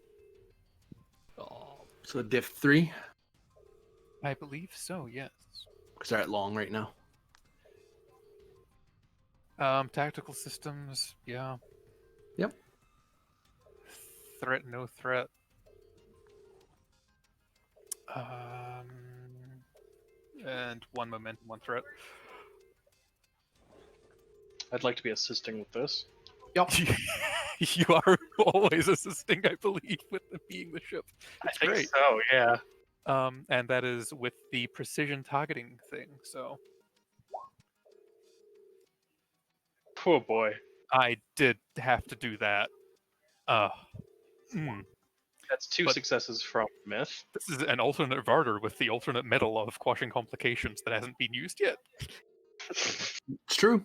Oh, So diff 3. I believe so, yes. Because they're at long right now. Tactical systems, yeah. Yep. Threat, no threat. And 1 momentum, 1 threat. I'd like to be assisting with this. Yep. You are always assisting, I believe, with the being the ship. It's I think great. so, yeah. And that is with the precision targeting thing, so Oh boy. I did have to do that. That's 2 But- successes from Myth. This is an alternate Varder with the alternate metal of quashing complications that hasn't been used yet. It's true.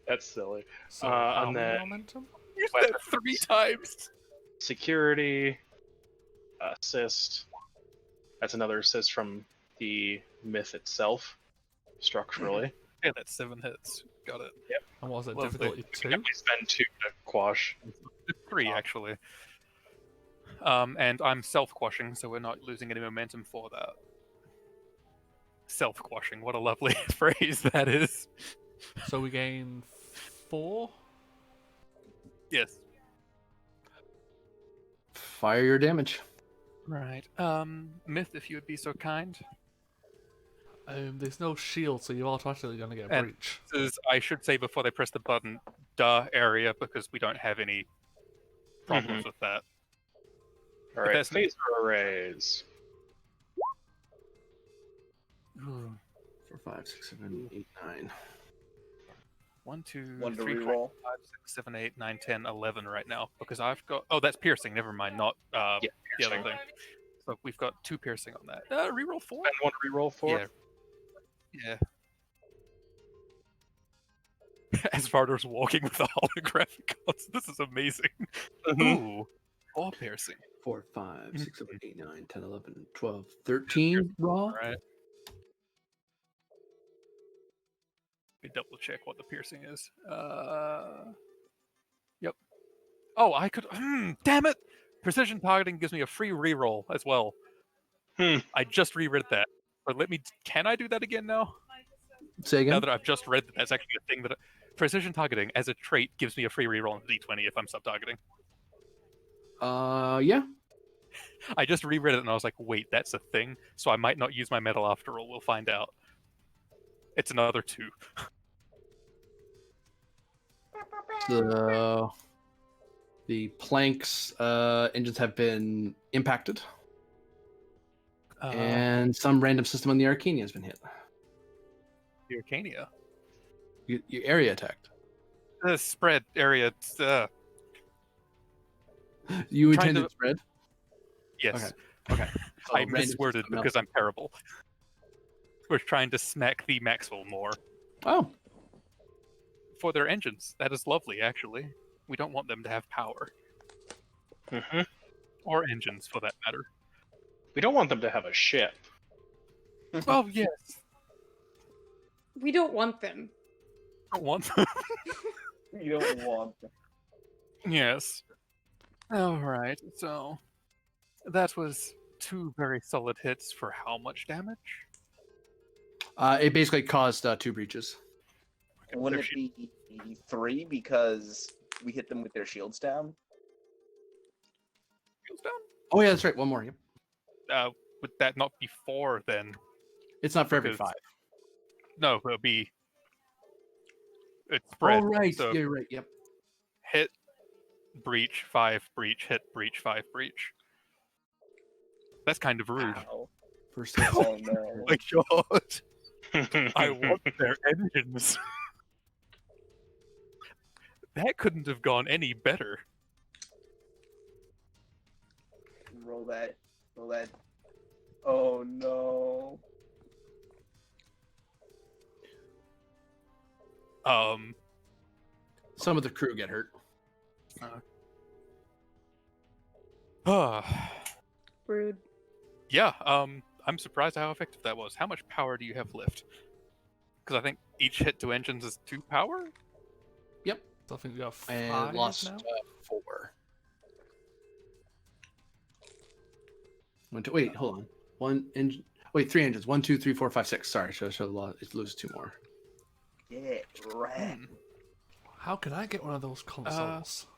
That's silly. so and how many then- momentum? Used Weapon. that 3 times. Security, assist. That's another assist from the Myth itself, structurally. Yeah, that's 7 hits. Got it. And what was it, Lovely. difficulty 2? We spend 2 to quash. 3 actually. And I'm self-quashing, so we're not losing any momentum for that. Self-quashing, what a lovely phrase that is. So we gain 4? Yes. fire your damage. Right. Myth, if you would be so kind. There's no shield, so you're automatically going to get a And breach. this is, I should say before they press the button, area, because we don't have any problems with that. All right, that's- phaser arrays. 4, 5, 6, 7, 8, 9. 1, 2, One to 3, 4, reroll. 5, 6, 7, 8, 9, 10, 11 right now because I've got. Oh, that's piercing. Never mind. Not the other piercing. thing. So we've got 2 piercing on that. Reroll 4. And one reroll for. Yeah. Yeah. As Vardar's walking with the holographic gods, this is amazing. Ooh, 4 piercing. 4, 5, 6, 7, 8, 9, 10, 11, 12, 13 raw. All right. Let me double check what the piercing is. Yep. Oh, I could. Damn it! Precision targeting gives me a free reroll as well. I just reread that. But let me. Can I do that again now? Say Now again. that I've just read that, that's actually a thing that precision targeting as a trait gives me a free reroll on the d20 if I'm sub-targeting. Yeah. I just reread it and I was like, wait, that's a thing. So I might not use my medal after all. We'll find out. It's another 2. The planks engines have been impacted, and some random system on the Arcania has been hit. The Arcania. You area attacked. The spread area. You Trying intended to- spread. Yes. Okay. So I random misworded system because I'm terrible. We're trying to smack the Maxwell more Oh, for their engines. That is lovely, actually. We don't want them to have power. Or engines, for that matter. We don't want them to have a ship. Well, yes. We don't want them. Don't want them. You don't want them. Yes. Alright, so that was 2 very solid hits for how much damage? it basically caused 2 breaches. Wouldn't it be 3 because we hit them with their shields down? Shields down? Oh yeah, that's right. One more. Yep. Would that not be 4 then? It's not for every Because- 5. No, it would be. It's spread. Oh right. So Yeah, you're right. Yep. hit, breach, 5, breach, hit, breach, 5, breach. That's kind of rude. Ow. First. Oh no. My god. I want their engines. That couldn't have gone any better. Roll that. Roll that. Oh no. Some of the crew get hurt. Rude. Yeah, I'm surprised how effective that was. How much power do you have left? Because I think each hit to engines is 2 power? So I think we got 5 And lost now. 4. Wait, hold on. 1 engine. Wait, 3 engines. 1, 2, 3, 4, 5, 6. Sorry, should it loses 2 more. Get wrecked. How can I get one of those consoles?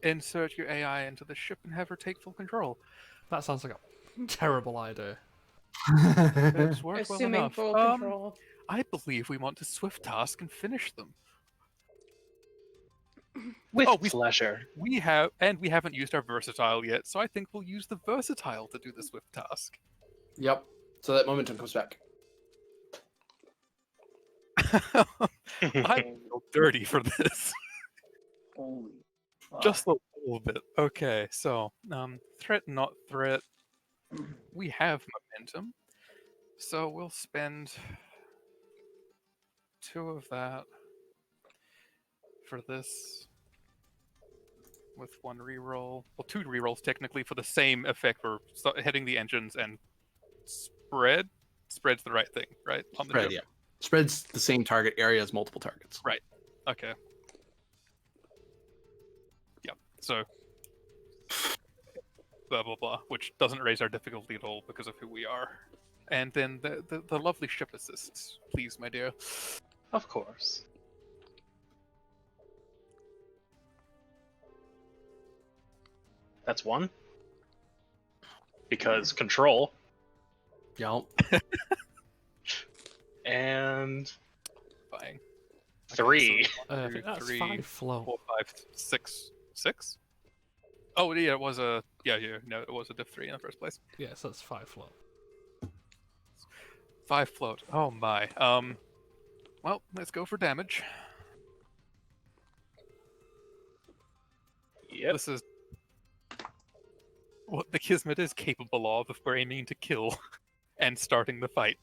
Insert your AI into the ship and have her take full control. That sounds like a terrible idea. That's worked well Assuming enough. full control. I believe we want to swift task and finish them. With Oh, we- pleasure. We haven't used our versatile yet, so I think we'll use the versatile to do the swift task. Yep. So that momentum comes back. I feel dirty for this. Holy. fuck. Just a little bit. Okay, so threat, not threat. We have momentum, so we'll spend 2 of that for this with 1 reroll. Well, 2 rerolls technically for the same effect for hitting the engines and spread. Spread's the right thing, right? On the Spread, ship? yeah. Spread's the same target area as multiple targets. Okay. Yep. So blah blah blah, which doesn't raise our difficulty at all because of who we are. And then the lovely ship assists, please, my dear. Of course. That's 1. Because control. Y'all. And Fine. 3. I think that's 3, 5 float. 4, 5, 6. 6? Oh, yeah, it was a... Yeah, no, it was a diff 3 in the first place. Yeah, so that's 5 float. 5 float. Oh my. Well, let's go for damage. Yep. This is what the Kismet is capable of if we're aiming to kill and starting the fight.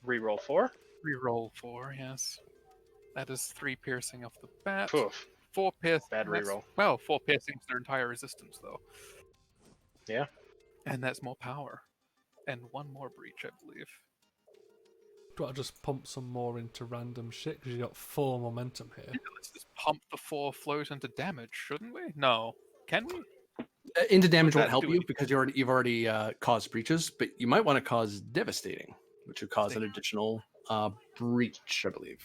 Reroll 4. Reroll 4, yes. That is 3 piercing off the bat. Poof. 4 piercing. Bad reroll. Well, 4 piercing is their entire resistance, though. Yeah. And that's more power. And 1 more breach, I believe. Do I just pump some more into random shit? Because you got 4 momentum here. Yeah, let's just pump the 4 float into damage, shouldn't we? No. Can we? Into damage Would won't that help do you anything? because you've already caused breaches, but you might want to cause devastating, which would cause an additional breach, I believe.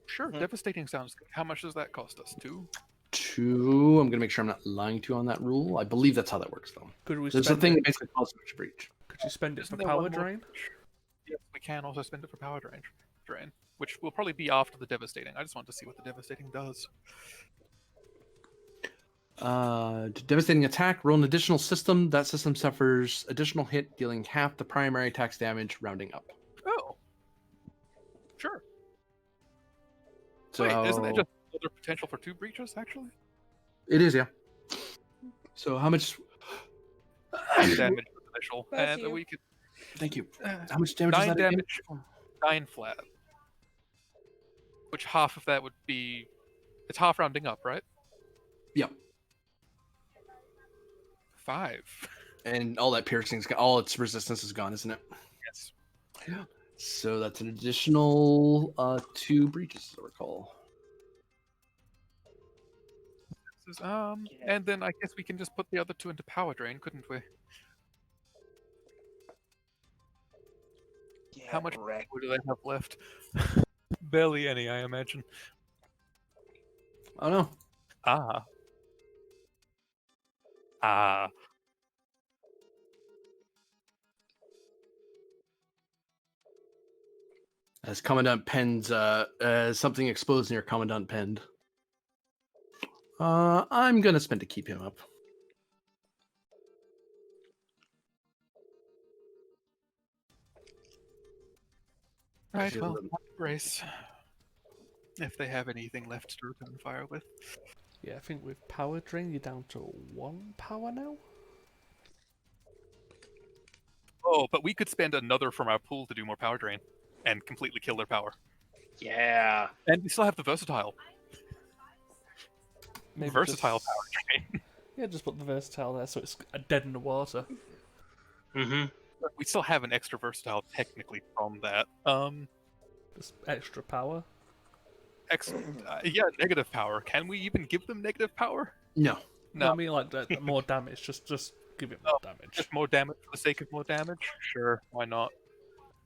Sure, devastating sounds good. How much does that cost us? 2? 2. I'm gonna make sure I'm not lying to you on that rule. I believe that's how that works, though. Could we There's a spend thing it? that basically causes a breach. Could you spend it Isn't for there power one more drain? breach? Yes, we can also spend it for power drain, which will probably be after the devastating. I just want to see what the devastating does. Devastating attack. Roll an additional system. That system suffers additional hit, dealing half the primary attack's damage, rounding up. Oh, sure. So Wait, isn't that just other potential for 2 breaches, actually? it is, yeah. So how much? Damage initial, Bless and you. we could Thank you. How much damage is 9 that again? damage, 9 flat. Which half of that would be? It's half rounding up, right? Yep. 5. And all that piercing's got, all its resistance is gone, isn't it? Yes. So that's an additional 2 breaches, as I recall. This is, and then I guess we can just put the other 2 into power drain, couldn't we? How much wreck. power do they have left? Barely any, I imagine. Oh no. Ah. As Commandant Penn's something explodes near Commandant Penn. I'm gonna spend to keep him up. Right, Sure. well, brace. If they have anything left to return fire with. Yeah, I think with power drain, you're down to 1 power now. Oh, but we could spend another from our pool to do more power drain and completely kill their power. Yeah. And we still have the versatile. Maybe Versatile just- power drain. Yeah, just put the versatile there so it's dead in the water. Mm-hmm. We still have an extra versatile technically from that. Just extra power. Yeah, negative power. Can we even give them negative power? No. No, I mean like more damage. Just give it more damage. Just more damage for the sake of more damage? Sure, why not?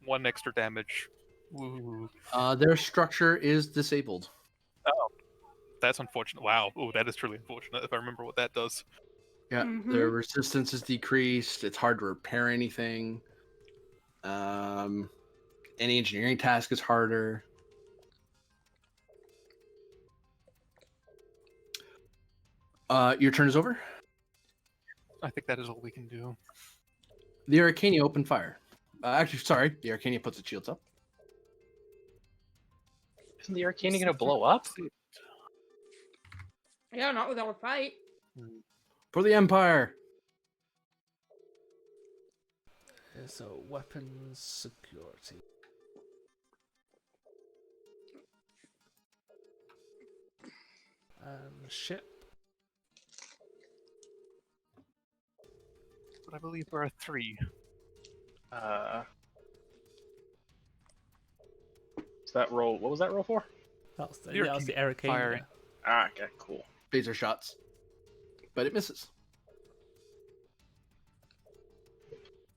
1 extra damage. Woo. Their structure is disabled. That's unfortunate. Wow. Oh, that is truly unfortunate if I remember what that does. Yeah, Mhm. their resistance is decreased. It's hard to repair anything. Any engineering task is harder. Your turn is over. I think that is all we can do. The Arcania open fire. Actually, sorry, the Arcania puts its shields up. Isn't the Arcana gonna blow up? Yeah, not without a fight. For the Empire. So weapons security. And ship. But I believe we're at 3. So that roll. What was that roll for? That was the, You're that was the keeping fire. Arcania. Ah, okay, cool. Phaser shots. But it misses.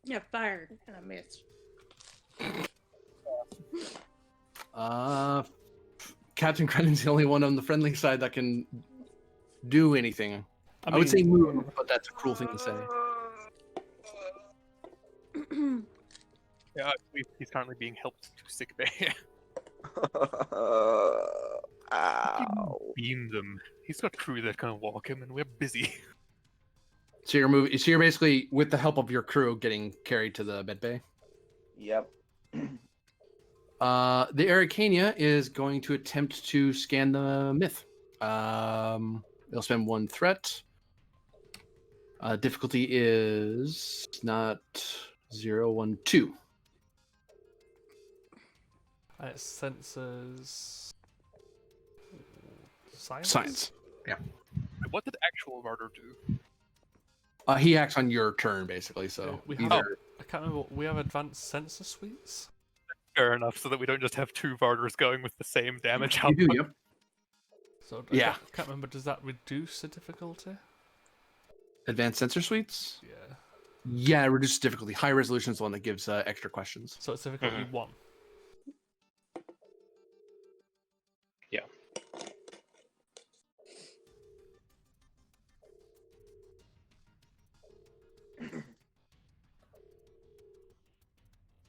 Yeah, fired and I missed. Captain Crennan's the only one on the friendly side that can do anything I would say mean, move, but that's a cruel thing to say. Yeah, I believe he's currently being helped to sick bay. Ow. Beam them. He's got crew that can walk him, and we're busy. So you're moving. So you're basically, with the help of your crew, getting carried to the med bay. Yep. The Arcania is going to attempt to scan the myth. They'll spend 1 threat. Difficulty is not 0, 1, 2. It senses science. Science. What did actual Varder do? He acts on your turn, basically. So Yeah, we have. either I can't remember. We have advanced sensor suites. Fair enough, so that we don't just have 2 Varders going with the same damage you do, output. yep. So Yeah. I can't remember. Does that reduce the difficulty? Advanced sensor suites. Yeah. Yeah, it reduces difficulty. High resolution is the one that gives extra questions. So it's difficulty 1. Yeah.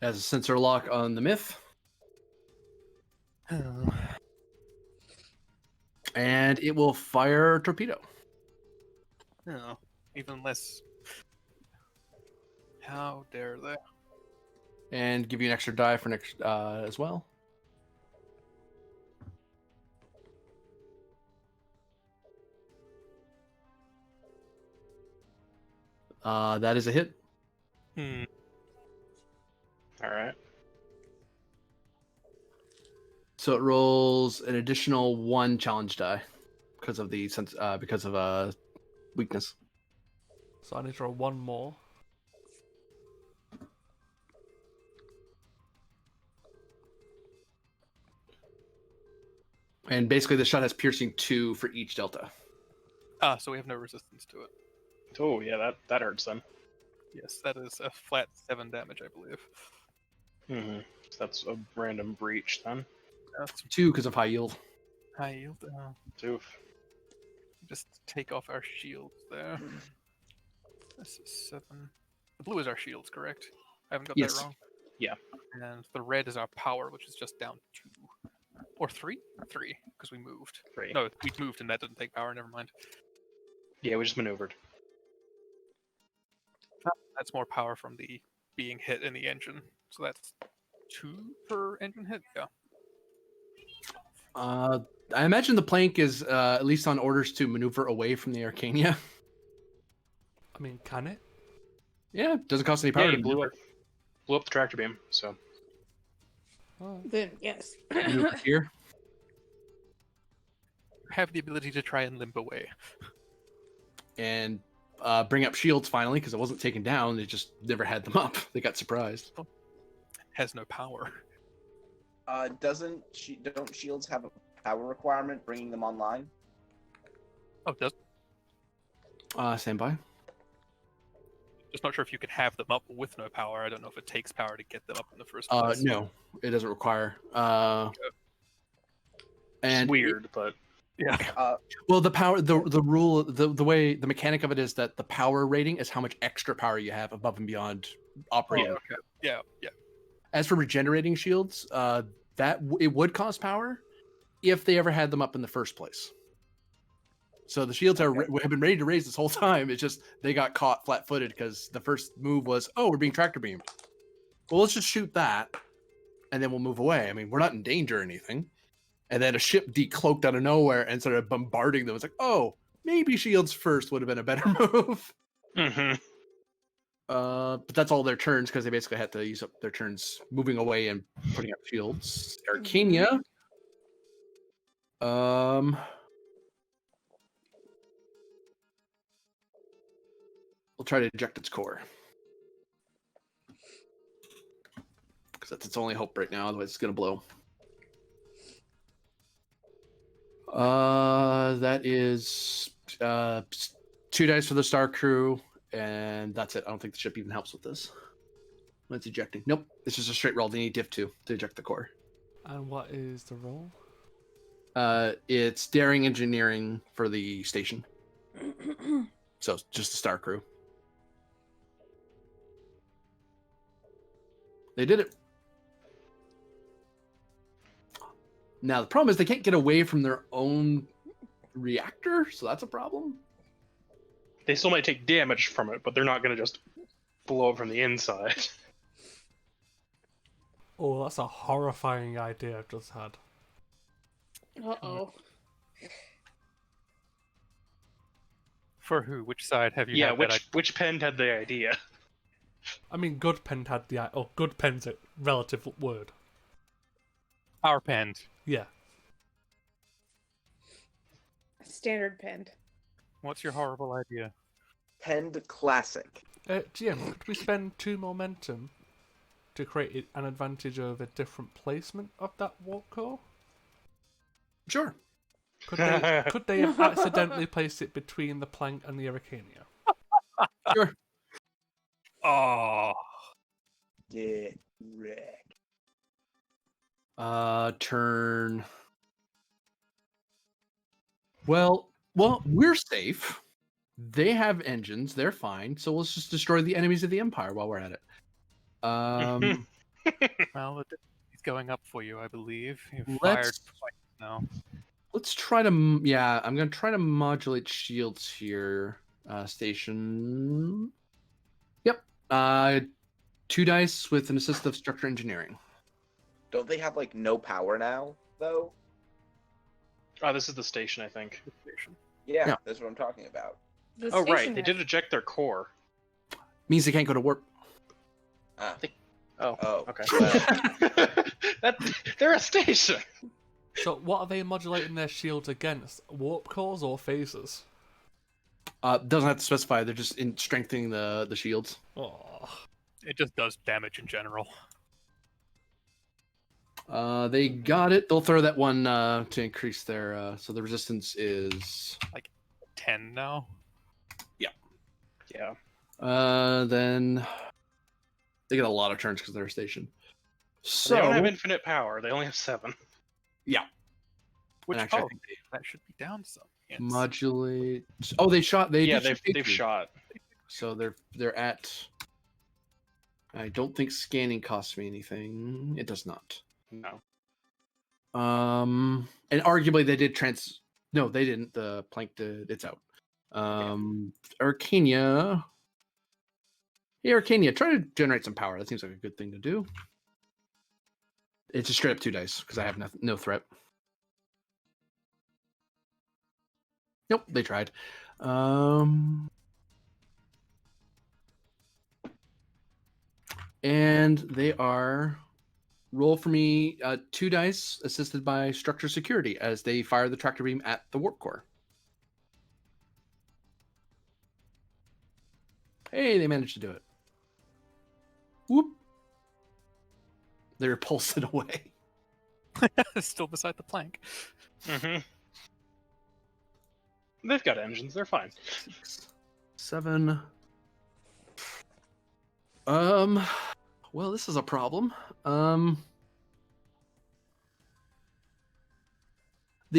As a sensor lock on the myth, and it will fire a torpedo. No, even less. How dare they? And give you an extra die for next as well. That is a hit. Hmm. All right. So it rolls an additional 1 challenge die because of the weakness. So I need to roll 1 more. And basically, the shot has piercing 2 for each delta. Ah, so we have no resistance to it. Oh yeah, that hurts then. Yes, that is a flat 7 damage, I believe. Mm-hmm. So that's a random breach then. That's 2 because of high yield. high yield. Oof. Just take off our shields there. This is 7. The blue is our shields, correct? I haven't got Yes. that wrong. Yeah. And the red is our power, which is just down 2. Or 3? 3, because we moved. Great. No, we moved and that didn't take power, never mind. Yeah, we just maneuvered. That's more power from the being hit in the engine. So that's 2 per engine hit? Yeah. I imagine the plank is at least on orders to maneuver away from the Arcania. I mean, can it? Yeah, it doesn't cost any power Yeah, to you blew maneuver. up the tractor beam. So Oh. Then yes. Maneuver here. Have the ability to try and limp away. And bring up shields finally because it wasn't taken down. They just never had them up. They got surprised. Has no power. Don't shields have a power requirement bringing them online? Oh, does Stand by. just not sure if you can have them up with no power. I don't know if it takes power to get them up in the first place. No, it doesn't require. it's And weird, but Yeah. well, the power, the rule, the way, the mechanic of it is that the power rating is how much extra power you have above and beyond operating. Okay. Yeah. Yeah. As for regenerating shields, it would cost power if they ever had them up in the first place. So the shields have been ready to raise this whole time. It's just they got caught flat-footed because the first move was, oh, we're being tractor beamed. Well, let's just shoot that, and then we'll move away. I mean, we're not in danger or anything. And then a ship decloaked out of nowhere and started bombarding them. It's like, oh, maybe shields first would have been a better move. mm-hmm. But that's all their turns because they basically had to use up their turns moving away and putting up shields. Arcania. We'll try to eject its core. Because that's its only hope right now, otherwise it's gonna blow. That is 2 dice for the star crew, and that's it. I don't think the ship even helps with this. When it's ejecting. Nope. It's just a straight roll. They need diff 2 to eject the core. And what is the roll? It's daring engineering for the station. So just the Star Crew. They did it. Now the problem is they can't get away from their own reactor, so that's a problem. They still might take damage from it, but they're not going to just blow up from the inside. Oh, that's a horrifying idea I've just had. Uh-oh. For who? Which side have you Yeah, had that idea? which pen had the idea? I mean, Goodpen had the... Oh, Goodpen's a relative word. Our pen. Yeah. Standard pinned. What's your horrible idea? Penned classic. GM, could we spend 2 momentum to create an advantage of a different placement of that warp core? Sure. Could they have accidentally placed it between the plank and the Arcania? Sure. Oh, Get wrecked. Turn. Well, we're safe. They have engines. They're fine. So let's just destroy the enemies of the Empire while we're at it. well, he's going up for you, I believe. You've Let's- fired twice now. Let's try to. Yeah, I'm gonna try to modulate shields here. Station. Yep. 2 dice with an assist of structure engineering. Don't they have like no power now though? Oh, this is the station, I think. Yeah, Yeah. that's what I'm talking about. The Oh, right. station They has- did eject their core. Means they can't go to warp. Ah. Oh, Oh, okay. well. They're a station. So what are they modulating their shields against? Warp cores or phasers? Doesn't have to specify. They're just in strengthening the shields. Oh. It just does damage in general. They got it. They'll throw that one to increase their. So the resistance is. 10 now. Yeah. Then they get a lot of turns because they're a station. So They don't have infinite power. They only have 7. Which and actually, I oh, think they that should be down some. Yes. modulate. Oh, they shot. They Yeah, did they've shot. So they're at. I don't think scanning costs me anything. It does not. No. And arguably they did No, they didn't. The plank did. It's out. Arcania. Hey, Arcania, try to generate some power. That seems like a good thing to do. It's a straight up 2 dice because I have no threat. Nope, they tried. And they are roll for me 2 dice assisted by structure security as they fire the tractor beam at the warp core. Hey, they managed to do it. Whoop. They repulsed it away. Still beside the plank. Mm-hmm. They've got engines. They're fine. 6, 7. Well, this is a problem. The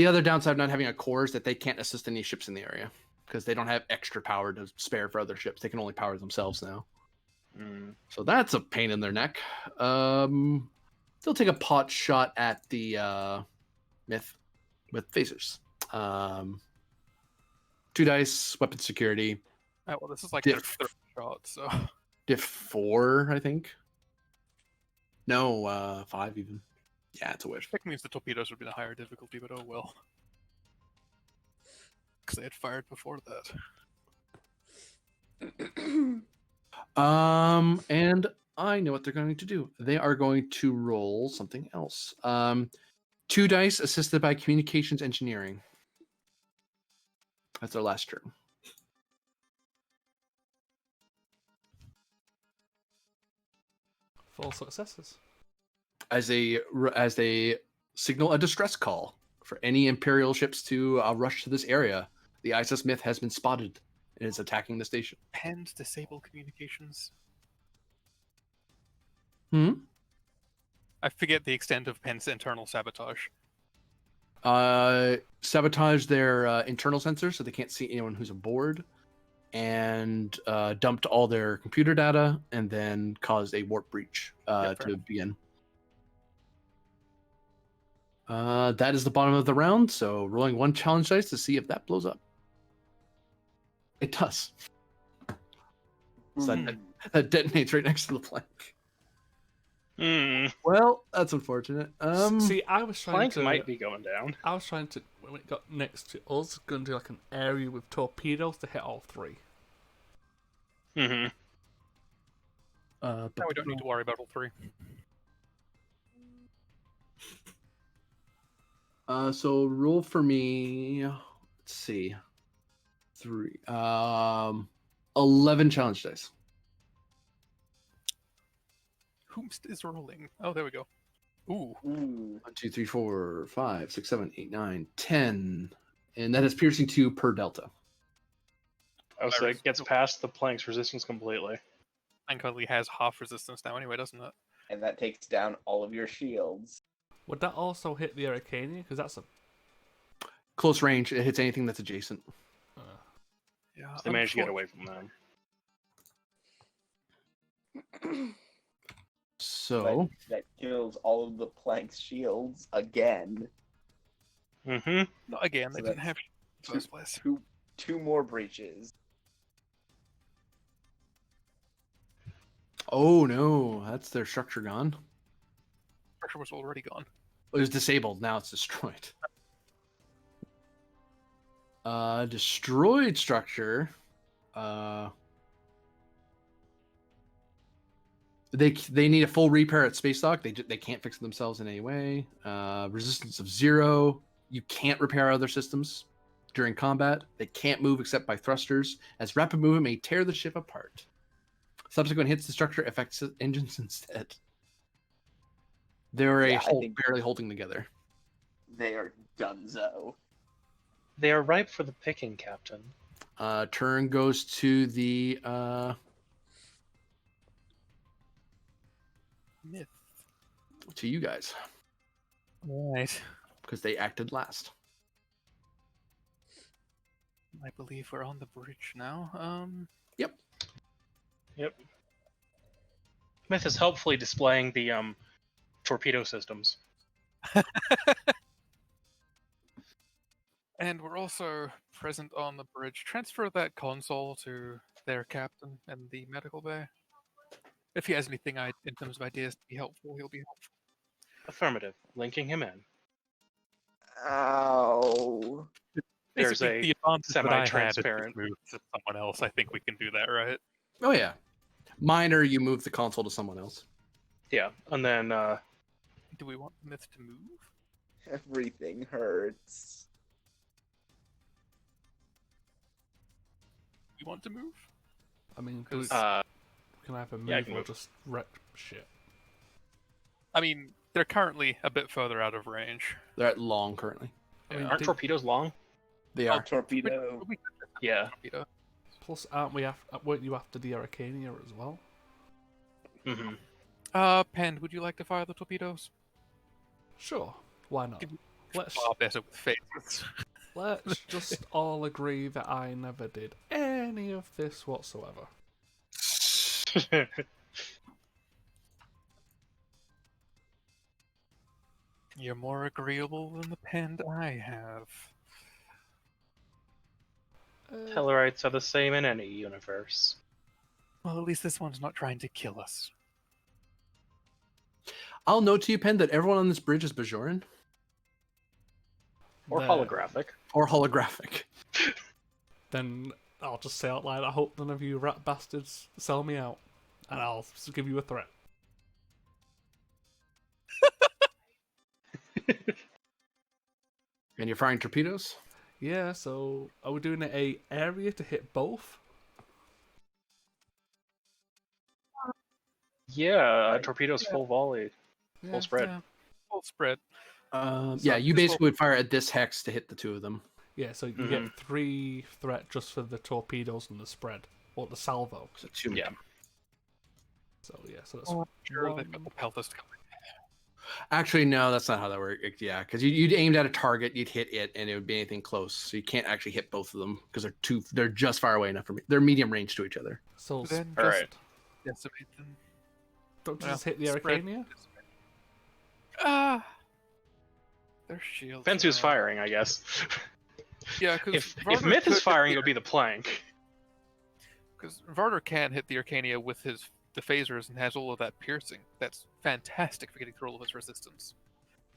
other downside of not having a core is that they can't assist any ships in the area because they don't have extra power to spare for other ships. They can only power themselves now. Mm. So that's a pain in their neck. They'll take a pot shot at the myth with phasers. 2 dice, weapon security. Oh, well, this is like Diff. their third shot, so Diff 4, I think. No, 5 even. Yeah, it's a wish. that means the torpedoes would be the higher difficulty, but oh well. Because they had fired before that. And I know what they're going to do. They are going to roll something else. 2 dice assisted by communications engineering. That's their last turn. Four successes. As they signal a distress call for any Imperial ships to rush to this area. The ISS myth has been spotted and is attacking the station. And disable communications. Hmm? I forget the extent of Penn's internal sabotage. Sabotage their internal sensors so they can't see anyone who's aboard, and dumped all their computer data, and then caused a warp breach fair to enough. begin. That is the bottom of the round, so rolling one challenge dice to see if that blows up. It does. So that detonates right next to the plank. Well, that's unfortunate. See, I was trying Plank to. might be going down. I was trying to, when it got next to us, going to do like an area with torpedoes to hit all three. Mm-hmm. But Now we don't need to worry about all three. So roll for me. Let's see. 11 challenge dice. Whomst is rolling? Oh, there we go. Ooh. Ooh. 1, 2, 3, 4, 5, 6, 7, 8, 9, 10. And that is piercing 2 per delta. Oh, so it gets past the plank's resistance completely. Thankfully has half resistance now anyway, doesn't it? And that takes down all of your shields. would that also hit the Arcania? Because that's a. Close range, it hits anything that's adjacent. Yeah. So they managed to get away from them. So, That kills all of the plank's shields again. Mm-hmm. Not again, they So didn't that's have in the first place. Two more breaches. oh no, that's their structure gone. Pressure was already gone. It was disabled, now it's destroyed. Destroyed structure. They need a full repair at space dock. They can't fix it themselves in any way. Resistance of 0. You can't repair other systems during combat. They can't move except by thrusters, as rapid movement may tear the ship apart. Subsequent hits to structure affects engines instead. They're Yeah, I whole, think- barely holding together. They are donezo. They are ripe for the picking, Captain. Turn goes to the Myth. to you guys Right. because they acted last. I believe we're on the bridge now. Yep. Myth is helpfully displaying the torpedo systems. And we're also present on the bridge. Transfer that console to their captain in the medical bay. If he has anything in terms of ideas to be helpful, he'll be helpful. Affirmative. Linking him in. Ow. There's Basically, a the advantage that I had is semi-transparent- to move to someone else. I think we can do that, right? Oh yeah, minor. You move the console to someone else. Yeah, and then Do we want the myth to move? Everything hurts. We want to move? I mean, Because we can either move yeah, I can or move. just wreck shit. I mean, they're currently a bit further out of range. They're at long currently. I mean, aren't torpedoes long? They Oh, are. torpedo. Yeah. Torpedo. plus, weren't you after the Arcania as well? Mm-hmm. Pend, would you like to fire the torpedoes? Sure, why not? Let's Far better with phases. let's just all agree that I never did any of this whatsoever. You're more agreeable than the Pend I have. Tellarites are the same in any universe. Well, at least this one's not trying to kill us. I'll note to you, Pen, that everyone on this bridge is Bajoran Or There. holographic. or holographic. Then I'll just say out loud, I hope none of you rat bastards sell me out, and I'll give you a threat. And you're firing torpedoes? Yeah, so are we doing a area to hit both? Yeah, torpedoes full volley. Yeah, Full spread. Yeah, full spread. Yeah, you this basically would fire at this hex to hit the two of them. Yeah, so you get 3 threat just for the torpedoes and the spread, or the salvo. So two. Yeah. So yeah, so that's Sure, they've one. got the pelters coming. Actually, no, that's not how that works. Yeah, because you'd aimed at a target, you'd hit it, and it would be anything close. So you can't actually hit both of them because they're just far away enough from. They're medium range to each other. So Then All right. decimate them. don't Well, just hit the spread- Arcania. Ah, their shields. Depends who's are- firing, I guess. Yeah, because If Myth is firing, it would be the plank. Because Varder can hit the Arcania with the phasers and has all of that piercing. That's fantastic for getting through all of his resistance.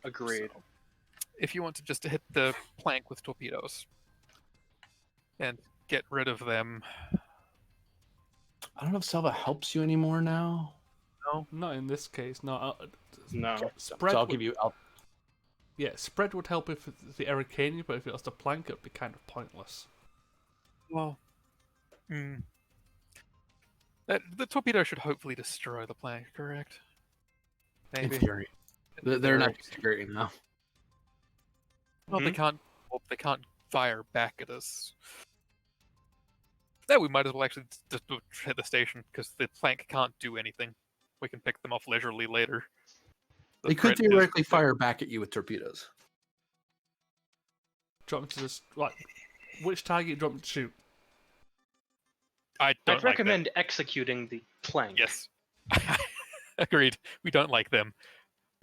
Agreed. So, if you want to just hit the plank with torpedoes and get rid of them, I don't know if Selva helps you anymore now. Not in this case. No. No. Spread. So I'll would- give you. Yeah, spread would help if it's the Arcania, but if it was the plank, it would be kind of pointless. well, the torpedo should hopefully destroy the plank. Correct? In Maybe. theory, they're not integrating now. Well, they can't. Well, they can't fire back at us. Then we might as well actually just hit the station because the plank can't do anything. We can pick them off leisurely later. The They could threat is- theoretically fire back at you with torpedoes. Do you want me to just which target do you want me to shoot? I don't I'd like recommend executing the plank. them. Yes. Agreed. We don't like them.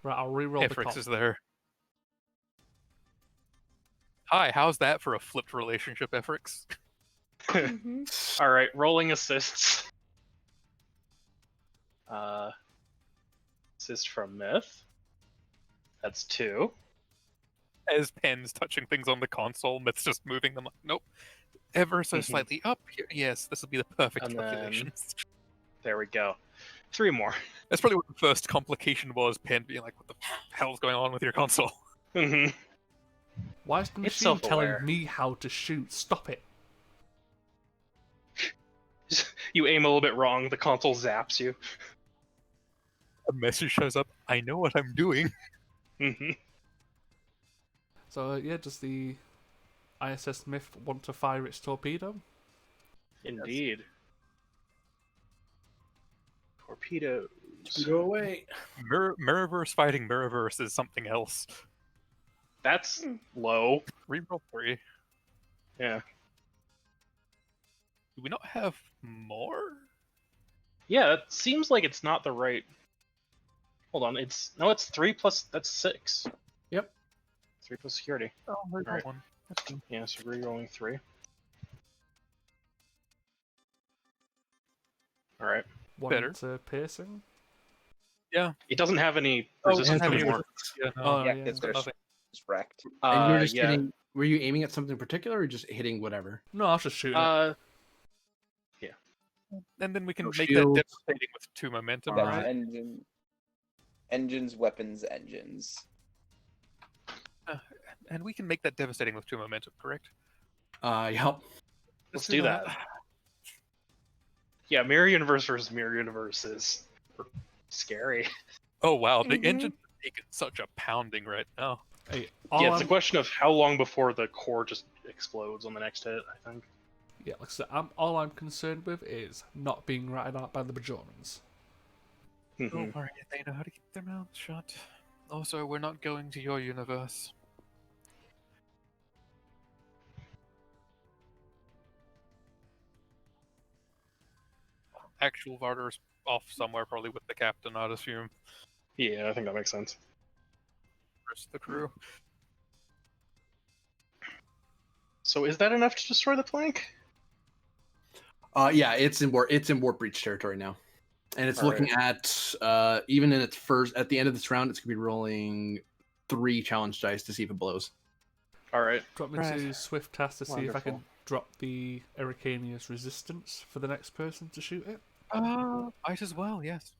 Right, I'll reroll the Efrix call. is there. Hi, how's that for a flipped relationship, Efrix? hmm All right, rolling assists. Assist from Myth. That's 2. As Pen's touching things on the console, Myth's just moving them like, nope. Ever so Mhm. slightly up here. Yes, this will be the perfect And then- calculations. There we go. 3 more. That's probably what the first complication was, Pen being like, what the hell's going on with your console? Mhm. Why is the It's machine telling self-aware. me how to shoot? Stop it. You aim a little bit wrong, the console zaps you. A message shows up, I know what I'm doing. Mhm. So yeah, does the ISS Myth want to fire its torpedo? Indeed. Torpedoes. Go away. Mirrorverse fighting Mirrorverse is something else. That's low. Reroll 3. Yeah. Do we not have more? Yeah, that seems like it's not the right. Hold on, it's 3 plus. That's 6. Yep. 3 plus security. Oh, there's Alright. one. That's good. Yeah, so re-rolling 3. All right. One Better. into piercing. It doesn't have any Oh, it resistance doesn't have any anymore. Yeah, no. Oh, yeah, yeah. because they're nothing. just wrecked. And you're just yeah. hitting. Were you aiming at something particular, or just hitting whatever? No, I was just shooting. it. And then we can No make shields. that devastating with 2 momentum, That's right? engines, weapons, engines. And we can make that devastating with 2 momentum, correct? Yep. Let's do that. Yeah, Mirror Universe versus Mirror Universe is scary. Oh wow, the Mhm. engine's taking such a pounding right now. Hey, Yeah, it's a question of how long before the core just explodes on the next hit, I think. yeah, like I said, all I'm concerned with is not being ratted out by the Bajorans. Mhm. Don't worry, they know how to keep their mouths shut. Also, we're not going to your universe. Actual Varder's off somewhere, probably with the captain, I'd assume. Yeah, I think that makes sense. Rest of the crew. So is that enough to destroy the plank? Yeah, it's in warp breach territory now, and it's All looking at even in its first at the end of this round, it's gonna be rolling 3 challenge dice to see if it blows. All right. Do you want me Right. to swift task to see if I can Wonderful. drop the Arcania's resistance for the next person to shoot it? Might as well, yes.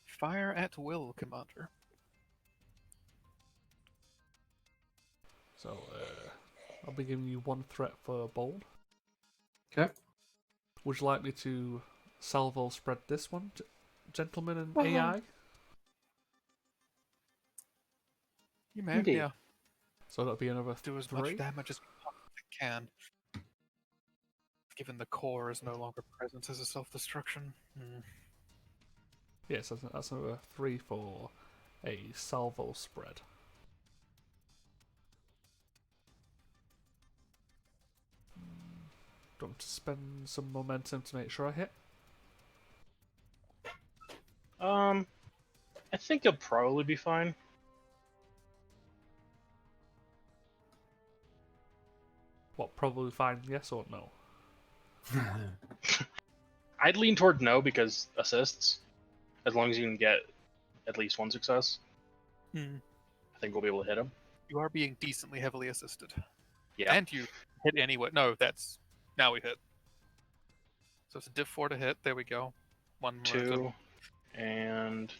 Fire at will, Commander. So I'll be giving you 1 threat for bold. Okay. Would you like me to salvo spread this one, gentlemen and Uh-huh. AI? You may, Indeed. yeah. So that'll be another Do as 3. much damage as we possibly can. Given the core is no longer present as a self-destruction. Yes, that's another 3 for a salvo spread. Do you want to spend some momentum to make sure I hit? I think it'll probably be fine. What, probably fine, yes or no? I'd lean toward no because assists, as long as you can get at least one success, Hmm. I think we'll be able to hit him. You are being decently heavily assisted. Yeah. And you hit anyway. No, that's now we hit. So it's a diff 4 to hit. There we go. 1 momentum. 2 and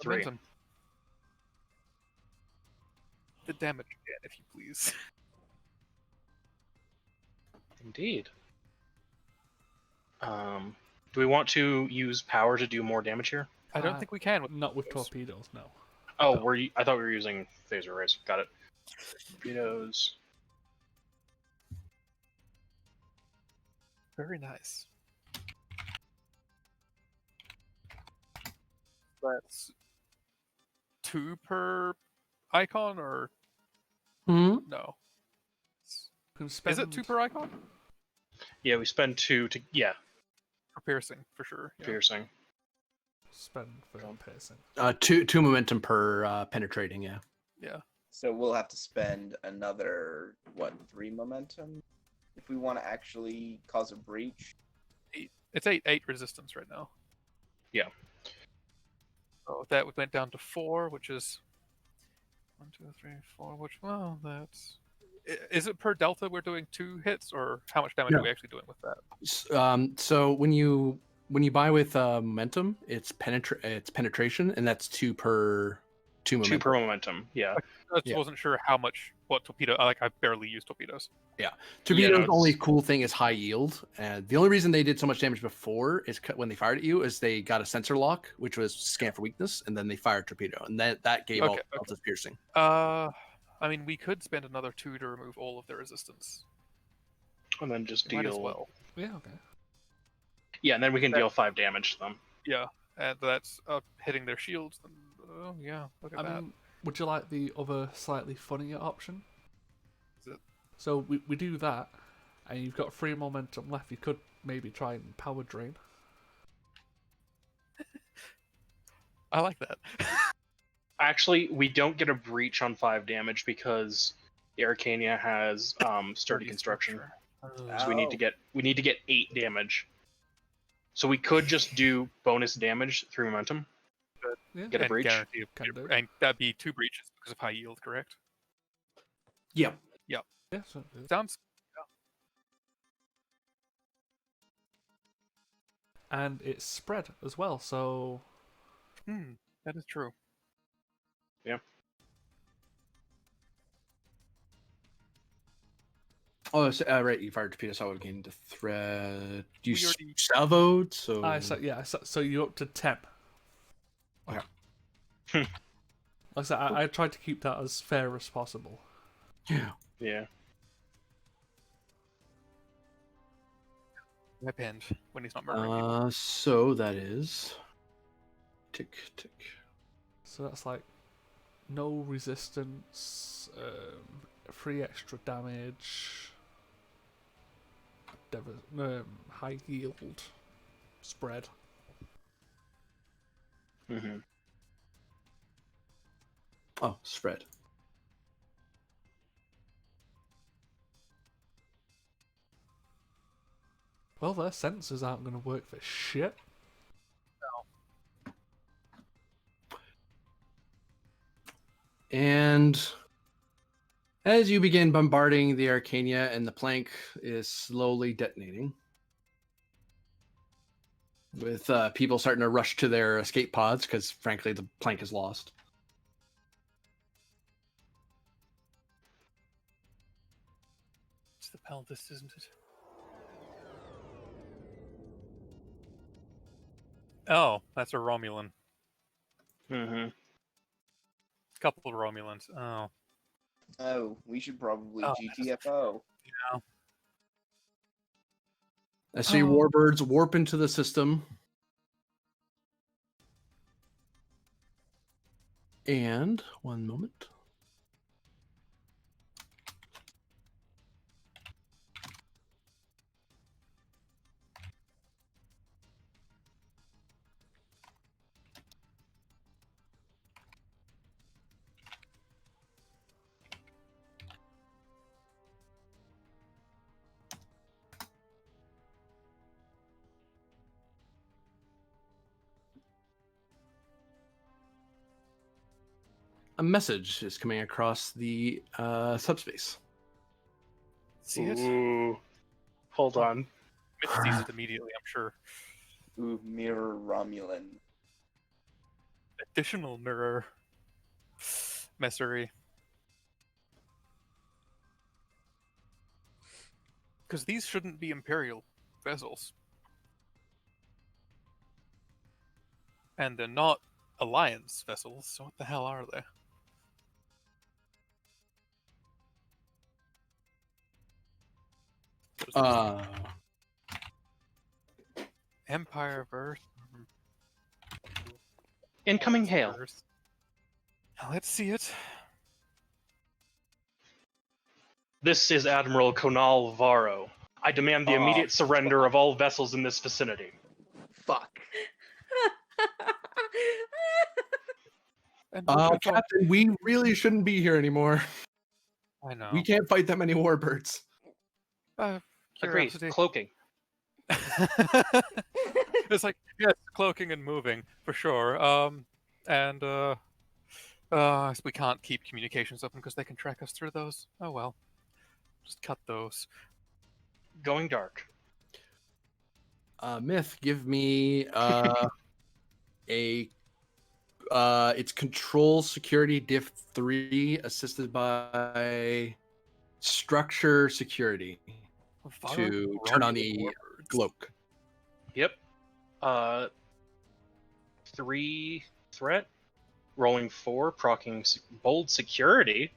3. Momentum. The damage again, if you please. Indeed. Do we want to use power to do more damage here? I don't think we can. With Not with those. torpedoes, no. Oh, No. I thought we were using phaser rays. Got it. Torpedoes. Very nice. That's 2 per icon, or Hmm? no? You can Is spend, it 2 per icon? Yeah, we spend 2 to For piercing, for sure. Yeah. piercing. Spend for piercing. Two momentum per penetrating. Yeah. Yeah. So we'll have to spend another 3 momentum if we want to actually cause a breach. It's 8 resistance right now. Yeah. So that went down to 4, which is 1, 2, 3, 4. Which that's. Is it per delta? We're doing 2 hits, or how much damage No. are we actually doing with that? So when you buy with momentum, it's penetration, and that's 2 per 2 momentum. 2 per momentum. Yeah. I just Yeah. wasn't sure what torpedo. I barely use torpedoes. Torpedo's it's- only cool thing is high yield, and the only reason they did so much damage before is when they fired at you is they got a sensor lock, which was scan for weakness, and then they fired torpedo, and that gave all Okay, Delta's piercing. I mean, we could spend another 2 to remove all of their resistance. And then just We might deal. as well. Yeah, okay. Yeah, and then we can deal 5 damage to them. Yeah, and that's hitting their shields. Oh yeah, look at I that. mean, would you like the other slightly funnier option? Is it? So we do that, and you've got 3 momentum left. You could maybe try and power drain. I like that. Actually, we don't get a breach on 5 damage because the Arcania has sturdy construction. So we need to get 8 damage. So we could just do bonus damage through momentum. Yeah, Get a And breach? guarantee of- Can do. and that'd be 2 breaches because of high yield, correct? Yeah. yeah. So, Sounds. and it's spread as well. So That is true. Oh, so, right. You fired torpedo, so I would gain the threat. You We already- salvoed, so so you're up to 10. Okay. Like I said, I tried to keep that as fair as possible. yeah. Yeah. My pinned when he's not murdering people. So that is tick tick. So that's like no resistance, 3 extra damage, high yield, spread. Mm-hmm. Oh, spread. Well, their sensors aren't going to work for shit. And as you begin bombarding the Arcania, and the plank is slowly detonating, with people starting to rush to their escape pods because, frankly, the plank is lost. It's the Pelvis, isn't it? Oh, that's a Romulan. Mm-hmm. Couple of Romulans. Oh. Oh, we should probably Oh, GTFO. I see Oh. warbirds warp into the system. And one moment. A message is coming across the subspace. See it? Ooh. Hold Oh. on. Myth sees it immediately, I'm sure. Ooh, mirror Romulan. Additional mirror messery. Because these shouldn't be Imperial vessels. And they're not Alliance vessels, so what the hell are they? Uh, Empire of Earth. Incoming hail. Earth. Now let's see it. This is Admiral Conal Varro. I demand the Oh, immediate surrender of all vessels in this vicinity. Fuck. And we're gonna go- Captain, we really shouldn't be here anymore. I know. We can't fight that many warbirds. Agreed. Curiosity. Cloaking. It's like, yes, cloaking and moving for sure. We can't keep communications open because they can track us through those. Oh well, just cut those. Going dark. Myth, give me it's control security diff 3 assisted by structure security to turn on the cloak. Yep. 3 threat. Rolling 4, proccing bold security.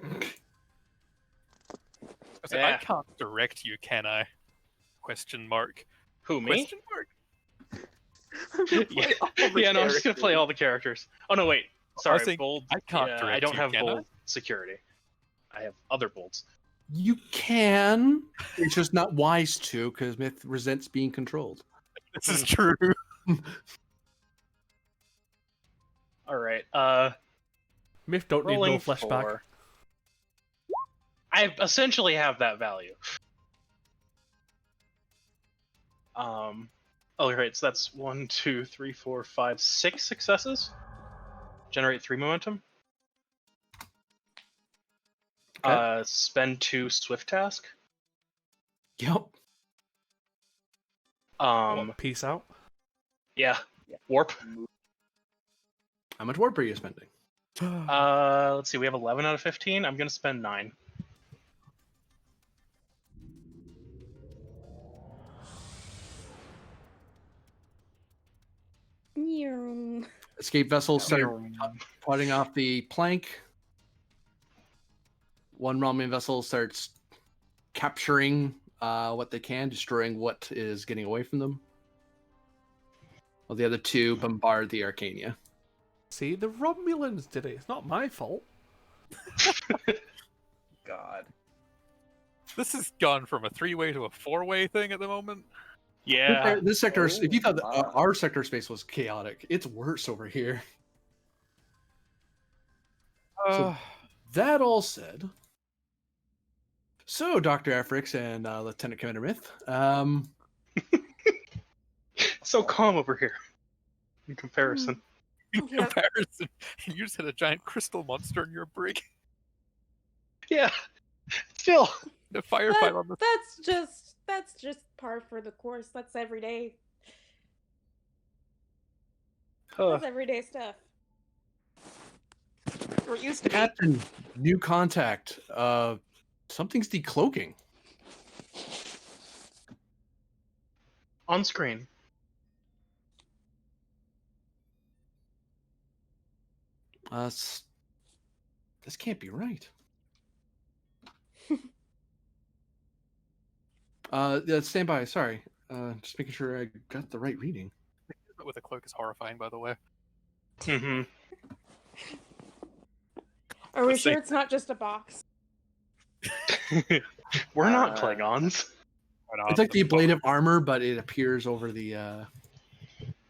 I Yeah. can't direct you, can I? Question mark. Who, me? Question mark. Yeah, yeah, no, I'm just gonna play all the characters. Oh no, wait. Sorry, saying, bold. I can't yeah, I direct don't you, have can I? bold security. I have other bolds. You can. It's just not wise to, because Myth resents being controlled. This is true. All right. Myth don't need no Rolling flashback. 4. I essentially have that value. Oh, right. So that's 1, 2, 3, 4, 5, 6 successes. Generate 3 momentum. Okay. Spend 2 swift task. Yep. Peace out. Yeah. Warp. How much warp are you spending? Let's see. We have 11 out of 15. I'm gonna spend 9. Escape vessels start putting off the plank. One Romulan vessel starts capturing what they can, destroying what is getting away from them. While the other 2 bombard the Arcania. See, the Romulans did it. It's not my fault. God. This has gone from a 3-way to a 4-way thing at the moment. Yeah. This sector, Oh, if you thought that, wow. our sector space was chaotic, it's worse over here. So that all said, so Dr. Afrix and Lieutenant Commander Myth, So calm over here. In comparison. In Yep. comparison, you just had a giant crystal monster in your brig. Yeah. Still. The firefight on the That's just par for the course. That's everyday. That's everyday stuff. We're used to it. Captain, new contact. Something's decloaking. On screen. This can't be right. Yeah, stand by. Sorry. Just making sure I got the right reading. with a cloak is horrifying, by the way. Mm-hmm. Are we Let's see. sure it's not just a box? We're not Uh, Klingons. It's like the blade of armor, but it appears over the.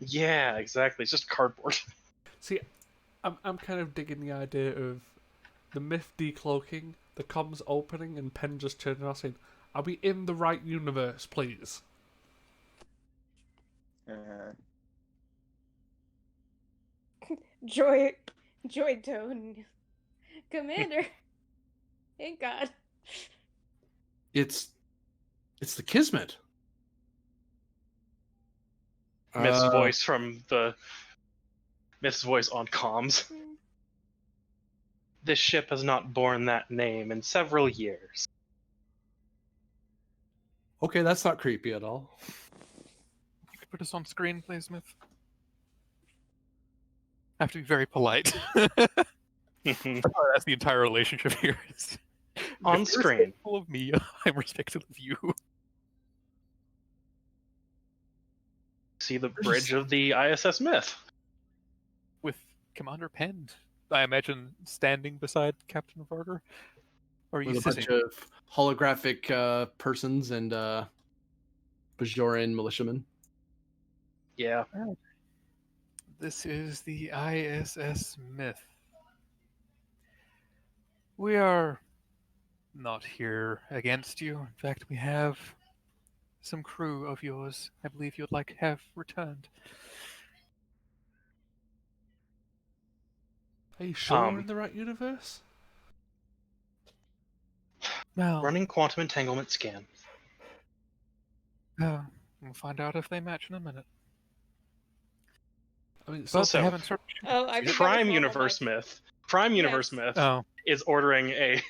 Yeah, exactly. It's just cardboard. See, I'm kind of digging the idea of the myth decloaking, the comms opening, and Penn just turning around saying, "Are we in the right universe, please?" Joy Tone. Commander. Thank God. It's the Kismet. Myth's voice from the Myth's voice on comms. This ship has not borne that name in several years. Okay, that's not creepy at all. You could put us on screen, please, Smith. I have to be very polite. That's the entire relationship here. On If you're screen. respectful of me, I'm respectful of you. See the bridge of the ISS Myth. With Commander Penn, I imagine, standing beside Captain Varder. Or are you With a sitting? bunch of holographic persons and Bajoran militiamen. Yeah. This is the ISS Myth. We are not here against you. In fact, we have some crew of yours I believe you'd like have returned. Are you sure we're in the right universe? Well, Running quantum entanglement scan. we'll find out if they match in a minute. I mean, But Also, they haven't started. Oh, I think Prime Universe Myth. Prime Universe Myth Oh, is ordering a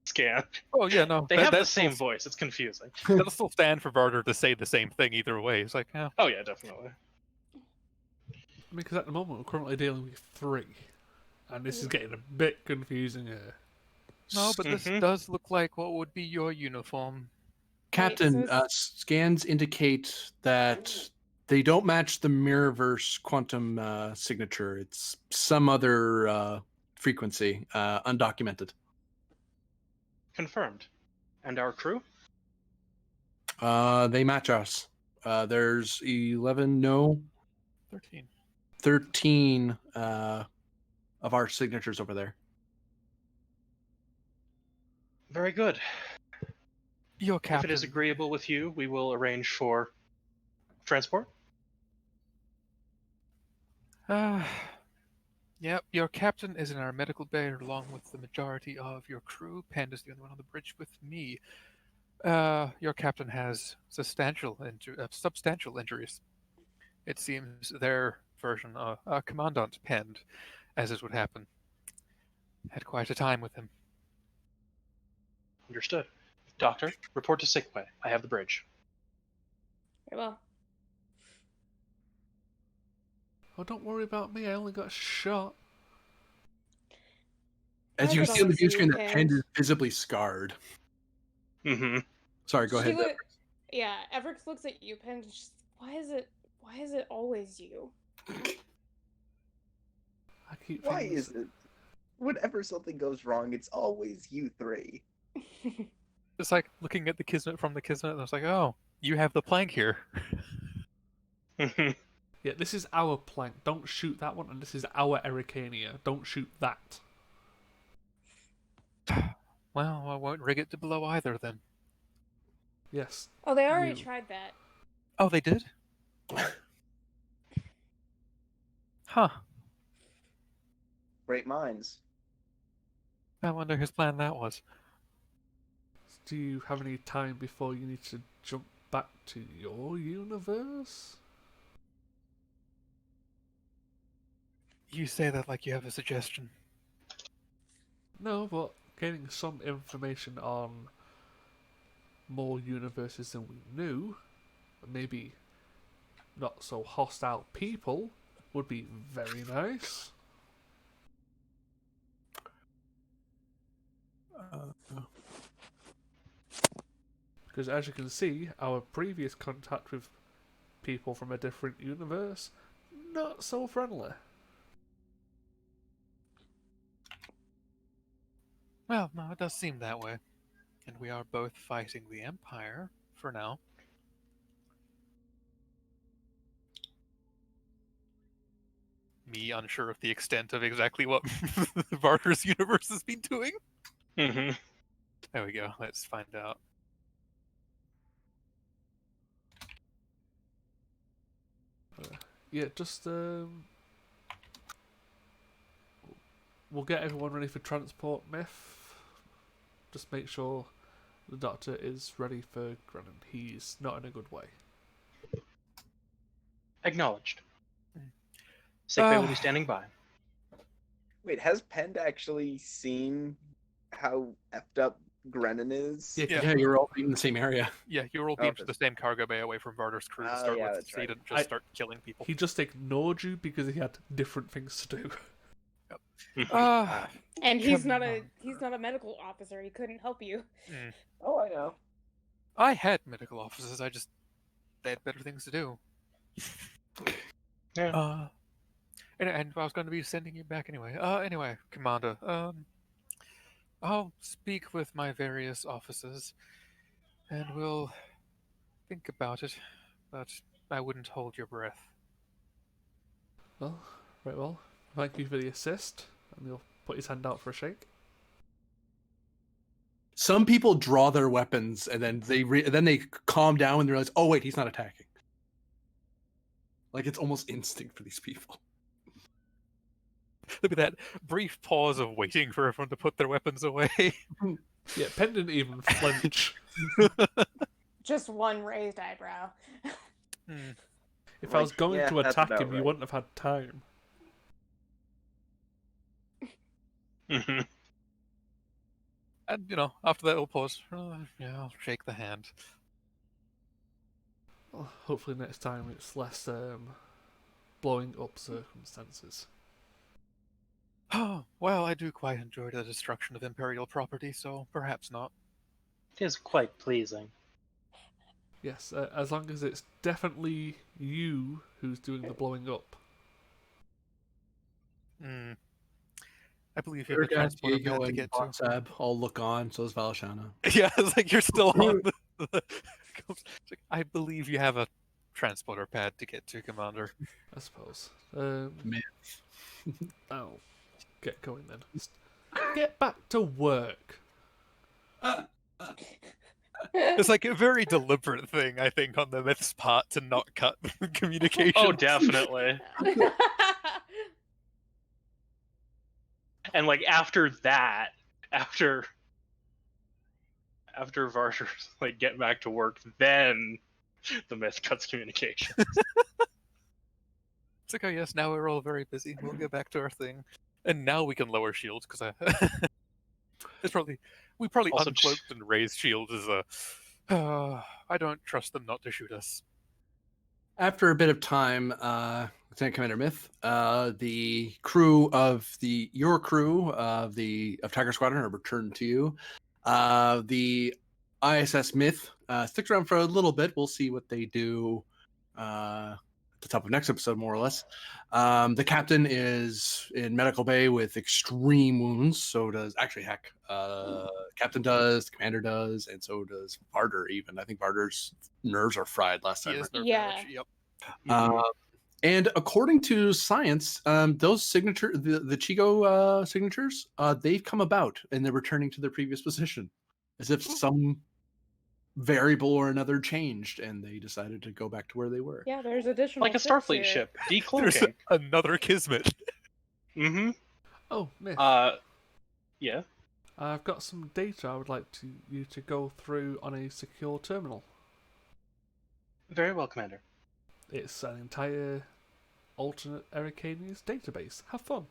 scan. oh yeah, no. They have the that'll same still, voice. It's confusing. that'll still stand for Varder to say the same thing either way. It's like, yeah. Oh yeah, definitely. I mean, because at the moment we're currently dealing with 3, and this is getting a bit confusing here. No, but this Mhm. does look like what would be your uniform. Captain, so scans indicate that they don't match the Mirrorverse quantum signature. It's some other frequency, undocumented. Confirmed. And our crew? They match us. There's 11, no, 13. 13 of our signatures over there. Very good. Your If captain. it is agreeable with you, we will arrange for transport. Yep, your captain is in our medical bay along with the majority of your crew. Panda's the only one on the bridge with me. Your captain has substantial injuries. It seems their version of Commandant Pend, as it would happen, had quite a time with him. Understood. Doctor, report to sick bay. I have the bridge. Very well. Oh, don't worry about me. I only got shot. As I you could can see on the always view see screen, you, that Pend. Pend is visibly scarred. Mm-hmm. Sorry, go ahead. Yeah, Everix looks at you, Pen. Just, why is it always you? I keep Why things... is it? Whenever something goes wrong, it's always you three. It's like looking at the Kismet from the Kismet, and I was like, oh, you have the plank here. Yeah, this is our plank. Don't shoot that one, and this is our Ericania. Don't shoot that. Well, I won't rig it to blow either then. Yes. Oh, they already You. tried that. Oh, they did? Huh. Great minds. I wonder whose plan that was. Do you have any time before you need to jump back to your universe? You say that like you have a suggestion. No, but getting some information on more universes than we knew, maybe not so hostile people, would be very nice. Because as you can see, our previous contact with people from a different universe, not so friendly. Well, no, it does seem that way. And we are both fighting the Empire, for now. Me unsure of the extent of exactly what Barker's universe has been doing. Mm-hmm. There we go, let's find out. Yeah, just we'll get everyone ready for transport, Myth. Just make sure the doctor is ready for Grennan. He's not in a good way. Acknowledged. Sickbay will be Ah. standing by. Wait, has Pend actually seen how effed up Grennan is? Yeah, Yeah. Yeah, you're all in the same area. Yeah, you were all beamed to the same cargo bay away from Varder's crew to Oh, start yeah, with, that's so you right. didn't just start killing people. he just ignored you because he had different things to do. Ah, And he's Come not on. a medical officer. He couldn't help you. Oh, I know. I had medical officers, they had better things to do. Yeah. And I was going to be sending you back anyway. Anyway, Commander, I'll speak with my various officers, and we'll think about it, but I wouldn't hold your breath. Well, right, well, thank you for the assist. And he'll put his hand out for a shake. Some people draw their weapons and then they calm down when they realize, oh wait, he's not attacking. Like it's almost instinct for these people. Look at that brief pause of waiting for everyone to put their weapons away. Yeah, Penn didn't even flinch. Just one raised eyebrow. If I was going to that's attack about him, you right. wouldn't have had time. Mm-hmm. And, after that little pause, yeah, I'll shake the hand. Well, hopefully next time it's less blowing up circumstances. Oh, well, I do quite enjoy the destruction of Imperial property, so perhaps not. It is quite pleasing. Yes, as long as it's definitely you who's doing the blowing up. I believe you have a transporter pad to get to. Sab all look on, so is Valshana. Yeah, it's like you're still on the it's like, I believe you have a transporter pad to get to, Commander. I suppose. Myth. I'll get going then. Get back to work. It's like a very deliberate thing, I think, on the Myth's part to not cut communication. Oh, definitely. And like after that, after Varder's like get back to work, then the Myth cuts communication. It's like, oh yes, now we're all very busy. We'll get back to our thing, and now we can lower shields because we probably Also uncloaked and raised shields as a. I don't trust them not to shoot us. After a bit of time, Lieutenant Commander Myth, the crew of your crew of Tiger Squadron are returned to you. The ISS Myth sticks around for a little bit. We'll see what they do at the top of next episode, more or less. The captain is in medical bay with extreme wounds. So does Captain does, the commander does, and so does Varder. Even I think Varder's nerves are fried last time. He is nerve Yeah. damage, Yep. And according to science, those the Chigo signatures, they've come about and they're returning to their previous position, as if some variable or another changed, and they decided to go back to where they were. Yeah, there's additional Like a ships Starfleet here. ship, There's decloaking. another Kismet. Mm-hmm. Oh, Myth. Yeah. I've got some data I would like you to go through on a secure terminal. Very well, Commander. It's an entire alternate Ericanius database. Have fun.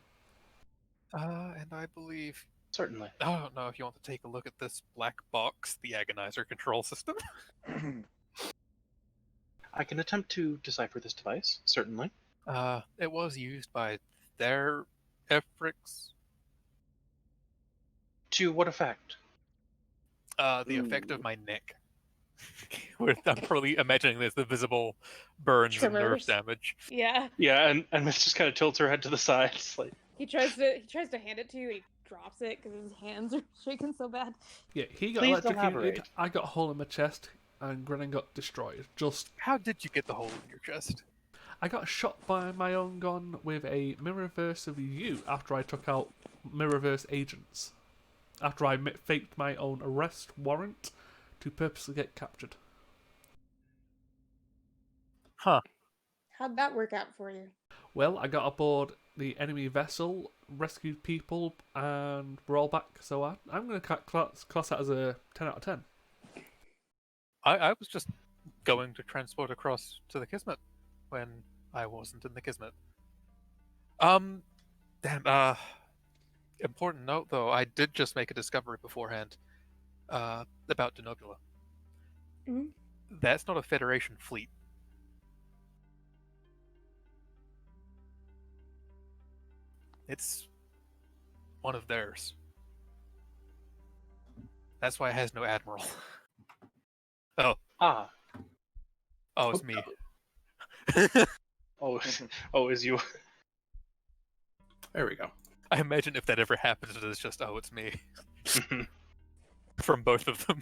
And I believe Certainly. I don't know if you want to take a look at this black box, the Agonizer control system. I can attempt to decipher this device, certainly. It was used by their Efrix. To what effect? The effect of my neck. Where I'm probably imagining there's the visible burns and nerve Tremors. damage. Yeah. Yeah, and Myth just kind of tilts her head to the side. It's like, He tries to hand it to you. He drops it because his hands are shaking so bad. Yeah, he got Please electrocuted. elaborate. I got a hole in my chest, and Grennan got destroyed. How did you get the hole in your chest? I got shot by my own gun with a Mirrorverse of you after I took out Mirrorverse agents. After I faked my own arrest warrant to purposely get captured. Huh. How'd that work out for you? Well, I got aboard the enemy vessel, rescued people, and we're all back. So I'm going to class that as a 10 out of 10. I was just going to transport across to the Kismet when I wasn't in the Kismet. Important note though, I did just make a discovery beforehand about Denobula. Mhm. That's not a Federation fleet. It's one of theirs. That's why it has no admiral. Ah. Oh, it's me. Oh, oh, is you? There we go. I imagine if that ever happens, it's just, oh, it's me. From both of them.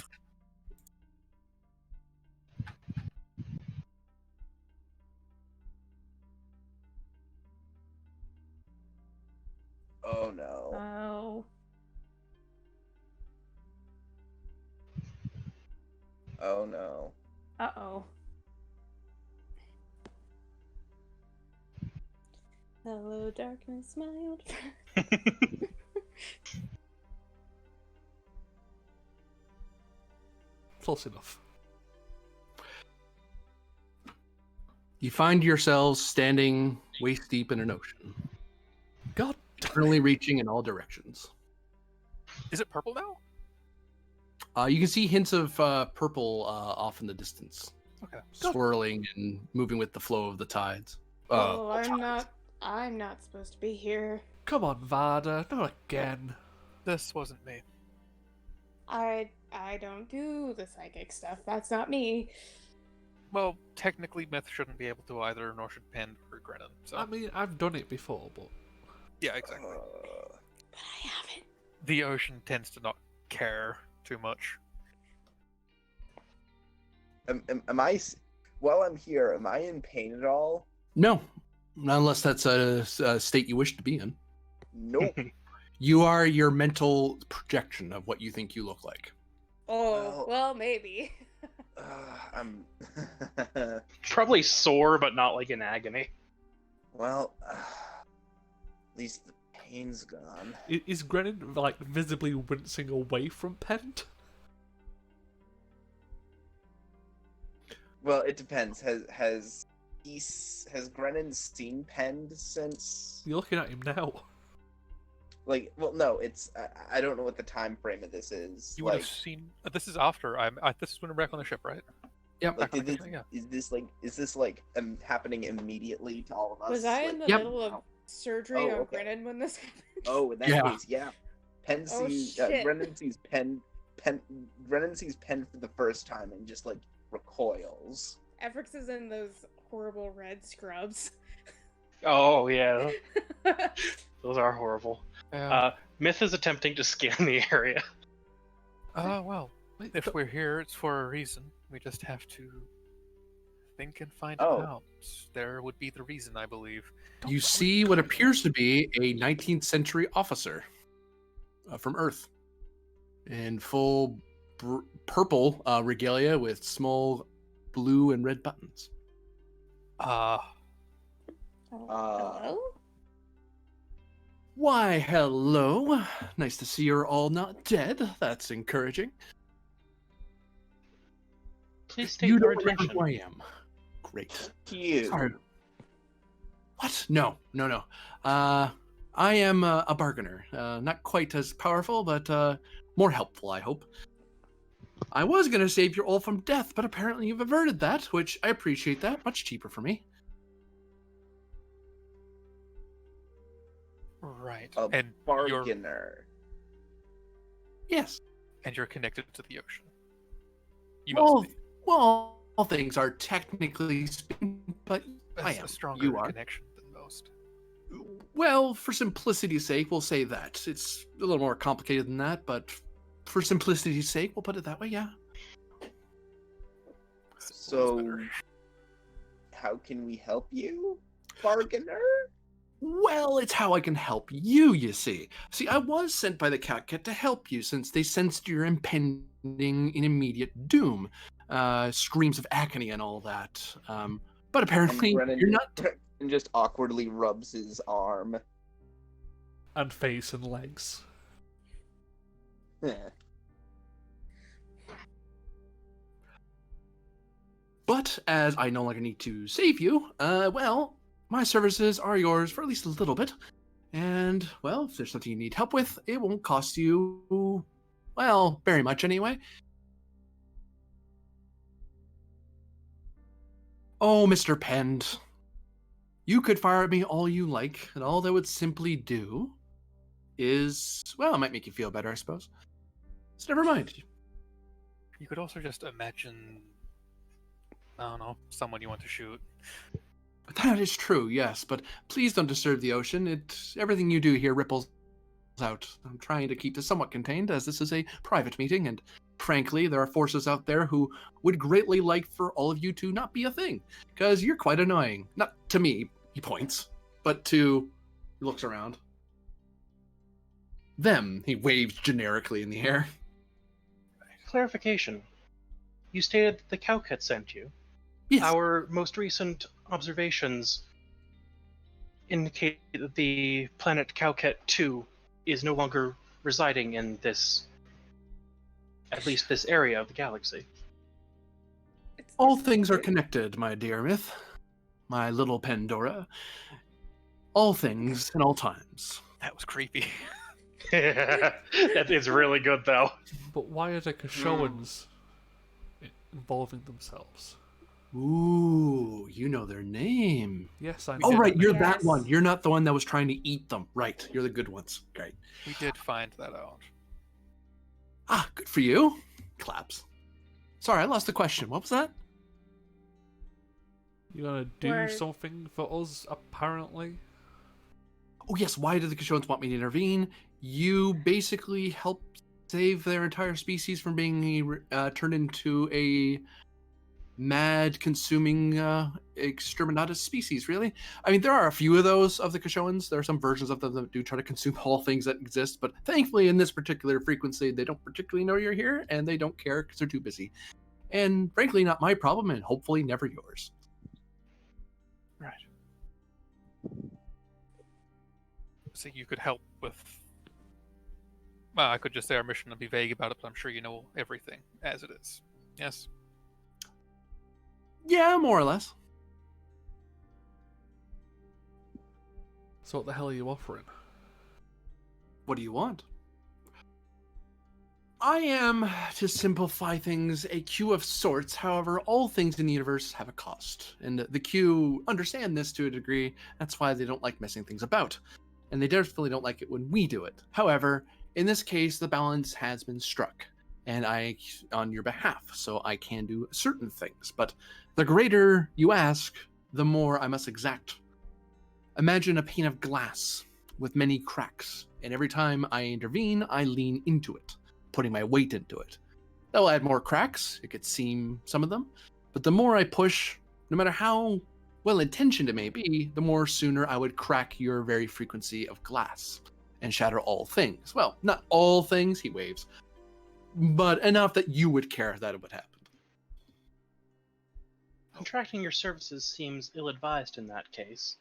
Oh no. Oh. Oh no. Uh-oh. Hello, darkness, my old friend. Close enough. You find yourselves standing waist deep in an ocean, God. eternally reaching in all directions. Is it purple now? You can see hints of purple off in the distance, Okay. swirling and moving with the flow of the tides. Oh, I'm not supposed to be here. Come on, Vada. Not again. This wasn't me. I don't do the psychic stuff. That's not me. Well, technically, Myth shouldn't be able to either, nor should Pend or Grennan. So I mean, I've done it before, but yeah, exactly. But I haven't. The ocean tends to not care too much. Am I? While I'm here, am I in pain at all? No, not unless that's a state you wish to be in. Nope. You are your mental projection of what you think you look like. Oh, well, maybe. I'm. Probably sore, but not like in agony. Well, at least the pain's gone. is Grennan like visibly wincing away from Pend? Well, it depends. Has Grennan seen Pend since? You're looking at him now. Like, well, no. It's I don't know what the time frame of this is. You would like, have seen. This is after this is when we're back on the ship, right? Yep. like Back on did the this, ship, yeah. is this like happening immediately to all of us? Was I Like, in the Yep. middle of surgery Oh, on okay. Grennan when this happened? Oh, in that Yeah. case, yeah. Pen Oh, sees shit. Grennan sees Grennan sees Pen for the first time and just like recoils. Efrix is in those horrible red scrubs. Oh yeah, those are horrible. Yeah. Myth is attempting to scan the area. Well, Wait, if th- we're here, it's for a reason. We just have to think and find Oh. it out. There would be the reason, I believe. You see what appears to be a 19th century officer from Earth in full purple regalia with small blue and red buttons. Oh, hello? Why, hello. Nice to see you're all not dead. That's encouraging. Please state You your don't remember intention. who I am. Great. Cute. Sorry. What? No. I am a bargainer. Not quite as powerful, but more helpful, I hope. I was going to save you all from death, but apparently you've averted that, which I appreciate that. Much cheaper for me. Right. A and you're bargainer. Yes. connected to the ocean. You Well, must be. well, all things are technically speaking, but I That's am. a stronger You are. connection than most. Well, for simplicity's sake, we'll say that. It's a little more complicated than that, but for simplicity's sake, we'll put it that way, yeah. So, how can we help you, bargainer? Well, it's how I can help you, you see. See, I was sent by the Catcat to help you since they sensed your impending and immediate doom. Screams of agony and all that. But apparently, you're not... And just awkwardly rubs his arm. And face and legs. But as I no longer need to save you, well, my services are yours for at least a little bit. And, well, if there's something you need help with, it won't cost you, well, very much anyway. Oh, Mr. Pend, you could fire at me all you like, and all that would simply do is, well, it might make you feel better, I suppose. So never mind. You could also just imagine, I don't know, someone you want to shoot. That is true, yes, but please don't disturb the ocean. Everything you do here ripples out. I'm trying to keep this somewhat contained, as this is a private meeting, and frankly, there are forces out there who would greatly like for all of you to not be a thing, because you're quite annoying. Not to me, he points, but to... He looks around. Them, he waves generically in the air. Clarification. You stated that the Cowcat sent you. Yes. Our most recent observations indicate that the planet Cowcat 2 is no longer residing in this, at least this area of the galaxy. All things are connected, my dear Myth. My little Pandora. All things in all times. That was creepy. That is really good, though. But why are the Kashoans involving themselves? Ooh, you know their name. Yes, I know. Oh, right, you're Yes. that one. You're not the one that was trying to eat them. Right, you're the good ones. Great. We did find that out. Ah, good for you. Claps. Sorry, I lost the question. What was that? You're gonna do Where- something for us, apparently? Oh, yes, why did the Kashoans want me to intervene? You basically helped save their entire species from being turned into a mad, consuming, exterminatus species, really. I mean, there are a few of those of the Kashoans. There are some versions of them that do try to consume all things that exist, but thankfully in this particular frequency, they don't particularly know you're here, and they don't care because they're too busy. And frankly, not my problem, and hopefully never yours. Right. So you could help with... Well, I could just say our mission and be vague about it, but I'm sure you know everything as it is. Yes? Yeah, more or less. So what the hell are you offering? What do you want? I am, to simplify things, a Q of sorts. However, all things in the universe have a cost. And the Q understand this to a degree. That's why they don't like messing things about. And they definitely don't like it when we do it. However, in this case, the balance has been struck. And I, on your behalf, so I can do certain things. But the greater you ask, the more I must exact. Imagine a pane of glass with many cracks. And every time I intervene, I lean into it, putting my weight into it. That will add more cracks. It could seam some of them. But the more I push, no matter how well-intentioned it may be, the more sooner I would crack your very frequency of glass and shatter all things. Well, not all things, he waves, but enough that you would care that it would happen. Contracting your services seems ill-advised in that case.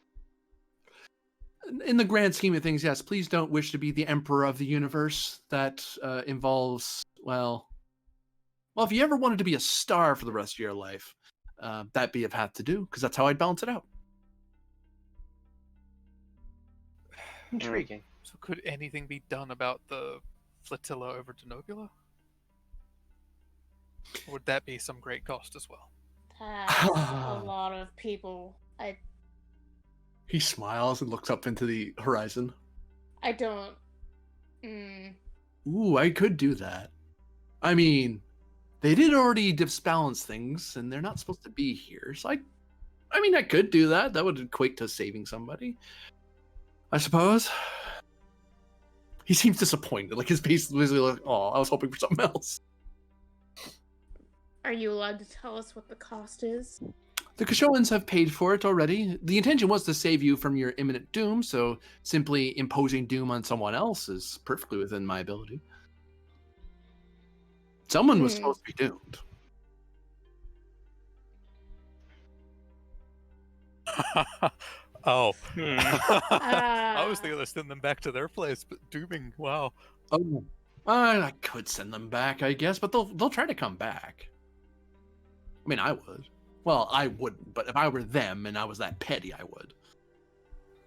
In the grand scheme of things, yes, please don't wish to be the emperor of the universe. That involves, well, if you ever wanted to be a star for the rest of your life, that'd be a path to do, because that's how I'd balance it out. Intriguing. So could anything be done about the flotilla over Denobula? Or would that be some great cost as well? That's a lot of people. He smiles and looks up into the horizon. I don't. Ooh, I could do that. I mean, they did already disbalance things, and they're not supposed to be here. So I could do that. That would equate to saving somebody. I suppose. He seems disappointed. Like his face is basically like, "Oh, I was hoping for something else." Are you allowed to tell us what the cost is? The Kashoans have paid for it already. The intention was to save you from your imminent doom, so simply imposing doom on someone else is perfectly within my ability. Someone was supposed to be doomed. Oh. Ah. I was thinking of sending them back to their place, but dooming, wow. Oh, I could send them back, I guess, but they'll try to come back. I mean, I would. Well, I wouldn't, but if I were them and I was that petty, I would.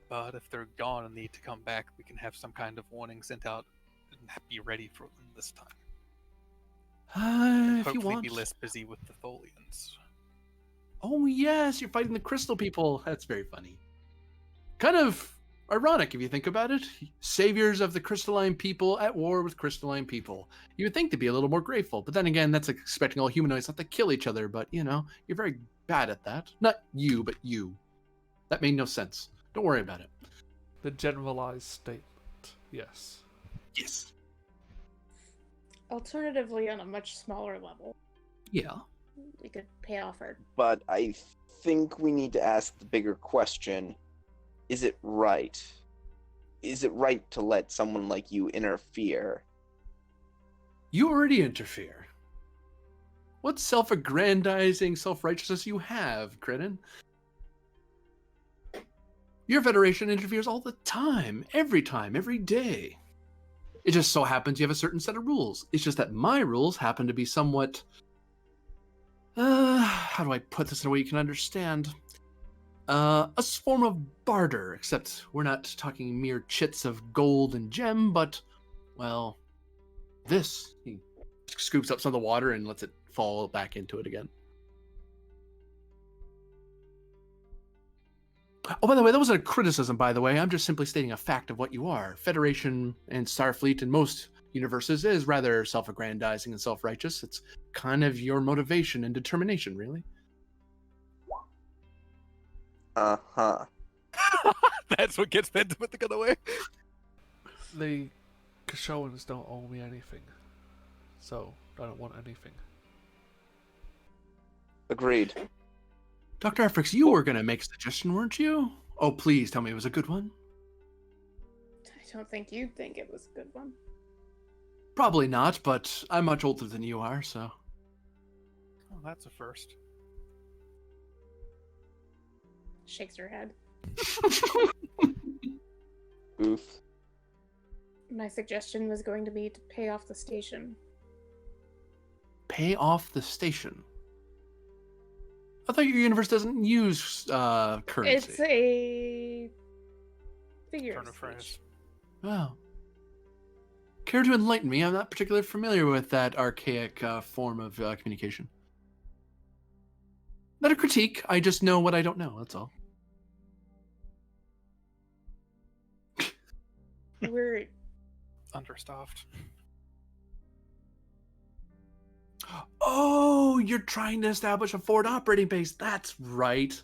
But if they're gone and need to come back, we can have some kind of warning sent out and be ready for them this time. If you Hopefully want. be less busy with the Tholians. Oh, yes, you're fighting the crystal people. That's very funny. Kind of ironic if you think about it. Saviors of the crystalline people at war with crystalline people. You would think to be a little more grateful, but then again, that's like expecting all humanoids not to kill each other, but you know, you're very bad at that. Not you, but you. That made no sense. Don't worry about it. The generalized statement. Yes. Yes. Alternatively, on a much smaller level, Yeah. we could pay off our. But I think we need to ask the bigger question. Is it right? Is it right to let someone like you interfere? You already interfere. What self-aggrandizing self-righteousness you have, Credin? Your Federation interferes all the time, every day. It just so happens you have a certain set of rules. It's just that my rules happen to be somewhat... how do I put this in a way you can understand? A form of barter, except we're not talking mere chits of gold and gem, but, well, this. He scoops up some of the water and lets it fall back into it again. Oh, by the way, that wasn't a criticism, by the way. I'm just simply stating a fact of what you are. Federation and Starfleet in most universes is rather self-aggrandizing and self-righteous. It's kind of your motivation and determination, really. Uh-huh. That's what gets them to put the gun away. The Kashoans don't owe me anything, so I don't want anything. Agreed. Dr. Afrix, you were going to make a suggestion, weren't you? Oh, please tell me it was a good one. I don't think you'd think it was a good one. Probably not, but I'm much older than you are, so... Oh, that's a first. Shakes her head. Oof. My suggestion was going to be to pay off the station. Pay off the station? I thought your universe doesn't use currency. It's a figure Turn of of phrase. speech. Wow. Care to enlighten me? I'm not particularly familiar with that archaic form of communication. Not a critique. I just know what I don't know. That's all. We're Understaffed. Oh, you're trying to establish a forward operating base. That's right.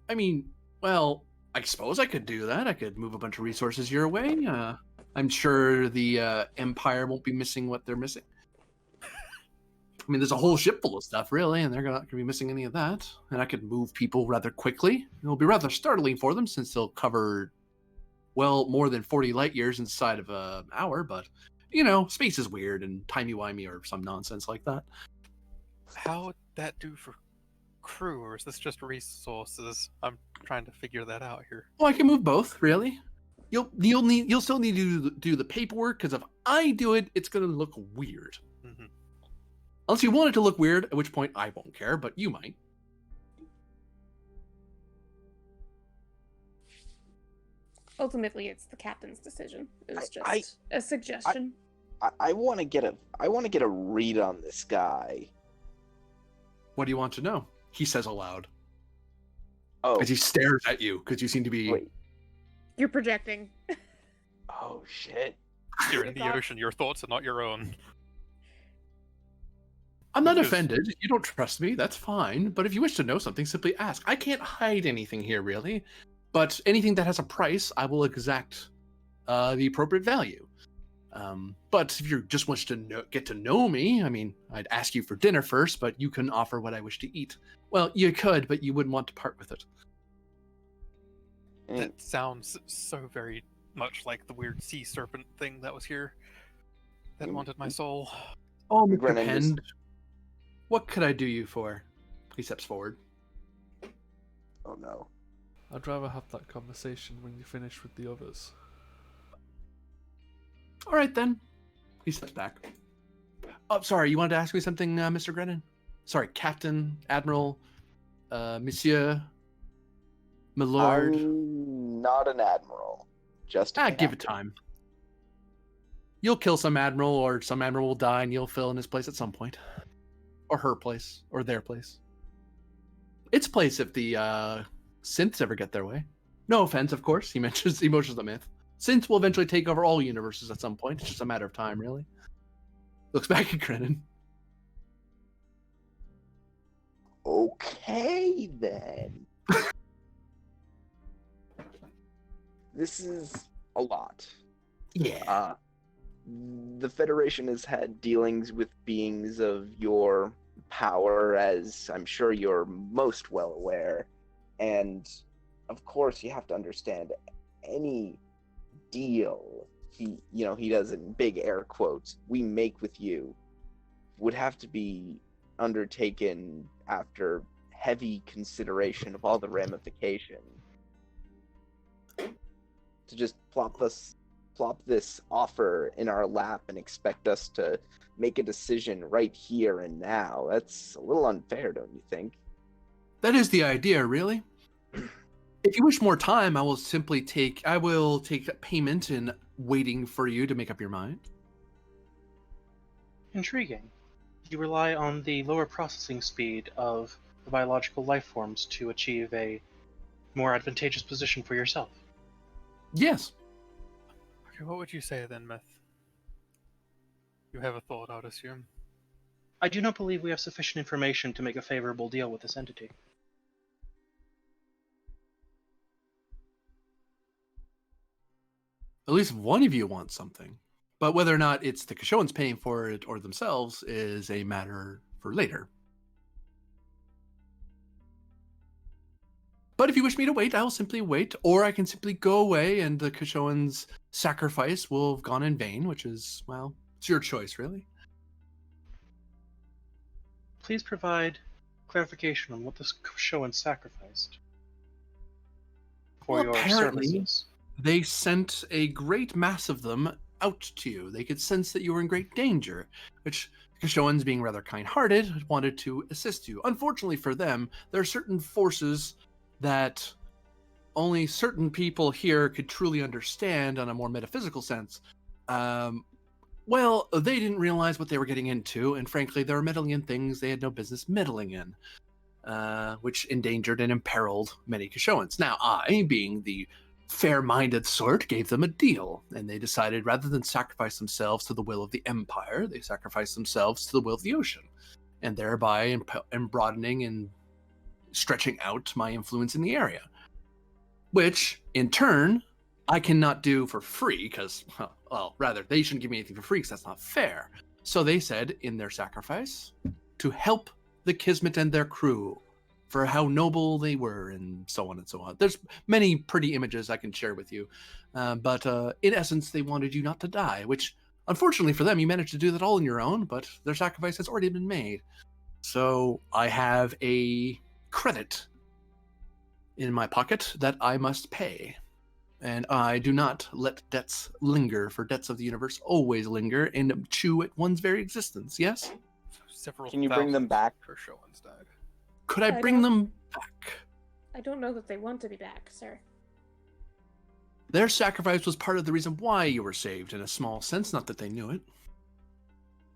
I mean, well, I suppose I could do that. I could move a bunch of resources your way. I'm sure the Empire won't be missing what they're missing. I mean, there's a whole ship full of stuff, really, and they're not going to be missing any of that. And I could move people rather quickly. It'll be rather startling for them since they'll cover, well, more than 40 light years inside of an hour. But, you know, space is weird and timey-wimey or some nonsense like that. How would that do for crew, or is this just resources? I'm trying to figure that out here. Well, I can move both, really. You'll still need to do the paperwork, because if I do it, it's going to look weird. Mm-hmm. Unless you want it to look weird, at which point I won't care, but you might. ultimately it's the captain's decision. It was just I- a suggestion. I want to get a read on this guy. What do you want to know? He says aloud. Oh, As he stares at you, because you seem to be... wait. You're projecting. Oh shit. You're in Your the thoughts? ocean. Your thoughts are not your own. I'm not Because- offended. You don't trust me. That's fine. But if you wish to know something, simply ask. I can't hide anything here, really. But anything that has a price, I will exact the appropriate value. But if you just want to get to know me, I mean, I'd ask you for dinner first, but you can offer what I wish to eat. Well, you could, but you wouldn't want to part with it. That sounds so very much like the weird sea serpent thing that was here that wanted my soul. Oh, Mr. Grennan just- Pend, what could I do you for? He steps forward. Oh no. I'd rather have that conversation when you finish with the others. All right, then. He steps back. Oh, sorry, you wanted to ask me something, Mr. Grennan? Sorry, Captain, Admiral, Monsieur, Milord. I'm not an admiral. Just a Give it captain. time. You'll kill some admiral, or some admiral will die, and you'll fill in his place at some point. Or her place, or their place. Its place if the synths ever get their way. No offense, of course. He motions the myth. Synths will eventually take over all universes at some point. It's just a matter of time, really. Looks back at Grennan. Okay, then. This is a lot. Yeah. The Federation has had dealings with beings of your power, as I'm sure you're most well aware. And, of course, you have to understand any deal he does in big air quotes, we make with you, would have to be undertaken after heavy consideration of all the ramifications. To just plop this offer in our lap and expect us to make a decision right here and now, that's a little unfair, don't you think? That is the idea, really. If you wish more time, I will take payment in waiting for you to make up your mind. Intriguing. You rely on the lower processing speed of the biological life forms to achieve a more advantageous position for yourself. Yes. Okay, what would you say then, Myth? You have a thought, I'd assume. I do not believe we have sufficient information to make a favorable deal with this entity. At least one of you wants something. But whether or not it's the Kashoans paying for it or themselves is a matter for later. But if you wish me to wait, I will simply wait, or I can simply go away and the Kashoans' sacrifice will have gone in vain, which is, well, it's your choice, really. Please provide clarification on what this Kashoan sacrificed for Well, your apparently, services. They sent a great mass of them out to you. They could sense that you were in great danger, which Kashoans, being rather kind-hearted, wanted to assist you. Unfortunately for them, there are certain forces that only certain people here could truly understand on a more metaphysical sense. Well, they didn't realize what they were getting into, and frankly, they were meddling in things they had no business meddling in, which endangered and imperiled many Kashoans. Now, I, being the fair-minded sort, gave them a deal, and they decided rather than sacrifice themselves to the will of the Empire, they sacrificed themselves to the will of the ocean, and thereby broadening and stretching out my influence in the area, which, in turn, I cannot do for free, because, well, rather, they shouldn't give me anything for free, because that's not fair. So they said, in their sacrifice, to help the Kismet and their crew, for how noble they were, and so on and so on. There's many pretty images I can share with you, but in essence, they wanted you not to die, which, unfortunately for them, you managed to do that all on your own, but their sacrifice has already been made. So I have a credit in my pocket that I must pay, and I do not let debts linger, for debts of the universe always linger and chew at one's very existence, yes? Several Can you bring them back? Kashoans died. Could I I bring don't- them back? I don't know that they want to be back, sir. Their sacrifice was part of the reason why you were saved, in a small sense, not that they knew it.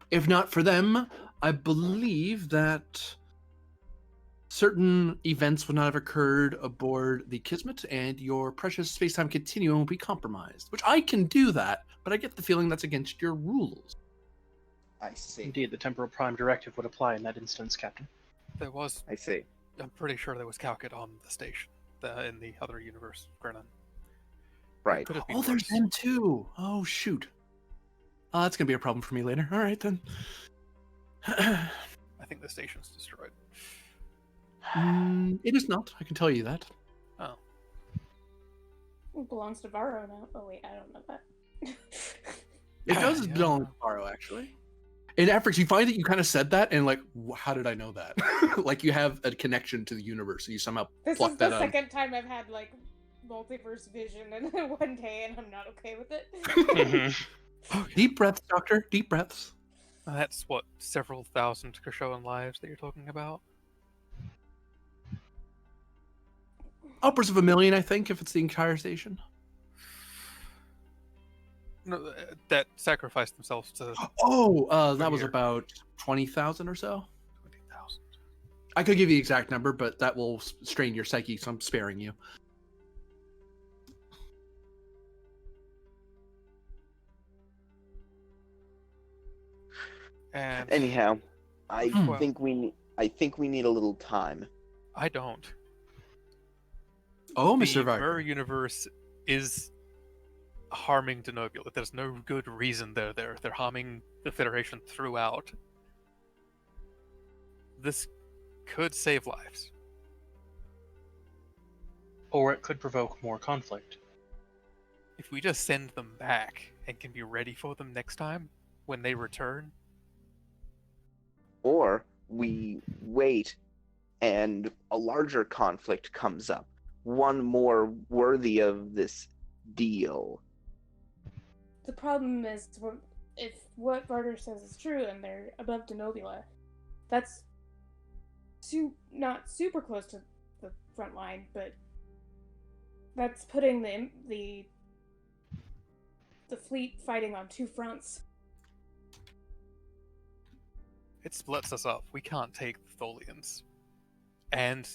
If not for them, I believe that certain events would not have occurred aboard the Kismet, and your precious space-time continuum will be compromised. Which I can do that, but I get the feeling that's against your rules. I see. Indeed, the Temporal Prime Directive would apply in that instance, Captain. There was, I see. I'm pretty sure there was Calcut on the station. in the other universe, Grennan. Right. Could have been Oh, there's worse. them too. Oh, shoot. Oh, that's going to be a problem for me later. All right, then. I think the station's destroyed. It is not. I can tell you that. Oh. It belongs to Varro now. Oh wait, I don't know that. It does Yeah. belong to Faro, actually. In efforts, you find that you kind of said that, and like, how did I know that? Like, you have a connection to the universe, and you somehow This pluck is that the out. second time I've had like multiverse vision in one day, and I'm not okay with it. Mhm. Deep breaths, Doctor. Deep breaths. That's what, several thousand Kashoan lives that you're talking about? Upwards of 1 million, I think, if it's the entire station. No, that sacrificed themselves to Oh, that was here. about 20,000 or so. 20,000. I could give you the exact number, but that will strain your psyche, so I'm sparing you. And Anyhow, I Well- think we need a little time. I don't. Oh, The Mr. Vargo. Mirror universe is harming Denobula. There's no good reason they're there. They're harming the Federation throughout. This could save lives. Or it could provoke more conflict. If we just send them back and can be ready for them next time when they return, Or we wait and a larger conflict comes up. One more worthy of this deal. The problem is, if what Varder says is true and they're above Denobula, that's not super close to the front line, but that's putting the fleet fighting on two fronts. it splits us up. We can't take the Tholians and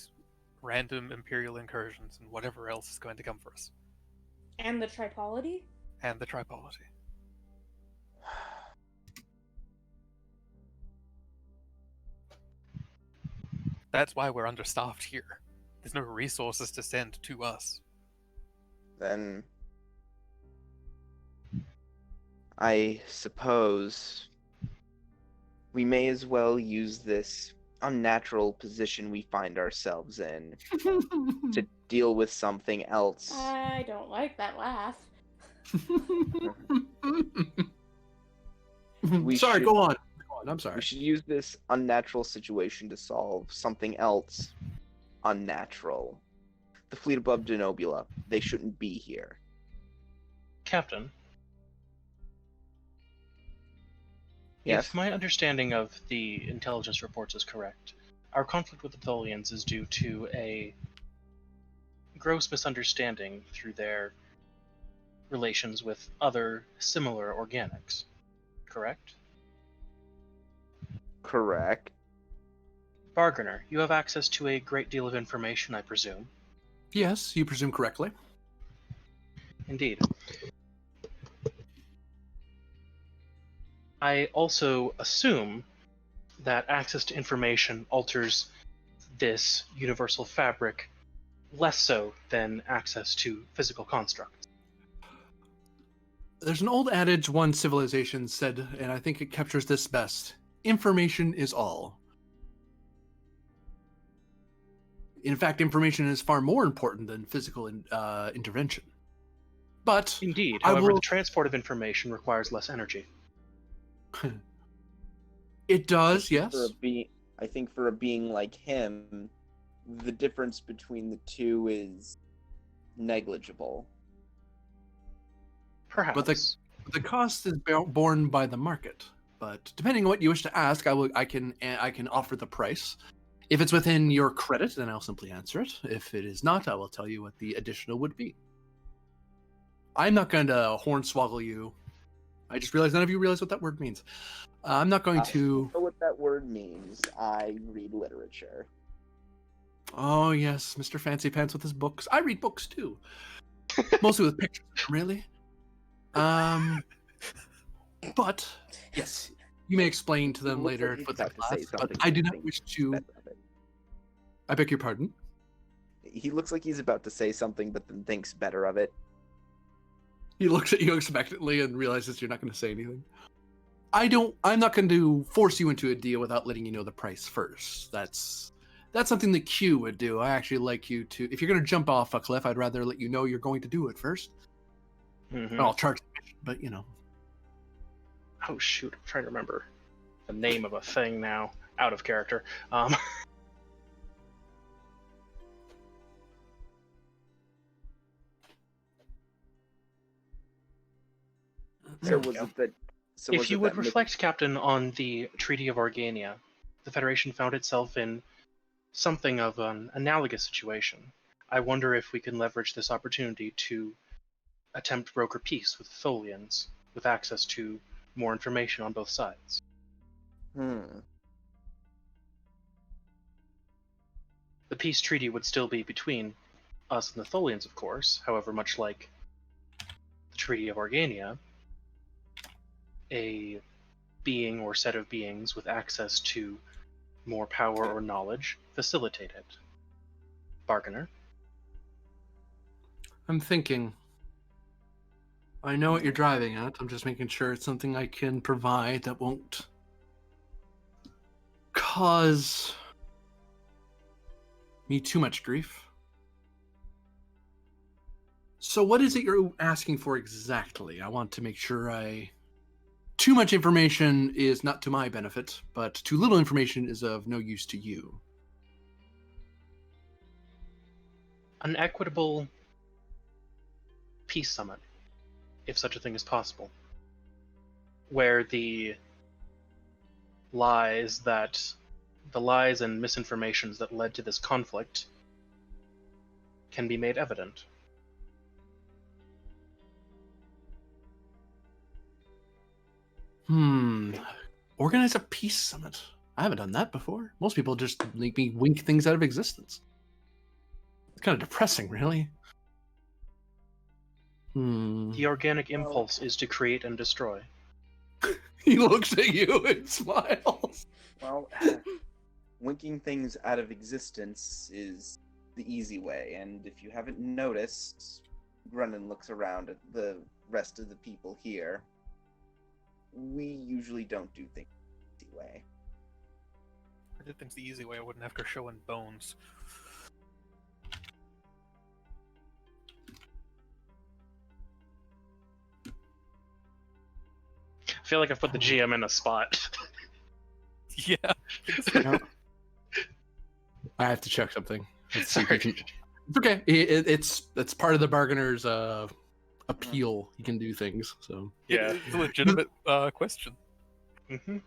random Imperial incursions and whatever else is going to come for us. And the Tripolity? And the Tripolity. That's why we're understaffed here. There's no resources to send to us. Then I suppose we may as well use this unnatural position we find ourselves in to deal with something else. I don't like that laugh. We Sorry, should- go on. Go on. I'm sorry. We should use this unnatural situation to solve something else unnatural. The fleet above Denobula, they shouldn't be here. Captain, Yes? if my understanding of the intelligence reports is correct, our conflict with the Tholians is due to a gross misunderstanding through their relations with other similar organics. Correct? Correct. Bargainer, you have access to a great deal of information, I presume. Yes, you presume correctly. Indeed. I also assume that access to information alters this universal fabric less so than access to physical constructs. There's an old adage one civilization said, and I think it captures this best. Information is all. In fact, information is far more important than physical intervention. But Indeed, I however, will- the transport of information requires less energy. it does, yes. I think for a being like him, the difference between the two is negligible. Perhaps. The cost is borne by the market. But depending on what you wish to ask, I can offer the price. If it's within your credit, then I'll simply answer it. If it is not, I will tell you what the additional would be. I'm not going to hornswoggle you. I just realized none of you realize what that word means. I'm not going I to. know what that word means. I read literature. Oh yes, Mr. Fancy Pants with his books. I read books too, mostly with pictures. Really. But yes, you may explain to them Looks later like you what just the have to say class. But something I do not interesting wish instead to. of it. I beg your pardon. He looks like he's about to say something, but then thinks better of it. He looks at you expectantly and realizes you're not going to say anything. I'm not going to force you into a deal without letting you know the price first. That's something that Q would do. I actually like you to, if you're going to jump off a cliff, I'd rather let you know you're going to do it first. Mhm. I'll charge, but you know. Oh shoot, I'm trying to remember the name of a thing now. Out of character. So we was go. it that? So If was you it would that reflect, Captain, on the Treaty of Organia, the Federation found itself in something of an analogous situation. I wonder if we can leverage this opportunity to attempt to broker peace with Tholians, with access to more information on both sides. Hmm. The peace treaty would still be between us and the Tholians, of course. However, much like the Treaty of Organia, a being or set of beings with access to more power or knowledge facilitate it. Bargainer. I'm thinking. I know what you're driving at. I'm just making sure it's something I can provide that won't cause me too much grief. So what is it you're asking for exactly? I want to make sure too much information is not to my benefit, but too little information is of no use to you. An equitable peace summit, if such a thing is possible, where the lies and misinformations that led to this conflict can be made evident. Organize a peace summit. I haven't done that before. Most people just make me wink things out of existence. It's kind of depressing, really. The organic impulse is to create and destroy. He looks at you and smiles. Well, winking things out of existence is the easy way, and if you haven't noticed, Grunin looks around at the rest of the people here. We usually don't do things the easy way. If I did things the easy way, I wouldn't have Kershaw and bones. I feel like I've put the GM in a spot. Yeah. I have to check something. Let's see if you can... It's okay. It's part of the bargainer's appeal. He can do things. So Yeah. It's a legitimate question. Mm-hmm.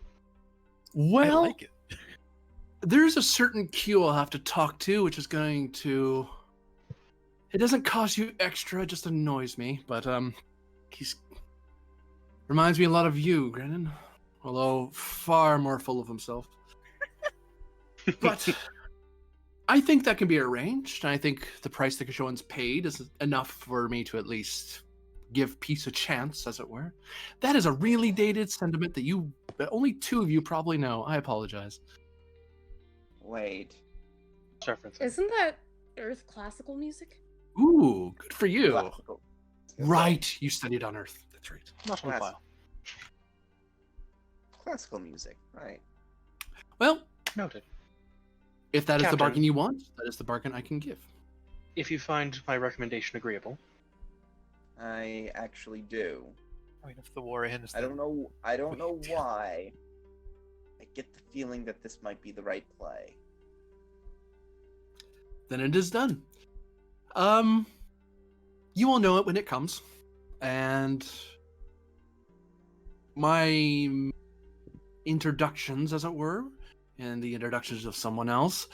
well, I like it. there's a certain Q I'll have to talk to, which is going to. It doesn't cost you extra; it just annoys me. But he's reminds me a lot of you, Grennan, although far more full of himself. But I think that can be arranged. I think the price that Kashoan's paid is enough for me to at least give peace a chance, as it were. That is a really dated sentiment that only two of you probably know. I apologize. Wait. Reference. Isn't that Earth classical music? Ooh, good for you. Classical. Right, you studied on Earth. That's right. Not on Class- file. Classical music, right. Well, Noted. if that is the Captain. bargain you want, that is the bargain I can give. If you find my recommendation agreeable, I actually do. I mean, if the war ends, I don't know Wait. why. I get the feeling that this might be the right play. Then it is done. You will know it when it comes, and my introductions, as it were, and the introductions of someone else,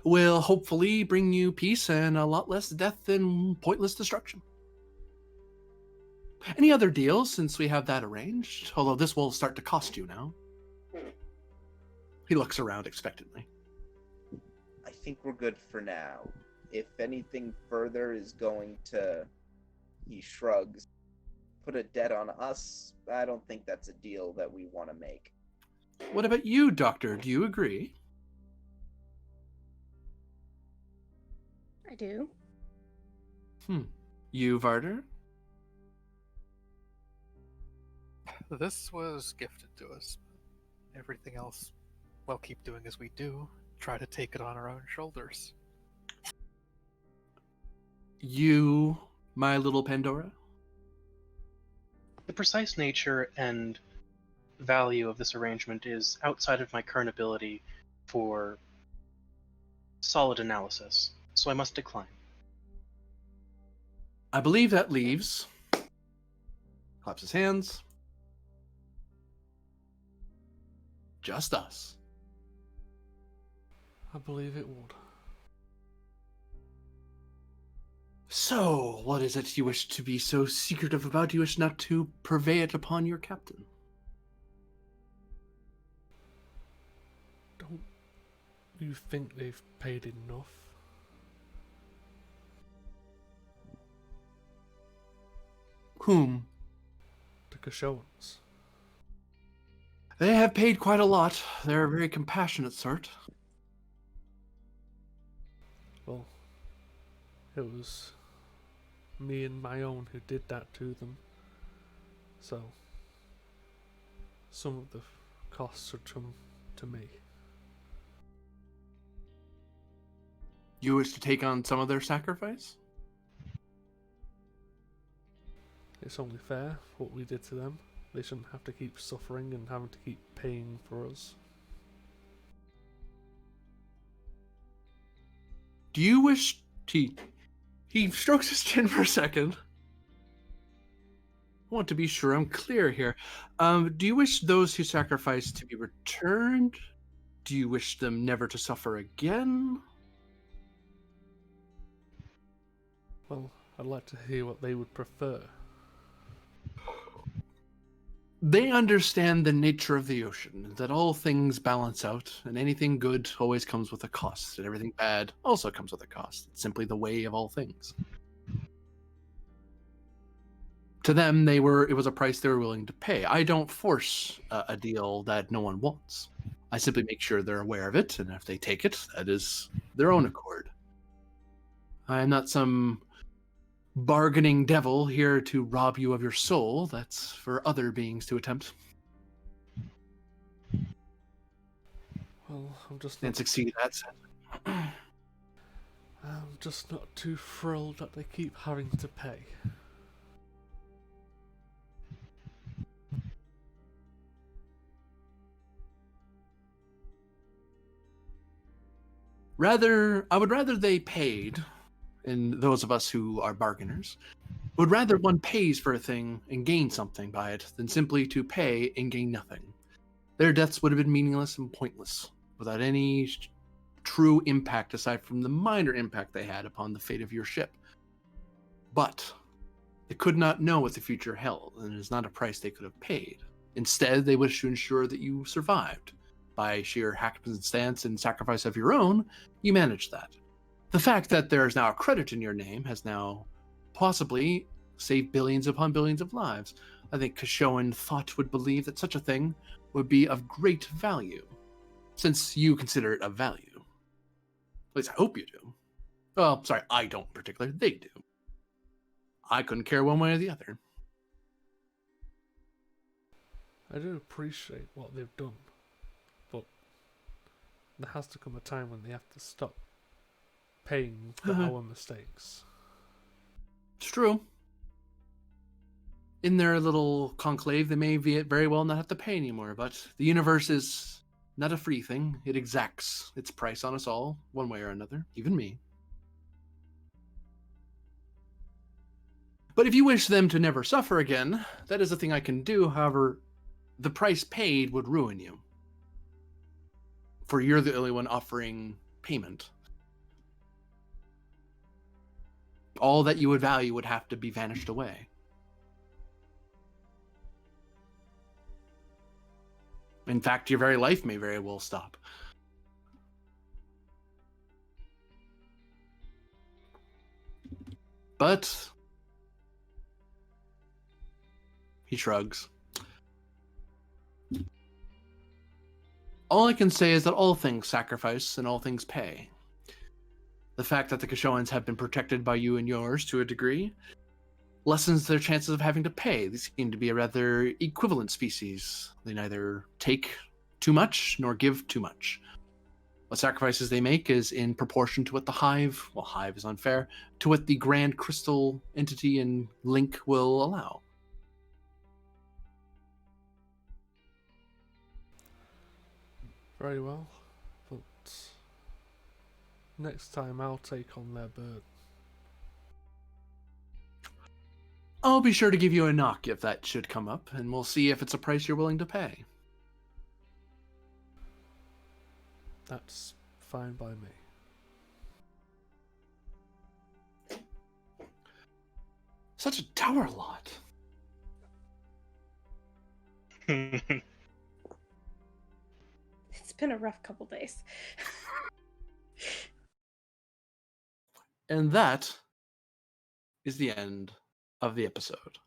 will hopefully bring you peace and a lot less death and pointless destruction. Any other deals, since we have that arranged? Although this will start to cost you now. He looks around expectantly. I think we're good for now. If anything further is going to, he shrugs, put a debt on us, I don't think that's a deal that we want to make. What about you, Doctor? Do you agree? I do. You, Varder? This was gifted to us. Everything else, we'll keep doing as we do. Try to take it on our own shoulders. You, my little Pandora? The precise nature and value of this arrangement is outside of my current ability for solid analysis, so I must decline. I believe that leaves. Claps his hands. Just us. I believe it would. So, what is it you wish to be so secretive about? You wish not to purvey it upon your captain? Don't you think they've paid enough? Whom? The Kashoans. They have paid quite a lot. They're a very compassionate sort. Well, it was me and my own who did that to them. So, some of the costs should come to me. You wish to take on some of their sacrifice? It's only fair what we did to them. They shouldn't have to keep suffering and having to keep paying for us. Do you wish to... He strokes his chin for a second. I want to be sure I'm clear here. Do you wish those who sacrificed to be returned? Do you wish them never to suffer again? Well, I'd like to hear what they would prefer. They understand the nature of the ocean, that all things balance out, and anything good always comes with a cost, and everything bad also comes with a cost. It's simply the way of all things. To them, it was a price they were willing to pay. I don't force a deal that no one wants. I simply make sure they're aware of it, and if they take it, that is their own accord. I am not some bargaining devil here to rob you of your soul. That's for other beings to attempt. Well, I'm just And not, succeed at. I'm just not too thrilled that they keep having to pay. I would rather they paid, and those of us who are bargainers, would rather one pays for a thing and gain something by it than simply to pay and gain nothing. Their deaths would have been meaningless and pointless, without any true impact aside from the minor impact they had upon the fate of your ship. But they could not know what the future held, and it is not a price they could have paid. Instead, they wish to ensure that you survived. By sheer happenstance and sacrifice of your own, you managed that. The fact that there is now a credit in your name has now possibly saved billions upon billions of lives. I think Kashoan thought would believe that such a thing would be of great value, since you consider it of value. At least I hope you do. Well, sorry, I don't particularly. They do. I couldn't care one way or the other. I do appreciate what they've done, but there has to come a time when they have to stop paying for our mistakes. It's true. In their little conclave, they may very well not have to pay anymore, but the universe is not a free thing. It exacts its price on us all, one way or another, even me. But if you wish them to never suffer again, that is a thing I can do. However, the price paid would ruin you. For you're the only one offering payment. All that you would value would have to be vanished away. In fact, your very life may very well stop. But he shrugs. All I can say is that all things sacrifice and all things pay. The fact that the Kashoans have been protected by you and yours to a degree lessens their chances of having to pay. They seem to be a rather equivalent species. They neither take too much nor give too much. What sacrifices they make is in proportion to what the Hive, well, Hive is unfair, to what the Grand Crystal entity and Link will allow. Very well, but next time I'll take on their burden. I'll be sure to give you a knock if that should come up, and we'll see if it's a price you're willing to pay. That's fine by me. Such a tower lot. It's been a rough couple days. And that is the end of the episode.